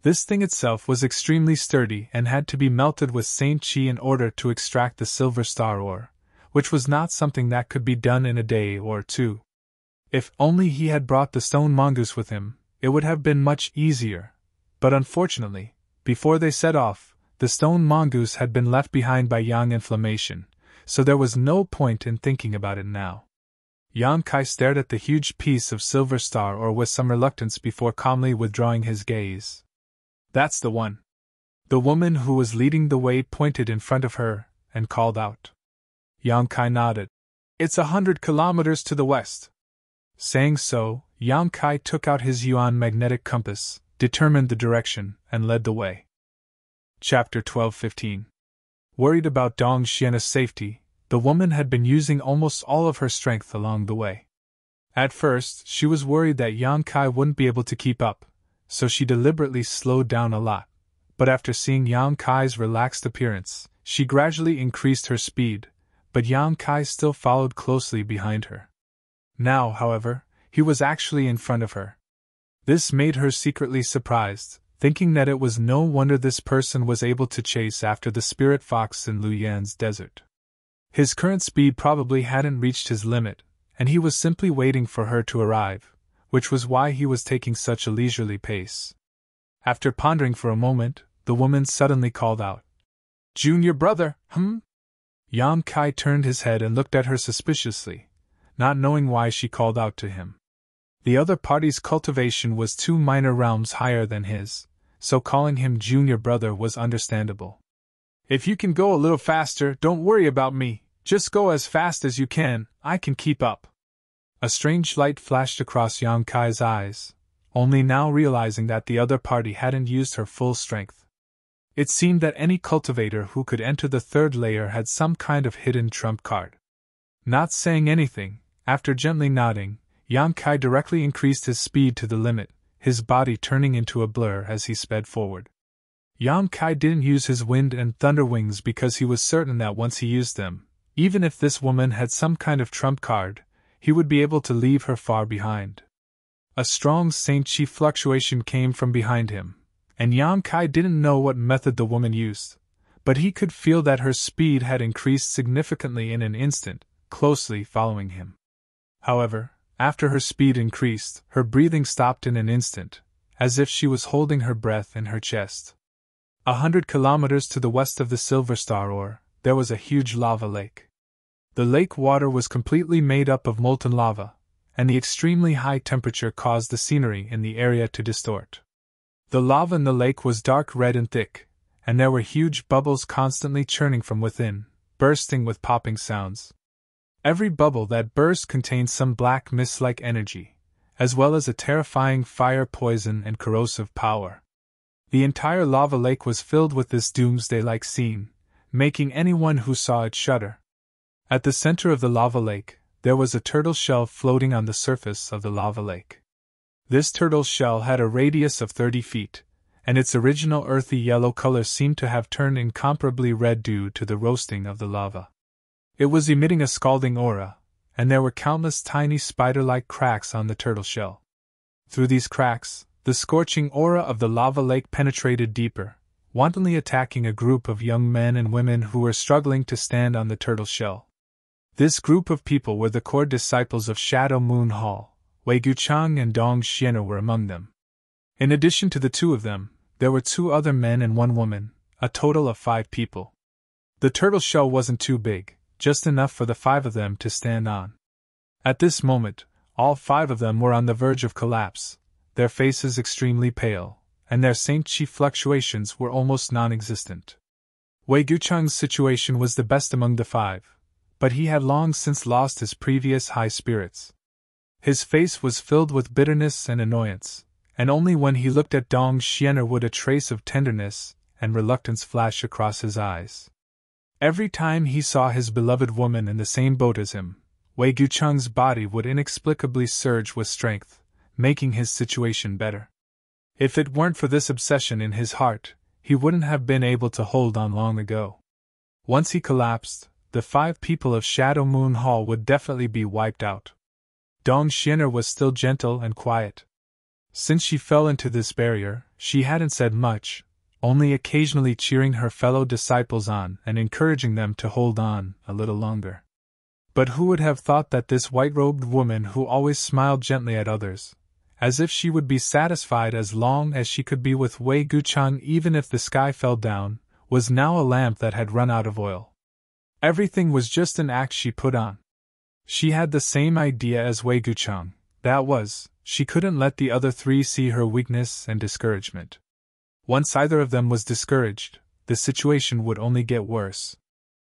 Speaker 1: This thing itself was extremely sturdy and had to be melted with Saint Chi in order to extract the silver star ore, which was not something that could be done in a day or two. If only he had brought the stone mongoose with him, it would have been much easier, but unfortunately, before they set off, the stone mongoose had been left behind by Yang Inflammation, so there was no point in thinking about it now. Yang Kai stared at the huge piece of silver star ore with some reluctance before calmly withdrawing his gaze. "That's the one." The woman who was leading the way pointed in front of her and called out. Yang Kai nodded. "It's 100 kilometers to the west." Saying so, Yang Kai took out his yuan magnetic compass, determined the direction, and led the way. Chapter 12:15. Worried about Dong Xian's safety, the woman had been using almost all of her strength along the way. At first, she was worried that Yang Kai wouldn't be able to keep up, so she deliberately slowed down a lot, but after seeing Yang Kai's relaxed appearance, she gradually increased her speed, but Yang Kai still followed closely behind her. Now, however, he was actually in front of her. This made her secretly surprised, thinking that it was no wonder this person was able to chase after the spirit fox in Luyan's desert. His current speed probably hadn't reached his limit, and he was simply waiting for her to arrive, which was why he was taking such a leisurely pace. After pondering for a moment, the woman suddenly called out, "Junior brother, Yang Kai turned his head and looked at her suspiciously, not knowing why she called out to him. The other party's cultivation was 2 minor realms higher than his, so calling him junior brother was understandable. "If you can go a little faster, don't worry about me, just go as fast as you can, I can keep up." A strange light flashed across Yang Kai's eyes, only now realizing that the other party hadn't used her full strength. It seemed that any cultivator who could enter the 3rd layer had some kind of hidden trump card. Not saying anything, after gently nodding, Yang Kai directly increased his speed to the limit, his body turning into a blur as he sped forward. Yang Kai didn't use his wind and thunder wings because he was certain that once he used them, even if this woman had some kind of trump card, he would be able to leave her far behind. A strong Saint Chi fluctuation came from behind him, and Yang Kai didn't know what method the woman used, but he could feel that her speed had increased significantly in an instant, closely following him. However, after her speed increased, her breathing stopped in an instant, as if she was holding her breath in her chest. 100 kilometers to the west of the Silver Star ore, there was a huge lava lake. The lake water was completely made up of molten lava, and the extremely high temperature caused the scenery in the area to distort. The lava in the lake was dark red and thick, and there were huge bubbles constantly churning from within, bursting with popping sounds. Every bubble that burst contained some black mist-like energy, as well as a terrifying fire poison and corrosive power. The entire lava lake was filled with this doomsday-like scene, making anyone who saw it shudder. At the center of the lava lake, there was a turtle shell floating on the surface of the lava lake. This turtle's shell had a radius of 30 feet, and its original earthy yellow color seemed to have turned incomparably red due to the roasting of the lava. It was emitting a scalding aura, and there were countless tiny spider-like cracks on the turtle shell. Through these cracks, the scorching aura of the lava lake penetrated deeper, wantonly attacking a group of young men and women who were struggling to stand on the turtle shell. This group of people were the core disciples of Shadow Moon Hall. Wei Guchang and Dong Xian'er were among them. In addition to the two of them, there were 2 other men and 1 woman, a total of 5 people. The turtle shell wasn't too big, just enough for the 5 of them to stand on. At this moment, all 5 of them were on the verge of collapse, their faces extremely pale, and their Saint Chi fluctuations were almost non-existent. Wei Guchang's situation was the best among the 5, but he had long since lost his previous high spirits. His face was filled with bitterness and annoyance, and only when he looked at Dong Xian'er would a trace of tenderness and reluctance flash across his eyes. Every time he saw his beloved woman in the same boat as him, Wei Guchang's body would inexplicably surge with strength, making his situation better. If it weren't for this obsession in his heart, he wouldn't have been able to hold on long ago. Once he collapsed, the 5 people of Shadow Moon Hall would definitely be wiped out. Dong Xian'er was still gentle and quiet. Since she fell into this barrier, she hadn't said much, only occasionally cheering her fellow disciples on and encouraging them to hold on a little longer. But who would have thought that this white-robed woman who always smiled gently at others, as if she would be satisfied as long as she could be with Wei Guchang even if the sky fell down, was now a lamp that had run out of oil. Everything was just an act she put on. She had the same idea as Wei Guchang, that was, she couldn't let the other 3 see her weakness and discouragement. Once either of them was discouraged, the situation would only get worse.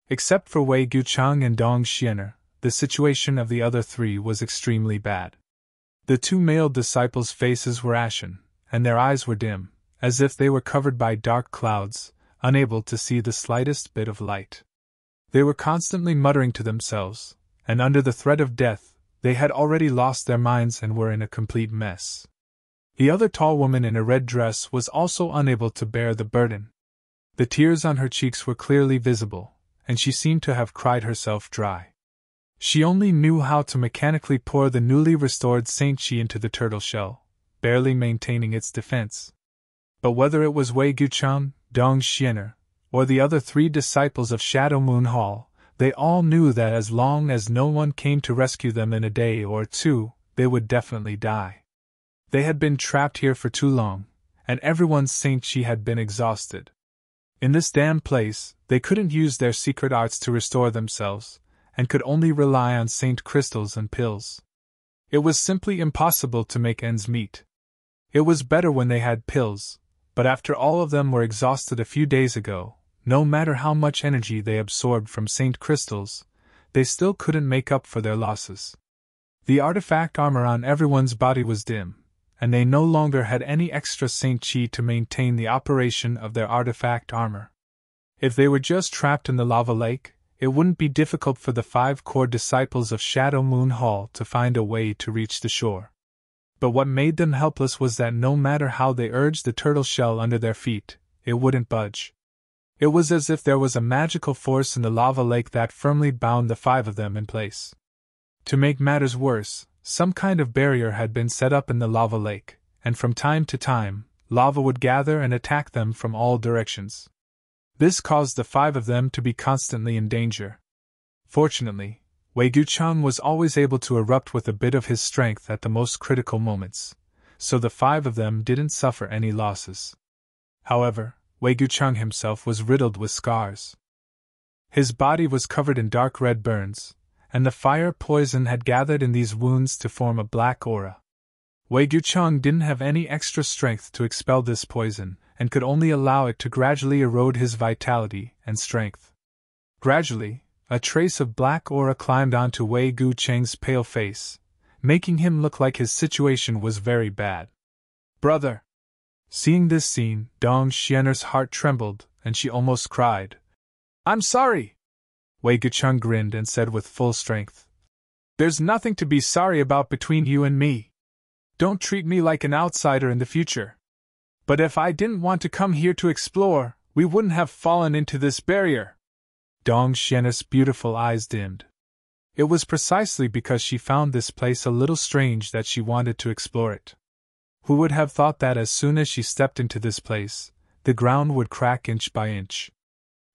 Speaker 1: Except for Wei Guchang and Dong Xian'er, the situation of the other 3 was extremely bad. The 2 male disciples' faces were ashen, and their eyes were dim, as if they were covered by dark clouds, unable to see the slightest bit of light. They were constantly muttering to themselves, and under the threat of death, they had already lost their minds and were in a complete mess. The other tall woman in a red dress was also unable to bear the burden. The tears on her cheeks were clearly visible, and she seemed to have cried herself dry. She only knew how to mechanically pour the newly restored Saint Chi into the turtle shell, barely maintaining its defense. But whether it was Wei Guchang, Dong Xian'er, or the other 3 disciples of Shadow Moon Hall, they all knew that as long as no one came to rescue them in a day or 2, they would definitely die. They had been trapped here for too long, and everyone's Saint Chi had been exhausted. In this damn place, they couldn't use their secret arts to restore themselves, and could only rely on Saint crystals and pills. It was simply impossible to make ends meet. It was better when they had pills, but after all of them were exhausted a few days ago, no matter how much energy they absorbed from Saint crystals, they still couldn't make up for their losses. The artifact armor on everyone's body was dim, and they no longer had any extra Saint Chi to maintain the operation of their artifact armor. If they were just trapped in the lava lake, it wouldn't be difficult for the 5 core disciples of Shadow Moon Hall to find a way to reach the shore. But what made them helpless was that no matter how they urged the turtle shell under their feet, it wouldn't budge. It was as if there was a magical force in the lava lake that firmly bound the 5 of them in place. To make matters worse, some kind of barrier had been set up in the lava lake, and from time to time, lava would gather and attack them from all directions. This caused the 5 of them to be constantly in danger. Fortunately, Wei Guchang was always able to erupt with a bit of his strength at the most critical moments, so the 5 of them didn't suffer any losses. However, Wei Guchang himself was riddled with scars. His body was covered in dark red burns, and the fire poison had gathered in these wounds to form a black aura. Wei Guchang didn't have any extra strength to expel this poison, and could only allow it to gradually erode his vitality and strength. Gradually, a trace of black aura climbed onto Wei Guchang's pale face, making him look like his situation was very bad. "Brother!" Seeing this scene, Dong Xian'er's heart trembled, and she almost cried. "I'm sorry!" Wei Guchang grinned and said with full strength, "There's nothing to be sorry about between you and me. Don't treat me like an outsider in the future. But if I didn't want to come here to explore, we wouldn't have fallen into this barrier. Dong Xian's beautiful eyes dimmed. It was precisely because she found this place a little strange that she wanted to explore it. Who would have thought that as soon as she stepped into this place, the ground would crack inch by inch?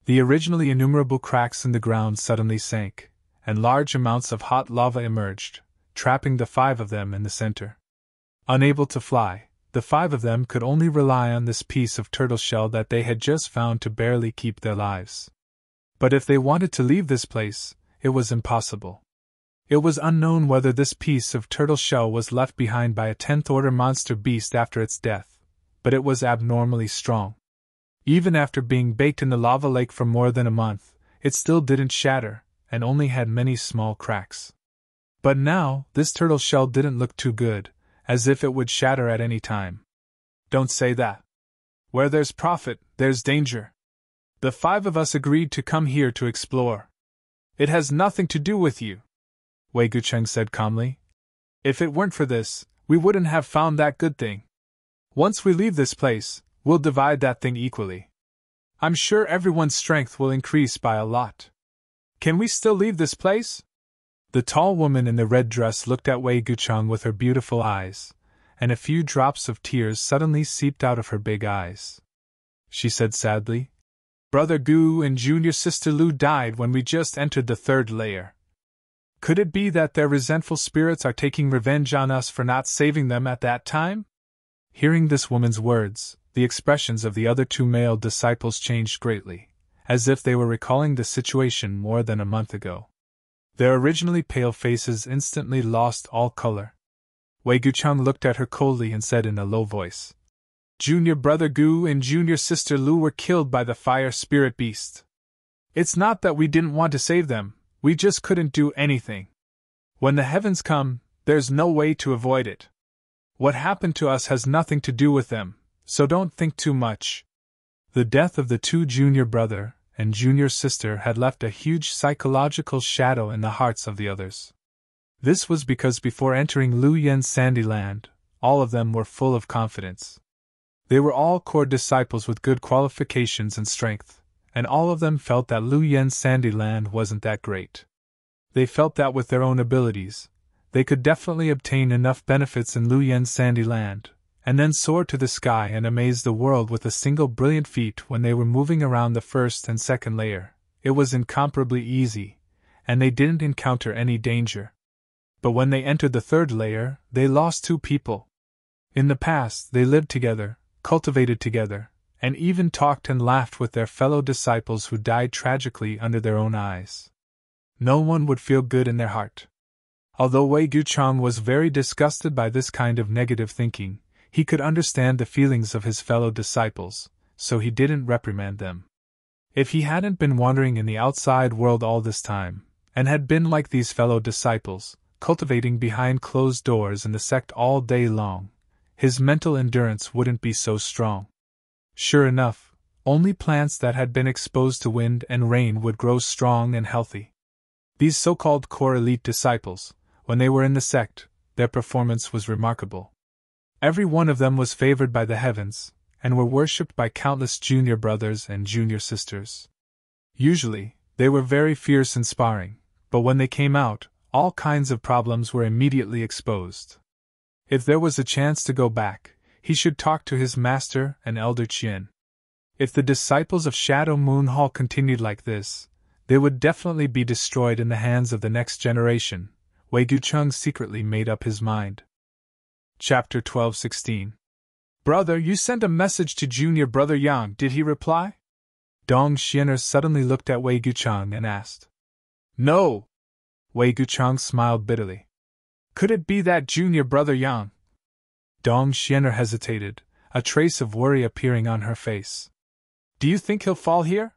Speaker 1: The originally innumerable cracks in the ground suddenly sank, and large amounts of hot lava emerged, trapping the 5 of them in the center. Unable to fly, the 5 of them could only rely on this piece of turtle shell that they had just found to barely keep their lives. But if they wanted to leave this place, it was impossible. It was unknown whether this piece of turtle shell was left behind by a 10th-order monster beast after its death, but it was abnormally strong. Even after being baked in the lava lake for more than a month, it still didn't shatter, and only had many small cracks. But now, this turtle shell didn't look too good, as if it would shatter at any time. Don't say that. Where there's profit, there's danger. The 5 of us agreed to come here to explore. It has nothing to do with you, Wei Gucheng said calmly. If it weren't for this, we wouldn't have found that good thing. Once we leave this place, we'll divide that thing equally. I'm sure everyone's strength will increase by a lot. Can we still leave this place? The tall woman in the red dress looked at Wei Gucheng with her beautiful eyes, and a few drops of tears suddenly seeped out of her big eyes. She said sadly, Brother Gu and junior sister Lu died when we just entered the 3rd layer. Could it be that their resentful spirits are taking revenge on us for not saving them at that time? Hearing this woman's words, the expressions of the other 2 male disciples changed greatly, as if they were recalling the situation more than a month ago. Their originally pale faces instantly lost all color. Wei Gucheng looked at her coldly and said in a low voice, Junior brother Gu and junior sister Lu were killed by the fire spirit beast. It's not that we didn't want to save them, we just couldn't do anything. When the heavens come, there's no way to avoid it. What happened to us has nothing to do with them, so don't think too much. The death of the 2 junior brother and junior sister had left a huge psychological shadow in the hearts of the others. This was because before entering Lu Yen's sandy land, all of them were full of confidence. They were all core disciples with good qualifications and strength, and all of them felt that Lu Yen's sandy land wasn't that great. They felt that with their own abilities, they could definitely obtain enough benefits in Lu Yen's sandy land, and then soar to the sky and amaze the world with a single brilliant feat. When they were moving around the 1st and 2nd layer, it was incomparably easy, and they didn't encounter any danger. But when they entered the 3rd layer, they lost 2 people. In the past, they lived together, cultivated together, and even talked and laughed with their fellow disciples who died tragically under their own eyes. No one would feel good in their heart. Although Wei Gucheng was very disgusted by this kind of negative thinking, he could understand the feelings of his fellow disciples, so he didn't reprimand them. If he hadn't been wandering in the outside world all this time, and had been like these fellow disciples, cultivating behind closed doors in the sect all day long, his mental endurance wouldn't be so strong. Sure enough, only plants that had been exposed to wind and rain would grow strong and healthy. These so-called core elite disciples, when they were in the sect, their performance was remarkable. Every one of them was favored by the heavens, and were worshipped by countless junior brothers and junior sisters. Usually, they were very fierce in sparring, but when they came out, all kinds of problems were immediately exposed. If there was a chance to go back, he should talk to his master and Elder Qian. If the disciples of Shadow Moon Hall continued like this, they would definitely be destroyed in the hands of the next generation. Wei Gucheng secretly made up his mind. Chapter 12:16. Brother, you sent a message to junior brother Yang, did he reply? Dong Xianer suddenly looked at Wei Gucheng and asked. No! Wei Gucheng smiled bitterly. Could it be that junior brother Yang? Dong Xianer hesitated, a trace of worry appearing on her face. Do you think he'll fall here?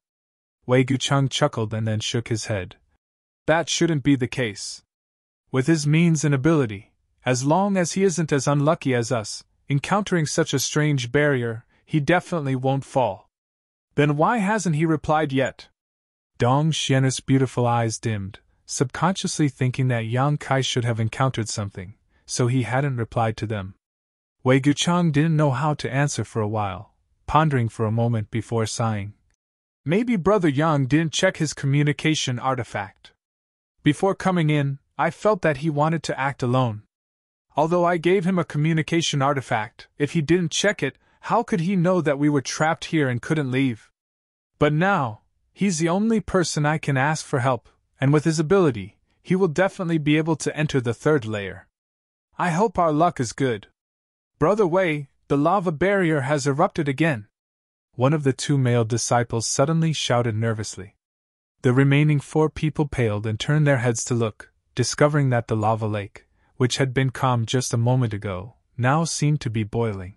Speaker 1: Wei Gucheng chuckled and then shook his head. That shouldn't be the case. With his means and ability, as long as he isn't as unlucky as us, encountering such a strange barrier, he definitely won't fall. Then why hasn't he replied yet? Dong Xianer's beautiful eyes dimmed, subconsciously thinking that Yang Kai should have encountered something, so he hadn't replied to them. Wei Guchang didn't know how to answer for a while, pondering for a moment before sighing. Maybe Brother Yang didn't check his communication artifact. Before coming in, I felt that he wanted to act alone. Although I gave him a communication artifact, if he didn't check it, how could he know that we were trapped here and couldn't leave? But now, he's the only person I can ask for help, and with his ability, he will definitely be able to enter the third layer. I hope our luck is good. Brother Wei, the lava barrier has erupted again. One of the 2 male disciples suddenly shouted nervously. The remaining 4 people paled and turned their heads to look, discovering that the lava lake, which had been calm just a moment ago, now seemed to be boiling.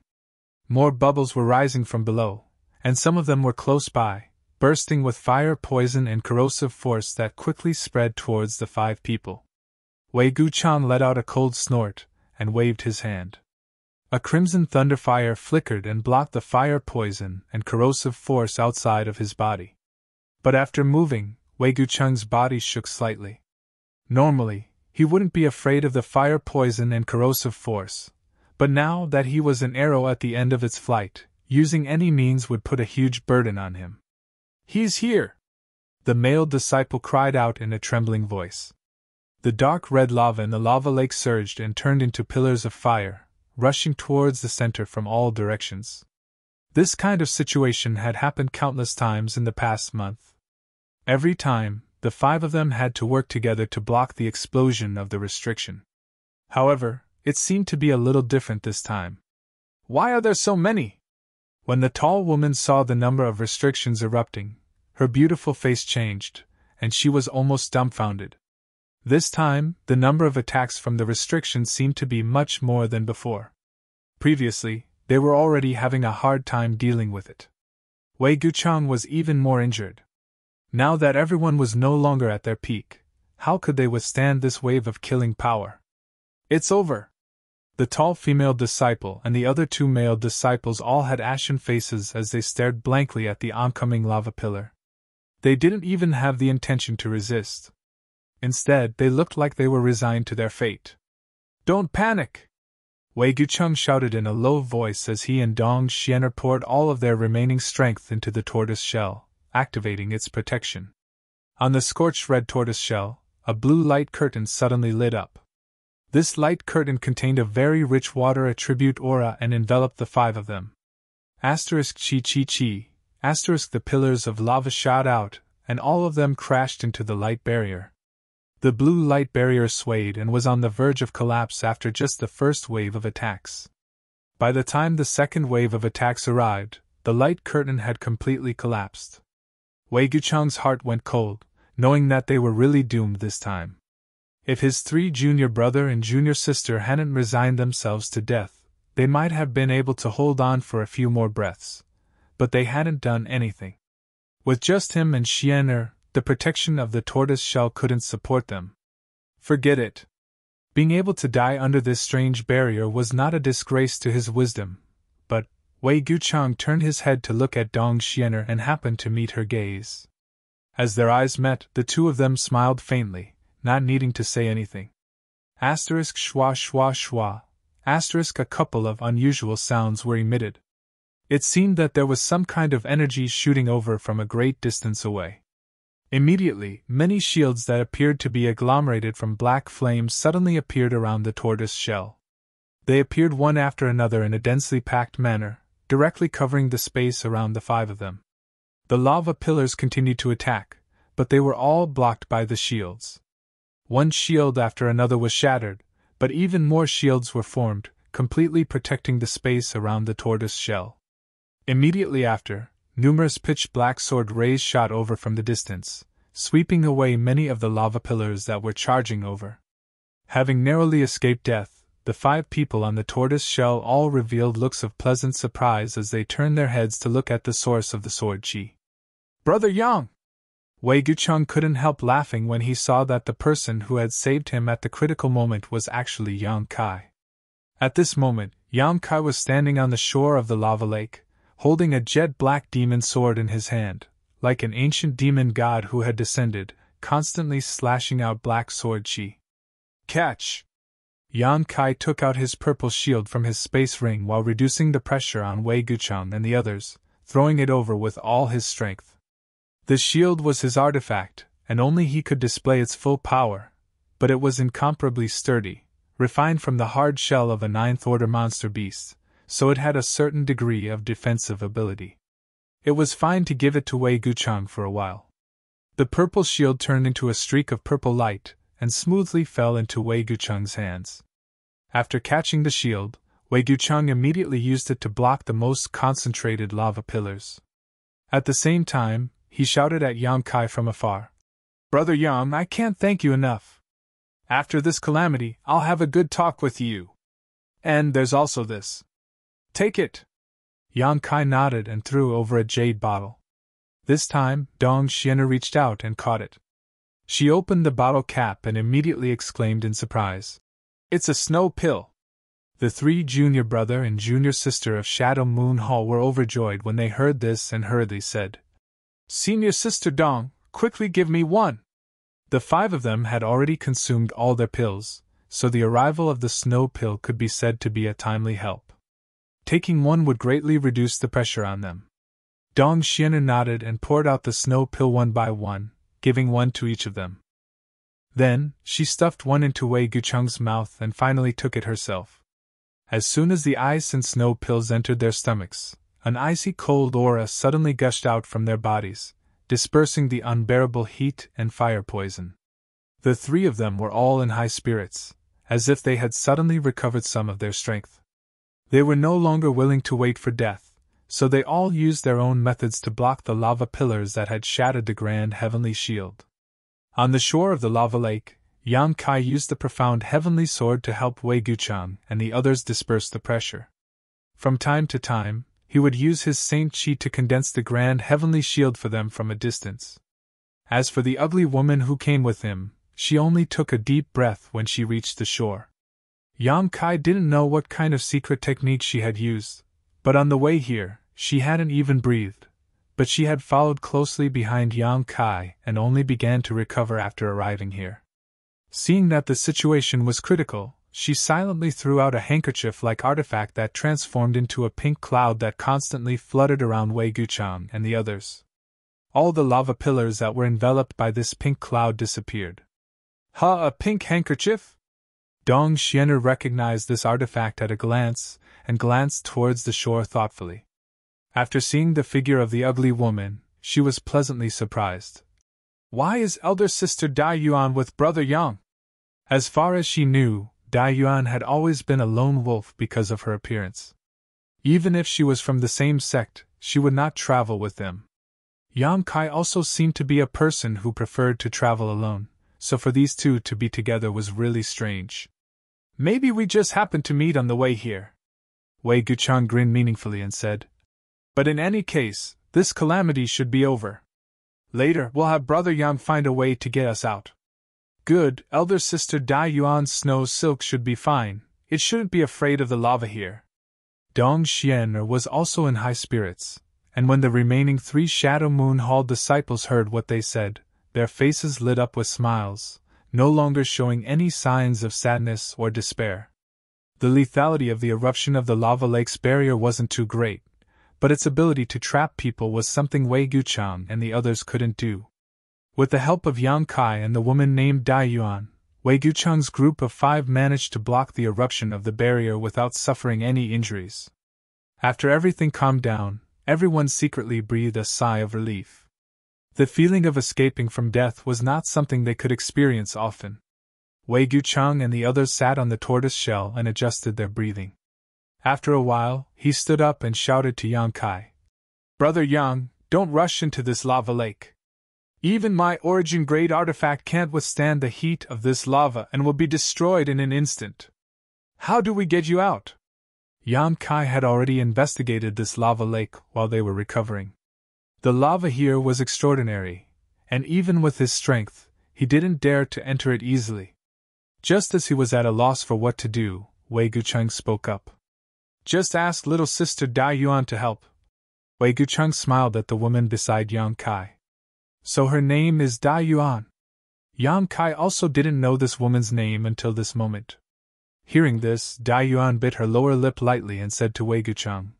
Speaker 1: More bubbles were rising from below, and some of them were close by, bursting with fire, poison, and corrosive force that quickly spread towards the 5 people. Wei Guchang let out a cold snort and waved his hand. A crimson thunderfire flickered and blocked the fire, poison, and corrosive force outside of his body. But after moving, Wei Guchang's body shook slightly. Normally, he wouldn't be afraid of the fire, poison, and corrosive force, but now that he was an arrow at the end of its flight, using any means would put a huge burden on him. "He's here!" the male disciple cried out in a trembling voice. The dark red lava in the lava lake surged and turned into pillars of fire, rushing towards the center from all directions. This kind of situation had happened countless times in the past month. Every time, the 5 of them had to work together to block the explosion of the restriction. However, it seemed to be a little different this time. "Why are there so many?" When the tall woman saw the number of restrictions erupting, her beautiful face changed, and she was almost dumbfounded. This time, the number of attacks from the restrictions seemed to be much more than before. Previously, they were already having a hard time dealing with it. Wei Guchang was even more injured. Now that everyone was no longer at their peak, how could they withstand this wave of killing power? "It's over!" The tall female disciple and the other 2 male disciples all had ashen faces as they stared blankly at the oncoming lava pillar. They didn't even have the intention to resist. Instead, they looked like they were resigned to their fate. "Don't panic!" Wei Guchang shouted in a low voice as he and Dong Xianer poured all of their remaining strength into the tortoise shell, activating its protection. On the scorched red tortoise shell, a blue light curtain suddenly lit up. This light curtain contained a very rich water attribute aura and enveloped the 5 of them. Asterisk chi chi chi, asterisk the pillars of lava shot out, and all of them crashed into the light barrier. The blue light barrier swayed and was on the verge of collapse after just the first wave of attacks. By the time the second wave of attacks arrived, the light curtain had completely collapsed. Wei Guchang's heart went cold, knowing that they were really doomed this time. If his 3 junior brother and junior sister hadn't resigned themselves to death, they might have been able to hold on for a few more breaths. But they hadn't done anything. With just him and Xianer, the protection of the tortoise shell couldn't support them. Forget it. Being able to die under this strange barrier was not a disgrace to his wisdom, but Wei Guchang turned his head to look at Dong Xianer and happened to meet her gaze. As their eyes met, the 2 of them smiled faintly, not needing to say anything. Asterisk schwa schwa schwa, asterisk a couple of unusual sounds were emitted. It seemed that there was some kind of energy shooting over from a great distance away. Immediately, many shields that appeared to be agglomerated from black flames suddenly appeared around the tortoise shell. They appeared one after another in a densely packed manner, directly covering the space around the 5 of them. The lava pillars continued to attack, but they were all blocked by the shields. One shield after another was shattered, but even more shields were formed, completely protecting the space around the tortoise shell. Immediately after, numerous pitch-black sword rays shot over from the distance, sweeping away many of the lava pillars that were charging over. Having narrowly escaped death, the 5 people on the tortoise shell all revealed looks of pleasant surprise as they turned their heads to look at the source of the sword chi. "Brother Yang!" Wei Guchang couldn't help laughing when he saw that the person who had saved him at the critical moment was actually Yang Kai. At this moment, Yang Kai was standing on the shore of the lava lake, holding a jet-black demon sword in his hand, like an ancient demon god who had descended, constantly slashing out black sword chi. "Catch!" Yan Kai took out his purple shield from his space ring while reducing the pressure on Wei Guchang and the others, throwing it over with all his strength. The shield was his artifact, and only he could display its full power, but it was incomparably sturdy, refined from the hard shell of a ninth-order monster beast, so it had a certain degree of defensive ability. It was fine to give it to Wei Guchang for a while. The purple shield turned into a streak of purple light, and smoothly fell into Wei Guchang's hands. After catching the shield, Wei Guchang immediately used it to block the most concentrated lava pillars. At the same time, he shouted at Yang Kai from afar. "Brother Yang, I can't thank you enough. After this calamity, I'll have a good talk with you. And there's also this. Take it." Yang Kai nodded and threw over a jade bottle. This time, Dong Xian'er reached out and caught it. She opened the bottle cap and immediately exclaimed in surprise. "It's a snow pill." The three junior brother and junior sister of Shadow Moon Hall were overjoyed when they heard this and hurriedly said, "Senior sister Dong, quickly give me one." The five of them had already consumed all their pills, so the arrival of the snow pill could be said to be a timely help. Taking one would greatly reduce the pressure on them. Dong Xian'er nodded and poured out the snow pill one by one, giving one to each of them. Then, she stuffed one into Wei Guchang's mouth and finally took it herself. As soon as the ice and snow pills entered their stomachs, an icy cold aura suddenly gushed out from their bodies, dispersing the unbearable heat and fire poison. The three of them were all in high spirits, as if they had suddenly recovered some of their strength. They were no longer willing to wait for death, so they all used their own methods to block the lava pillars that had shattered the grand heavenly shield. On the shore of the lava lake, Yang Kai used the profound heavenly sword to help Wei Guchang and the others disperse the pressure. From time to time, he would use his Saint Chi to condense the grand heavenly shield for them from a distance. As for the ugly woman who came with him, she only took a deep breath when she reached the shore. Yang Kai didn't know what kind of secret technique she had used, but on the way here, she hadn't even breathed. But she had followed closely behind Yang Kai and only began to recover after arriving here. Seeing that the situation was critical, she silently threw out a handkerchief-like artifact that transformed into a pink cloud that constantly fluttered around Wei Guchang and the others. All the lava pillars that were enveloped by this pink cloud disappeared. "Huh, a pink handkerchief?" Dong Xian'er recognized this artifact at a glance, and glanced towards the shore thoughtfully. After seeing the figure of the ugly woman, she was pleasantly surprised. "Why is elder sister Dai Yuan with brother Yang?" As far as she knew, Dai Yuan had always been a lone wolf because of her appearance. Even if she was from the same sect, she would not travel with them. Yang Kai also seemed to be a person who preferred to travel alone, so for these two to be together was really strange. "Maybe we just happened to meet on the way here." Wei Guchang grinned meaningfully and said, "But in any case, this calamity should be over. Later, we'll have Brother Yang find a way to get us out." "Good, elder sister Dai Yuan's snow silk should be fine, it shouldn't be afraid of the lava here." Dong Xian'er was also in high spirits, and when the remaining three Shadow Moon Hall disciples heard what they said, their faces lit up with smiles, no longer showing any signs of sadness or despair. The lethality of the eruption of the lava lake's barrier wasn't too great, but its ability to trap people was something Wei Guchang and the others couldn't do. With the help of Yang Kai and the woman named Dai Yuan, Wei Guchang's group of five managed to block the eruption of the barrier without suffering any injuries. After everything calmed down, everyone secretly breathed a sigh of relief. The feeling of escaping from death was not something they could experience often. Wei Guchang and the others sat on the tortoise shell and adjusted their breathing. After a while, he stood up and shouted to Yang Kai, "Brother Yang, don't rush into this lava lake. Even my origin-grade artifact can't withstand the heat of this lava and will be destroyed in an instant. How do we get you out?" Yang Kai had already investigated this lava lake while they were recovering. The lava here was extraordinary, and even with his strength, he didn't dare to enter it easily. Just as he was at a loss for what to do, Wei Guchang spoke up. "Just ask little sister Dai Yuan to help." Wei Guchang smiled at the woman beside Yang Kai. "So her name is Dai Yuan." Yang Kai also didn't know this woman's name until this moment. Hearing this, Dai Yuan bit her lower lip lightly and said to Wei Gucheng,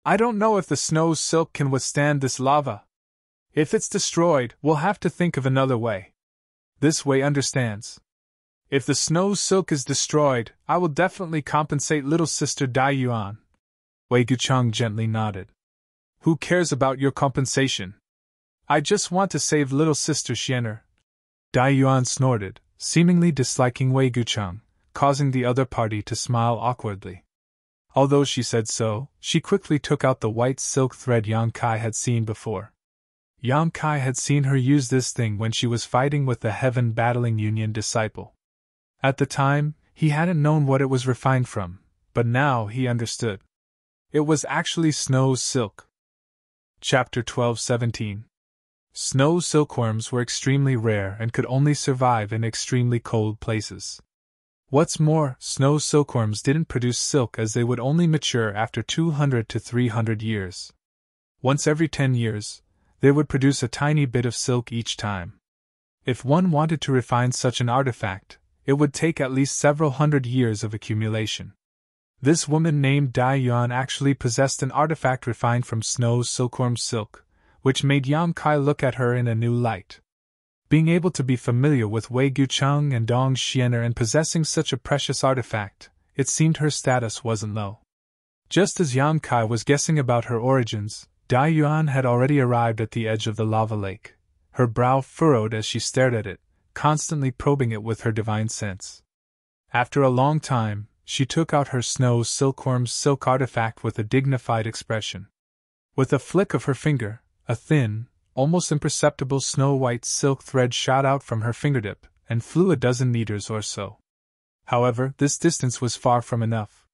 Speaker 1: I don't know if the snow silk can withstand this lava. If it's destroyed, we'll have to think of another way. This way understands. If the snow silk is destroyed, I will definitely compensate little sister Dai Yuan. Wei Gucheng gently nodded. Who cares about your compensation? I just want to save little sister Xian'er. Dai Yuan snorted, seemingly disliking Wei Gucheng, causing the other party to smile awkwardly. Although she said so, she quickly took out the white silk thread Yang Kai had seen before. Yang Kai had seen her use this thing when she was fighting with the Heaven Battling Union disciple. At the time, he hadn't known what it was refined from, but now he understood. It was actually snow silk. Chapter 12:17. Snow silkworms were extremely rare and could only survive in extremely cold places. What's more, snow silkworms didn't produce silk as they would only mature after 200 to 300 years. Once every 10 years, they would produce a tiny bit of silk each time. If one wanted to refine such an artifact, it would take at least several hundred years of accumulation. This woman named Dai Yuan actually possessed an artifact refined from snow silkworm silk, which made Yang Kai look at her in a new light. Being able to be familiar with Wei Gucheng and Dong Xian'er and possessing such a precious artifact, it seemed her status wasn't low. Just as Yang Kai was guessing about her origins, Dai Yuan had already arrived at the edge of the lava lake, her brow furrowed as she stared at it, constantly probing it with her divine sense. After a long time, she took out her snow silkworm's silk artifact with a dignified expression. With a flick of her finger, a thin, almost imperceptible snow-white silk thread shot out from her fingertip and flew a dozen meters or so. However, this distance was far from enough.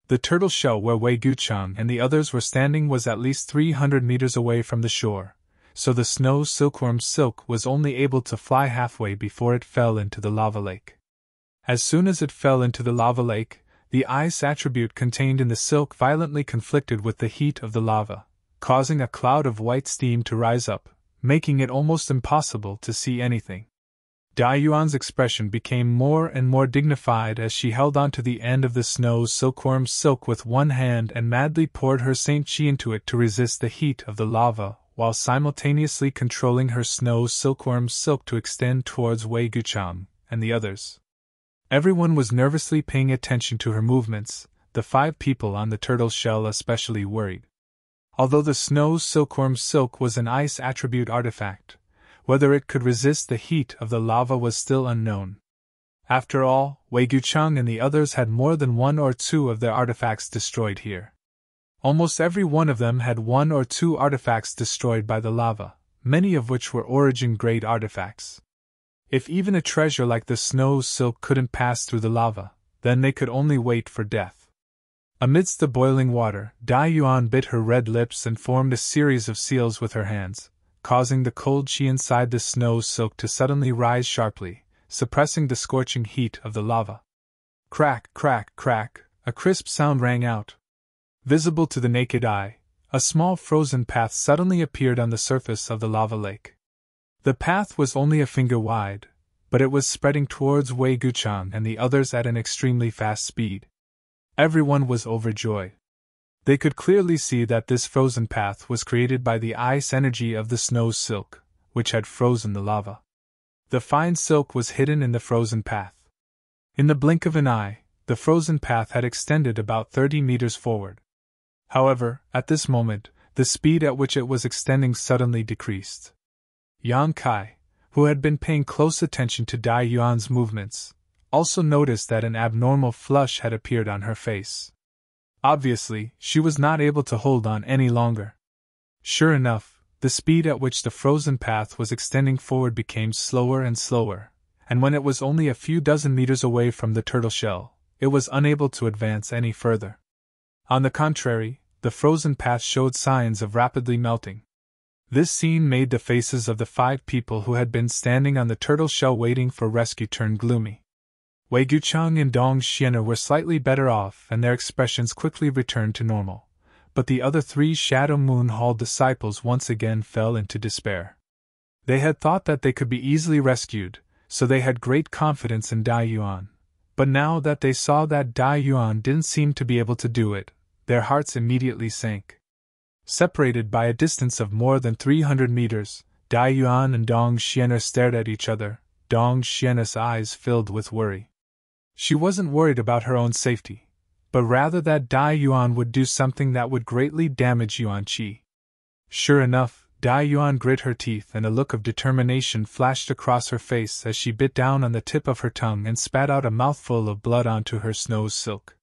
Speaker 1: The turtle shell where Wei Gucheng and the others were standing was at least 300 meters away from the shore, so the snow silkworm's silk was only able to fly halfway before it fell into the lava lake. As soon as it fell into the lava lake, the ice attribute contained in the silk violently conflicted with the heat of the lava, causing a cloud of white steam to rise up, making it almost impossible to see anything. Dai Yuan's expression became more and more dignified as she held on to the end of the snow silkworm's silk with one hand and madly poured her Saint Qi into it to resist the heat of the lava, while simultaneously controlling her snow silkworm's silk to extend towards Wei Gucheng and the others. Everyone was nervously paying attention to her movements, the 5 people on the turtle shell especially worried. Although the snow silkworm's silk was an ice attribute artifact, whether it could resist the heat of the lava was still unknown. After all, Wei Gucheng and the others had more than 1 or 2 of their artifacts destroyed here. Almost every one of them had 1 or 2 artifacts destroyed by the lava, many of which were origin-grade artifacts. If even a treasure like the snow silk couldn't pass through the lava, then they could only wait for death. Amidst the boiling water, Dai Yuan bit her red lips and formed a series of seals with her hands, causing the cold qi inside the snow silk to suddenly rise sharply, suppressing the scorching heat of the lava. Crack, crack, crack, a crisp sound rang out. Visible to the naked eye, a small frozen path suddenly appeared on the surface of the lava lake. The path was only a finger wide, but it was spreading towards Wei Gucheng and the others at an extremely fast speed. Everyone was overjoyed. They could clearly see that this frozen path was created by the ice energy of the snow silk, which had frozen the lava. The fine silk was hidden in the frozen path. In the blink of an eye, the frozen path had extended about 30 meters forward. However, at this moment, the speed at which it was extending suddenly decreased. Yang Kai, who had been paying close attention to Dai Yuan's movements, also noticed that an abnormal flush had appeared on her face. Obviously, she was not able to hold on any longer. Sure enough, the speed at which the frozen path was extending forward became slower and slower, and when it was only a few dozen meters away from the turtle shell, it was unable to advance any further. On the contrary, the frozen path showed signs of rapidly melting. This scene made the faces of the 5 people who had been standing on the turtle shell waiting for rescue turn gloomy. Wei Gucheng and Dong Xian'er were slightly better off and their expressions quickly returned to normal, but the other 3 Shadow Moon Hall disciples once again fell into despair. They had thought that they could be easily rescued, so they had great confidence in Dai Yuan, But now that they saw that Dai Yuan didn't seem to be able to do it, their hearts immediately sank. Separated by a distance of more than 300 meters, Dai Yuan and Dong Xian'er stared at each other, Dong Xian'er's eyes filled with worry. She wasn't worried about her own safety, but rather that Dai Yuan would do something that would greatly damage Yuan Qi. Sure enough, Dai Yuan grit her teeth and a look of determination flashed across her face as she bit down on the tip of her tongue and spat out a mouthful of blood onto her snow's silk.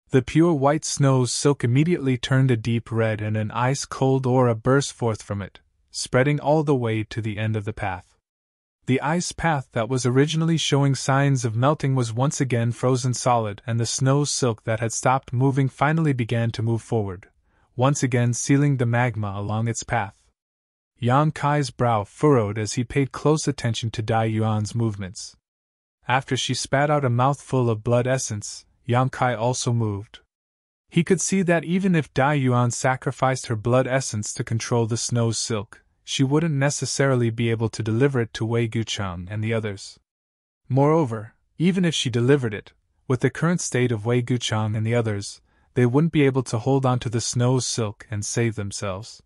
Speaker 1: The pure white snow's silk immediately turned a deep red and an ice-cold aura burst forth from it, spreading all the way to the end of the path. The ice path that was originally showing signs of melting was once again frozen solid, and the snow silk that had stopped moving finally began to move forward, once again sealing the magma along its path. Yang Kai's brow furrowed as he paid close attention to Dai Yuan's movements. After she spat out a mouthful of blood essence, Yang Kai also moved. He could see that even if Dai Yuan sacrificed her blood essence to control the snow silk, she wouldn't necessarily be able to deliver it to Wei Gucheng and the others. Moreover, even if she delivered it, with the current state of Wei Gucheng and the others, they wouldn't be able to hold on to the snow silk and save themselves.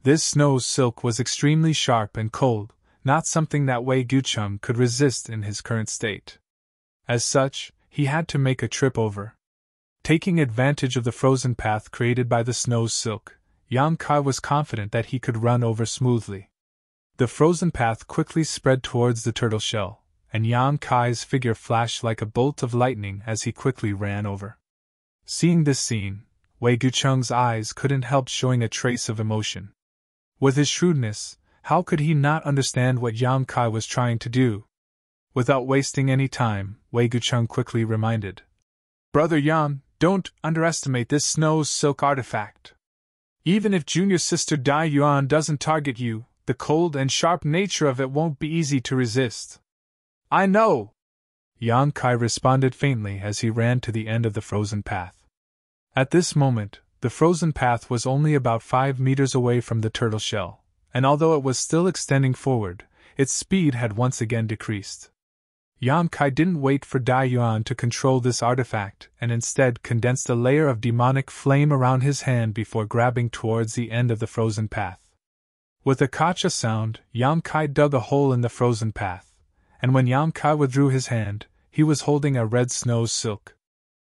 Speaker 1: This snow silk was extremely sharp and cold, not something that Wei Gucheng could resist in his current state. As such, he had to make a trip over. Taking advantage of the frozen path created by the snow silk, Yang Kai was confident that he could run over smoothly. The frozen path quickly spread towards the turtle shell, and Yang Kai's figure flashed like a bolt of lightning as he quickly ran over. Seeing this scene, Wei Gucheng's eyes couldn't help showing a trace of emotion. With his shrewdness, how could he not understand what Yang Kai was trying to do? Without wasting any time, Wei Gucheng quickly reminded, "Brother Yan, don't underestimate this snow silk artifact. Even if junior sister Dai Yuan doesn't target you, the cold and sharp nature of it won't be easy to resist." "I know," Yang Kai responded faintly as he ran to the end of the frozen path. At this moment, the frozen path was only about 5 meters away from the turtle shell, and although it was still extending forward, its speed had once again decreased. Yang Kai didn't wait for Dai Yuan to control this artifact and instead condensed a layer of demonic flame around his hand before grabbing towards the end of the frozen path. With a kacha sound, Yang Kai dug a hole in the frozen path, and when Yang Kai withdrew his hand, he was holding a red snow silk.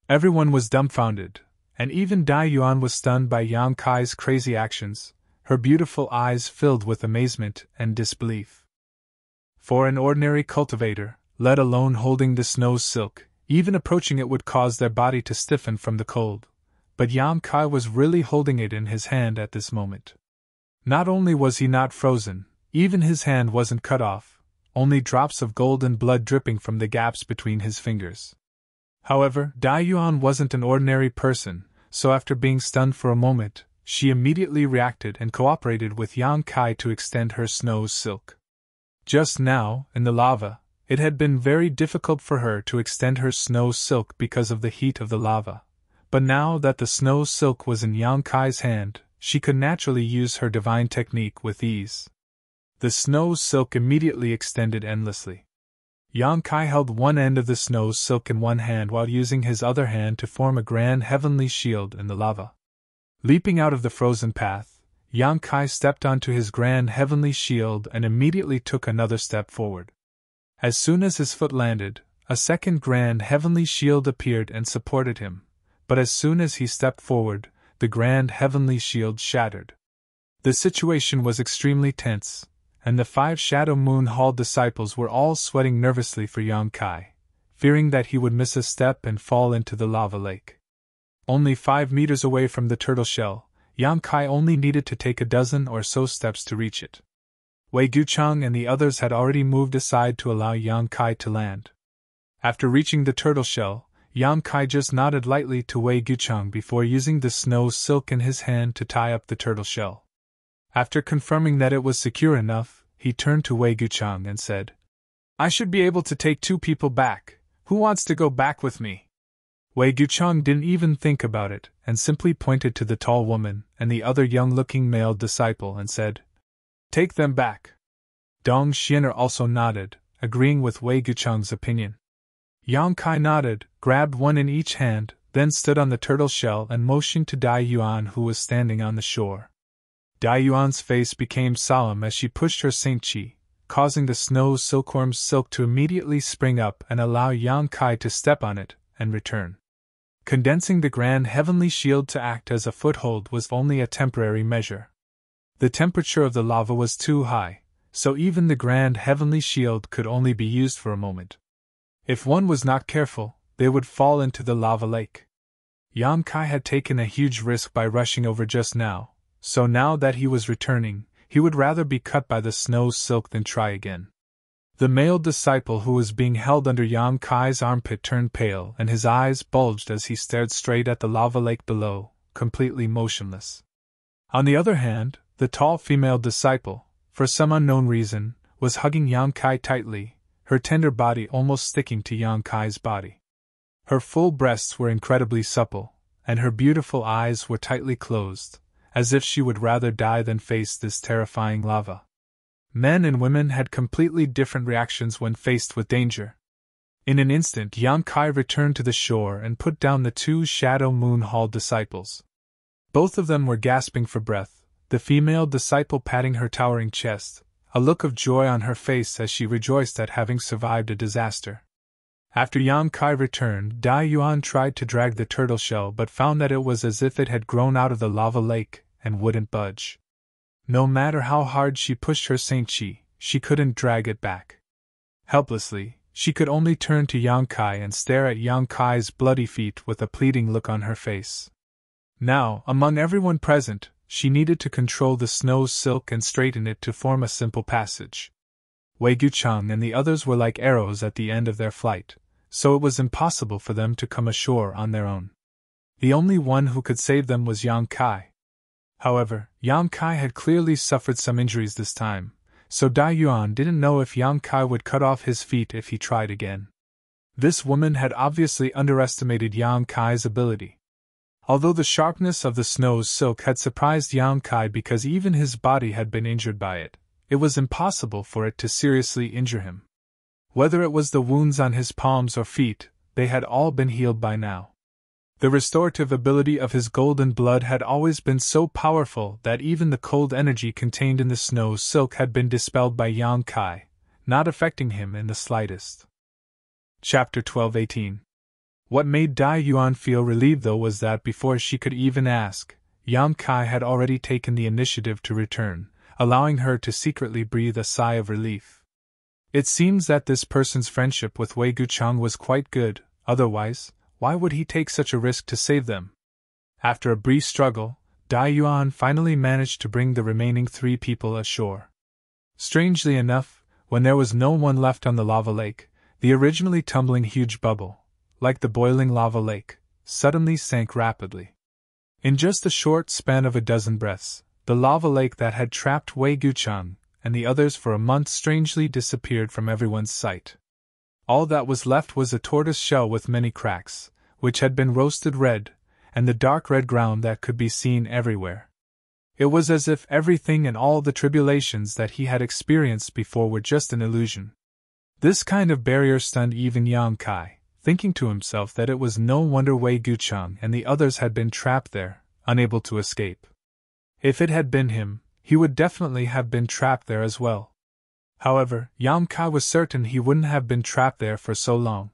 Speaker 1: Everyone was dumbfounded, and even Dai Yuan was stunned by Yang Kai's crazy actions, her beautiful eyes filled with amazement and disbelief. For an ordinary cultivator, let alone holding the snow silk, even approaching it would cause their body to stiffen from the cold, but Yang Kai was really holding it in his hand at this moment. Not only was he not frozen, even his hand wasn't cut off, only drops of golden blood dripping from the gaps between his fingers. However, Dai Yuan wasn't an ordinary person, so after being stunned for a moment, she immediately reacted and cooperated with Yang Kai to extend her snow silk. Just now, in the lava, it had been very difficult for her to extend her snow silk because of the heat of the lava, but now that the snow silk was in Yang Kai's hand, she could naturally use her divine technique with ease. The snow silk immediately extended endlessly. Yang Kai held one end of the snow silk in one hand while using his other hand to form a grand heavenly shield in the lava. Leaping out of the frozen path, Yang Kai stepped onto his grand heavenly shield and immediately took another step forward. As soon as his foot landed, a second grand heavenly shield appeared and supported him, but as soon as he stepped forward, the grand heavenly shield shattered. The situation was extremely tense, and the 5 Shadow Moon Hall disciples were all sweating nervously for Yang Kai, fearing that he would miss a step and fall into the lava lake. Only 5 meters away from the turtle shell, Yang Kai only needed to take a dozen or so steps to reach it. Wei Gucheng and the others had already moved aside to allow Yang Kai to land. After reaching the turtle shell, Yang Kai just nodded lightly to Wei Gucheng before using the snow silk in his hand to tie up the turtle shell. After confirming that it was secure enough, he turned to Wei Gucheng and said, "I should be able to take 2 people back. Who wants to go back with me?" Wei Gucheng didn't even think about it, and simply pointed to the tall woman and the other young-looking male disciple and said, "Take them back." Dong Xian'er also nodded, agreeing with Wei Gucheng's opinion. Yang Kai nodded, grabbed one in each hand, then stood on the turtle shell and motioned to Dai Yuan, who was standing on the shore. Dai Yuan's face became solemn as she pushed her Saint Chi, causing the snow silkworm's silk to immediately spring up and allow Yang Kai to step on it and return. Condensing the grand heavenly shield to act as a foothold was only a temporary measure. The temperature of the lava was too high, so even the grand heavenly shield could only be used for a moment. If one was not careful, they would fall into the lava lake. Yang Kai had taken a huge risk by rushing over just now, so now that he was returning, he would rather be cut by the snow silk than try again. The male disciple who was being held under Yang Kai's armpit turned pale and his eyes bulged as he stared straight at the lava lake below, completely motionless. On the other hand, the tall female disciple, for some unknown reason, was hugging Yang Kai tightly, her tender body almost sticking to Yang Kai's body. Her full breasts were incredibly supple, and her beautiful eyes were tightly closed, as if she would rather die than face this terrifying lava. Men and women had completely different reactions when faced with danger. In an instant, Yang Kai returned to the shore and put down the two Shadow Moon Hall disciples. Both of them were gasping for breath, the female disciple patting her towering chest, a look of joy on her face as she rejoiced at having survived a disaster. After Yang Kai returned, Dai Yuan tried to drag the turtle shell but found that it was as if it had grown out of the lava lake and wouldn't budge. No matter how hard she pushed her Saint Chi, she couldn't drag it back. Helplessly, she could only turn to Yang Kai and stare at Yang Kai's bloody feet with a pleading look on her face. Now, among everyone present, she needed to control the snow silk and straighten it to form a simple passage. Wei Guchang and the others were like arrows at the end of their flight, so it was impossible for them to come ashore on their own. The only one who could save them was Yang Kai. However, Yang Kai had clearly suffered some injuries this time, so Dai Yuan didn't know if Yang Kai would cut off his feet if he tried again. This woman had obviously underestimated Yang Kai's ability. Although the sharpness of the snow silk had surprised Yang Kai because even his body had been injured by it, it was impossible for it to seriously injure him. Whether it was the wounds on his palms or feet, they had all been healed by now. The restorative ability of his golden blood had always been so powerful that even the cold energy contained in the snow silk had been dispelled by Yang Kai, not affecting him in the slightest. Chapter 12:18. What made Dai Yuan feel relieved though was that before she could even ask, Yang Kai had already taken the initiative to return, allowing her to secretly breathe a sigh of relief. It seems that this person's friendship with Wei Guchang was quite good, otherwise, why would he take such a risk to save them? After a brief struggle, Dai Yuan finally managed to bring the remaining 3 people ashore. Strangely enough, when there was no one left on the lava lake, the originally tumbling huge bubble, like the boiling lava lake, suddenly sank rapidly. In just a short span of a dozen breaths, the lava lake that had trapped Wei Guchang and the others for a month strangely disappeared from everyone's sight. All that was left was a tortoise shell with many cracks, which had been roasted red, and the dark red ground that could be seen everywhere. It was as if everything and all the tribulations that he had experienced before were just an illusion. This kind of barrier stunned even Yang Kai, thinking to himself that it was no wonder Wei Guchang and the others had been trapped there, unable to escape. If it had been him, he would definitely have been trapped there as well. However, Yang Kai was certain he wouldn't have been trapped there for so long.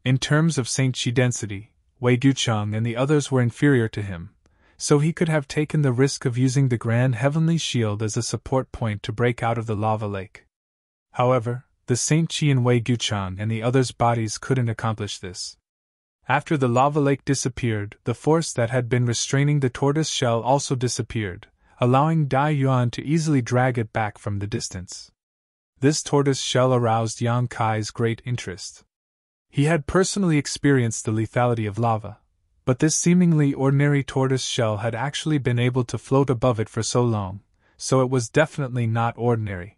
Speaker 1: In terms of Saint Chi density, Wei Guchang and the others were inferior to him, so he could have taken the risk of using the Grand Heavenly Shield as a support point to break out of the lava lake. However, the Saint Chi in Wei Guchang and the others' bodies couldn't accomplish this. After the lava lake disappeared, the force that had been restraining the tortoise shell also disappeared, allowing Dai Yuan to easily drag it back from the distance. This tortoise shell aroused Yang Kai's great interest. He had personally experienced the lethality of lava, but this seemingly ordinary tortoise shell had actually been able to float above it for so long, so it was definitely not ordinary.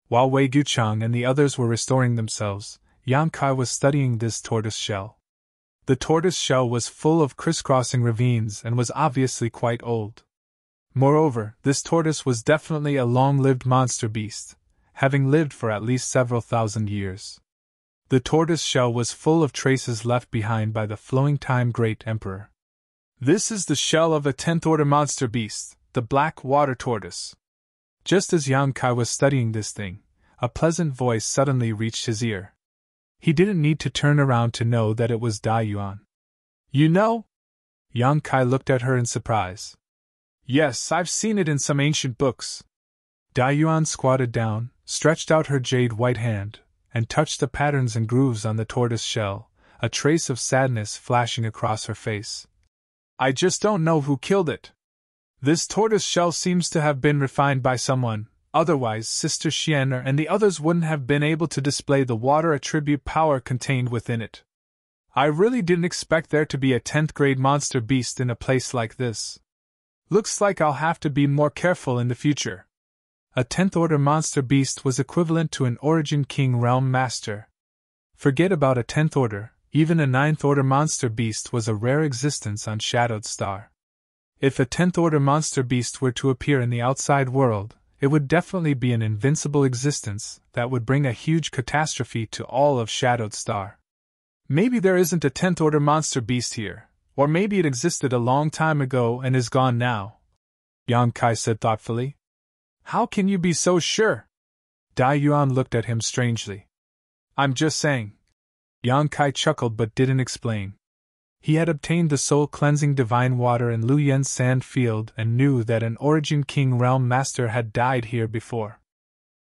Speaker 1: While Wei Guchang and the others were restoring themselves, Yang Kai was studying this tortoise shell. The tortoise shell was full of crisscrossing ravines and was obviously quite old. Moreover, this tortoise was definitely a long-lived monster beast, having lived for at least several thousand years. The tortoise shell was full of traces left behind by the flowing time great emperor. This is the shell of a 10th order monster beast, the black water tortoise. Just as Yang Kai was studying this thing, a pleasant voice suddenly reached his ear. He didn't need to turn around to know that it was Dai Yuan. You know? Yang Kai looked at her in surprise. Yes, I've seen it in some ancient books. Dai Yuan squatted down, stretched out her jade white hand, and touched the patterns and grooves on the tortoise shell, a trace of sadness flashing across her face. I just don't know who killed it. This tortoise shell seems to have been refined by someone, otherwise Sister Xian'er and the others wouldn't have been able to display the water attribute power contained within it. I really didn't expect there to be a 10th grade monster beast in a place like this. Looks like I'll have to be more careful in the future. A 10th order monster beast was equivalent to an Origin King Realm Master. Forget about a 10th order, even a 9th order monster beast was a rare existence on Shadowed Star. If a 10th order monster beast were to appear in the outside world, it would definitely be an invincible existence that would bring a huge catastrophe to all of Shadowed Star. Maybe there isn't a 10th order monster beast here, or maybe it existed a long time ago and is gone now, Yang Kai said thoughtfully. How can you be so sure? Dai Yuan looked at him strangely. I'm just saying. Yang Kai chuckled but didn't explain. He had obtained the soul-cleansing divine water in Lu Yen's sand field and knew that an Origin King Realm Master had died here before.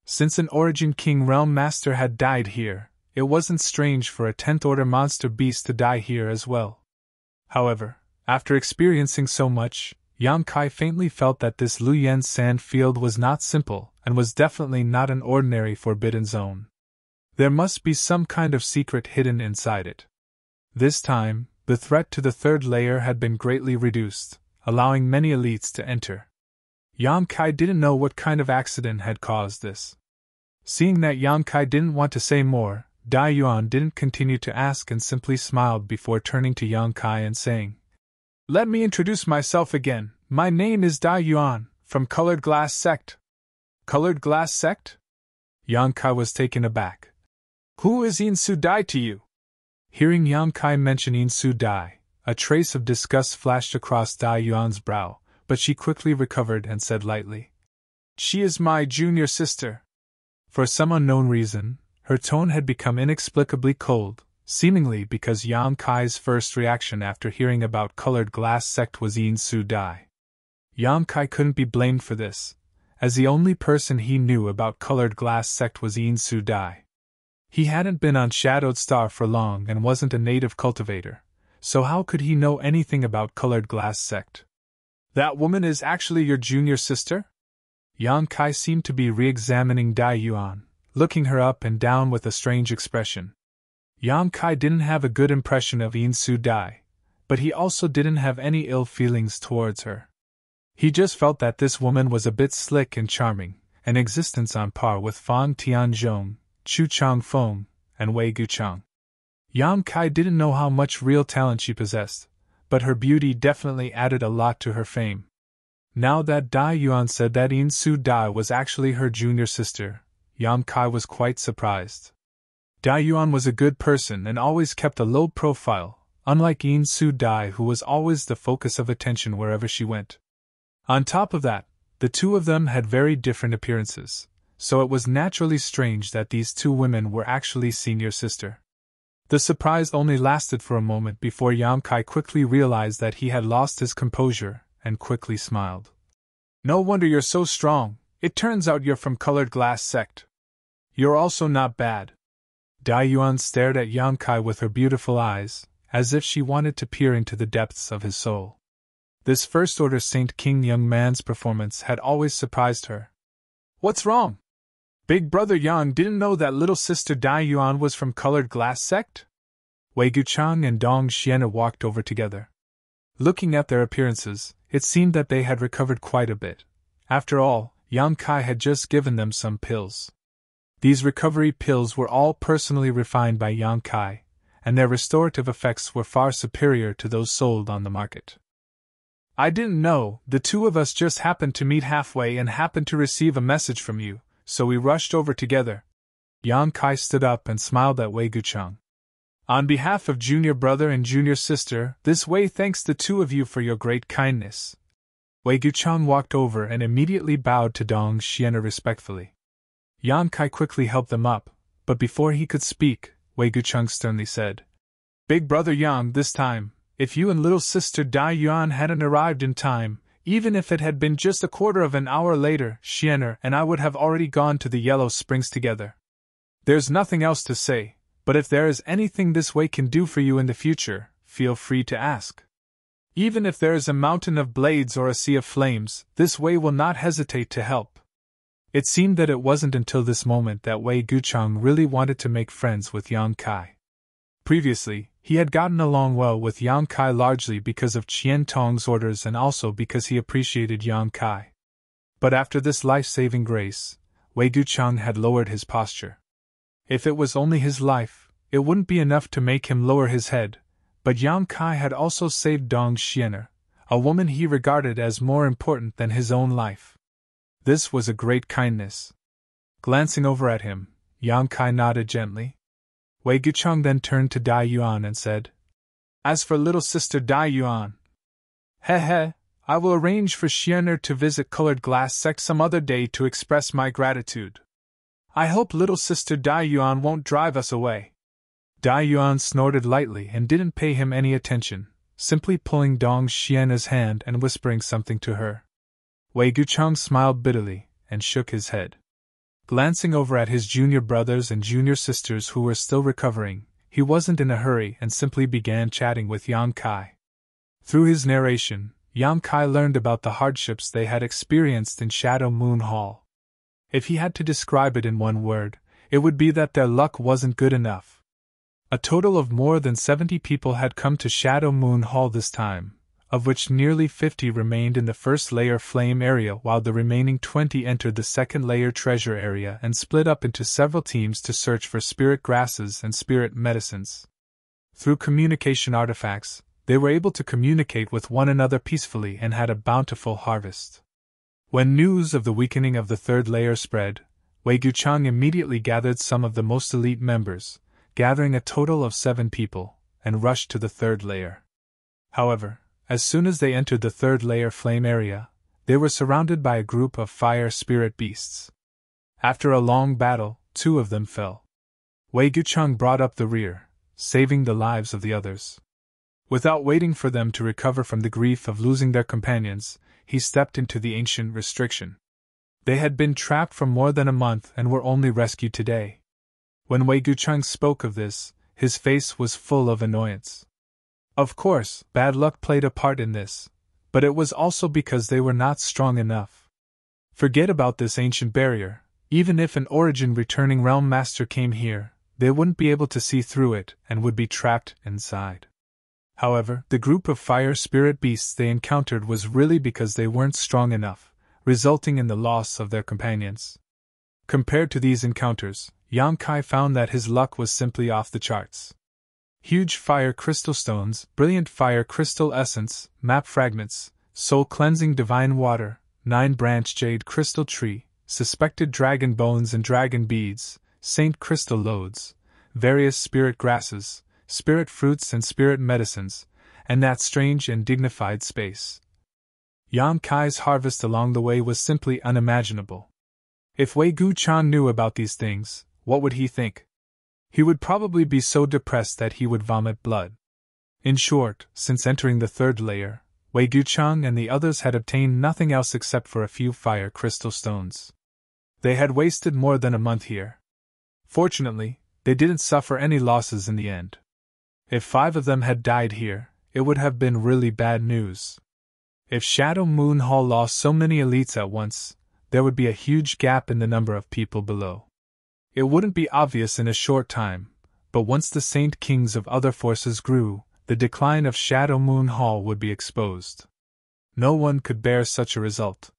Speaker 1: Since an Origin King Realm Master had died here, it wasn't strange for a 10th order monster beast to die here as well. However, after experiencing so much, Yang Kai faintly felt that this Lu Yen's sand field was not simple and was definitely not an ordinary forbidden zone. There must be some kind of secret hidden inside it. This time, the threat to the third layer had been greatly reduced, allowing many elites to enter. Yang Kai didn't know what kind of accident had caused this. Seeing that Yang Kai didn't want to say more, Dai Yuan didn't continue to ask and simply smiled before turning to Yang Kai and saying, Let me introduce myself again. My name is Dai Yuan, from Colored Glass Sect. Colored Glass Sect? Yang Kai was taken aback. Who is Yin Su Dai to you? Hearing Yang Kai mention Yin Su Dai, a trace of disgust flashed across Dai Yuan's brow, but she quickly recovered and said lightly, She is my junior sister. For some unknown reason, her tone had become inexplicably cold, seemingly because Yang Kai's first reaction after hearing about Colored Glass Sect was Yin Su Dai. Yang Kai couldn't be blamed for this, as the only person he knew about Colored Glass Sect was Yin Su Dai. He hadn't been on Shadowed Star for long and wasn't a native cultivator, so how could he know anything about Colored Glass Sect? That woman is actually your junior sister? Yang Kai seemed to be re-examining Dai Yuan, looking her up and down with a strange expression. Yang Kai didn't have a good impression of Yin Su Dai, but he also didn't have any ill feelings towards her. He just felt that this woman was a bit slick and charming, an existence on par with Fang Tianzhong, Chu Changfeng, and Wei Guchang. Yang Kai didn't know how much real talent she possessed, but her beauty definitely added a lot to her fame. Now that Dai Yuan said that Yin Su Dai was actually her junior sister, Yang Kai was quite surprised. Dai Yuan was a good person and always kept a low profile, unlike Yin Su Dai, who was always the focus of attention wherever she went. On top of that, the two of them had very different appearances, so it was naturally strange that these two women were actually senior sister. The surprise only lasted for a moment before Yang Kai quickly realized that he had lost his composure and quickly smiled. No wonder you're so strong. It turns out you're from Colored Glass Sect. You're also not bad. Dai Yuan stared at Yang Kai with her beautiful eyes, as if she wanted to peer into the depths of his soul. This First Order Saint King young man's performance had always surprised her. What's wrong? Big Brother Yang didn't know that little sister Dai Yuan was from Colored Glass Sect? Wei Guchang and Dong Xian'er walked over together. Looking at their appearances, it seemed that they had recovered quite a bit. After all, Yang Kai had just given them some pills. These recovery pills were all personally refined by Yang Kai, and their restorative effects were far superior to those sold on the market. I didn't know, the two of us just happened to meet halfway and happened to receive a message from you, so we rushed over together. Yang Kai stood up and smiled at Wei Gucheng. On behalf of junior brother and junior sister, this Wei thanks the two of you for your great kindness. Wei Gucheng walked over and immediately bowed to Dong Xian'er respectfully. Yang Kai quickly helped them up, but before he could speak, Wei Gucheng sternly said, Big brother Yang, this time, if you and little sister Dai Yuan hadn't arrived in time, even if it had been just a quarter of an hour later, Xian'er and I would have already gone to the Yellow Springs together. There's nothing else to say, but if there is anything this Wei can do for you in the future, feel free to ask. Even if there is a mountain of blades or a sea of flames, this Wei will not hesitate to help. It seemed that it wasn't until this moment that Wei Gucheng really wanted to make friends with Yang Kai. Previously, he had gotten along well with Yang Kai largely because of Qian Tong's orders and also because he appreciated Yang Kai. But after this life-saving grace, Wei Gucheng had lowered his posture. If it was only his life, it wouldn't be enough to make him lower his head, but Yang Kai had also saved Dong Xian'er, a woman he regarded as more important than his own life. This was a great kindness. Glancing over at him, Yang Kai nodded gently. Wei Gucheng then turned to Dai Yuan and said, As for little sister Dai Yuan, I will arrange for Xian'er to visit Colored Glass Sect some other day to express my gratitude. I hope little sister Dai Yuan won't drive us away. Dai Yuan snorted lightly and didn't pay him any attention, simply pulling Dong Xian'er's hand and whispering something to her. Wei Gucheng smiled bitterly and shook his head. Glancing over at his junior brothers and junior sisters who were still recovering, he wasn't in a hurry and simply began chatting with Yang Kai. Through his narration, Yang Kai learned about the hardships they had experienced in Shadow Moon Hall. If he had to describe it in one word, it would be that their luck wasn't good enough. A total of more than 70 people had come to Shadow Moon Hall this time, of which nearly 50 remained in the first layer flame area while the remaining 20 entered the second layer treasure area and split up into several teams to search for spirit grasses and spirit medicines. Through communication artifacts, they were able to communicate with one another peacefully and had a bountiful harvest. When news of the weakening of the third layer spread, Wei Gucheng immediately gathered some of the most elite members, gathering a total of 7 people, and rushed to the third layer. However, as soon as they entered the third layer flame area, they were surrounded by a group of fire spirit beasts. After a long battle, 2 of them fell. Wei Gucheng brought up the rear, saving the lives of the others. Without waiting for them to recover from the grief of losing their companions, he stepped into the ancient restriction. They had been trapped for more than a month and were only rescued today. When Wei Gucheng spoke of this, his face was full of annoyance. Of course, bad luck played a part in this, but it was also because they were not strong enough. Forget about this ancient barrier. Even if an origin returning realm master came here, they wouldn't be able to see through it and would be trapped inside. However, the group of fire spirit beasts they encountered was really because they weren't strong enough, resulting in the loss of their companions. Compared to these encounters, Yang Kai found that his luck was simply off the charts. Huge fire crystal stones, brilliant fire crystal essence, map fragments, soul-cleansing divine water, 9-branch jade crystal tree, suspected dragon bones and dragon beads, saint crystal loads, various spirit grasses, spirit fruits and spirit medicines, and that strange and dignified space. Yang Kai's harvest along the way was simply unimaginable. If Wei Gucheng knew about these things, what would he think? He would probably be so depressed that he would vomit blood. In short, since entering the third layer, Wei Gucheng and the others had obtained nothing else except for a few fire crystal stones. They had wasted more than a month here. Fortunately, they didn't suffer any losses in the end. If 5 of them had died here, it would have been really bad news. If Shadow Moon Hall lost so many elites at once, there would be a huge gap in the number of people below. It wouldn't be obvious in a short time, but once the Saint Kings of other forces grew, the decline of Shadow Moon Hall would be exposed. No one could bear such a result.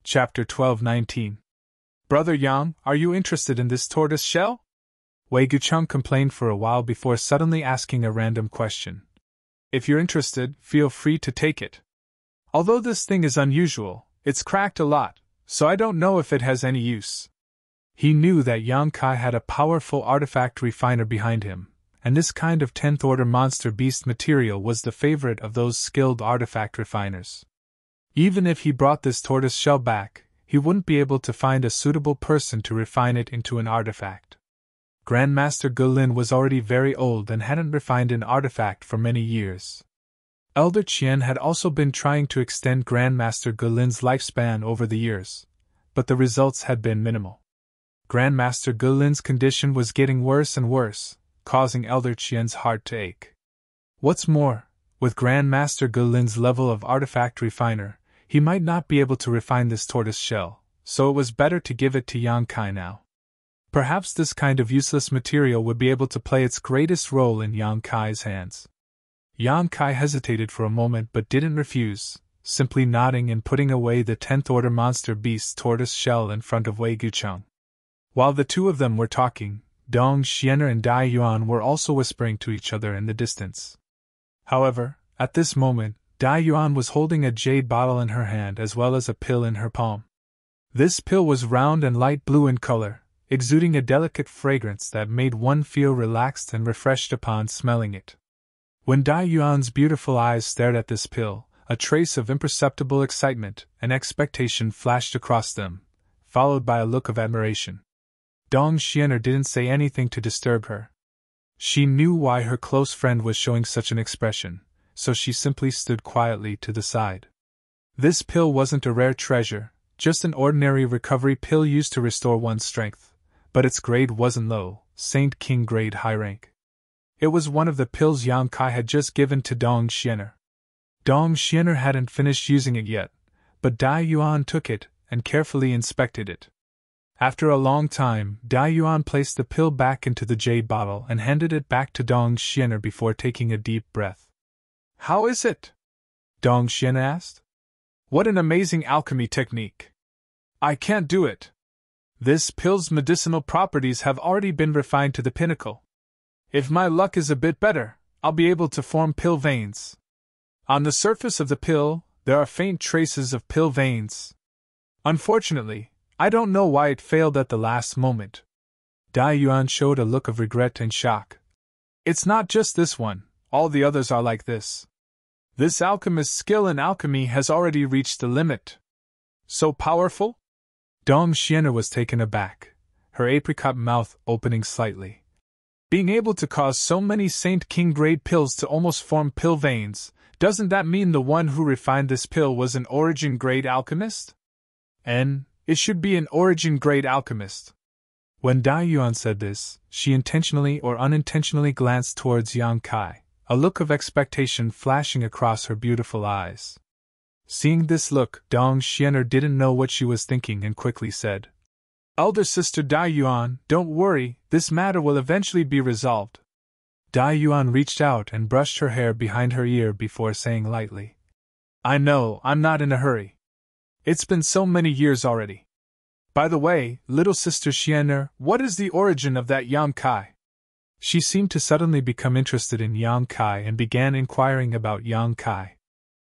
Speaker 1: Chapter 12:19. Brother Yang, are you interested in this tortoise shell? Wei Gucheng complained for a while before suddenly asking a random question. If you're interested, feel free to take it. Although this thing is unusual, it's cracked a lot, so I don't know if it has any use. He knew that Yang Kai had a powerful artifact refiner behind him, and this kind of 10th order monster beast material was the favorite of those skilled artifact refiners. Even if he brought this tortoise shell back, he wouldn't be able to find a suitable person to refine it into an artifact. Grandmaster Gulin was already very old and hadn't refined an artifact for many years. Elder Qian had also been trying to extend Grandmaster Gulin's lifespan over the years, but the results had been minimal. Grandmaster Gulin's condition was getting worse and worse, causing Elder Qian's heart to ache. What's more, with Grandmaster Gulin's level of artifact refiner, he might not be able to refine this tortoise shell, so it was better to give it to Yang Kai now. Perhaps this kind of useless material would be able to play its greatest role in Yang Kai's hands. Yang Kai hesitated for a moment but didn't refuse, simply nodding and putting away the 10th order monster beast's tortoise shell in front of Wei Gucheng. While the two of them were talking, Dong Xianer and Dai Yuan were also whispering to each other in the distance. However, at this moment, Dai Yuan was holding a jade bottle in her hand as well as a pill in her palm. This pill was round and light blue in color, exuding a delicate fragrance that made one feel relaxed and refreshed upon smelling it. When Dai Yuan's beautiful eyes stared at this pill, a trace of imperceptible excitement and expectation flashed across them, followed by a look of admiration. Dong Xianer didn't say anything to disturb her. She knew why her close friend was showing such an expression, so she simply stood quietly to the side. This pill wasn't a rare treasure, just an ordinary recovery pill used to restore one's strength, but its grade wasn't low, Saint King grade high rank. It was one of the pills Yang Kai had just given to Dong Xianer. Dong Xianer hadn't finished using it yet, but Dai Yuan took it and carefully inspected it. After a long time, Dai Yuan placed the pill back into the jade bottle and handed it back to Dong Xianer before taking a deep breath. "How is it?" Dong Xianer asked. "What an amazing alchemy technique! I can't do it. This pill's medicinal properties have already been refined to the pinnacle. If my luck is a bit better, I'll be able to form pill veins. On the surface of the pill, there are faint traces of pill veins. Unfortunately, I don't know why it failed at the last moment." Dai Yuan showed a look of regret and shock. "It's not just this one, all the others are like this. This alchemist's skill in alchemy has already reached the limit." "So powerful?" Dong Xianer was taken aback, her apricot mouth opening slightly. "Being able to cause so many Saint King grade pills to almost form pill veins, doesn't that mean the one who refined this pill was an origin grade alchemist?" It should be an origin grade alchemist." When Dai Yuan said this, she intentionally or unintentionally glanced towards Yang Kai, a look of expectation flashing across her beautiful eyes. Seeing this look, Dong Xianer didn't know what she was thinking and quickly said, "Elder sister Dai Yuan, don't worry, this matter will eventually be resolved." Dai Yuan reached out and brushed her hair behind her ear before saying lightly, "I know, I'm not in a hurry. It's been so many years already. By the way, little sister Xianer, what is the origin of that Yang Kai?" She seemed to suddenly become interested in Yang Kai and began inquiring about Yang Kai.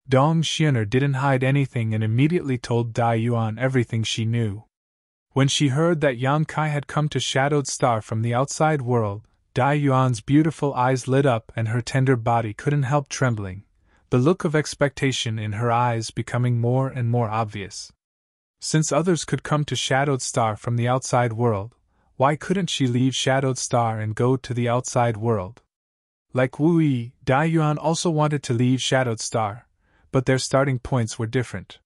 Speaker 1: Dong Xianer didn't hide anything and immediately told Dai Yuan everything she knew. When she heard that Yang Kai had come to Shadowed Star from the outside world, Dai Yuan's beautiful eyes lit up and her tender body couldn't help trembling, the look of expectation in her eyes becoming more and more obvious. Since others could come to Shadowed Star from the outside world, why couldn't she leave Shadowed Star and go to the outside world? Like Wu Yi, Dai Yuan also wanted to leave Shadowed Star, but their starting points were different.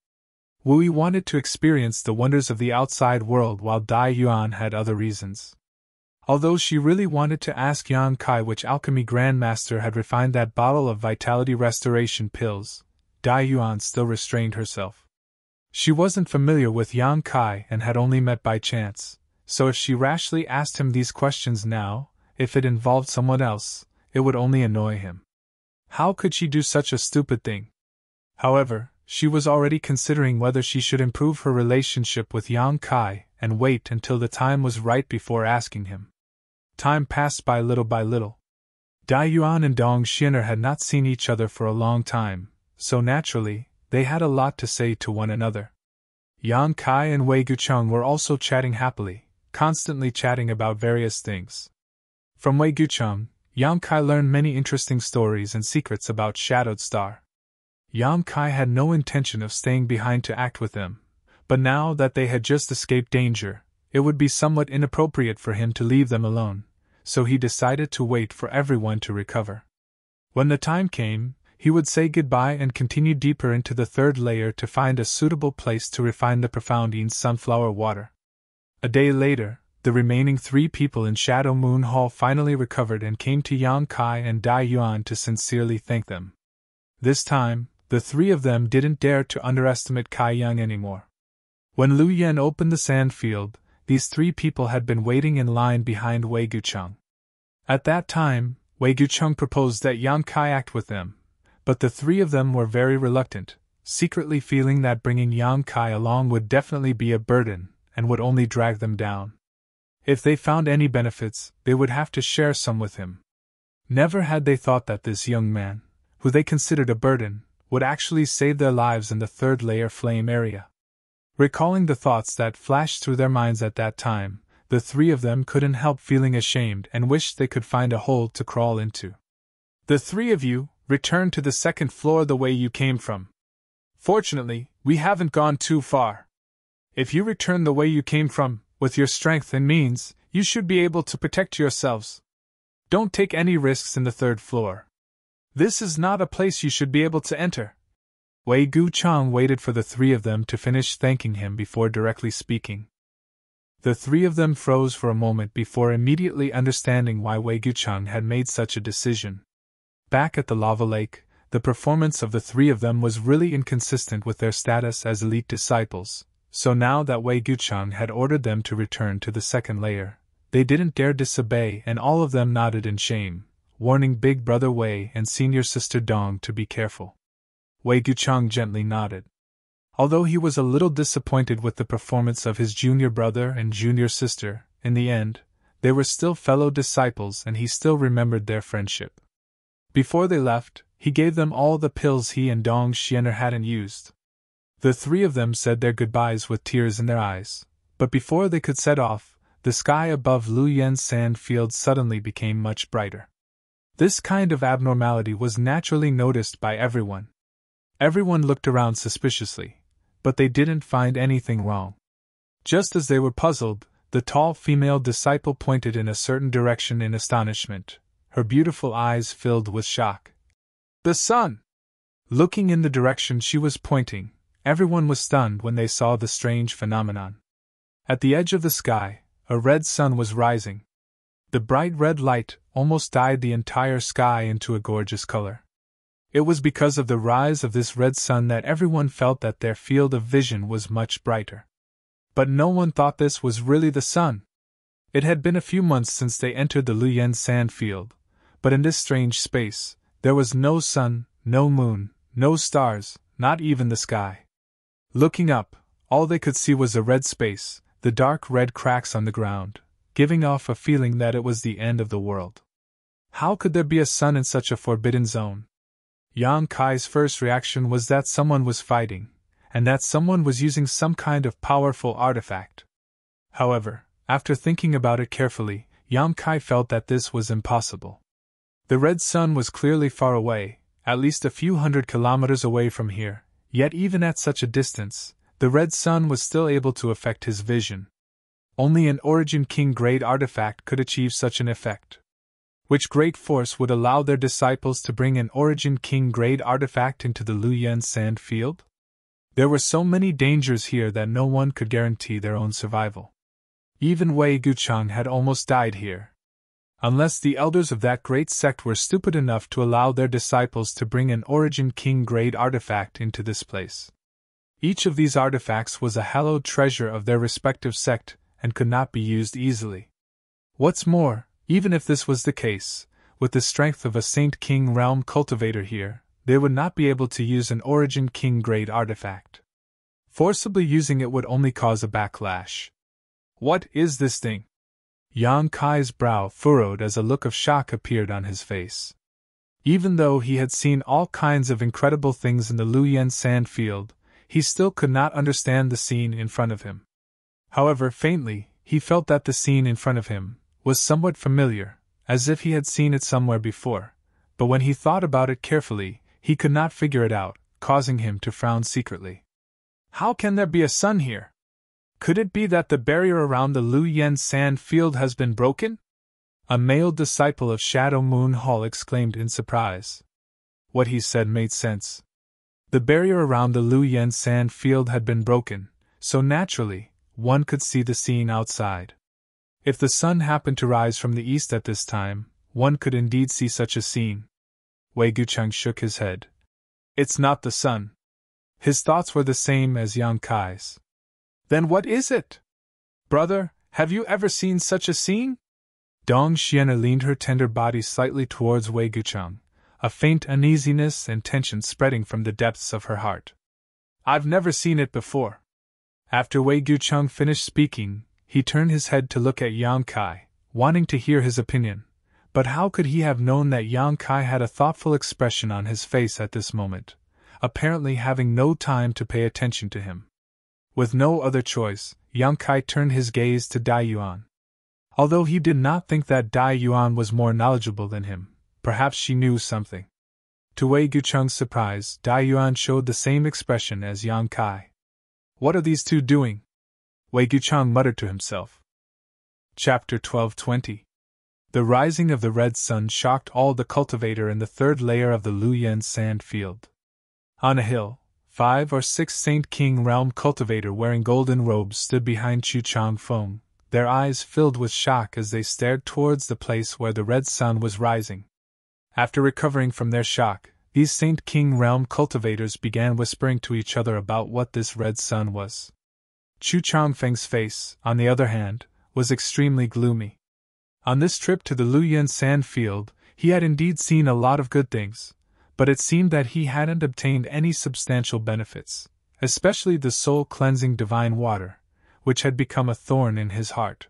Speaker 1: Wu Yi wanted to experience the wonders of the outside world while Dai Yuan had other reasons. Although she really wanted to ask Yang Kai which alchemy grandmaster had refined that bottle of vitality restoration pills, Dai Yuan still restrained herself. She wasn't familiar with Yang Kai and had only met by chance, so if she rashly asked him these questions now, if it involved someone else, it would only annoy him. How could she do such a stupid thing? However, she was already considering whether she should improve her relationship with Yang Kai and wait until the time was right before asking him. Time passed by little by little. Dai Yuan and Dong Xianer had not seen each other for a long time, so naturally, they had a lot to say to one another. Yang Kai and Wei Gucheng were also chatting happily, constantly chatting about various things. From Wei Gucheng, Yang Kai learned many interesting stories and secrets about Shadowed Star. Yang Kai had no intention of staying behind to act with them, but now that they had just escaped danger, it would be somewhat inappropriate for him to leave them alone, so he decided to wait for everyone to recover. When the time came, he would say goodbye and continue deeper into the third layer to find a suitable place to refine the profounding sunflower water. A day later, the remaining 3 people in Shadow Moon Hall finally recovered and came to Yang Kai and Dai Yuan to sincerely thank them. This time, the 3 of them didn't dare to underestimate Kai Yang anymore. When Lu Yan opened the sand field, these 3 people had been waiting in line behind Wei Gucheng. At that time, Wei Gucheng proposed that Yang Kai act with them, but the 3 of them were very reluctant, secretly feeling that bringing Yang Kai along would definitely be a burden and would only drag them down. If they found any benefits, they would have to share some with him. Never had they thought that this young man, who they considered a burden, would actually save their lives in the third layer flame area. Recalling the thoughts that flashed through their minds at that time, the 3 of them couldn't help feeling ashamed and wished they could find a hole to crawl into. The 3 of you, return to the 2nd floor the way you came from. Fortunately, we haven't gone too far. If you return the way you came from, with your strength and means, you should be able to protect yourselves. Don't take any risks in the 3rd floor. This is not a place you should be able to enter. Wei Gucheng waited for the 3 of them to finish thanking him before directly speaking. The 3 of them froze for a moment before immediately understanding why Wei Gucheng had made such a decision. Back at the lava lake, the performance of the 3 of them was really inconsistent with their status as elite disciples, so now that Wei Gucheng had ordered them to return to the 2nd layer, they didn't dare disobey and all of them nodded in shame, warning Big Brother Wei and Senior Sister Dong to be careful. Wei Gucheng gently nodded. Although he was a little disappointed with the performance of his junior brother and junior sister, in the end, they were still fellow disciples and he still remembered their friendship. Before they left, he gave them all the pills he and Dong Xianer hadn't used. The 3 of them said their goodbyes with tears in their eyes, but before they could set off, the sky above Lu Yan's sand field suddenly became much brighter. This kind of abnormality was naturally noticed by everyone. Everyone looked around suspiciously, but they didn't find anything wrong. Just as they were puzzled, the tall female disciple pointed in a certain direction in astonishment, her beautiful eyes filled with shock. The sun! Looking in the direction she was pointing, everyone was stunned when they saw the strange phenomenon. At the edge of the sky, a red sun was rising. The bright red light almost dyed the entire sky into a gorgeous color. It was because of the rise of this red sun that everyone felt that their field of vision was much brighter. But no one thought this was really the sun. It had been a few months since they entered the Luyen sand field, but in this strange space, there was no sun, no moon, no stars, not even the sky. Looking up, all they could see was a red space, the dark red cracks on the ground, giving off a feeling that it was the end of the world. How could there be a sun in such a forbidden zone? Yang Kai's first reaction was that someone was fighting, and that someone was using some kind of powerful artifact. However, after thinking about it carefully, Yang Kai felt that this was impossible. The red sun was clearly far away, at least a few hundred kilometers away from here, yet even at such a distance, the red sun was still able to affect his vision. Only an Origin King grade artifact could achieve such an effect. Which great force would allow their disciples to bring an Origin King grade artifact into the Luyen sand field? There were so many dangers here that no one could guarantee their own survival. Even Wei Gucheng had almost died here. Unless the elders of that great sect were stupid enough to allow their disciples to bring an Origin King grade artifact into this place. Each of these artifacts was a hallowed treasure of their respective sect and could not be used easily. What's more, even if this was the case, with the strength of a Saint King realm cultivator here, they would not be able to use an Origin King grade artifact. Forcibly using it would only cause a backlash. What is this thing? Yang Kai's brow furrowed as a look of shock appeared on his face. Even though he had seen all kinds of incredible things in the Luyen sand field, he still could not understand the scene in front of him. However, faintly, he felt that the scene in front of him was somewhat familiar, as if he had seen it somewhere before, but when he thought about it carefully, he could not figure it out, causing him to frown secretly. How can there be a sun here? Could it be that the barrier around the Lu Yen sand field has been broken? A male disciple of Shadow Moon Hall exclaimed in surprise. What he said made sense. The barrier around the Lu Yen sand field had been broken, so naturally, one could see the scene outside. If the sun happened to rise from the east at this time, one could indeed see such a scene. Wei Gucheng shook his head. It's not the sun. His thoughts were the same as Yang Kai's. Then what is it? Brother, have you ever seen such a scene? Dong Xiana leaned her tender body slightly towards Wei Gucheng, a faint uneasiness and tension spreading from the depths of her heart. I've never seen it before. After Wei Gucheng finished speaking, he turned his head to look at Yang Kai, wanting to hear his opinion. But how could he have known that Yang Kai had a thoughtful expression on his face at this moment, apparently having no time to pay attention to him? With no other choice, Yang Kai turned his gaze to Dai Yuan. Although he did not think that Dai Yuan was more knowledgeable than him, perhaps she knew something. To Wei Gucheng's surprise, Dai Yuan showed the same expression as Yang Kai. What are these two doing? Wei Gucheng muttered to himself. Chapter 12:20. The rising of the red sun shocked all the cultivator in the third layer of the Lu Yen sand field. On a hill, 5 or 6 Saint King realm cultivator wearing golden robes stood behind Chu Chang Feng, their eyes filled with shock as they stared towards the place where the red sun was rising. After recovering from their shock, these Saint King realm cultivators began whispering to each other about what this red sun was. Chu Changfeng's face, on the other hand, was extremely gloomy. On this trip to the Lu Yen sand field, he had indeed seen a lot of good things, but it seemed that he hadn't obtained any substantial benefits, especially the soul-cleansing divine water, which had become a thorn in his heart.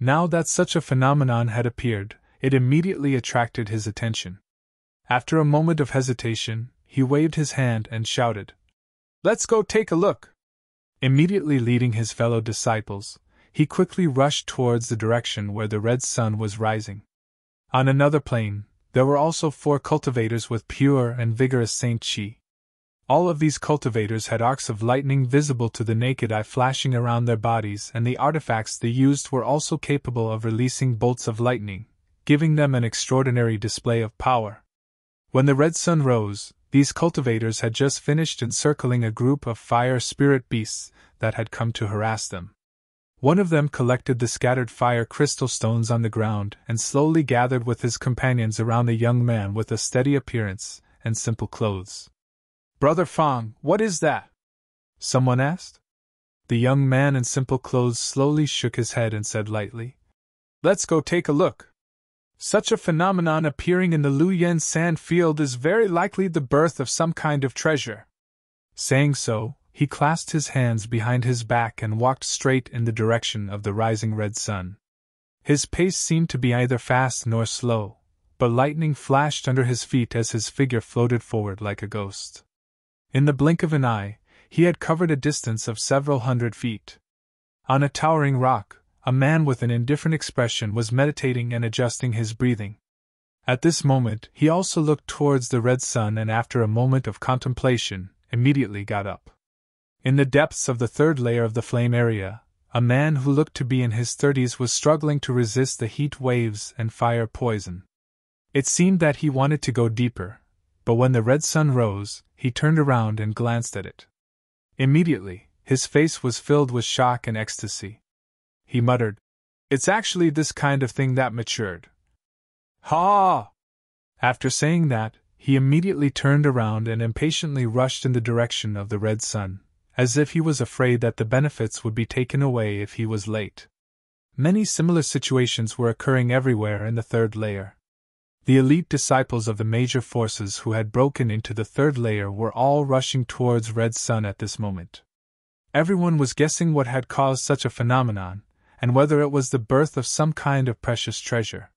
Speaker 1: Now that such a phenomenon had appeared, it immediately attracted his attention. After a moment of hesitation, he waved his hand and shouted, "Let's go take a look!" Immediately leading his fellow disciples, he quickly rushed towards the direction where the red sun was rising. On another plain, there were also 4 cultivators with pure and vigorous Saint Qi. All of these cultivators had arcs of lightning visible to the naked eye flashing around their bodies, and the artifacts they used were also capable of releasing bolts of lightning, giving them an extraordinary display of power. When the red sun rose, these cultivators had just finished encircling a group of fire spirit beasts that had come to harass them. One of them collected the scattered fire crystal stones on the ground and slowly gathered with his companions around the young man with a steady appearance and simple clothes. "Brother Fang, what is that?" someone asked. The young man in simple clothes slowly shook his head and said lightly, "Let's go take a look. Such a phenomenon appearing in the Lu Yen sand field is very likely the birth of some kind of treasure." Saying so, he clasped his hands behind his back and walked straight in the direction of the rising red sun. His pace seemed to be neither fast nor slow, but lightning flashed under his feet as his figure floated forward like a ghost. In the blink of an eye, he had covered a distance of several hundred feet. On a towering rock, a man with an indifferent expression was meditating and adjusting his breathing. At this moment, he also looked towards the red sun and after a moment of contemplation, immediately got up. In the depths of the third layer of the flame area, a man who looked to be in his 30s was struggling to resist the heat waves and fire poison. It seemed that he wanted to go deeper, but when the red sun rose, he turned around and glanced at it. Immediately, his face was filled with shock and ecstasy. He muttered, "It's actually this kind of thing that matured." Ha! After saying that, he immediately turned around and impatiently rushed in the direction of the red sun, as if he was afraid that the benefits would be taken away if he was late. Many similar situations were occurring everywhere in the third layer. The elite disciples of the major forces who had broken into the third layer were all rushing towards red sun at this moment. Everyone was guessing what had caused such a phenomenon, and whether it was the birth of some kind of precious treasure.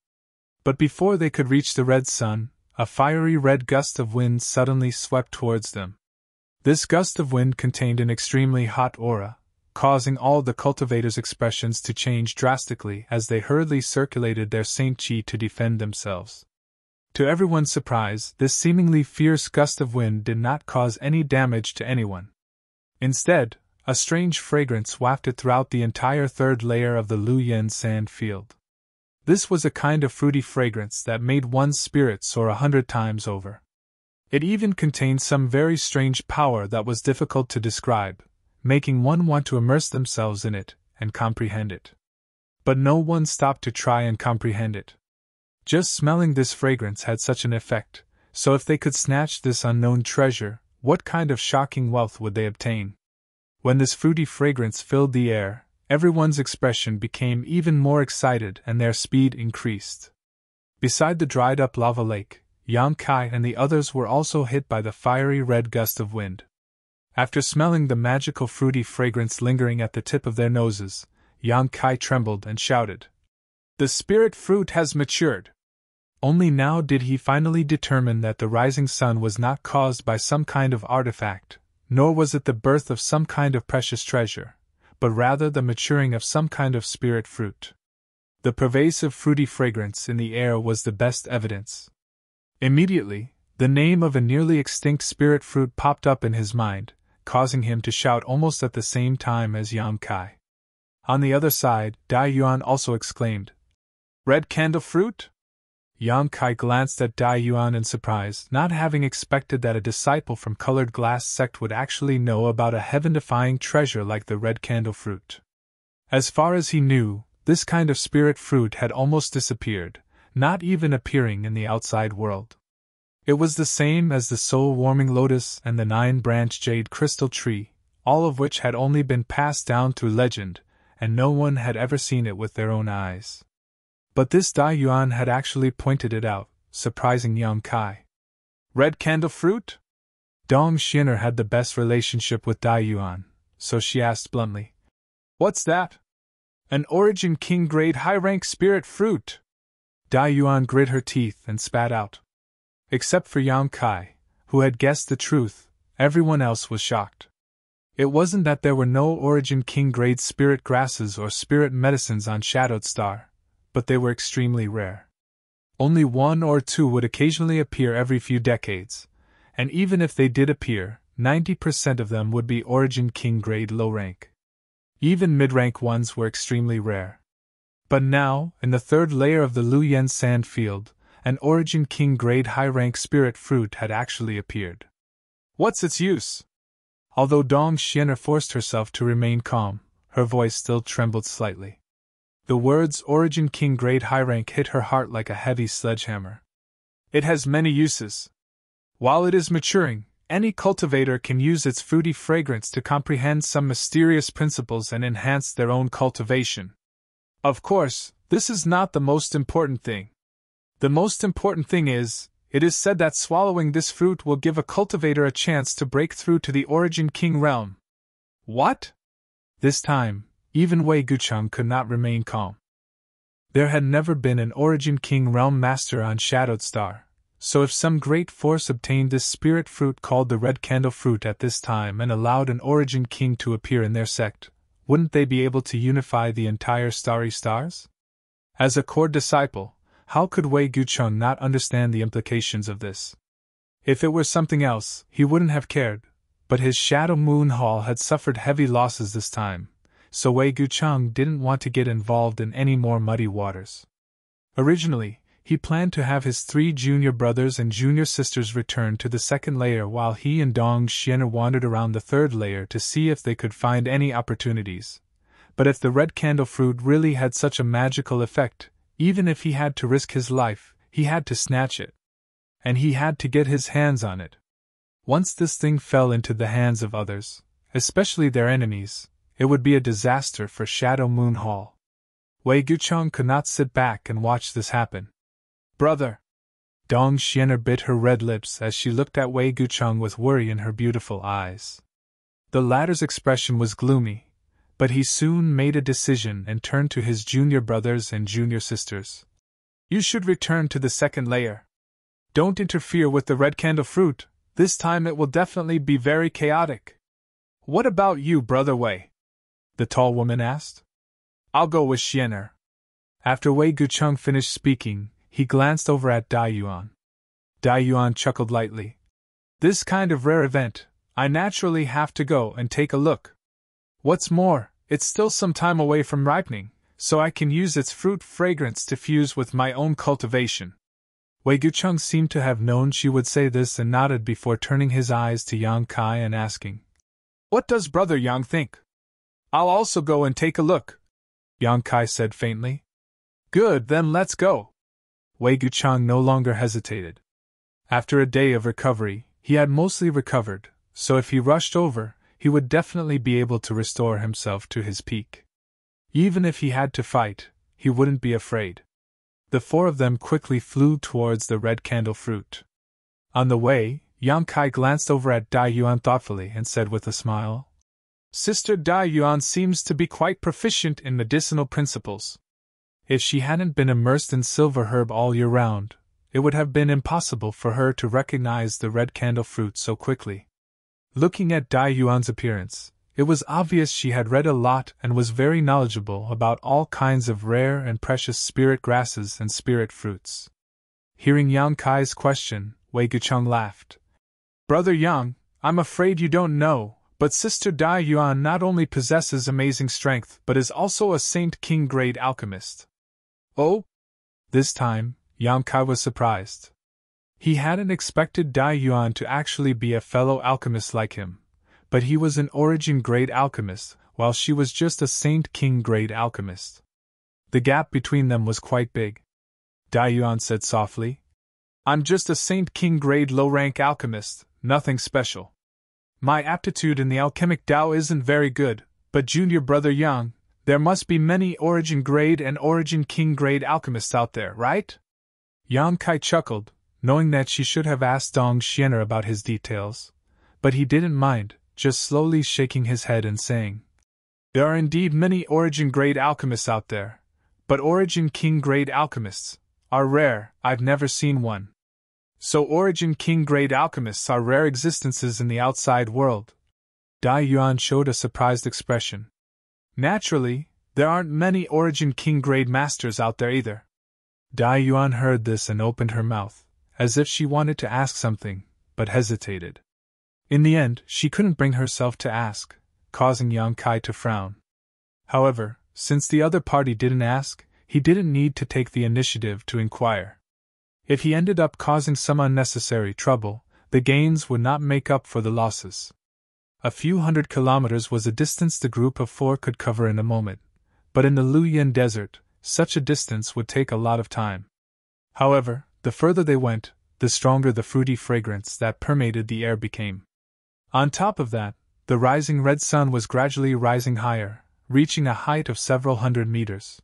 Speaker 1: But before they could reach the red sun, a fiery red gust of wind suddenly swept towards them. This gust of wind contained an extremely hot aura, causing all the cultivators' expressions to change drastically as they hurriedly circulated their Saint Chi to defend themselves. To everyone's surprise, this seemingly fierce gust of wind did not cause any damage to anyone. Instead, a strange fragrance wafted throughout the entire third layer of the Luoyuan sand field. This was a kind of fruity fragrance that made one's spirit soar 100 times over. It even contained some very strange power that was difficult to describe, making one want to immerse themselves in it and comprehend it. But no one stopped to try and comprehend it. Just smelling this fragrance had such an effect, so if they could snatch this unknown treasure, what kind of shocking wealth would they obtain? When this fruity fragrance filled the air, everyone's expression became even more excited and their speed increased. Beside the dried-up lava lake, Yang Kai and the others were also hit by the fiery red gust of wind. After smelling the magical fruity fragrance lingering at the tip of their noses, Yang Kai trembled and shouted, "The spirit fruit has matured!" Only now did he finally determine that the rising sun was not caused by some kind of artifact, nor was it the birth of some kind of precious treasure, but rather the maturing of some kind of spirit fruit. The pervasive fruity fragrance in the air was the best evidence. Immediately, the name of a nearly extinct spirit fruit popped up in his mind, causing him to shout almost at the same time as Yang Kai. On the other side, Dai Yuan also exclaimed, "Red candle fruit?" Yang Kai glanced at Dai Yuan in surprise, not having expected that a disciple from Colored Glass sect would actually know about a heaven-defying treasure like the red candle fruit. As far as he knew, this kind of spirit fruit had almost disappeared, not even appearing in the outside world. It was the same as the soul-warming lotus and the 9-branch jade crystal tree, all of which had only been passed down through legend, and no one had ever seen it with their own eyes. But this Dai Yuan had actually pointed it out, surprising Yang Kai. "Red candle fruit?" Dong Xian'er had the best relationship with Dai Yuan, so she asked bluntly, "What's that?" "An Origin King grade high-rank spirit fruit." Dai Yuan grit her teeth and spat out. Except for Yang Kai, who had guessed the truth, everyone else was shocked. It wasn't that there were no Origin King grade spirit grasses or spirit medicines on Shadowed Star, but they were extremely rare. Only 1 or 2 would occasionally appear every few decades, and even if they did appear, 90% of them would be Origin King grade low rank. Even mid-rank ones were extremely rare. But now, in the third layer of the Luoyuan sand field, an Origin King grade high-rank spirit fruit had actually appeared. "What's its use?" Although Dong Xian'er forced herself to remain calm, her voice still trembled slightly. The words Origin King grade high rank hit her heart like a heavy sledgehammer. "It has many uses. While it is maturing, any cultivator can use its fruity fragrance to comprehend some mysterious principles and enhance their own cultivation. Of course, this is not the most important thing. The most important thing is, it is said that swallowing this fruit will give a cultivator a chance to break through to the Origin King realm." "What?" This time, even Wei Gucheng could not remain calm. There had never been an Origin King realm master on Shadowed Star, so if some great force obtained this spirit fruit called the red candle fruit at this time and allowed an Origin King to appear in their sect, wouldn't they be able to unify the entire starry stars? As a core disciple, how could Wei Gucheng not understand the implications of this? If it were something else, he wouldn't have cared, but his Shadow Moon Hall had suffered heavy losses this time, so Wei Gucheng didn't want to get involved in any more muddy waters. Originally, he planned to have his 3 junior brothers and junior sisters return to the second layer while he and Dong Xian'er wandered around the third layer to see if they could find any opportunities. But if the red candle fruit really had such a magical effect, even if he had to risk his life, he had to snatch it. And he had to get his hands on it. Once this thing fell into the hands of others, especially their enemies, it would be a disaster for Shadow Moon Hall. Wei Gucheng could not sit back and watch this happen. "Brother!" Dong Xian'er bit her red lips as she looked at Wei Gucheng with worry in her beautiful eyes. The latter's expression was gloomy, but he soon made a decision and turned to his junior brothers and junior sisters. "You should return to the second layer. Don't interfere with the red candle fruit, this time it will definitely be very chaotic. What about you, Brother Wei?" the tall woman asked. I'll go with Xian'er. After Wei Gucheng finished speaking, he glanced over at Dai Yuan. Dai Yuan chuckled lightly. This kind of rare event, I naturally have to go and take a look. What's more, it's still some time away from ripening, so I can use its fruit fragrance to fuse with my own cultivation. Wei Gucheng seemed to have known she would say this and nodded before turning his eyes to Yang Kai and asking, What does Brother Yang think? I'll also go and take a look, Yang Kai said faintly. Good, then let's go. Wei Gucheng no longer hesitated. After a day of recovery, he had mostly recovered, so if he rushed over, he would definitely be able to restore himself to his peak. Even if he had to fight, he wouldn't be afraid. The four of them quickly flew towards the red candle fruit. On the way, Yang Kai glanced over at Dai Yuan thoughtfully and said with a smile, Sister Dai Yuan seems to be quite proficient in medicinal principles. If she hadn't been immersed in silver herb all year round, it would have been impossible for her to recognize the red candle fruit so quickly. Looking at Dai Yuan's appearance, it was obvious she had read a lot and was very knowledgeable about all kinds of rare and precious spirit grasses and spirit fruits. Hearing Yang Kai's question, Wei Gucheng laughed. Brother Yang, I'm afraid you don't know, but Sister Dai Yuan not only possesses amazing strength but is also a Saint King-grade alchemist. Oh? This time, Yang Kai was surprised. He hadn't expected Dai Yuan to actually be a fellow alchemist like him, but he was an origin-grade alchemist, while she was just a Saint King-grade alchemist. The gap between them was quite big. Dai Yuan said softly, I'm just a Saint King-grade low-rank alchemist, nothing special. My aptitude in the alchemic Tao isn't very good, but Junior Brother Yang, there must be many origin-grade and origin-king-grade alchemists out there, right? Yang Kai chuckled, knowing that she should have asked Dong Xian'er about his details, but he didn't mind, just slowly shaking his head and saying, There are indeed many origin-grade alchemists out there, but origin-king-grade alchemists are rare. I've never seen one. So origin-king-grade alchemists are rare existences in the outside world. Dai Yuan showed a surprised expression. Naturally, there aren't many origin-king-grade masters out there either. Dai Yuan heard this and opened her mouth, as if she wanted to ask something, but hesitated. In the end, she couldn't bring herself to ask, causing Yang Kai to frown. However, since the other party didn't ask, he didn't need to take the initiative to inquire. If he ended up causing some unnecessary trouble, the gains would not make up for the losses. A few 100 kilometers was a distance the group of four could cover in a moment, but in the Luoyuan desert, such a distance would take a lot of time. However, the further they went, the stronger the fruity fragrance that permeated the air became. On top of that, the rising red sun was gradually rising higher, reaching a height of several hundred meters.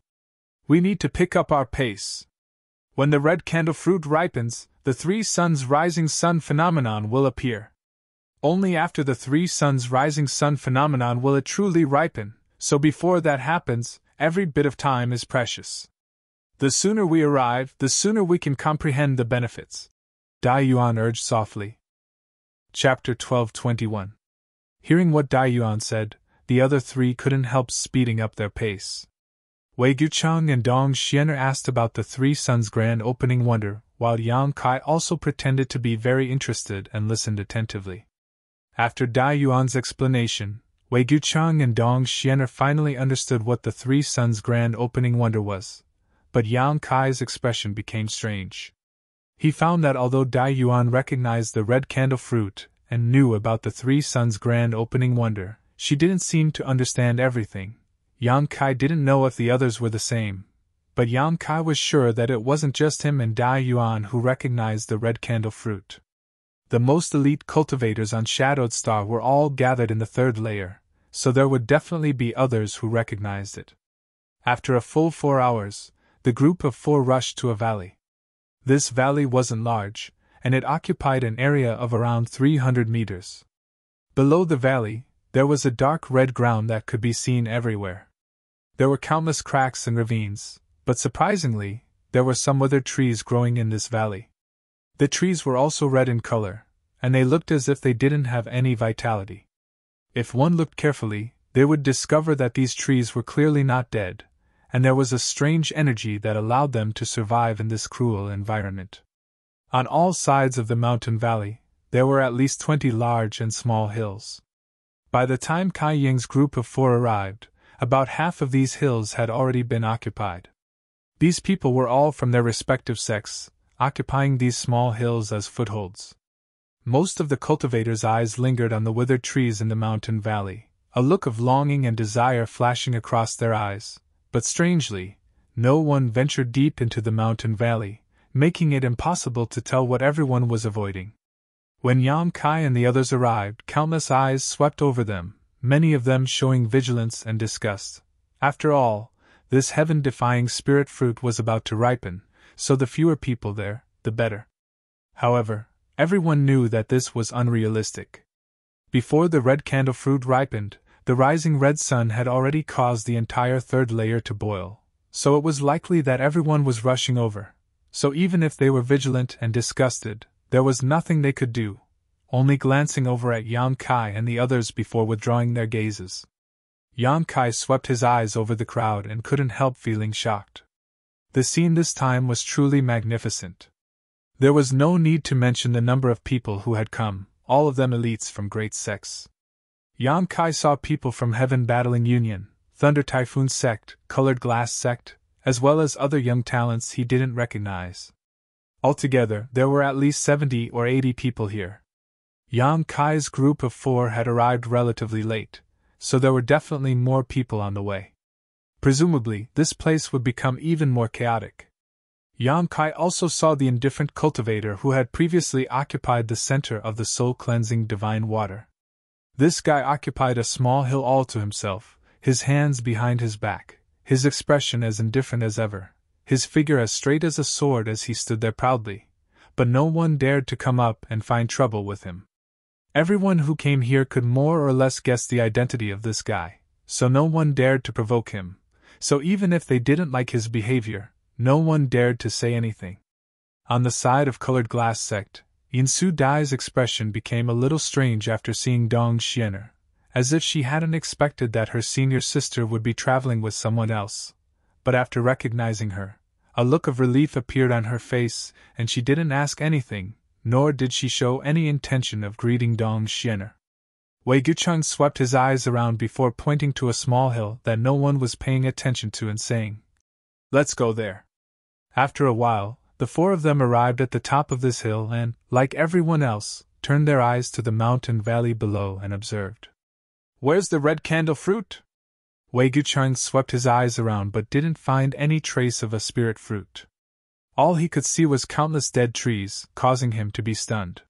Speaker 1: We need to pick up our pace. When the red candle fruit ripens, the three suns rising sun phenomenon will appear. Only after the three suns rising sun phenomenon will it truly ripen, so before that happens, every bit of time is precious. The sooner we arrive, the sooner we can comprehend the benefits. Dai Yuan urged softly. Chapter 12:21. Hearing what Dai Yuan said, the other three couldn't help speeding up their pace. Wei Gucheng and Dong Xian'er asked about the Three Suns' grand opening wonder, while Yang Kai also pretended to be very interested and listened attentively. After Dai Yuan's explanation, Wei Gucheng and Dong Xian'er finally understood what the Three Suns' grand opening wonder was, but Yang Kai's expression became strange. He found that although Dai Yuan recognized the red candle fruit and knew about the Three Suns' grand opening wonder, she didn't seem to understand everything. Yang Kai didn't know if the others were the same, but Yang Kai was sure that it wasn't just him and Dai Yuan who recognized the red candle fruit. The most elite cultivators on Shadowed Star were all gathered in the third layer, so there would definitely be others who recognized it. After a full 4 hours, the group of four rushed to a valley. This valley wasn't large, and it occupied an area of around 300 meters. Below the valley, there was a dark red ground that could be seen everywhere. There were countless cracks and ravines, but surprisingly, there were some withered trees growing in this valley. The trees were also red in color, and they looked as if they didn't have any vitality. If one looked carefully, they would discover that these trees were clearly not dead, and there was a strange energy that allowed them to survive in this cruel environment. On all sides of the mountain valley, there were at least 20 large and small hills. By the time Kai Ying's group of 4 arrived, about half of these hills had already been occupied. These people were all from their respective sects, occupying these small hills as footholds. Most of the cultivators' eyes lingered on the withered trees in the mountain valley, a look of longing and desire flashing across their eyes, but strangely, no one ventured deep into the mountain valley, making it impossible to tell what everyone was avoiding. When Yang Kai and the others arrived, countless eyes swept over them, many of them showing vigilance and disgust. After all, this heaven-defying spirit fruit was about to ripen, so the fewer people there, the better. However, everyone knew that this was unrealistic. Before the red candle fruit ripened, the rising red sun had already caused the entire third layer to boil, so it was likely that everyone was rushing over. So even if they were vigilant and disgusted, there was nothing they could do, only glancing over at Yang Kai and the others before withdrawing their gazes. Yang Kai swept his eyes over the crowd and couldn't help feeling shocked. The scene this time was truly magnificent. There was no need to mention the number of people who had come, all of them elites from great sects. Yang Kai saw people from Heaven Battling Union, Thunder Typhoon Sect, Colored Glass Sect, as well as other young talents he didn't recognize. Altogether, there were at least 70 or 80 people here. Yang Kai's group of 4 had arrived relatively late, so there were definitely more people on the way. Presumably, this place would become even more chaotic. Yang Kai also saw the indifferent cultivator who had previously occupied the center of the soul-cleansing divine water. This guy occupied a small hill all to himself, his hands behind his back, his expression as indifferent as ever, his figure as straight as a sword as he stood there proudly, but no one dared to come up and find trouble with him. Everyone who came here could more or less guess the identity of this guy, so no one dared to provoke him, so even if they didn't like his behavior, no one dared to say anything. On the side of Colored Glass Sect, Yinsu Dai's expression became a little strange after seeing Dong Xiener, as if she hadn't expected that her senior sister would be traveling with someone else. But after recognizing her, a look of relief appeared on her face, and she didn't ask anything, nor did she show any intention of greeting Dong Xiener. Wei Gucheng swept his eyes around before pointing to a small hill that no one was paying attention to and saying, "Let's go there." After a while, the 4 of them arrived at the top of this hill and, like everyone else, turned their eyes to the mountain valley below and observed. "Where's the red candle fruit?" Wei Gucheng swept his eyes around but didn't find any trace of a spirit fruit. All he could see was countless dead trees, causing him to be stunned.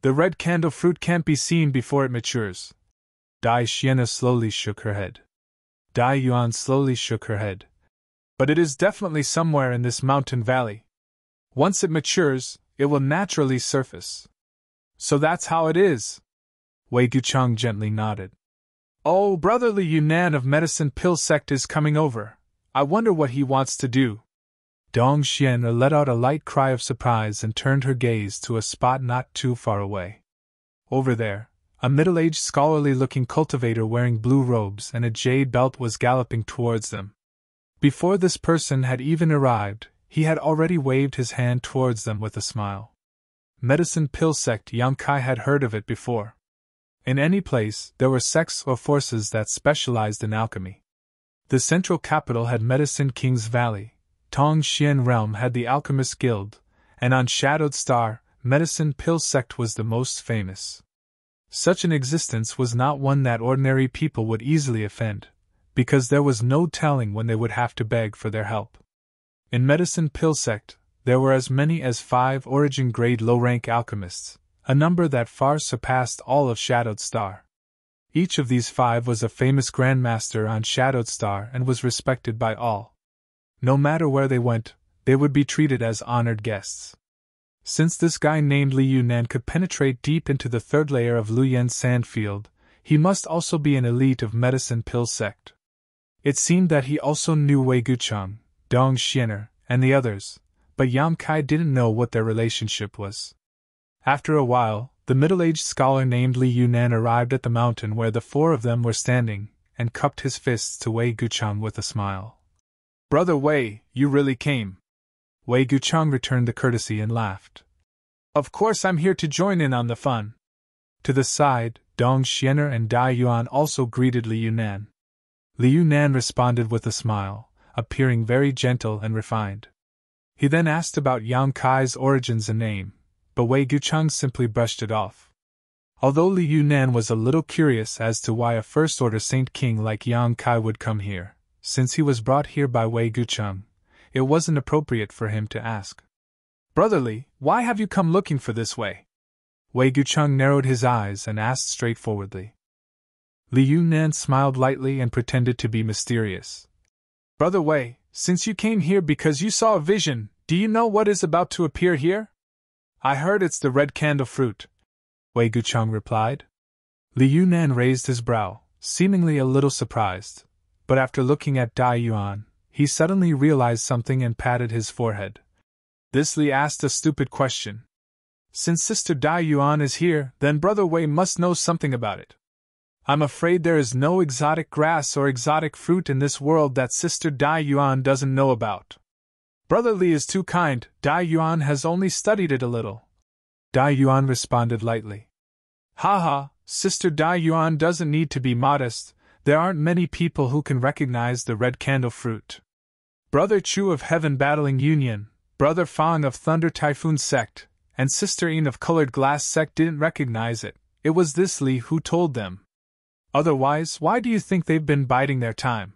Speaker 1: "The red candle fruit can't be seen before it matures." Dai Xiena slowly shook her head. Dai Yuan slowly shook her head. "But it is definitely somewhere in this mountain valley. Once it matures, it will naturally surface." "So that's how it is." Wei Gucheng gently nodded. "Oh, brotherly Yunnan of Medicine Pill Sect is coming over. I wonder what he wants to do." Dong Xiener let out a light cry of surprise and turned her gaze to a spot not too far away. Over there, a middle-aged scholarly-looking cultivator wearing blue robes and a jade belt was galloping towards them. Before this person had even arrived, he had already waved his hand towards them with a smile. Medicine Pill Sect. Yang Kai had heard of it before. In any place, there were sects or forces that specialized in alchemy. The central capital had Medicine King's Valley, Tong Xian Realm had the Alchemist Guild, and on Shadowed Star, Medicine Pill Sect was the most famous. Such an existence was not one that ordinary people would easily offend, because there was no telling when they would have to beg for their help. In Medicine Pill Sect, there were as many as 5 origin-grade low-rank alchemists, a number that far surpassed all of Shadowed Star. Each of these 5 was a famous grandmaster on Shadowed Star and was respected by all. No matter where they went, they would be treated as honored guests. Since this guy named Li Yunnan could penetrate deep into the 3rd layer of Luyan's sandfield, he must also be an elite of Medicine Pill Sect. It seemed that he also knew Wei Gucheng, Dong Xiener, and the others, but Yang Kai didn't know what their relationship was. After a while, the middle-aged scholar named Li Yunnan arrived at the mountain where the 4 of them were standing, and cupped his fists to Wei Guchang with a smile. "Brother Wei, you really came." Wei Guchang returned the courtesy and laughed. "Of course I'm here to join in on the fun." To the side, Dong Xianer and Dai Yuan also greeted Li Yunan. Li Yunan responded with a smile, appearing very gentle and refined. He then asked about Yang Kai's origins and name, but Wei Guchang simply brushed it off. Although Li Yunan was a little curious as to why a first-order Saint King like Yang Kai would come here, since he was brought here by Wei Guchang, it wasn't appropriate for him to ask. "Brother Li, why have you come looking for this way?" Wei Guchang narrowed his eyes and asked straightforwardly. Li Yunan smiled lightly and pretended to be mysterious. "Brother Wei, since you came here because you saw a vision, do you know what is about to appear here?" "I heard it's the red candle fruit," Wei Guchang replied. Li Yunan raised his brow, seemingly a little surprised, but after looking at Dai Yuan, he suddenly realized something and patted his forehead. This Li asked a stupid question. "Since Sister Dai Yuan is here, then Brother Wei must know something about it. I'm afraid there is no exotic grass or exotic fruit in this world that Sister Dai Yuan doesn't know about." "Brother Li is too kind, Dai Yuan has only studied it a little." Dai Yuan responded lightly. "Haha, Sister Dai Yuan doesn't need to be modest, there aren't many people who can recognize the red candle fruit. Brother Chu of Heaven Battling Union, Brother Fang of Thunder Typhoon Sect, and Sister Yin of Colored Glass Sect didn't recognize it, it was this Li who told them. Otherwise, why do you think they've been biding their time?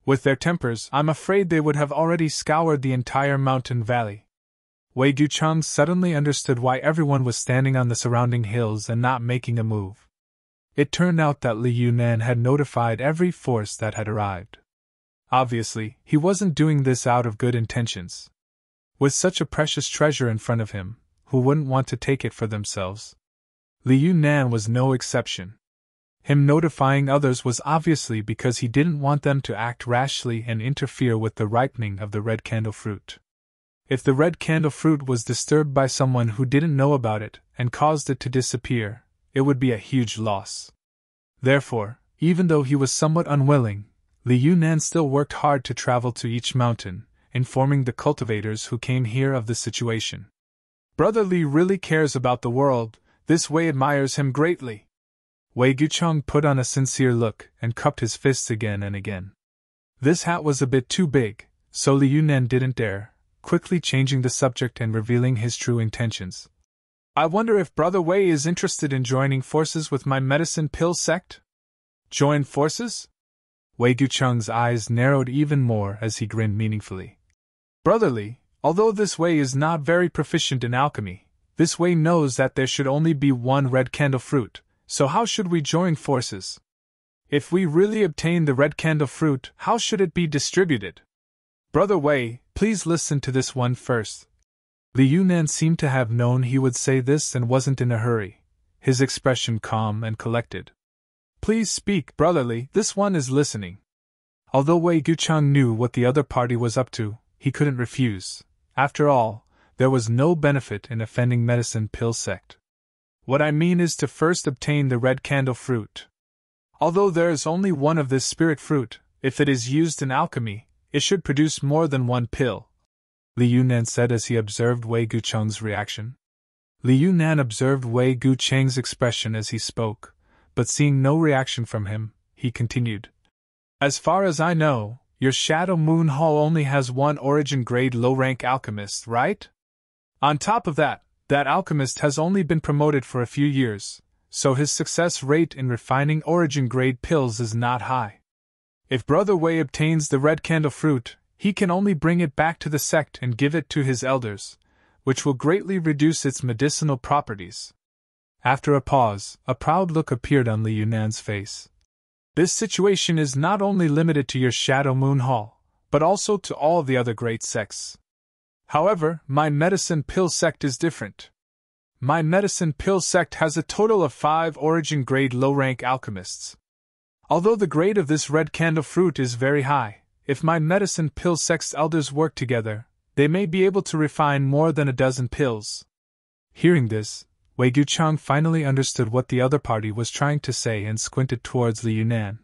Speaker 1: With their tempers, I'm afraid they would have already scoured the entire mountain valley." Wei Guchang suddenly understood why everyone was standing on the surrounding hills and not making a move. It turned out that Li Yunan had notified every force that had arrived. Obviously, he wasn't doing this out of good intentions. With such a precious treasure in front of him, who wouldn't want to take it for themselves? Li Yunan was no exception. Him notifying others was obviously because he didn't want them to act rashly and interfere with the ripening of the red candle fruit. If the red candle fruit was disturbed by someone who didn't know about it and caused it to disappear, it would be a huge loss. Therefore, even though he was somewhat unwilling, Li Yunan still worked hard to travel to each mountain, informing the cultivators who came here of the situation. "Brother Li really cares about the world, this Wei admires him greatly." Wei Guchang put on a sincere look and cupped his fists again and again. This hat was a bit too big, so Li Yunan didn't dare, quickly changing the subject and revealing his true intentions. "I wonder if Brother Wei is interested in joining forces with my medicine pill sect?" "Join forces?" Wei Guchang's eyes narrowed even more as he grinned meaningfully. "Brother Li, although this Wei is not very proficient in alchemy, this Wei knows that there should only be one red candle fruit. So how should we join forces? If we really obtain the red candle fruit, how should it be distributed? Brother Wei, please listen to this one first." Li Yunan seemed to have known he would say this and wasn't in a hurry, his expression calm and collected. "Please speak, Brother Li, this one is listening." Although Wei Guchang knew what the other party was up to, he couldn't refuse. After all, there was no benefit in offending medicine pill sect. "What I mean is to first obtain the red candle fruit. Although there is only one of this spirit fruit, if it is used in alchemy, it should produce more than one pill," Li Yunan said as he observed Wei Guchang's reaction. Li Yunan observed Wei Guchang's expression as he spoke, but seeing no reaction from him, he continued. "As far as I know, your Shadow Moon Hall only has one origin grade low-rank alchemist, right? On top of that alchemist has only been promoted for a few years, so his success rate in refining origin-grade pills is not high. If Brother Wei obtains the red candle fruit, he can only bring it back to the sect and give it to his elders, which will greatly reduce its medicinal properties." After a pause, a proud look appeared on Li Yunan's face. "This situation is not only limited to your Shadow Moon Hall, but also to all the other great sects. However, my medicine pill sect is different. My medicine pill sect has a total of 5 origin-grade low-rank alchemists. Although the grade of this red candle fruit is very high, if my medicine pill sect's elders work together, they may be able to refine more than a dozen pills." Hearing this, Wei Guchang finally understood what the other party was trying to say and squinted towards Li Yunan.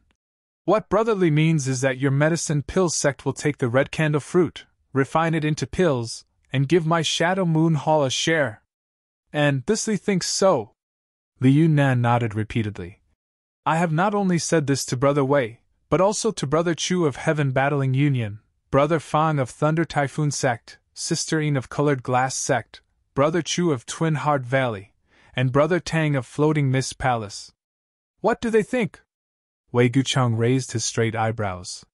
Speaker 1: What brotherly means is that your medicine pill sect will take the red candle fruit, refine it into pills, and give my Shadow Moon Hall a share. And Thisly thinks so. Liu Nan nodded repeatedly. I have not only said this to Brother Wei, but also to Brother Chu of Heaven Battling Union, Brother Fang of Thunder Typhoon Sect, Sister Yin of Colored Glass Sect, Brother Chu of Twin Heart Valley, and Brother Tang of Floating Mist Palace. What do they think? Wei Guchang raised his straight eyebrows.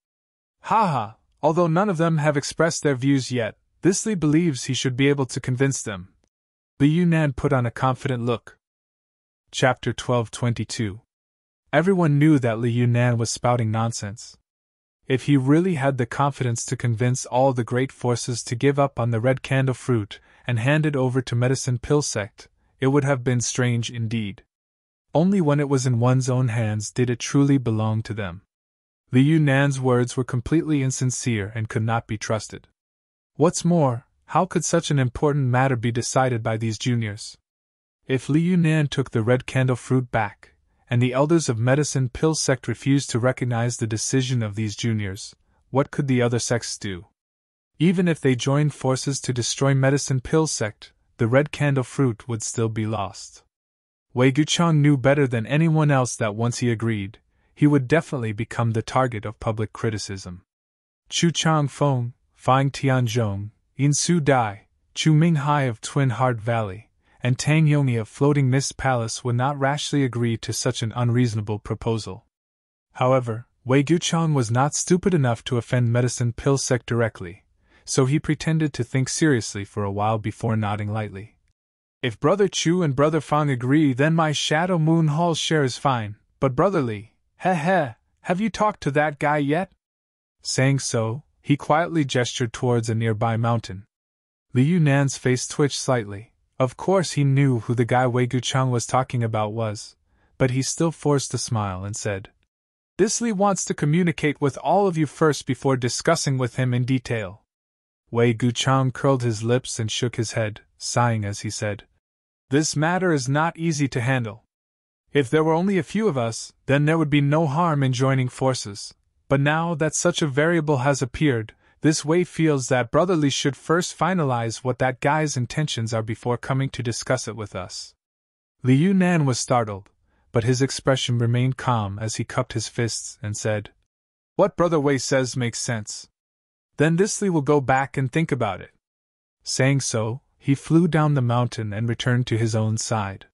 Speaker 1: Ha ha, although none of them have expressed their views yet, Thisly believes he should be able to convince them. Liu Nan put on a confident look. Chapter 12:22. Everyone knew that Liu Nan was spouting nonsense. If he really had the confidence to convince all the great forces to give up on the red candle fruit and hand it over to medicine pill sect, it would have been strange indeed. Only when it was in one's own hands did it truly belong to them. Liu Nan's words were completely insincere and could not be trusted. What's more, how could such an important matter be decided by these juniors? If Liu Nan took the red candle fruit back, and the elders of medicine pill sect refused to recognize the decision of these juniors, what could the other sects do? Even if they joined forces to destroy medicine pill sect, the red candle fruit would still be lost. Wei Guchang knew better than anyone else that once he agreed, he would definitely become the target of public criticism. Chu Changfeng, Fang Tianzhong, Yin Su Dai, Chu Minghai of Twin Heart Valley, and Tang Yongyi of Floating Mist Palace would not rashly agree to such an unreasonable proposal. However, Wei Guchang was not stupid enough to offend medicine pill sect directly, so he pretended to think seriously for a while before nodding lightly. If Brother Chu and Brother Fang agree, then my Shadow Moon Hall share is fine, but Brother Li, have you talked to that guy yet? Saying so, he quietly gestured towards a nearby mountain. Liu Nan's face twitched slightly. Of course he knew who the guy Wei Guchang was talking about was, but he still forced a smile and said, Thisly wants to communicate with all of you first before discussing with him in detail. Wei Guchang curled his lips and shook his head, sighing as he said, This matter is not easy to handle. If there were only a few of us, then there would be no harm in joining forces, but now that such a variable has appeared, this Wei feels that Brother Li should first finalize what that guy's intentions are before coming to discuss it with us. Liu Nan was startled, but his expression remained calm as he cupped his fists and said, What Brother Wei says makes sense. Then this Li will go back and think about it. Saying so, he flew down the mountain and returned to his own side.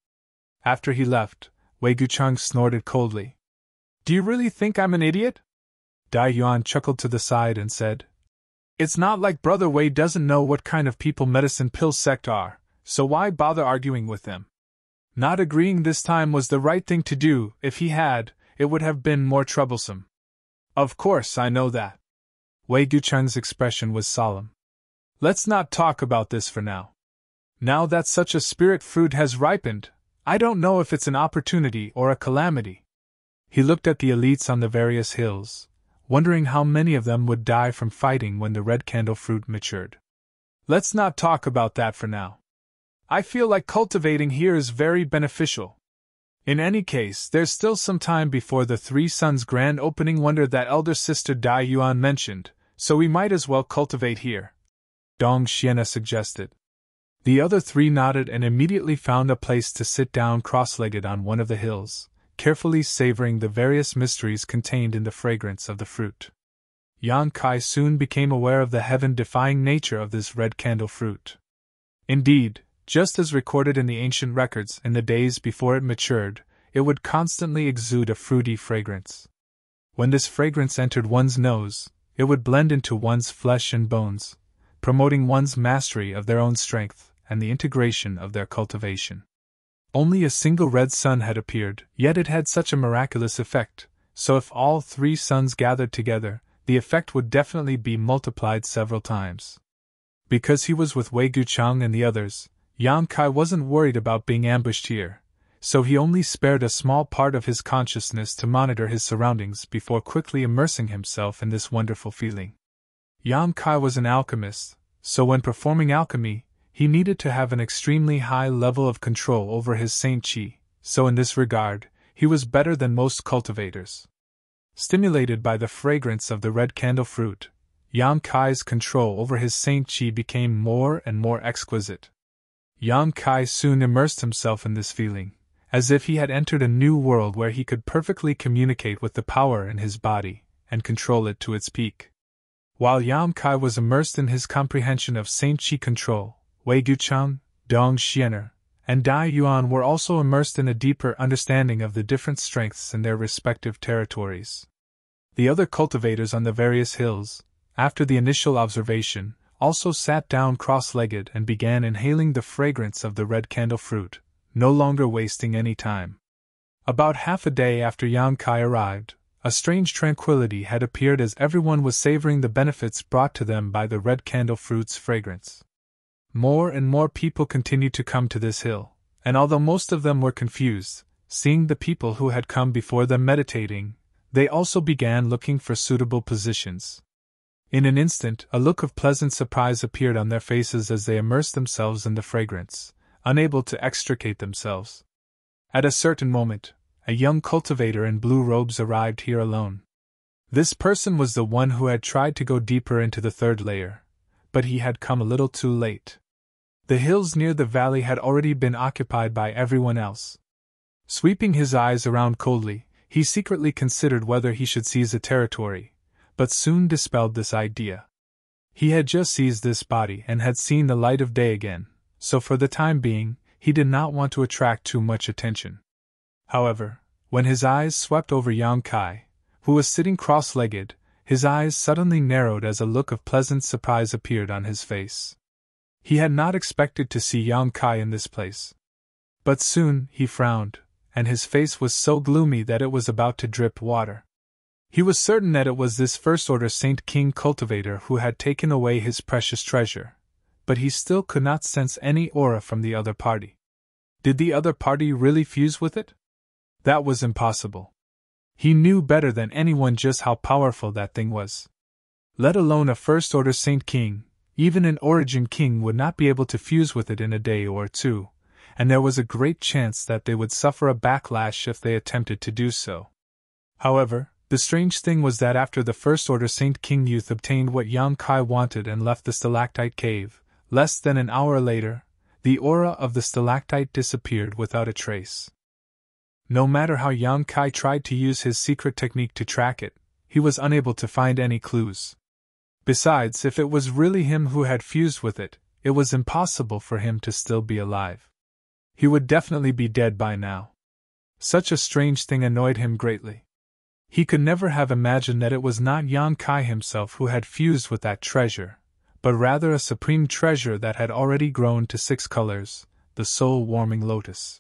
Speaker 1: After he left, Wei Guchang snorted coldly. Do you really think I'm an idiot? Dai Yuan chuckled to the side and said, It's not like Brother Wei doesn't know what kind of people medicine pill sect are, so why bother arguing with them? Not agreeing this time was the right thing to do. If he had, it would have been more troublesome. Of course, I know that. Wei Guchang's expression was solemn. Let's not talk about this for now. Now that such a spirit fruit has ripened, I don't know if it's an opportunity or a calamity. He looked at the elites on the various hills, wondering how many of them would die from fighting when the red candle fruit matured. Let's not talk about that for now. I feel like cultivating here is very beneficial. In any case, there's still some time before the Three Suns grand opening wonder that elder sister Dai Yuan mentioned, so we might as well cultivate here. Dong Xiena suggested. The other three nodded and immediately found a place to sit down cross-legged on one of the hills, carefully savoring the various mysteries contained in the fragrance of the fruit. Yan Kai soon became aware of the heaven-defying nature of this red candle fruit. Indeed, just as recorded in the ancient records in the days before it matured, it would constantly exude a fruity fragrance. When this fragrance entered one's nose, it would blend into one's flesh and bones, promoting one's mastery of their own strength and the integration of their cultivation. Only a single red sun had appeared, yet it had such a miraculous effect, so if all three suns gathered together, the effect would definitely be multiplied several times. Because he was with Wei Guchang and the others, Yan Kai wasn't worried about being ambushed here, so he only spared a small part of his consciousness to monitor his surroundings before quickly immersing himself in this wonderful feeling. Yan Kai was an alchemist, so when performing alchemy, he needed to have an extremely high level of control over his Saint Qi, so in this regard, he was better than most cultivators. Stimulated by the fragrance of the red candle fruit, Yang Kai's control over his Saint Qi became more and more exquisite. Yang Kai soon immersed himself in this feeling, as if he had entered a new world where he could perfectly communicate with the power in his body and control it to its peak. While Yang Kai was immersed in his comprehension of Saint Qi control, Wei Guchang, Dong Xianer, and Dai Yuan were also immersed in a deeper understanding of the different strengths in their respective territories. The other cultivators on the various hills, after the initial observation, also sat down cross-legged and began inhaling the fragrance of the red candle fruit, no longer wasting any time. About half a day after Yang Kai arrived, a strange tranquility had appeared as everyone was savoring the benefits brought to them by the red candle fruit's fragrance. More and more people continued to come to this hill, and although most of them were confused, seeing the people who had come before them meditating, they also began looking for suitable positions. In an instant, a look of pleasant surprise appeared on their faces as they immersed themselves in the fragrance, unable to extricate themselves. At a certain moment, a young cultivator in blue robes arrived here alone. This person was the one who had tried to go deeper into the third layer, but he had come a little too late. The hills near the valley had already been occupied by everyone else. Sweeping his eyes around coldly, he secretly considered whether he should seize a territory, but soon dispelled this idea. He had just seized this body and had seen the light of day again, so for the time being, he did not want to attract too much attention. However, when his eyes swept over Yang Kai, who was sitting cross-legged, his eyes suddenly narrowed as a look of pleasant surprise appeared on his face. He had not expected to see Yang Kai in this place. But soon he frowned, and his face was so gloomy that it was about to drip water. He was certain that it was this first-order Saint King cultivator who had taken away his precious treasure, but he still could not sense any aura from the other party. Did the other party really fuse with it? That was impossible. He knew better than anyone just how powerful that thing was. Let alone a first-order Saint King, even an Origin King would not be able to fuse with it in a day or two, and there was a great chance that they would suffer a backlash if they attempted to do so. However, the strange thing was that after the first-order Saint King youth obtained what Yang Kai wanted and left the stalactite cave, less than an hour later, the aura of the stalactite disappeared without a trace. No matter how Yang Kai tried to use his secret technique to track it, he was unable to find any clues. Besides, if it was really him who had fused with it, it was impossible for him to still be alive. He would definitely be dead by now. Such a strange thing annoyed him greatly. He could never have imagined that it was not Yang Kai himself who had fused with that treasure, but rather a supreme treasure that had already grown to 6 colors, the soul-warming lotus.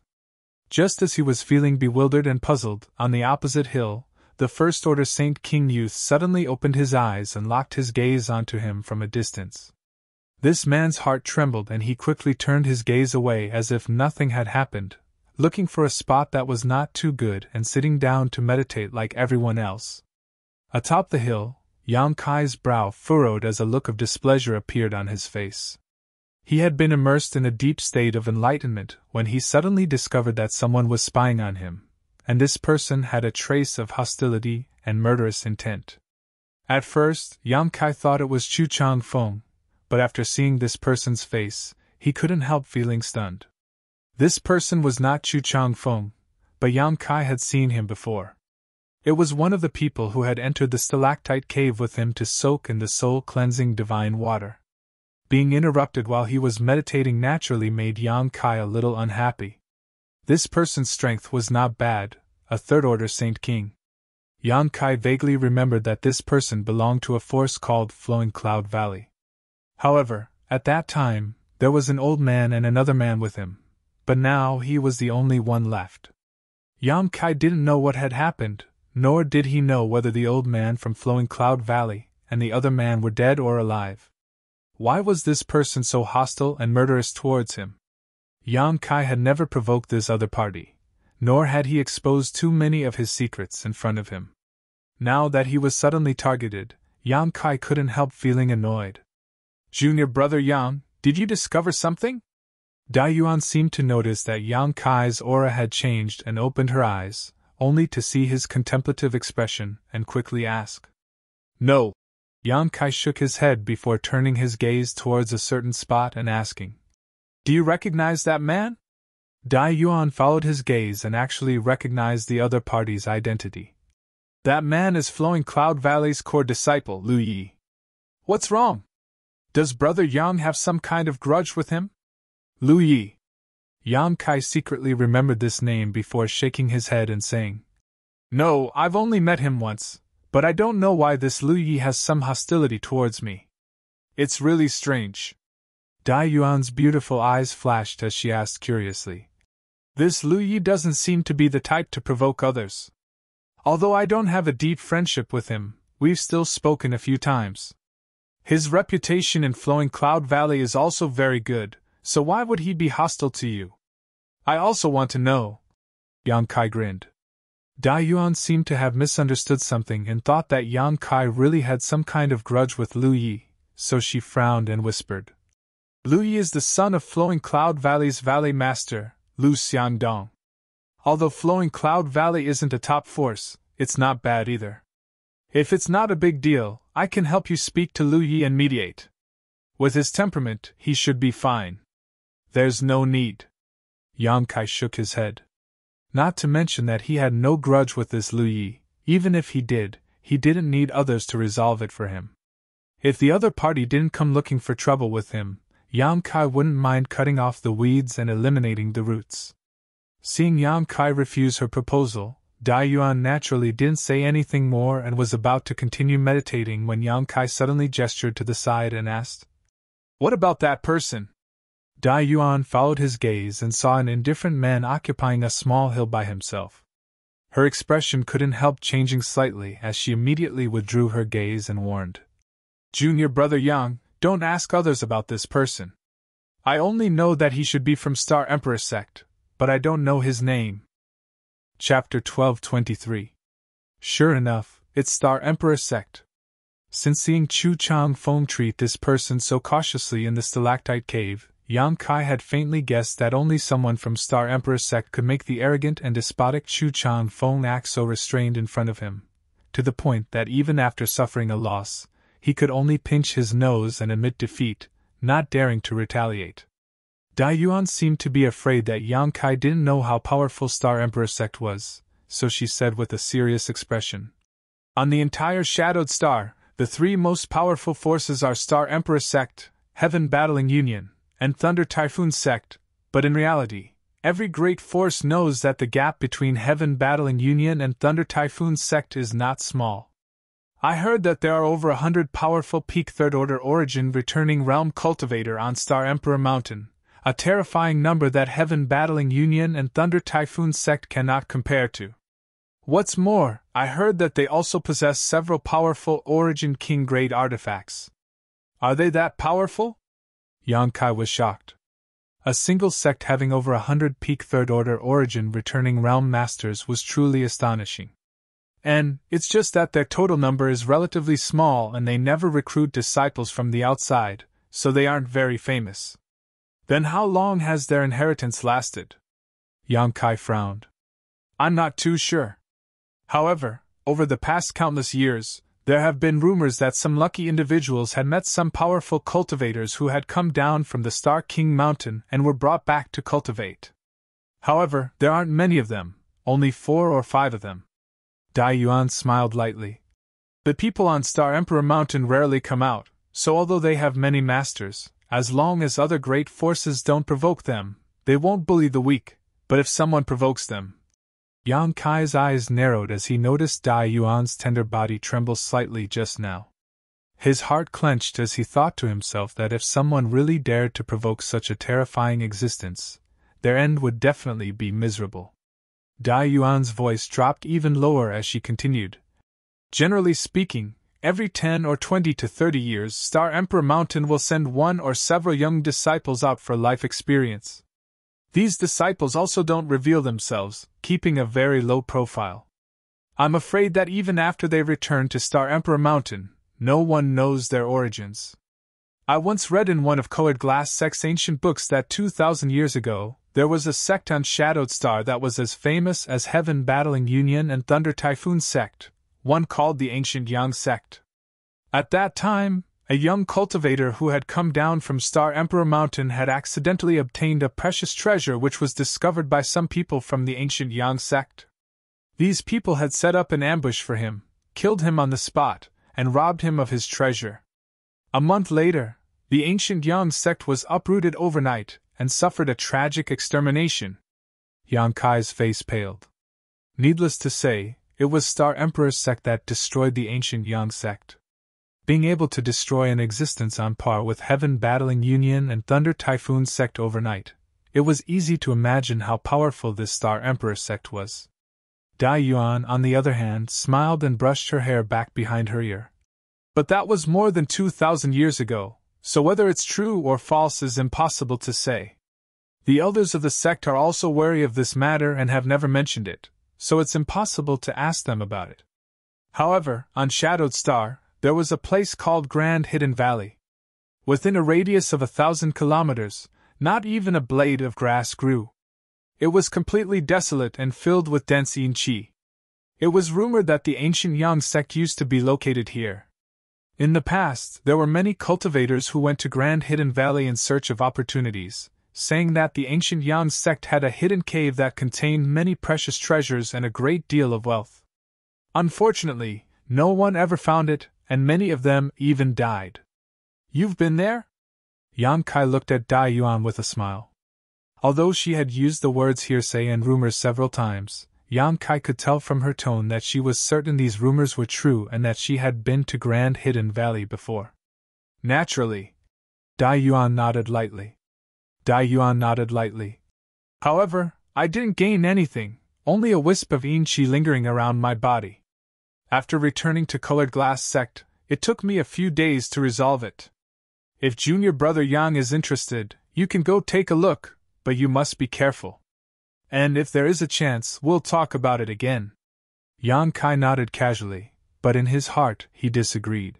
Speaker 1: Just as he was feeling bewildered and puzzled, on the opposite hill, the first-order Saint King youth suddenly opened his eyes and locked his gaze onto him from a distance. This man's heart trembled and he quickly turned his gaze away as if nothing had happened, looking for a spot that was not too good and sitting down to meditate like everyone else. Atop the hill, Yang Kai's brow furrowed as a look of displeasure appeared on his face. He had been immersed in a deep state of enlightenment when he suddenly discovered that someone was spying on him, and this person had a trace of hostility and murderous intent. At first, Yang Kai thought it was Chu Chang Feng, but after seeing this person's face, he couldn't help feeling stunned. This person was not Chu Chang Feng, but Yang Kai had seen him before. It was one of the people who had entered the stalactite cave with him to soak in the soul-cleansing divine water. Being interrupted while he was meditating naturally made Yang Kai a little unhappy. This person's strength was not bad, a third-order Saint King. Yang Kai vaguely remembered that this person belonged to a force called Flowing Cloud Valley. However, at that time, there was an old man and another man with him, but now he was the only one left. Yang Kai didn't know what had happened, nor did he know whether the old man from Flowing Cloud Valley and the other man were dead or alive. Why was this person so hostile and murderous towards him? Yang Kai had never provoked this other party, nor had he exposed too many of his secrets in front of him. Now that he was suddenly targeted, Yang Kai couldn't help feeling annoyed. "Junior brother Yang, did you discover something?" Dai Yuan seemed to notice that Yang Kai's aura had changed and opened her eyes, only to see his contemplative expression and quickly ask. No. Yang Kai shook his head before turning his gaze towards a certain spot and asking. Do you recognize that man? Dai Yuan followed his gaze and actually recognized the other party's identity. That man is Flowing Cloud Valley's core disciple, Lu Yi. What's wrong? Does Brother Yang have some kind of grudge with him? Lu Yi. Yang Kai secretly remembered this name before shaking his head and saying, No, I've only met him once, but I don't know why this Lu Yi has some hostility towards me. It's really strange. Dai Yuan's beautiful eyes flashed as she asked curiously. This Lu Yi doesn't seem to be the type to provoke others. Although I don't have a deep friendship with him, we've still spoken a few times. His reputation in Flowing Cloud Valley is also very good, so why would he be hostile to you? I also want to know. Yang Kai grinned. Dai Yuan seemed to have misunderstood something and thought that Yang Kai really had some kind of grudge with Lu Yi, so she frowned and whispered. Lu Yi is the son of Flowing Cloud Valley's Valley Master, Lu Xiangdong. Although Flowing Cloud Valley isn't a top force, it's not bad either. If it's not a big deal, I can help you speak to Lu Yi and mediate. With his temperament, he should be fine. There's no need. Yang Kai shook his head. Not to mention that he had no grudge with this Lu Yi. Even if he didn't need others to resolve it for him. If the other party didn't come looking for trouble with him, Yang Kai wouldn't mind cutting off the weeds and eliminating the roots. Seeing Yang Kai refuse her proposal, Dai Yuan naturally didn't say anything more and was about to continue meditating when Yang Kai suddenly gestured to the side and asked, What about that person? Dai Yuan followed his gaze and saw an indifferent man occupying a small hill by himself. Her expression couldn't help changing slightly as she immediately withdrew her gaze and warned. Junior Brother Yang, don't ask others about this person. I only know that he should be from Star Emperor sect, but I don't know his name. Chapter 1223. Sure enough, it's Star Emperor sect. Since seeing Chu Chang Feng treat this person so cautiously in the stalactite cave, Yang Kai had faintly guessed that only someone from Star Emperor sect could make the arrogant and despotic Chu Chang Feng act so restrained in front of him, to the point that even after suffering a loss, he could only pinch his nose and admit defeat, not daring to retaliate. Dai Yuan seemed to be afraid that Yang Kai didn't know how powerful Star Emperor sect was, so she said with a serious expression. On the entire Shadowed Star, the three most powerful forces are Star Emperor sect, Heaven Battling Union, and Thunder Typhoon sect, but in reality, every great force knows that the gap between Heaven Battling Union and Thunder Typhoon sect is not small. I heard that there are over 100 powerful peak third-order origin returning realm cultivator on Star Emperor Mountain, a terrifying number that Heaven Battling Union and Thunder Typhoon sect cannot compare to. What's more, I heard that they also possess several powerful Origin King-grade artifacts. Are they that powerful? Yang Kai was shocked. A single sect having over 100 peak third-order Origin returning realm masters was truly astonishing. And it's just that their total number is relatively small and they never recruit disciples from the outside, so they aren't very famous. Then how long has their inheritance lasted? Yang Kai frowned. I'm not too sure. However, over the past countless years, there have been rumors that some lucky individuals had met some powerful cultivators who had come down from the Star King Mountain and were brought back to cultivate. However, there aren't many of them, only 4 or 5 of them. Dai Yuan smiled lightly. The people on Star Emperor Mountain rarely come out, so although they have many masters, as long as other great forces don't provoke them, they won't bully the weak, but if someone provokes them. Yang Kai's eyes narrowed as he noticed Dai Yuan's tender body tremble slightly just now. His heart clenched as he thought to himself that if someone really dared to provoke such a terrifying existence, their end would definitely be miserable. Dai Yuan's voice dropped even lower as she continued. Generally speaking, every 10 or 20 to 30 years Star Emperor Mountain will send one or several young disciples out for life experience. These disciples also don't reveal themselves, keeping a very low profile. I'm afraid that even after they return to Star Emperor Mountain, no one knows their origins. I once read in one of Colored Glass Sect's ancient books that 2,000 years ago, there was a sect on Shadowed Star that was as famous as Heaven Battling Union and Thunder Typhoon Sect, one called the Ancient Yang Sect. At that time, a young cultivator who had come down from Star Emperor Mountain had accidentally obtained a precious treasure which was discovered by some people from the Ancient Yang Sect. These people had set up an ambush for him, killed him on the spot, and robbed him of his treasure. A month later, the Ancient Yang Sect was uprooted overnight and suffered a tragic extermination. Yang Kai's face paled. Needless to say, it was Star Emperor's sect that destroyed the Ancient Yang Sect. Being able to destroy an existence on par with Heaven Battling Union and Thunder Typhoon Sect overnight, it was easy to imagine how powerful this Star Emperor sect was. Dai Yuan, on the other hand, smiled and brushed her hair back behind her ear. But that was more than 2,000 years ago, so whether it's true or false is impossible to say. The elders of the sect are also wary of this matter and have never mentioned it, so it's impossible to ask them about it. However, on Shadowed Star, there was a place called Grand Hidden Valley. Within a radius of 1,000 kilometers, not even a blade of grass grew. It was completely desolate and filled with dense yin qi. It was rumored that the Ancient Yang Sect used to be located here. In the past, there were many cultivators who went to Grand Hidden Valley in search of opportunities, saying that the Ancient Yang Sect had a hidden cave that contained many precious treasures and a great deal of wealth. Unfortunately, no one ever found it, and many of them even died. You've been there? Yang Kai looked at Dai Yuan with a smile. Although she had used the words hearsay and rumors several times, Yang Kai could tell from her tone that she was certain these rumors were true and that she had been to Grand Hidden Valley before. Naturally. Dai Yuan nodded lightly. However, I didn't gain anything, only a wisp of yin qi lingering around my body. After returning to Colored Glass Sect, it took me a few days to resolve it. If Junior Brother Yang is interested, you can go take a look, but you must be careful. And if there is a chance, we'll talk about it again. Yang Kai nodded casually, but in his heart, he disagreed.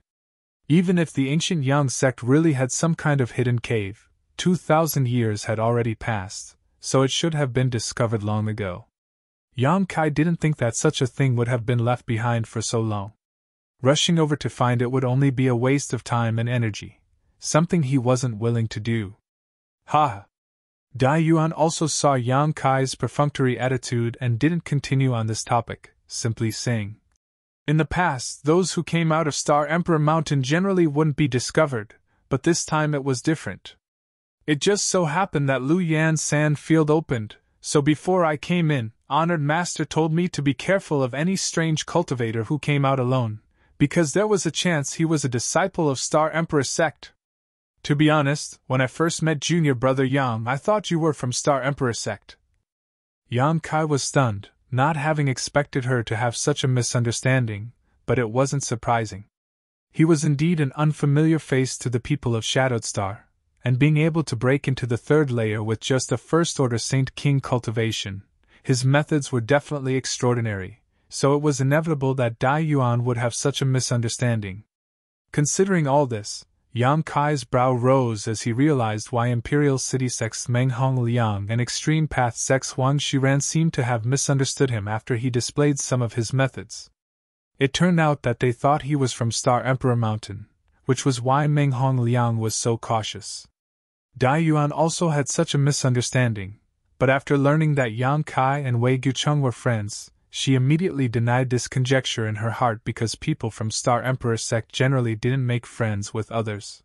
Speaker 1: Even if the Ancient Yang Sect really had some kind of hidden cave, 2,000 years had already passed, so it should have been discovered long ago. Yang Kai didn't think that such a thing would have been left behind for so long. Rushing over to find it would only be a waste of time and energy, something he wasn't willing to do. Ha! Dai Yuan also saw Yang Kai's perfunctory attitude and didn't continue on this topic, simply saying, "In the past, those who came out of Star Emperor Mountain generally wouldn't be discovered, but this time it was different. It just so happened that Lu Yan's sand field opened, so before I came in, Honored Master told me to be careful of any strange cultivator who came out alone, because there was a chance he was a disciple of Star Emperor Sect. To be honest, when I first met Junior Brother Yang, I thought you were from Star Emperor Sect." Yang Kai was stunned, not having expected her to have such a misunderstanding, but it wasn't surprising. He was indeed an unfamiliar face to the people of Shadowed Star, and being able to break into the third layer with just a first-order Saint King cultivation, his methods were definitely extraordinary, so it was inevitable that Dai Yuan would have such a misunderstanding. Considering all this, Yang Kai's brow rose as he realized why Imperial City sects Meng Hong Liang and Extreme Path sects Huang Shiran seemed to have misunderstood him after he displayed some of his methods. It turned out that they thought he was from Star Emperor Mountain, which was why Meng Hong Liang was so cautious. Dai Yuan also had such a misunderstanding, but after learning that Yang Kai and Wei Gucheng were friends, she immediately denied this conjecture in her heart because people from Star Emperor sect generally didn't make friends with others.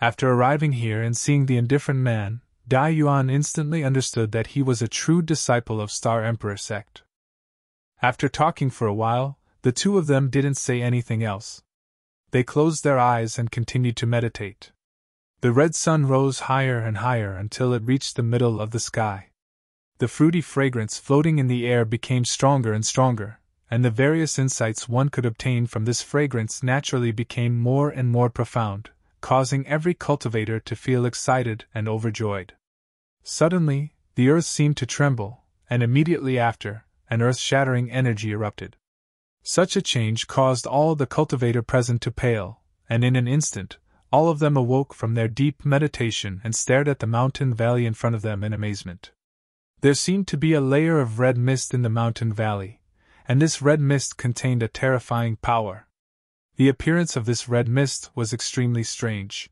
Speaker 1: After arriving here and seeing the indifferent man, Dai Yuan instantly understood that he was a true disciple of Star Emperor sect. After talking for a while, the two of them didn't say anything else. They closed their eyes and continued to meditate. The red sun rose higher and higher until it reached the middle of the sky. The fruity fragrance floating in the air became stronger and stronger, and the various insights one could obtain from this fragrance naturally became more and more profound, causing every cultivator to feel excited and overjoyed. Suddenly, the earth seemed to tremble, and immediately after, an earth-shattering energy erupted. Such a change caused all the cultivator present to pale, and in an instant, all of them awoke from their deep meditation and stared at the mountain valley in front of them in amazement. There seemed to be a layer of red mist in the mountain valley, and this red mist contained a terrifying power. The appearance of this red mist was extremely strange.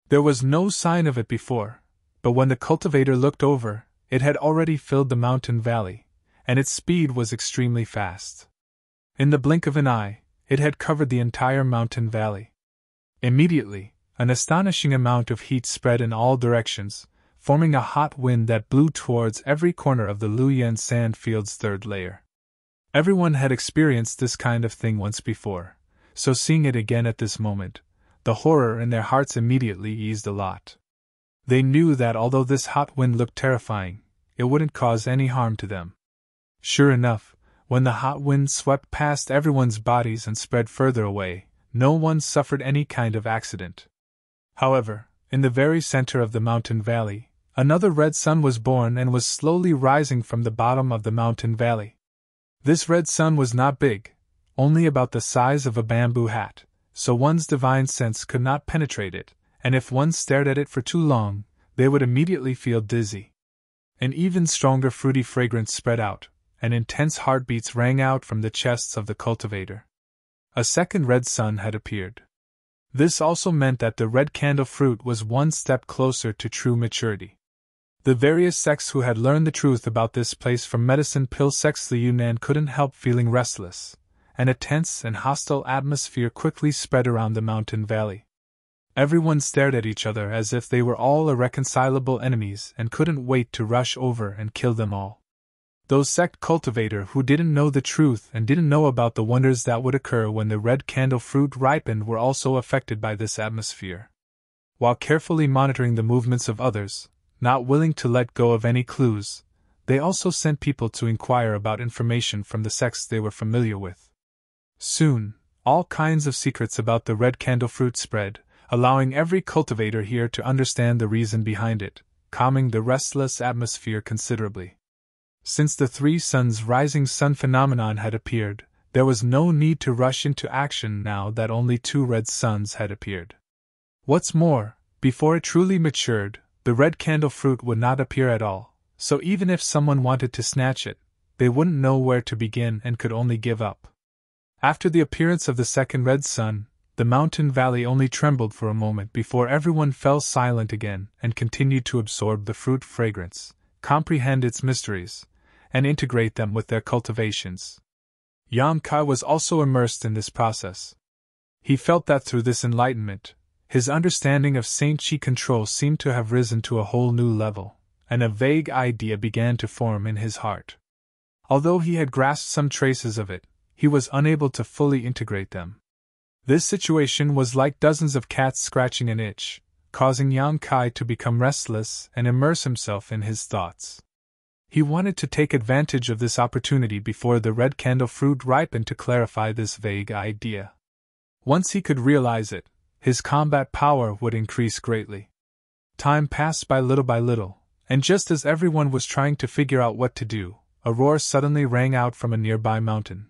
Speaker 1: There was no sign of it before, but when the cultivator looked over, it had already filled the mountain valley, and its speed was extremely fast. In the blink of an eye, it had covered the entire mountain valley. Immediately, an astonishing amount of heat spread in all directions, forming a hot wind that blew towards every corner of the Luoyuan sandfield's third layer. Everyone had experienced this kind of thing once before, so seeing it again at this moment, the horror in their hearts immediately eased a lot. They knew that although this hot wind looked terrifying, it wouldn't cause any harm to them. Sure enough, when the hot wind swept past everyone's bodies and spread further away, no one suffered any kind of accident. However, in the very center of the mountain valley, another red sun was born and was slowly rising from the bottom of the mountain valley. This red sun was not big, only about the size of a bamboo hat, so one's divine sense could not penetrate it, and if one stared at it for too long, they would immediately feel dizzy. An even stronger fruity fragrance spread out, and intense heartbeats rang out from the chests of the cultivator. A second red sun had appeared. This also meant that the red candle fruit was one step closer to true maturity. The various sects who had learned the truth about this place from medicine pill sects Yunnan couldn't help feeling restless, and a tense and hostile atmosphere quickly spread around the mountain valley. Everyone stared at each other as if they were all irreconcilable enemies and couldn't wait to rush over and kill them all. Those sect cultivator who didn't know the truth and didn't know about the wonders that would occur when the red candle fruit ripened were also affected by this atmosphere. While carefully monitoring the movements of others, not willing to let go of any clues, they also sent people to inquire about information from the sects they were familiar with. Soon, all kinds of secrets about the red candle fruit spread, allowing every cultivator here to understand the reason behind it, calming the restless atmosphere considerably. Since the three suns rising sun phenomenon had appeared, there was no need to rush into action now that only two red suns had appeared. What's more, before it truly matured, the red candle fruit would not appear at all, so even if someone wanted to snatch it, they wouldn't know where to begin and could only give up. After the appearance of the second red sun, the mountain valley only trembled for a moment before everyone fell silent again and continued to absorb the fruit fragrance, comprehend its mysteries, and integrate them with their cultivations. Yang Kai was also immersed in this process. He felt that through this enlightenment, his understanding of Saint Chi control seemed to have risen to a whole new level, and a vague idea began to form in his heart. Although he had grasped some traces of it, he was unable to fully integrate them. This situation was like dozens of cats scratching an itch, causing Yang Kai to become restless and immerse himself in his thoughts. He wanted to take advantage of this opportunity before the red candle fruit ripened to clarify this vague idea. Once he could realize it, his combat power would increase greatly. Time passed by little, and just as everyone was trying to figure out what to do, a roar suddenly rang out from a nearby mountain.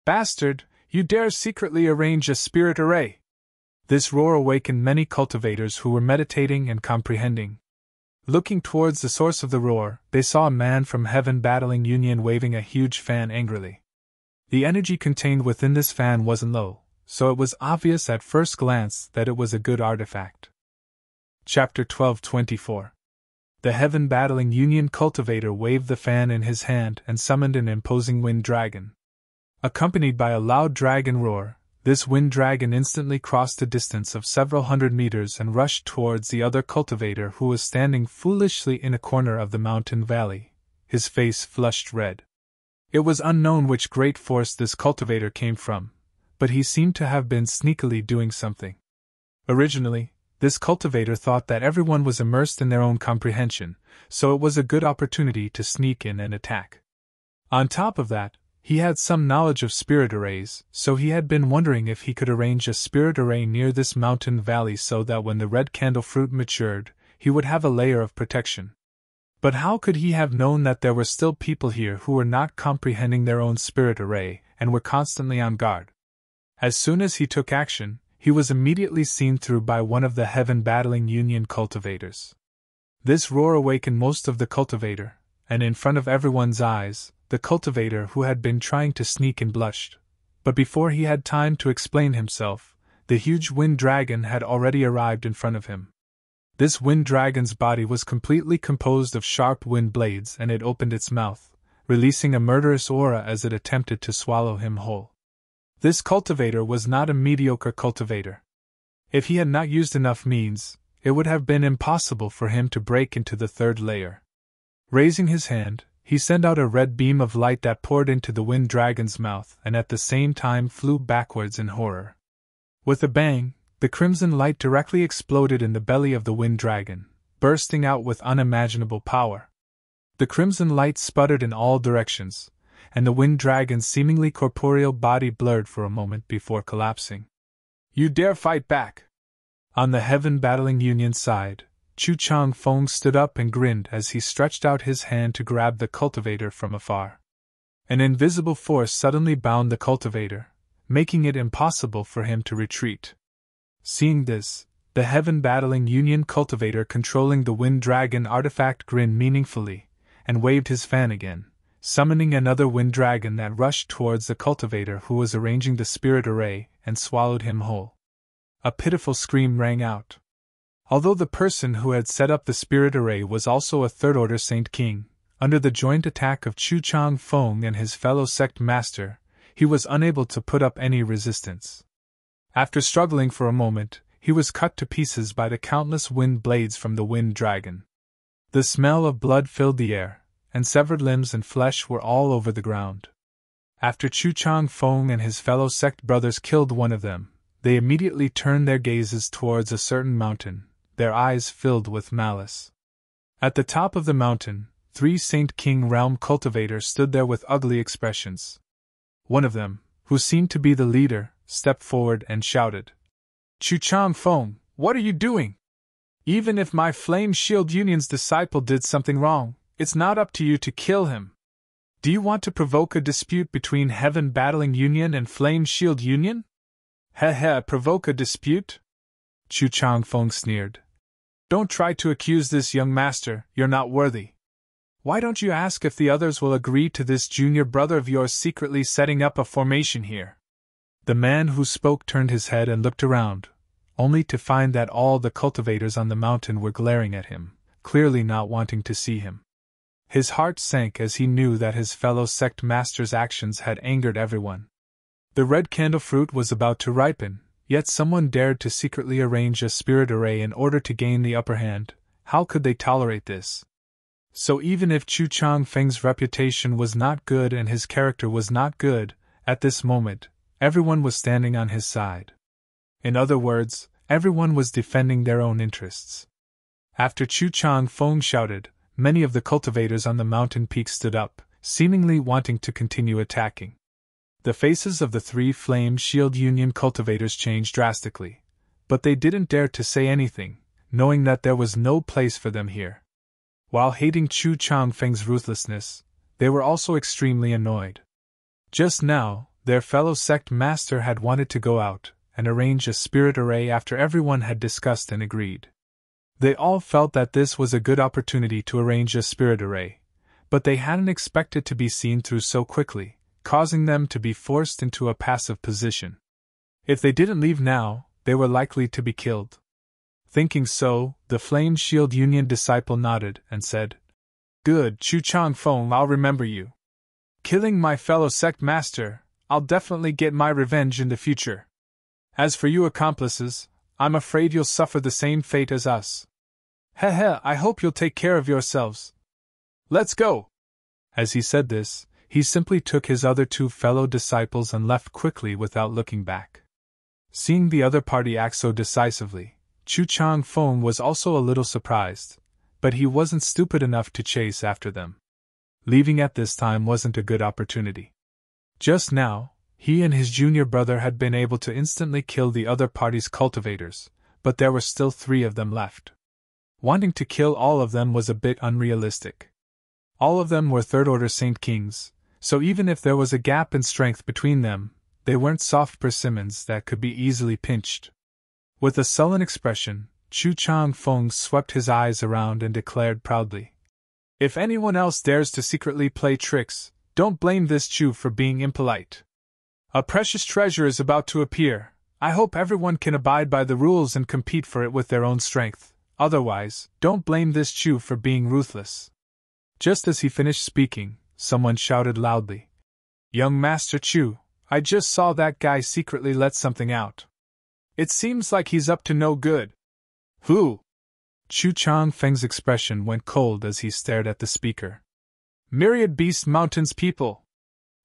Speaker 1: "Bastard, you dare secretly arrange a spirit array!" This roar awakened many cultivators who were meditating and comprehending. Looking towards the source of the roar, they saw a man from heaven battling Union waving a huge fan angrily. The energy contained within this fan wasn't low, so it was obvious at first glance that it was a good artifact. Chapter 12:24. The heaven battling Union cultivator waved the fan in his hand and summoned an imposing wind dragon. Accompanied by a loud dragon roar, this wind dragon instantly crossed a distance of several hundred meters and rushed towards the other cultivator who was standing foolishly in a corner of the mountain valley, his face flushed red. It was unknown which great force this cultivator came from, but he seemed to have been sneakily doing something. Originally, this cultivator thought that everyone was immersed in their own comprehension, so it was a good opportunity to sneak in and attack. On top of that, he had some knowledge of spirit arrays, so he had been wondering if he could arrange a spirit array near this mountain valley so that when the red candle fruit matured, he would have a layer of protection. But how could he have known that there were still people here who were not comprehending their own spirit array and were constantly on guard? As soon as he took action, he was immediately seen through by one of the heaven battling Union cultivators. This roar awakened most of the cultivator, and in front of everyone's eyes, the cultivator who had been trying to sneak in blushed. But before he had time to explain himself, the huge wind dragon had already arrived in front of him. This wind dragon's body was completely composed of sharp wind blades, and it opened its mouth, releasing a murderous aura as it attempted to swallow him whole. This cultivator was not a mediocre cultivator. If he had not used enough means, it would have been impossible for him to break into the third layer. Raising his hand, he sent out a red beam of light that poured into the wind dragon's mouth and at the same time flew backwards in horror. With a bang, the crimson light directly exploded in the belly of the wind dragon, bursting out with unimaginable power. The crimson light sputtered in all directions, and the wind dragon's seemingly corporeal body blurred for a moment before collapsing. "You dare fight back!" On the Heaven Battling Union side, Chu Chang Fong stood up and grinned as he stretched out his hand to grab the cultivator from afar. An invisible force suddenly bound the cultivator, making it impossible for him to retreat. Seeing this, the Heaven Battling Union cultivator controlling the Wind Dragon artifact grinned meaningfully, and waved his fan again, summoning another Wind Dragon that rushed towards the cultivator who was arranging the spirit array and swallowed him whole. A pitiful scream rang out. Although the person who had set up the spirit array was also a third-order Saint King, under the joint attack of Chu Chang Fong and his fellow sect master, he was unable to put up any resistance. After struggling for a moment, he was cut to pieces by the countless wind blades from the wind dragon. The smell of blood filled the air, and severed limbs and flesh were all over the ground. After Chu Chang Fong and his fellow sect brothers killed one of them, they immediately turned their gazes towards a certain mountain, their eyes filled with malice. At the top of the mountain, 3 Saint King realm cultivators stood there with ugly expressions. One of them, who seemed to be the leader, stepped forward and shouted, "Chu Chang Fong, what are you doing? Even if my Flame Shield Union's disciple did something wrong, it's not up to you to kill him. Do you want to provoke a dispute between Heaven Battling Union and Flame Shield Union?" Provoke a dispute?" Chu Chang Fong sneered. "Don't try to accuse this young master, you're not worthy. Why don't you ask if the others will agree to this junior brother of yours secretly setting up a formation here?" The man who spoke turned his head and looked around, only to find that all the cultivators on the mountain were glaring at him, clearly not wanting to see him. His heart sank as he knew that his fellow sect master's actions had angered everyone. The red candle fruit was about to ripen, yet someone dared to secretly arrange a spirit array in order to gain the upper hand. How could they tolerate this? So even if Chu Chang Feng's reputation was not good and his character was not good, at this moment, everyone was standing on his side. In other words, everyone was defending their own interests. After Chu Chang Fong shouted, many of the cultivators on the mountain peak stood up, seemingly wanting to continue attacking. The faces of the 3 Flame Shield Union cultivators changed drastically, but they didn't dare to say anything, knowing that there was no place for them here. While hating Chu Chang Feng's ruthlessness, they were also extremely annoyed. Just now, their fellow sect master had wanted to go out and arrange a spirit array after everyone had discussed and agreed. They all felt that this was a good opportunity to arrange a spirit array, but they hadn't expected to be seen through so quickly, causing them to be forced into a passive position. If they didn't leave now, they were likely to be killed. Thinking so, the Flame Shield Union disciple nodded and said, "Good, Chu Chang Fong, I'll remember you. Killing my fellow sect master, I'll definitely get my revenge in the future. As for you accomplices, I'm afraid you'll suffer the same fate as us. I hope you'll take care of yourselves. Let's go." As he said this, he simply took his other 2 fellow disciples and left quickly without looking back. Seeing the other party act so decisively, Chu Chang Fong was also a little surprised, but he wasn't stupid enough to chase after them. Leaving at this time wasn't a good opportunity. Just now, he and his junior brother had been able to instantly kill the other party's cultivators, but there were still 3 of them left. Wanting to kill all of them was a bit unrealistic. All of them were third-order Saint Kings, so even if there was a gap in strength between them, they weren't soft persimmons that could be easily pinched. With a sullen expression, Chu Chang Fong swept his eyes around and declared proudly, If anyone else dares to secretly play tricks, don't blame this Chu for being impolite. A precious treasure is about to appear. I hope everyone can abide by the rules and compete for it with their own strength. Otherwise, don't blame this Chu for being ruthless. Just as he finished speaking, someone shouted loudly, "Young Master Chu, I just saw that guy secretly let something out. It seems like he's up to no good." "Who?" Chu Changfeng's expression went cold as he stared at the speaker. "Myriad Beast Mountain's people."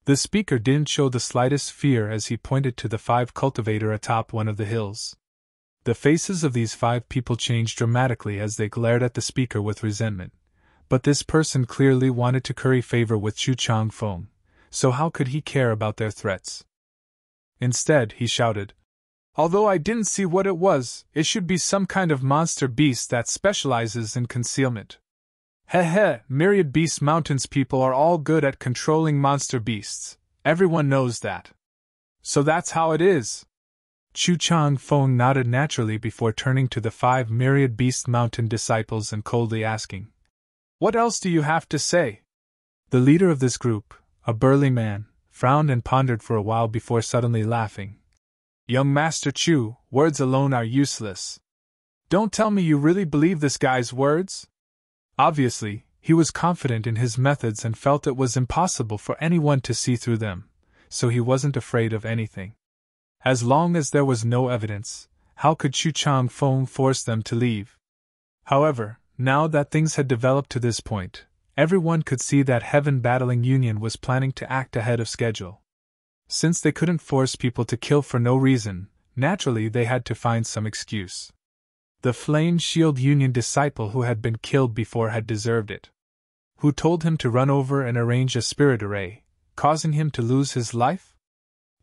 Speaker 1: The speaker didn't show the slightest fear as he pointed to the 5 cultivator atop one of the hills. The faces of these 5 people changed dramatically as they glared at the speaker with resentment, but this person clearly wanted to curry favor with Chu Changfeng, so how could he care about their threats? Instead, he shouted, "Although I didn't see what it was, it should be some kind of monster beast that specializes in concealment. Heh, Myriad Beast Mountain's people are all good at controlling monster beasts, everyone knows that. So that's how it is." Chu Changfeng nodded naturally before turning to the 5 Myriad Beast Mountain disciples and coldly asking, "What else do you have to say?" The leader of this group, a burly man, frowned and pondered for a while before suddenly laughing. "Young Master Chu, words alone are useless. Don't tell me you really believe this guy's words?" Obviously, he was confident in his methods and felt it was impossible for anyone to see through them, so he wasn't afraid of anything. As long as there was no evidence, how could Chu Changfeng force them to leave? However, now that things had developed to this point, everyone could see that Heaven Battling Union was planning to act ahead of schedule. Since they couldn't force people to kill for no reason, naturally they had to find some excuse. The Flame Shield Union disciple who had been killed before had deserved it. Who told him to run over and arrange a spirit array, causing him to lose his life?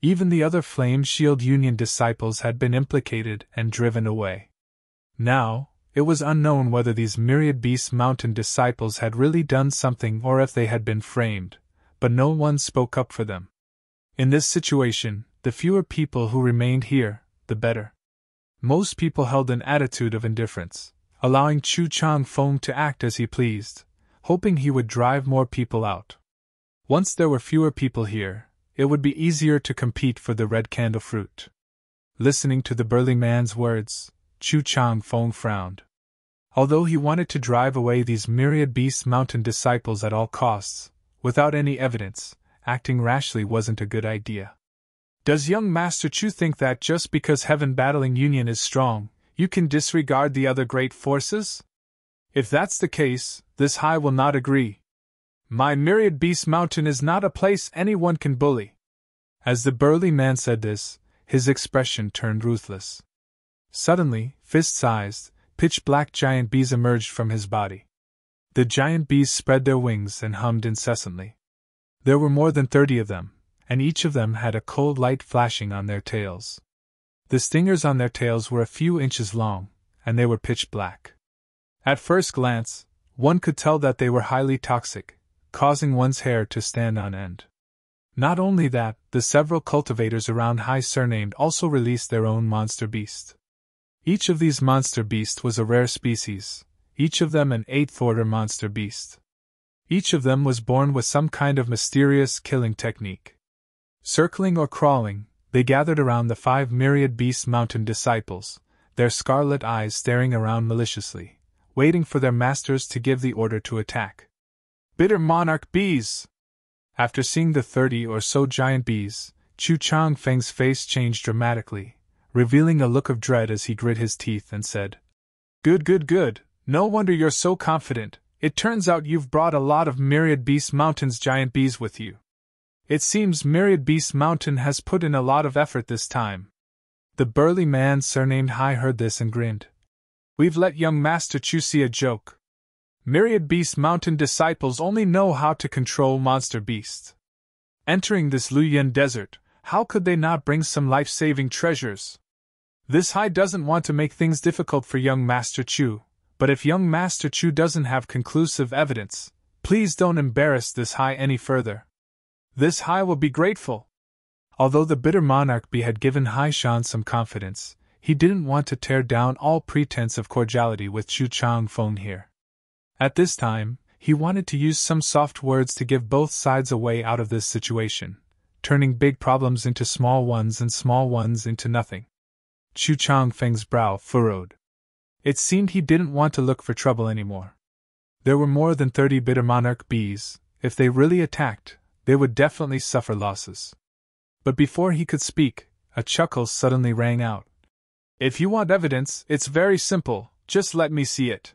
Speaker 1: Even the other Flame Shield Union disciples had been implicated and driven away. Now, it was unknown whether these Myriad Beast Mountain disciples had really done something or if they had been framed, but no one spoke up for them. In this situation, the fewer people who remained here, the better. Most people held an attitude of indifference, allowing Chu Changfeng to act as he pleased, hoping he would drive more people out. Once there were fewer people here, it would be easier to compete for the red candle fruit. Listening to the burly man's words, Chu Changfeng frowned. Although he wanted to drive away these Myriad Beast Mountain disciples at all costs, without any evidence, acting rashly wasn't a good idea. "Does young Master Chu think that just because Heaven Battling Union is strong, you can disregard the other great forces? If that's the case, this High will not agree. My Myriad Beast Mountain is not a place anyone can bully." As the burly man said this, his expression turned ruthless. Suddenly, fist-sized, pitch-black giant bees emerged from his body. The giant bees spread their wings and hummed incessantly. There were more than 30 of them, and each of them had a cold light flashing on their tails. The stingers on their tails were a few inches long, and they were pitch black. At first glance, one could tell that they were highly toxic, causing one's hair to stand on end. Not only that, the several cultivators around High Surnamed also released their own monster beast. Each of these monster beasts was a rare species, each of them an 8th-order monster beast. Each of them was born with some kind of mysterious killing technique. Circling or crawling, they gathered around the 5 Myriad Beast Mountain disciples, their scarlet eyes staring around maliciously, waiting for their masters to give the order to attack. Bitter monarch bees! After seeing the 30 or so giant bees, Chu Changfeng's face changed dramatically, revealing a look of dread as he grit his teeth and said, Good. No wonder you're so confident. It turns out you've brought a lot of Myriad Beast Mountain's giant bees with you. It seems Myriad Beast Mountain has put in a lot of effort this time." The burly man surnamed High heard this and grinned. "We've let young Master Chu see a joke. Myriad Beast Mountain disciples only know how to control monster beasts. Entering this Luyan desert, how could they not bring some life-saving treasures? This High doesn't want to make things difficult for young Master Chu, but if young Master Chu doesn't have conclusive evidence, please don't embarrass this High any further. This High will be grateful." Although the bitter monarch bee had given Hai Shan some confidence, he didn't want to tear down all pretense of cordiality with Chu Changfeng here. At this time, he wanted to use some soft words to give both sides a way out of this situation, turning big problems into small ones and small ones into nothing. Chu Changfeng's brow furrowed. It seemed he didn't want to look for trouble anymore. There were more than 30 bitter monarch bees. If they really attacked, they would definitely suffer losses. But before he could speak, a chuckle suddenly rang out. If you want evidence, it's very simple, just let me see it.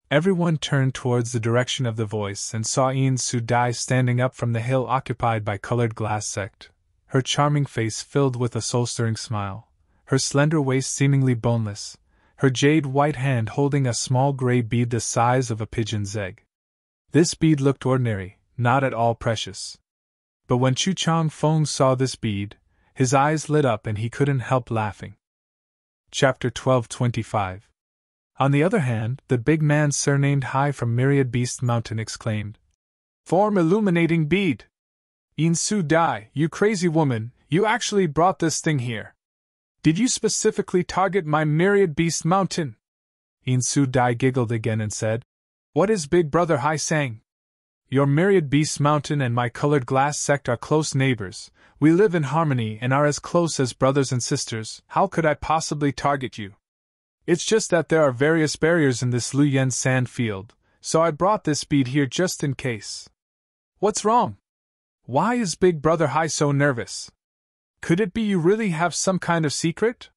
Speaker 1: Everyone turned towards the direction of the voice and saw Yin Su Dai standing up from the hill occupied by colored glass sect, her charming face filled with a soul-stirring smile, her slender waist seemingly boneless, her jade-white hand holding a small gray bead the size of a pigeon's egg. This bead looked ordinary, not at all precious. But when Chu Changfeng saw this bead, his eyes lit up and he couldn't help laughing. Chapter 1225. On the other hand, the big man surnamed Hai from Myriad Beast Mountain exclaimed, "Form illuminating bead! Yin Su Dai, you crazy woman, you actually brought this thing here. Did you specifically target my Myriad Beast Mountain?" Yin Su Dai giggled again and said, "What is Big Brother Hai saying? Your Myriad Beast Mountain and my colored glass sect are close neighbors. We live in harmony and are as close as brothers and sisters. How could I possibly target you? It's just that there are various barriers in this Luyen sand field, so I brought this bead here just in case. What's wrong? Why is Big Brother Hai so nervous? Could it be you really have some kind of secret?"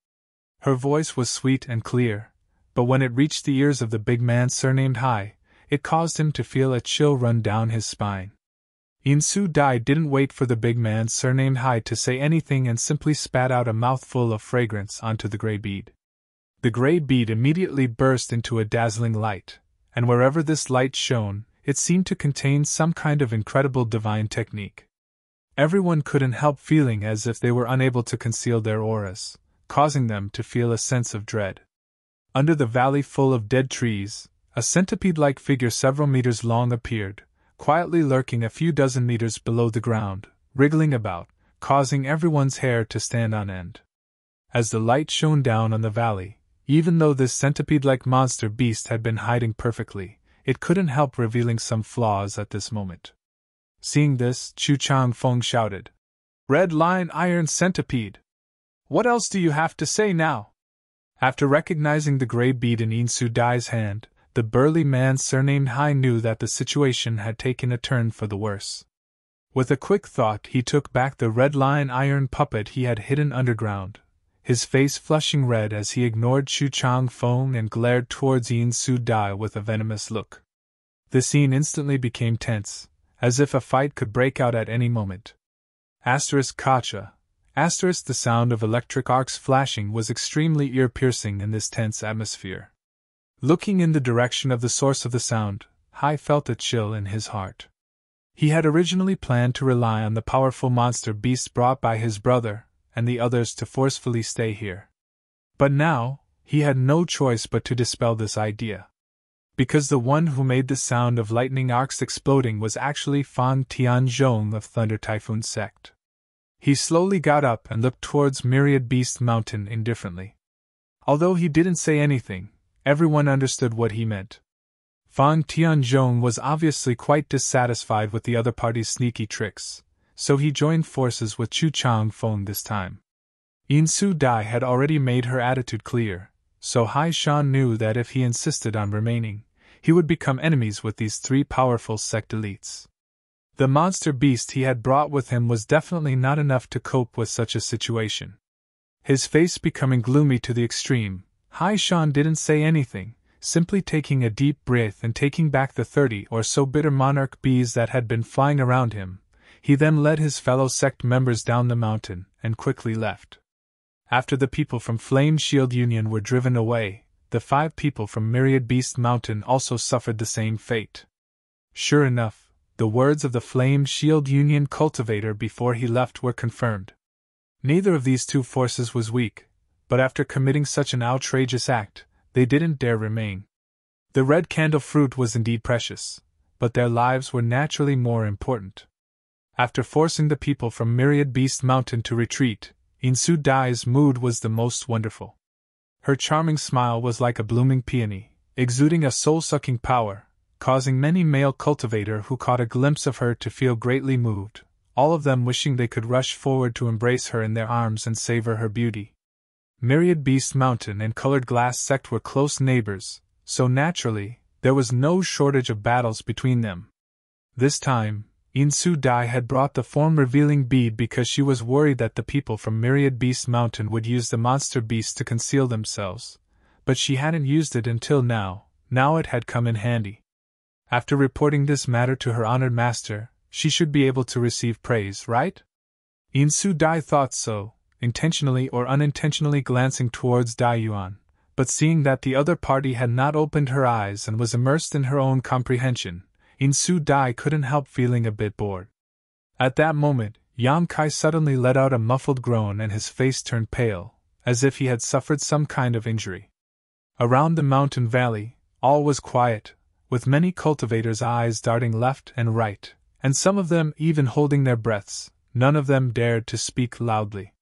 Speaker 1: Her voice was sweet and clear, but when it reached the ears of the big man surnamed Hai, it caused him to feel a chill run down his spine. Yin Su Dai didn't wait for the big man surnamed Hai to say anything and simply spat out a mouthful of fragrance onto the gray bead. The gray bead immediately burst into a dazzling light, and wherever this light shone, it seemed to contain some kind of incredible divine technique. Everyone couldn't help feeling as if they were unable to conceal their auras, causing them to feel a sense of dread. Under the valley full of dead trees, a centipede-like figure several meters long appeared, quietly lurking a few dozen meters below the ground, wriggling about, causing everyone's hair to stand on end. As the light shone down on the valley, even though this centipede-like monster beast had been hiding perfectly, it couldn't help revealing some flaws at this moment. Seeing this, Chu Changfeng shouted, "Red Lion Iron Centipede! What else do you have to say now?" After recognizing the gray bead in Yin Su Dai's hand, the burly man surnamed Hai knew that the situation had taken a turn for the worse. With a quick thought, he took back the Red Lion Iron puppet he had hidden underground, his face flushing red as he ignored Chu Changfeng and glared towards Yin Su Dai with a venomous look. The scene instantly became tense, as if a fight could break out at any moment. Kacha. The sound of electric arcs flashing was extremely ear-piercing in this tense atmosphere. Looking in the direction of the source of the sound, Hai felt a chill in his heart. He had originally planned to rely on the powerful monster beasts brought by his brother and the others to forcefully stay here. But now, he had no choice but to dispel this idea. Because the one who made the sound of lightning arcs exploding was actually Fan Tianzhong of Thunder Typhoon Sect. He slowly got up and looked towards Myriad Beast Mountain indifferently. Although he didn't say anything, everyone understood what he meant. Fan Tianzhong was obviously quite dissatisfied with the other party's sneaky tricks, so he joined forces with Chu Changfeng this time. Yin Su Dai had already made her attitude clear, so Hai Shan knew that if he insisted on remaining, he would become enemies with these three powerful sect elites. The monster beast he had brought with him was definitely not enough to cope with such a situation. His face becoming gloomy to the extreme, Hai Shan didn't say anything, simply taking a deep breath and taking back the 30 or so bitter monarch bees that had been flying around him. He then led his fellow sect members down the mountain and quickly left. After the people from Flame Shield Union were driven away, the 5 people from Myriad Beast Mountain also suffered the same fate. Sure enough, the words of the Flame Shield Union cultivator before he left were confirmed. Neither of these two forces was weak, but after committing such an outrageous act, they didn't dare remain. The red candle fruit was indeed precious, but their lives were naturally more important. After forcing the people from Myriad Beast Mountain to retreat, Yin Su Dai's mood was the most wonderful. Her charming smile was like a blooming peony, exuding a soul-sucking power, causing many male cultivators who caught a glimpse of her to feel greatly moved, all of them wishing they could rush forward to embrace her in their arms and savor her beauty. Myriad Beast Mountain and Colored Glass Sect were close neighbors, so naturally, there was no shortage of battles between them. This time, Insu Dai had brought the form-revealing bead because she was worried that the people from Myriad Beast Mountain would use the monster beast to conceal themselves, but she hadn't used it until now it had come in handy. After reporting this matter to her honored master, she should be able to receive praise, right? Insu Dai thought so, intentionally or unintentionally glancing towards Dai Yuan, but seeing that the other party had not opened her eyes and was immersed in her own comprehension, Insu Dai couldn't help feeling a bit bored. At that moment, Yang Kai suddenly let out a muffled groan and his face turned pale, as if he had suffered some kind of injury. Around the mountain valley, all was quiet, with many cultivators' eyes darting left and right, and some of them even holding their breaths. None of them dared to speak loudly.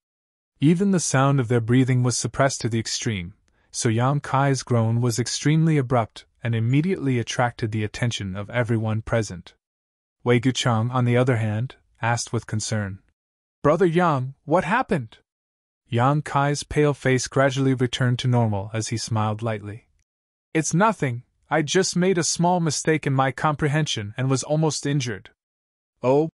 Speaker 1: Even the sound of their breathing was suppressed to the extreme, so Yang Kai's groan was extremely abrupt and immediately attracted the attention of everyone present. Wei Guchang, on the other hand, asked with concern, "Brother Yang, what happened?" Yang Kai's pale face gradually returned to normal as he smiled lightly. "It's nothing, I just made a small mistake in my comprehension and was almost injured." "Oh?"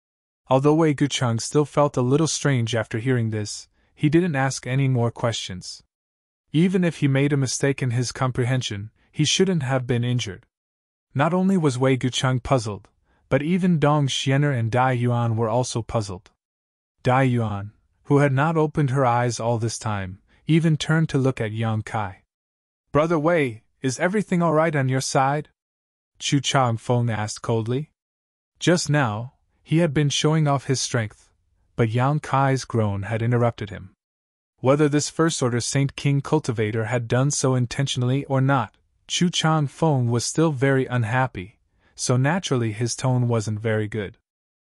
Speaker 1: Although Wei Guchang still felt a little strange after hearing this, he didn't ask any more questions. Even if he made a mistake in his comprehension, he shouldn't have been injured. Not only was Wei Guchang puzzled, but even Dong Xianer and Dai Yuan were also puzzled. Dai Yuan, who had not opened her eyes all this time, even turned to look at Yang Kai. "Brother Wei, is everything all right on your side?" Chu Chang Feng asked coldly. Just now, he had been showing off his strength, but Yang Kai's groan had interrupted him. Whether this First-Order Saint King cultivator had done so intentionally or not, Chu Chang Feng was still very unhappy, so naturally his tone wasn't very good.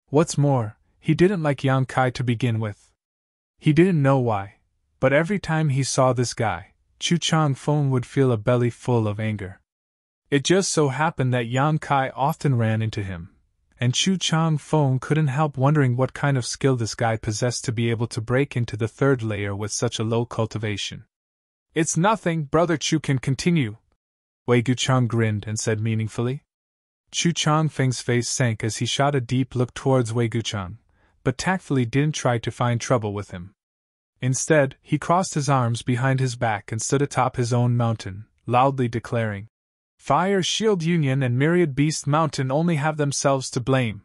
Speaker 1: What's more, he didn't like Yang Kai to begin with. He didn't know why, but every time he saw this guy, Chu Chang Feng would feel a belly full of anger. It just so happened that Yang Kai often ran into him, and Chu Chang Feng couldn't help wondering what kind of skill this guy possessed to be able to break into the third layer with such a low cultivation. "It's nothing, Brother Chu can continue," Wei Guchang grinned and said meaningfully. Chu Chang Feng's face sank as he shot a deep look towards Wei Guchang, but tactfully didn't try to find trouble with him. Instead, he crossed his arms behind his back and stood atop his own mountain, loudly declaring, "Fire Shield Union and Myriad Beast Mountain only have themselves to blame."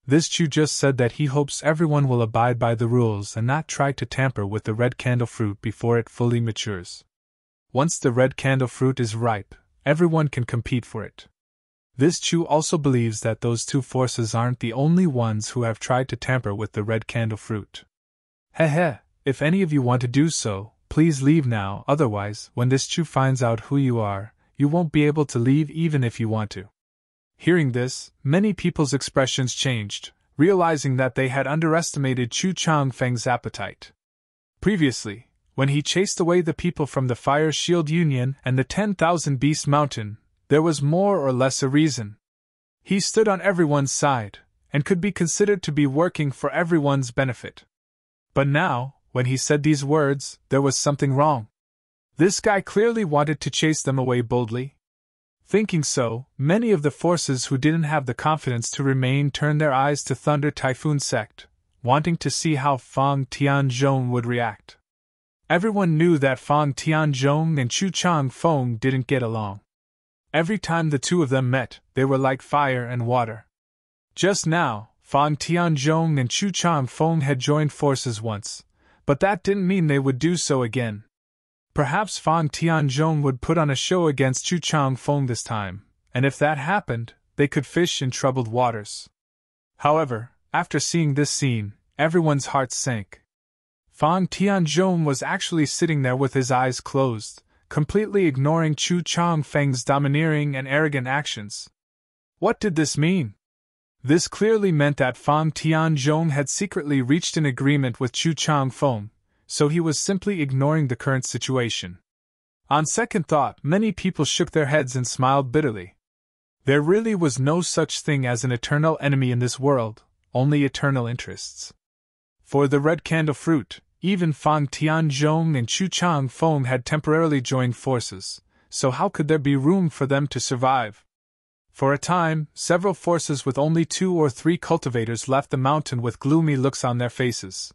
Speaker 1: This Chu just said that he hopes everyone will abide by the rules and not try to tamper with the red candle fruit before it fully matures. Once the red candle fruit is ripe, everyone can compete for it. This Chu also believes that those two forces aren't the only ones who have tried to tamper with the red candle fruit. Heh, if any of you want to do so, please leave now, otherwise, when this Chu finds out who you are, you won't be able to leave even if you want to. Hearing this, many people's expressions changed, realizing that they had underestimated Chu Chang Feng's appetite. Previously, when he chased away the people from the Fire Shield Union and the 10,000 Beast Mountain, there was more or less a reason. He stood on everyone's side, and could be considered to be working for everyone's benefit. But now, when he said these words, there was something wrong. This guy clearly wanted to chase them away boldly. Thinking so, many of the forces who didn't have the confidence to remain turned their eyes to Thunder Typhoon Sect, wanting to see how Fang Tianzhong would react. Everyone knew that Fang Tianzhong and Chu Chang Feng didn't get along. Every time the two of them met, they were like fire and water. Just now, Fang Tianzhong and Chu Chang Feng had joined forces once, but that didn't mean they would do so again. Perhaps Fang Tianzhong would put on a show against Chu Chang Feng this time, and if that happened, they could fish in troubled waters. However, after seeing this scene, everyone's hearts sank. Fang Tianzhong was actually sitting there with his eyes closed, completely ignoring Chu Chang Feng's domineering and arrogant actions. What did this mean? This clearly meant that Fang Tianzhong had secretly reached an agreement with Chu Chang Feng, so he was simply ignoring the current situation. On second thought, many people shook their heads and smiled bitterly. There really was no such thing as an eternal enemy in this world, only eternal interests. For the red candle fruit, even Fang Tianzhong and Chu Chang Feng had temporarily joined forces, so how could there be room for them to survive? For a time, several forces with only 2 or 3 cultivators left the mountain with gloomy looks on their faces.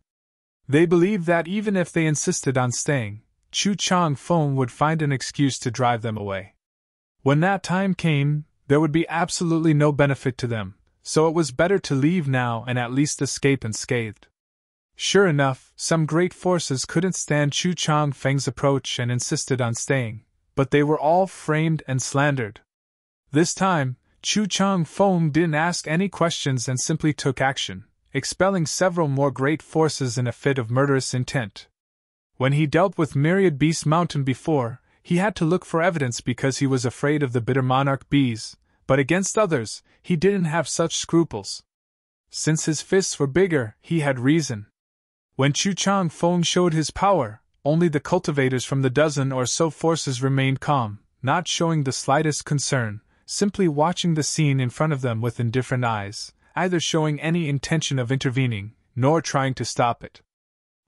Speaker 1: They believed that even if they insisted on staying, Chu Chang Feng would find an excuse to drive them away. When that time came, there would be absolutely no benefit to them, so it was better to leave now and at least escape unscathed. Sure enough, some great forces couldn't stand Chu Chang Feng's approach and insisted on staying, but they were all framed and slandered. This time, Chu Chang Feng didn't ask any questions and simply took action, expelling several more great forces in a fit of murderous intent. When he dealt with Myriad Beast Mountain before, he had to look for evidence because he was afraid of the bitter monarch bees, but against others, he didn't have such scruples. Since his fists were bigger, he had reason. When Chu Chang Feng showed his power, only the cultivators from the dozen or so forces remained calm, not showing the slightest concern, simply watching the scene in front of them with indifferent eyes, either showing any intention of intervening, nor trying to stop it.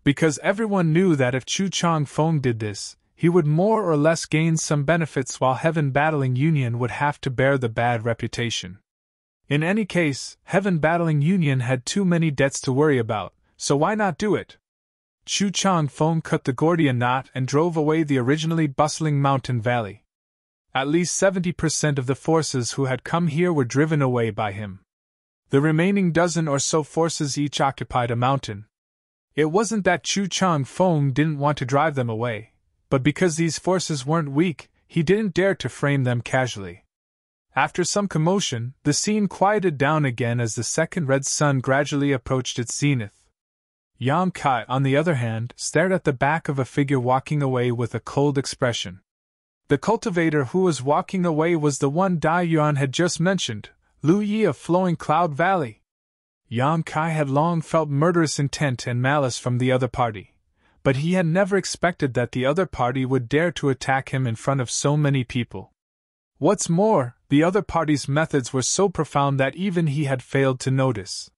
Speaker 1: Because everyone knew that if Chu Chang Feng did this, he would more or less gain some benefits while Heaven Battling Union would have to bear the bad reputation. In any case, Heaven Battling Union had too many debts to worry about, so why not do it? Chu Chang Feng cut the Gordian knot and drove away the originally bustling mountain valley. At least 70% of the forces who had come here were driven away by him. The remaining dozen or so forces each occupied a mountain. It wasn't that Chu Chang Feng didn't want to drive them away, but because these forces weren't weak, he didn't dare to frame them casually. After some commotion, the scene quieted down again as the second red sun gradually approached its zenith. Yang Kai, on the other hand, stared at the back of a figure walking away with a cold expression. The cultivator who was walking away was the one Dai Yuan had just mentioned, Lu Yi of Flowing Cloud Valley. Yang Kai had long felt murderous intent and malice from the other party, but he had never expected that the other party would dare to attack him in front of so many people. What's more, the other party's methods were so profound that even he had failed to notice.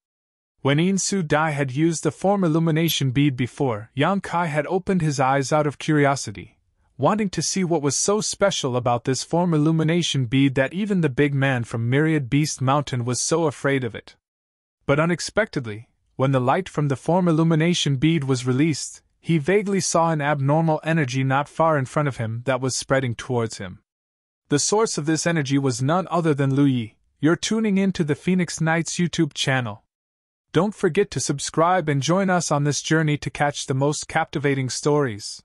Speaker 1: When In Su Dai had used the form illumination bead before, Yang Kai had opened his eyes out of curiosity, wanting to see what was so special about this form illumination bead that even the big man from Myriad Beast Mountain was so afraid of it. But unexpectedly, when the light from the form illumination bead was released, he vaguely saw an abnormal energy not far in front of him that was spreading towards him. The source of this energy was none other than Lu Yi. You're tuning in to the Phoenix Knights YouTube channel. Don't forget to subscribe and join us on this journey to catch the most captivating stories.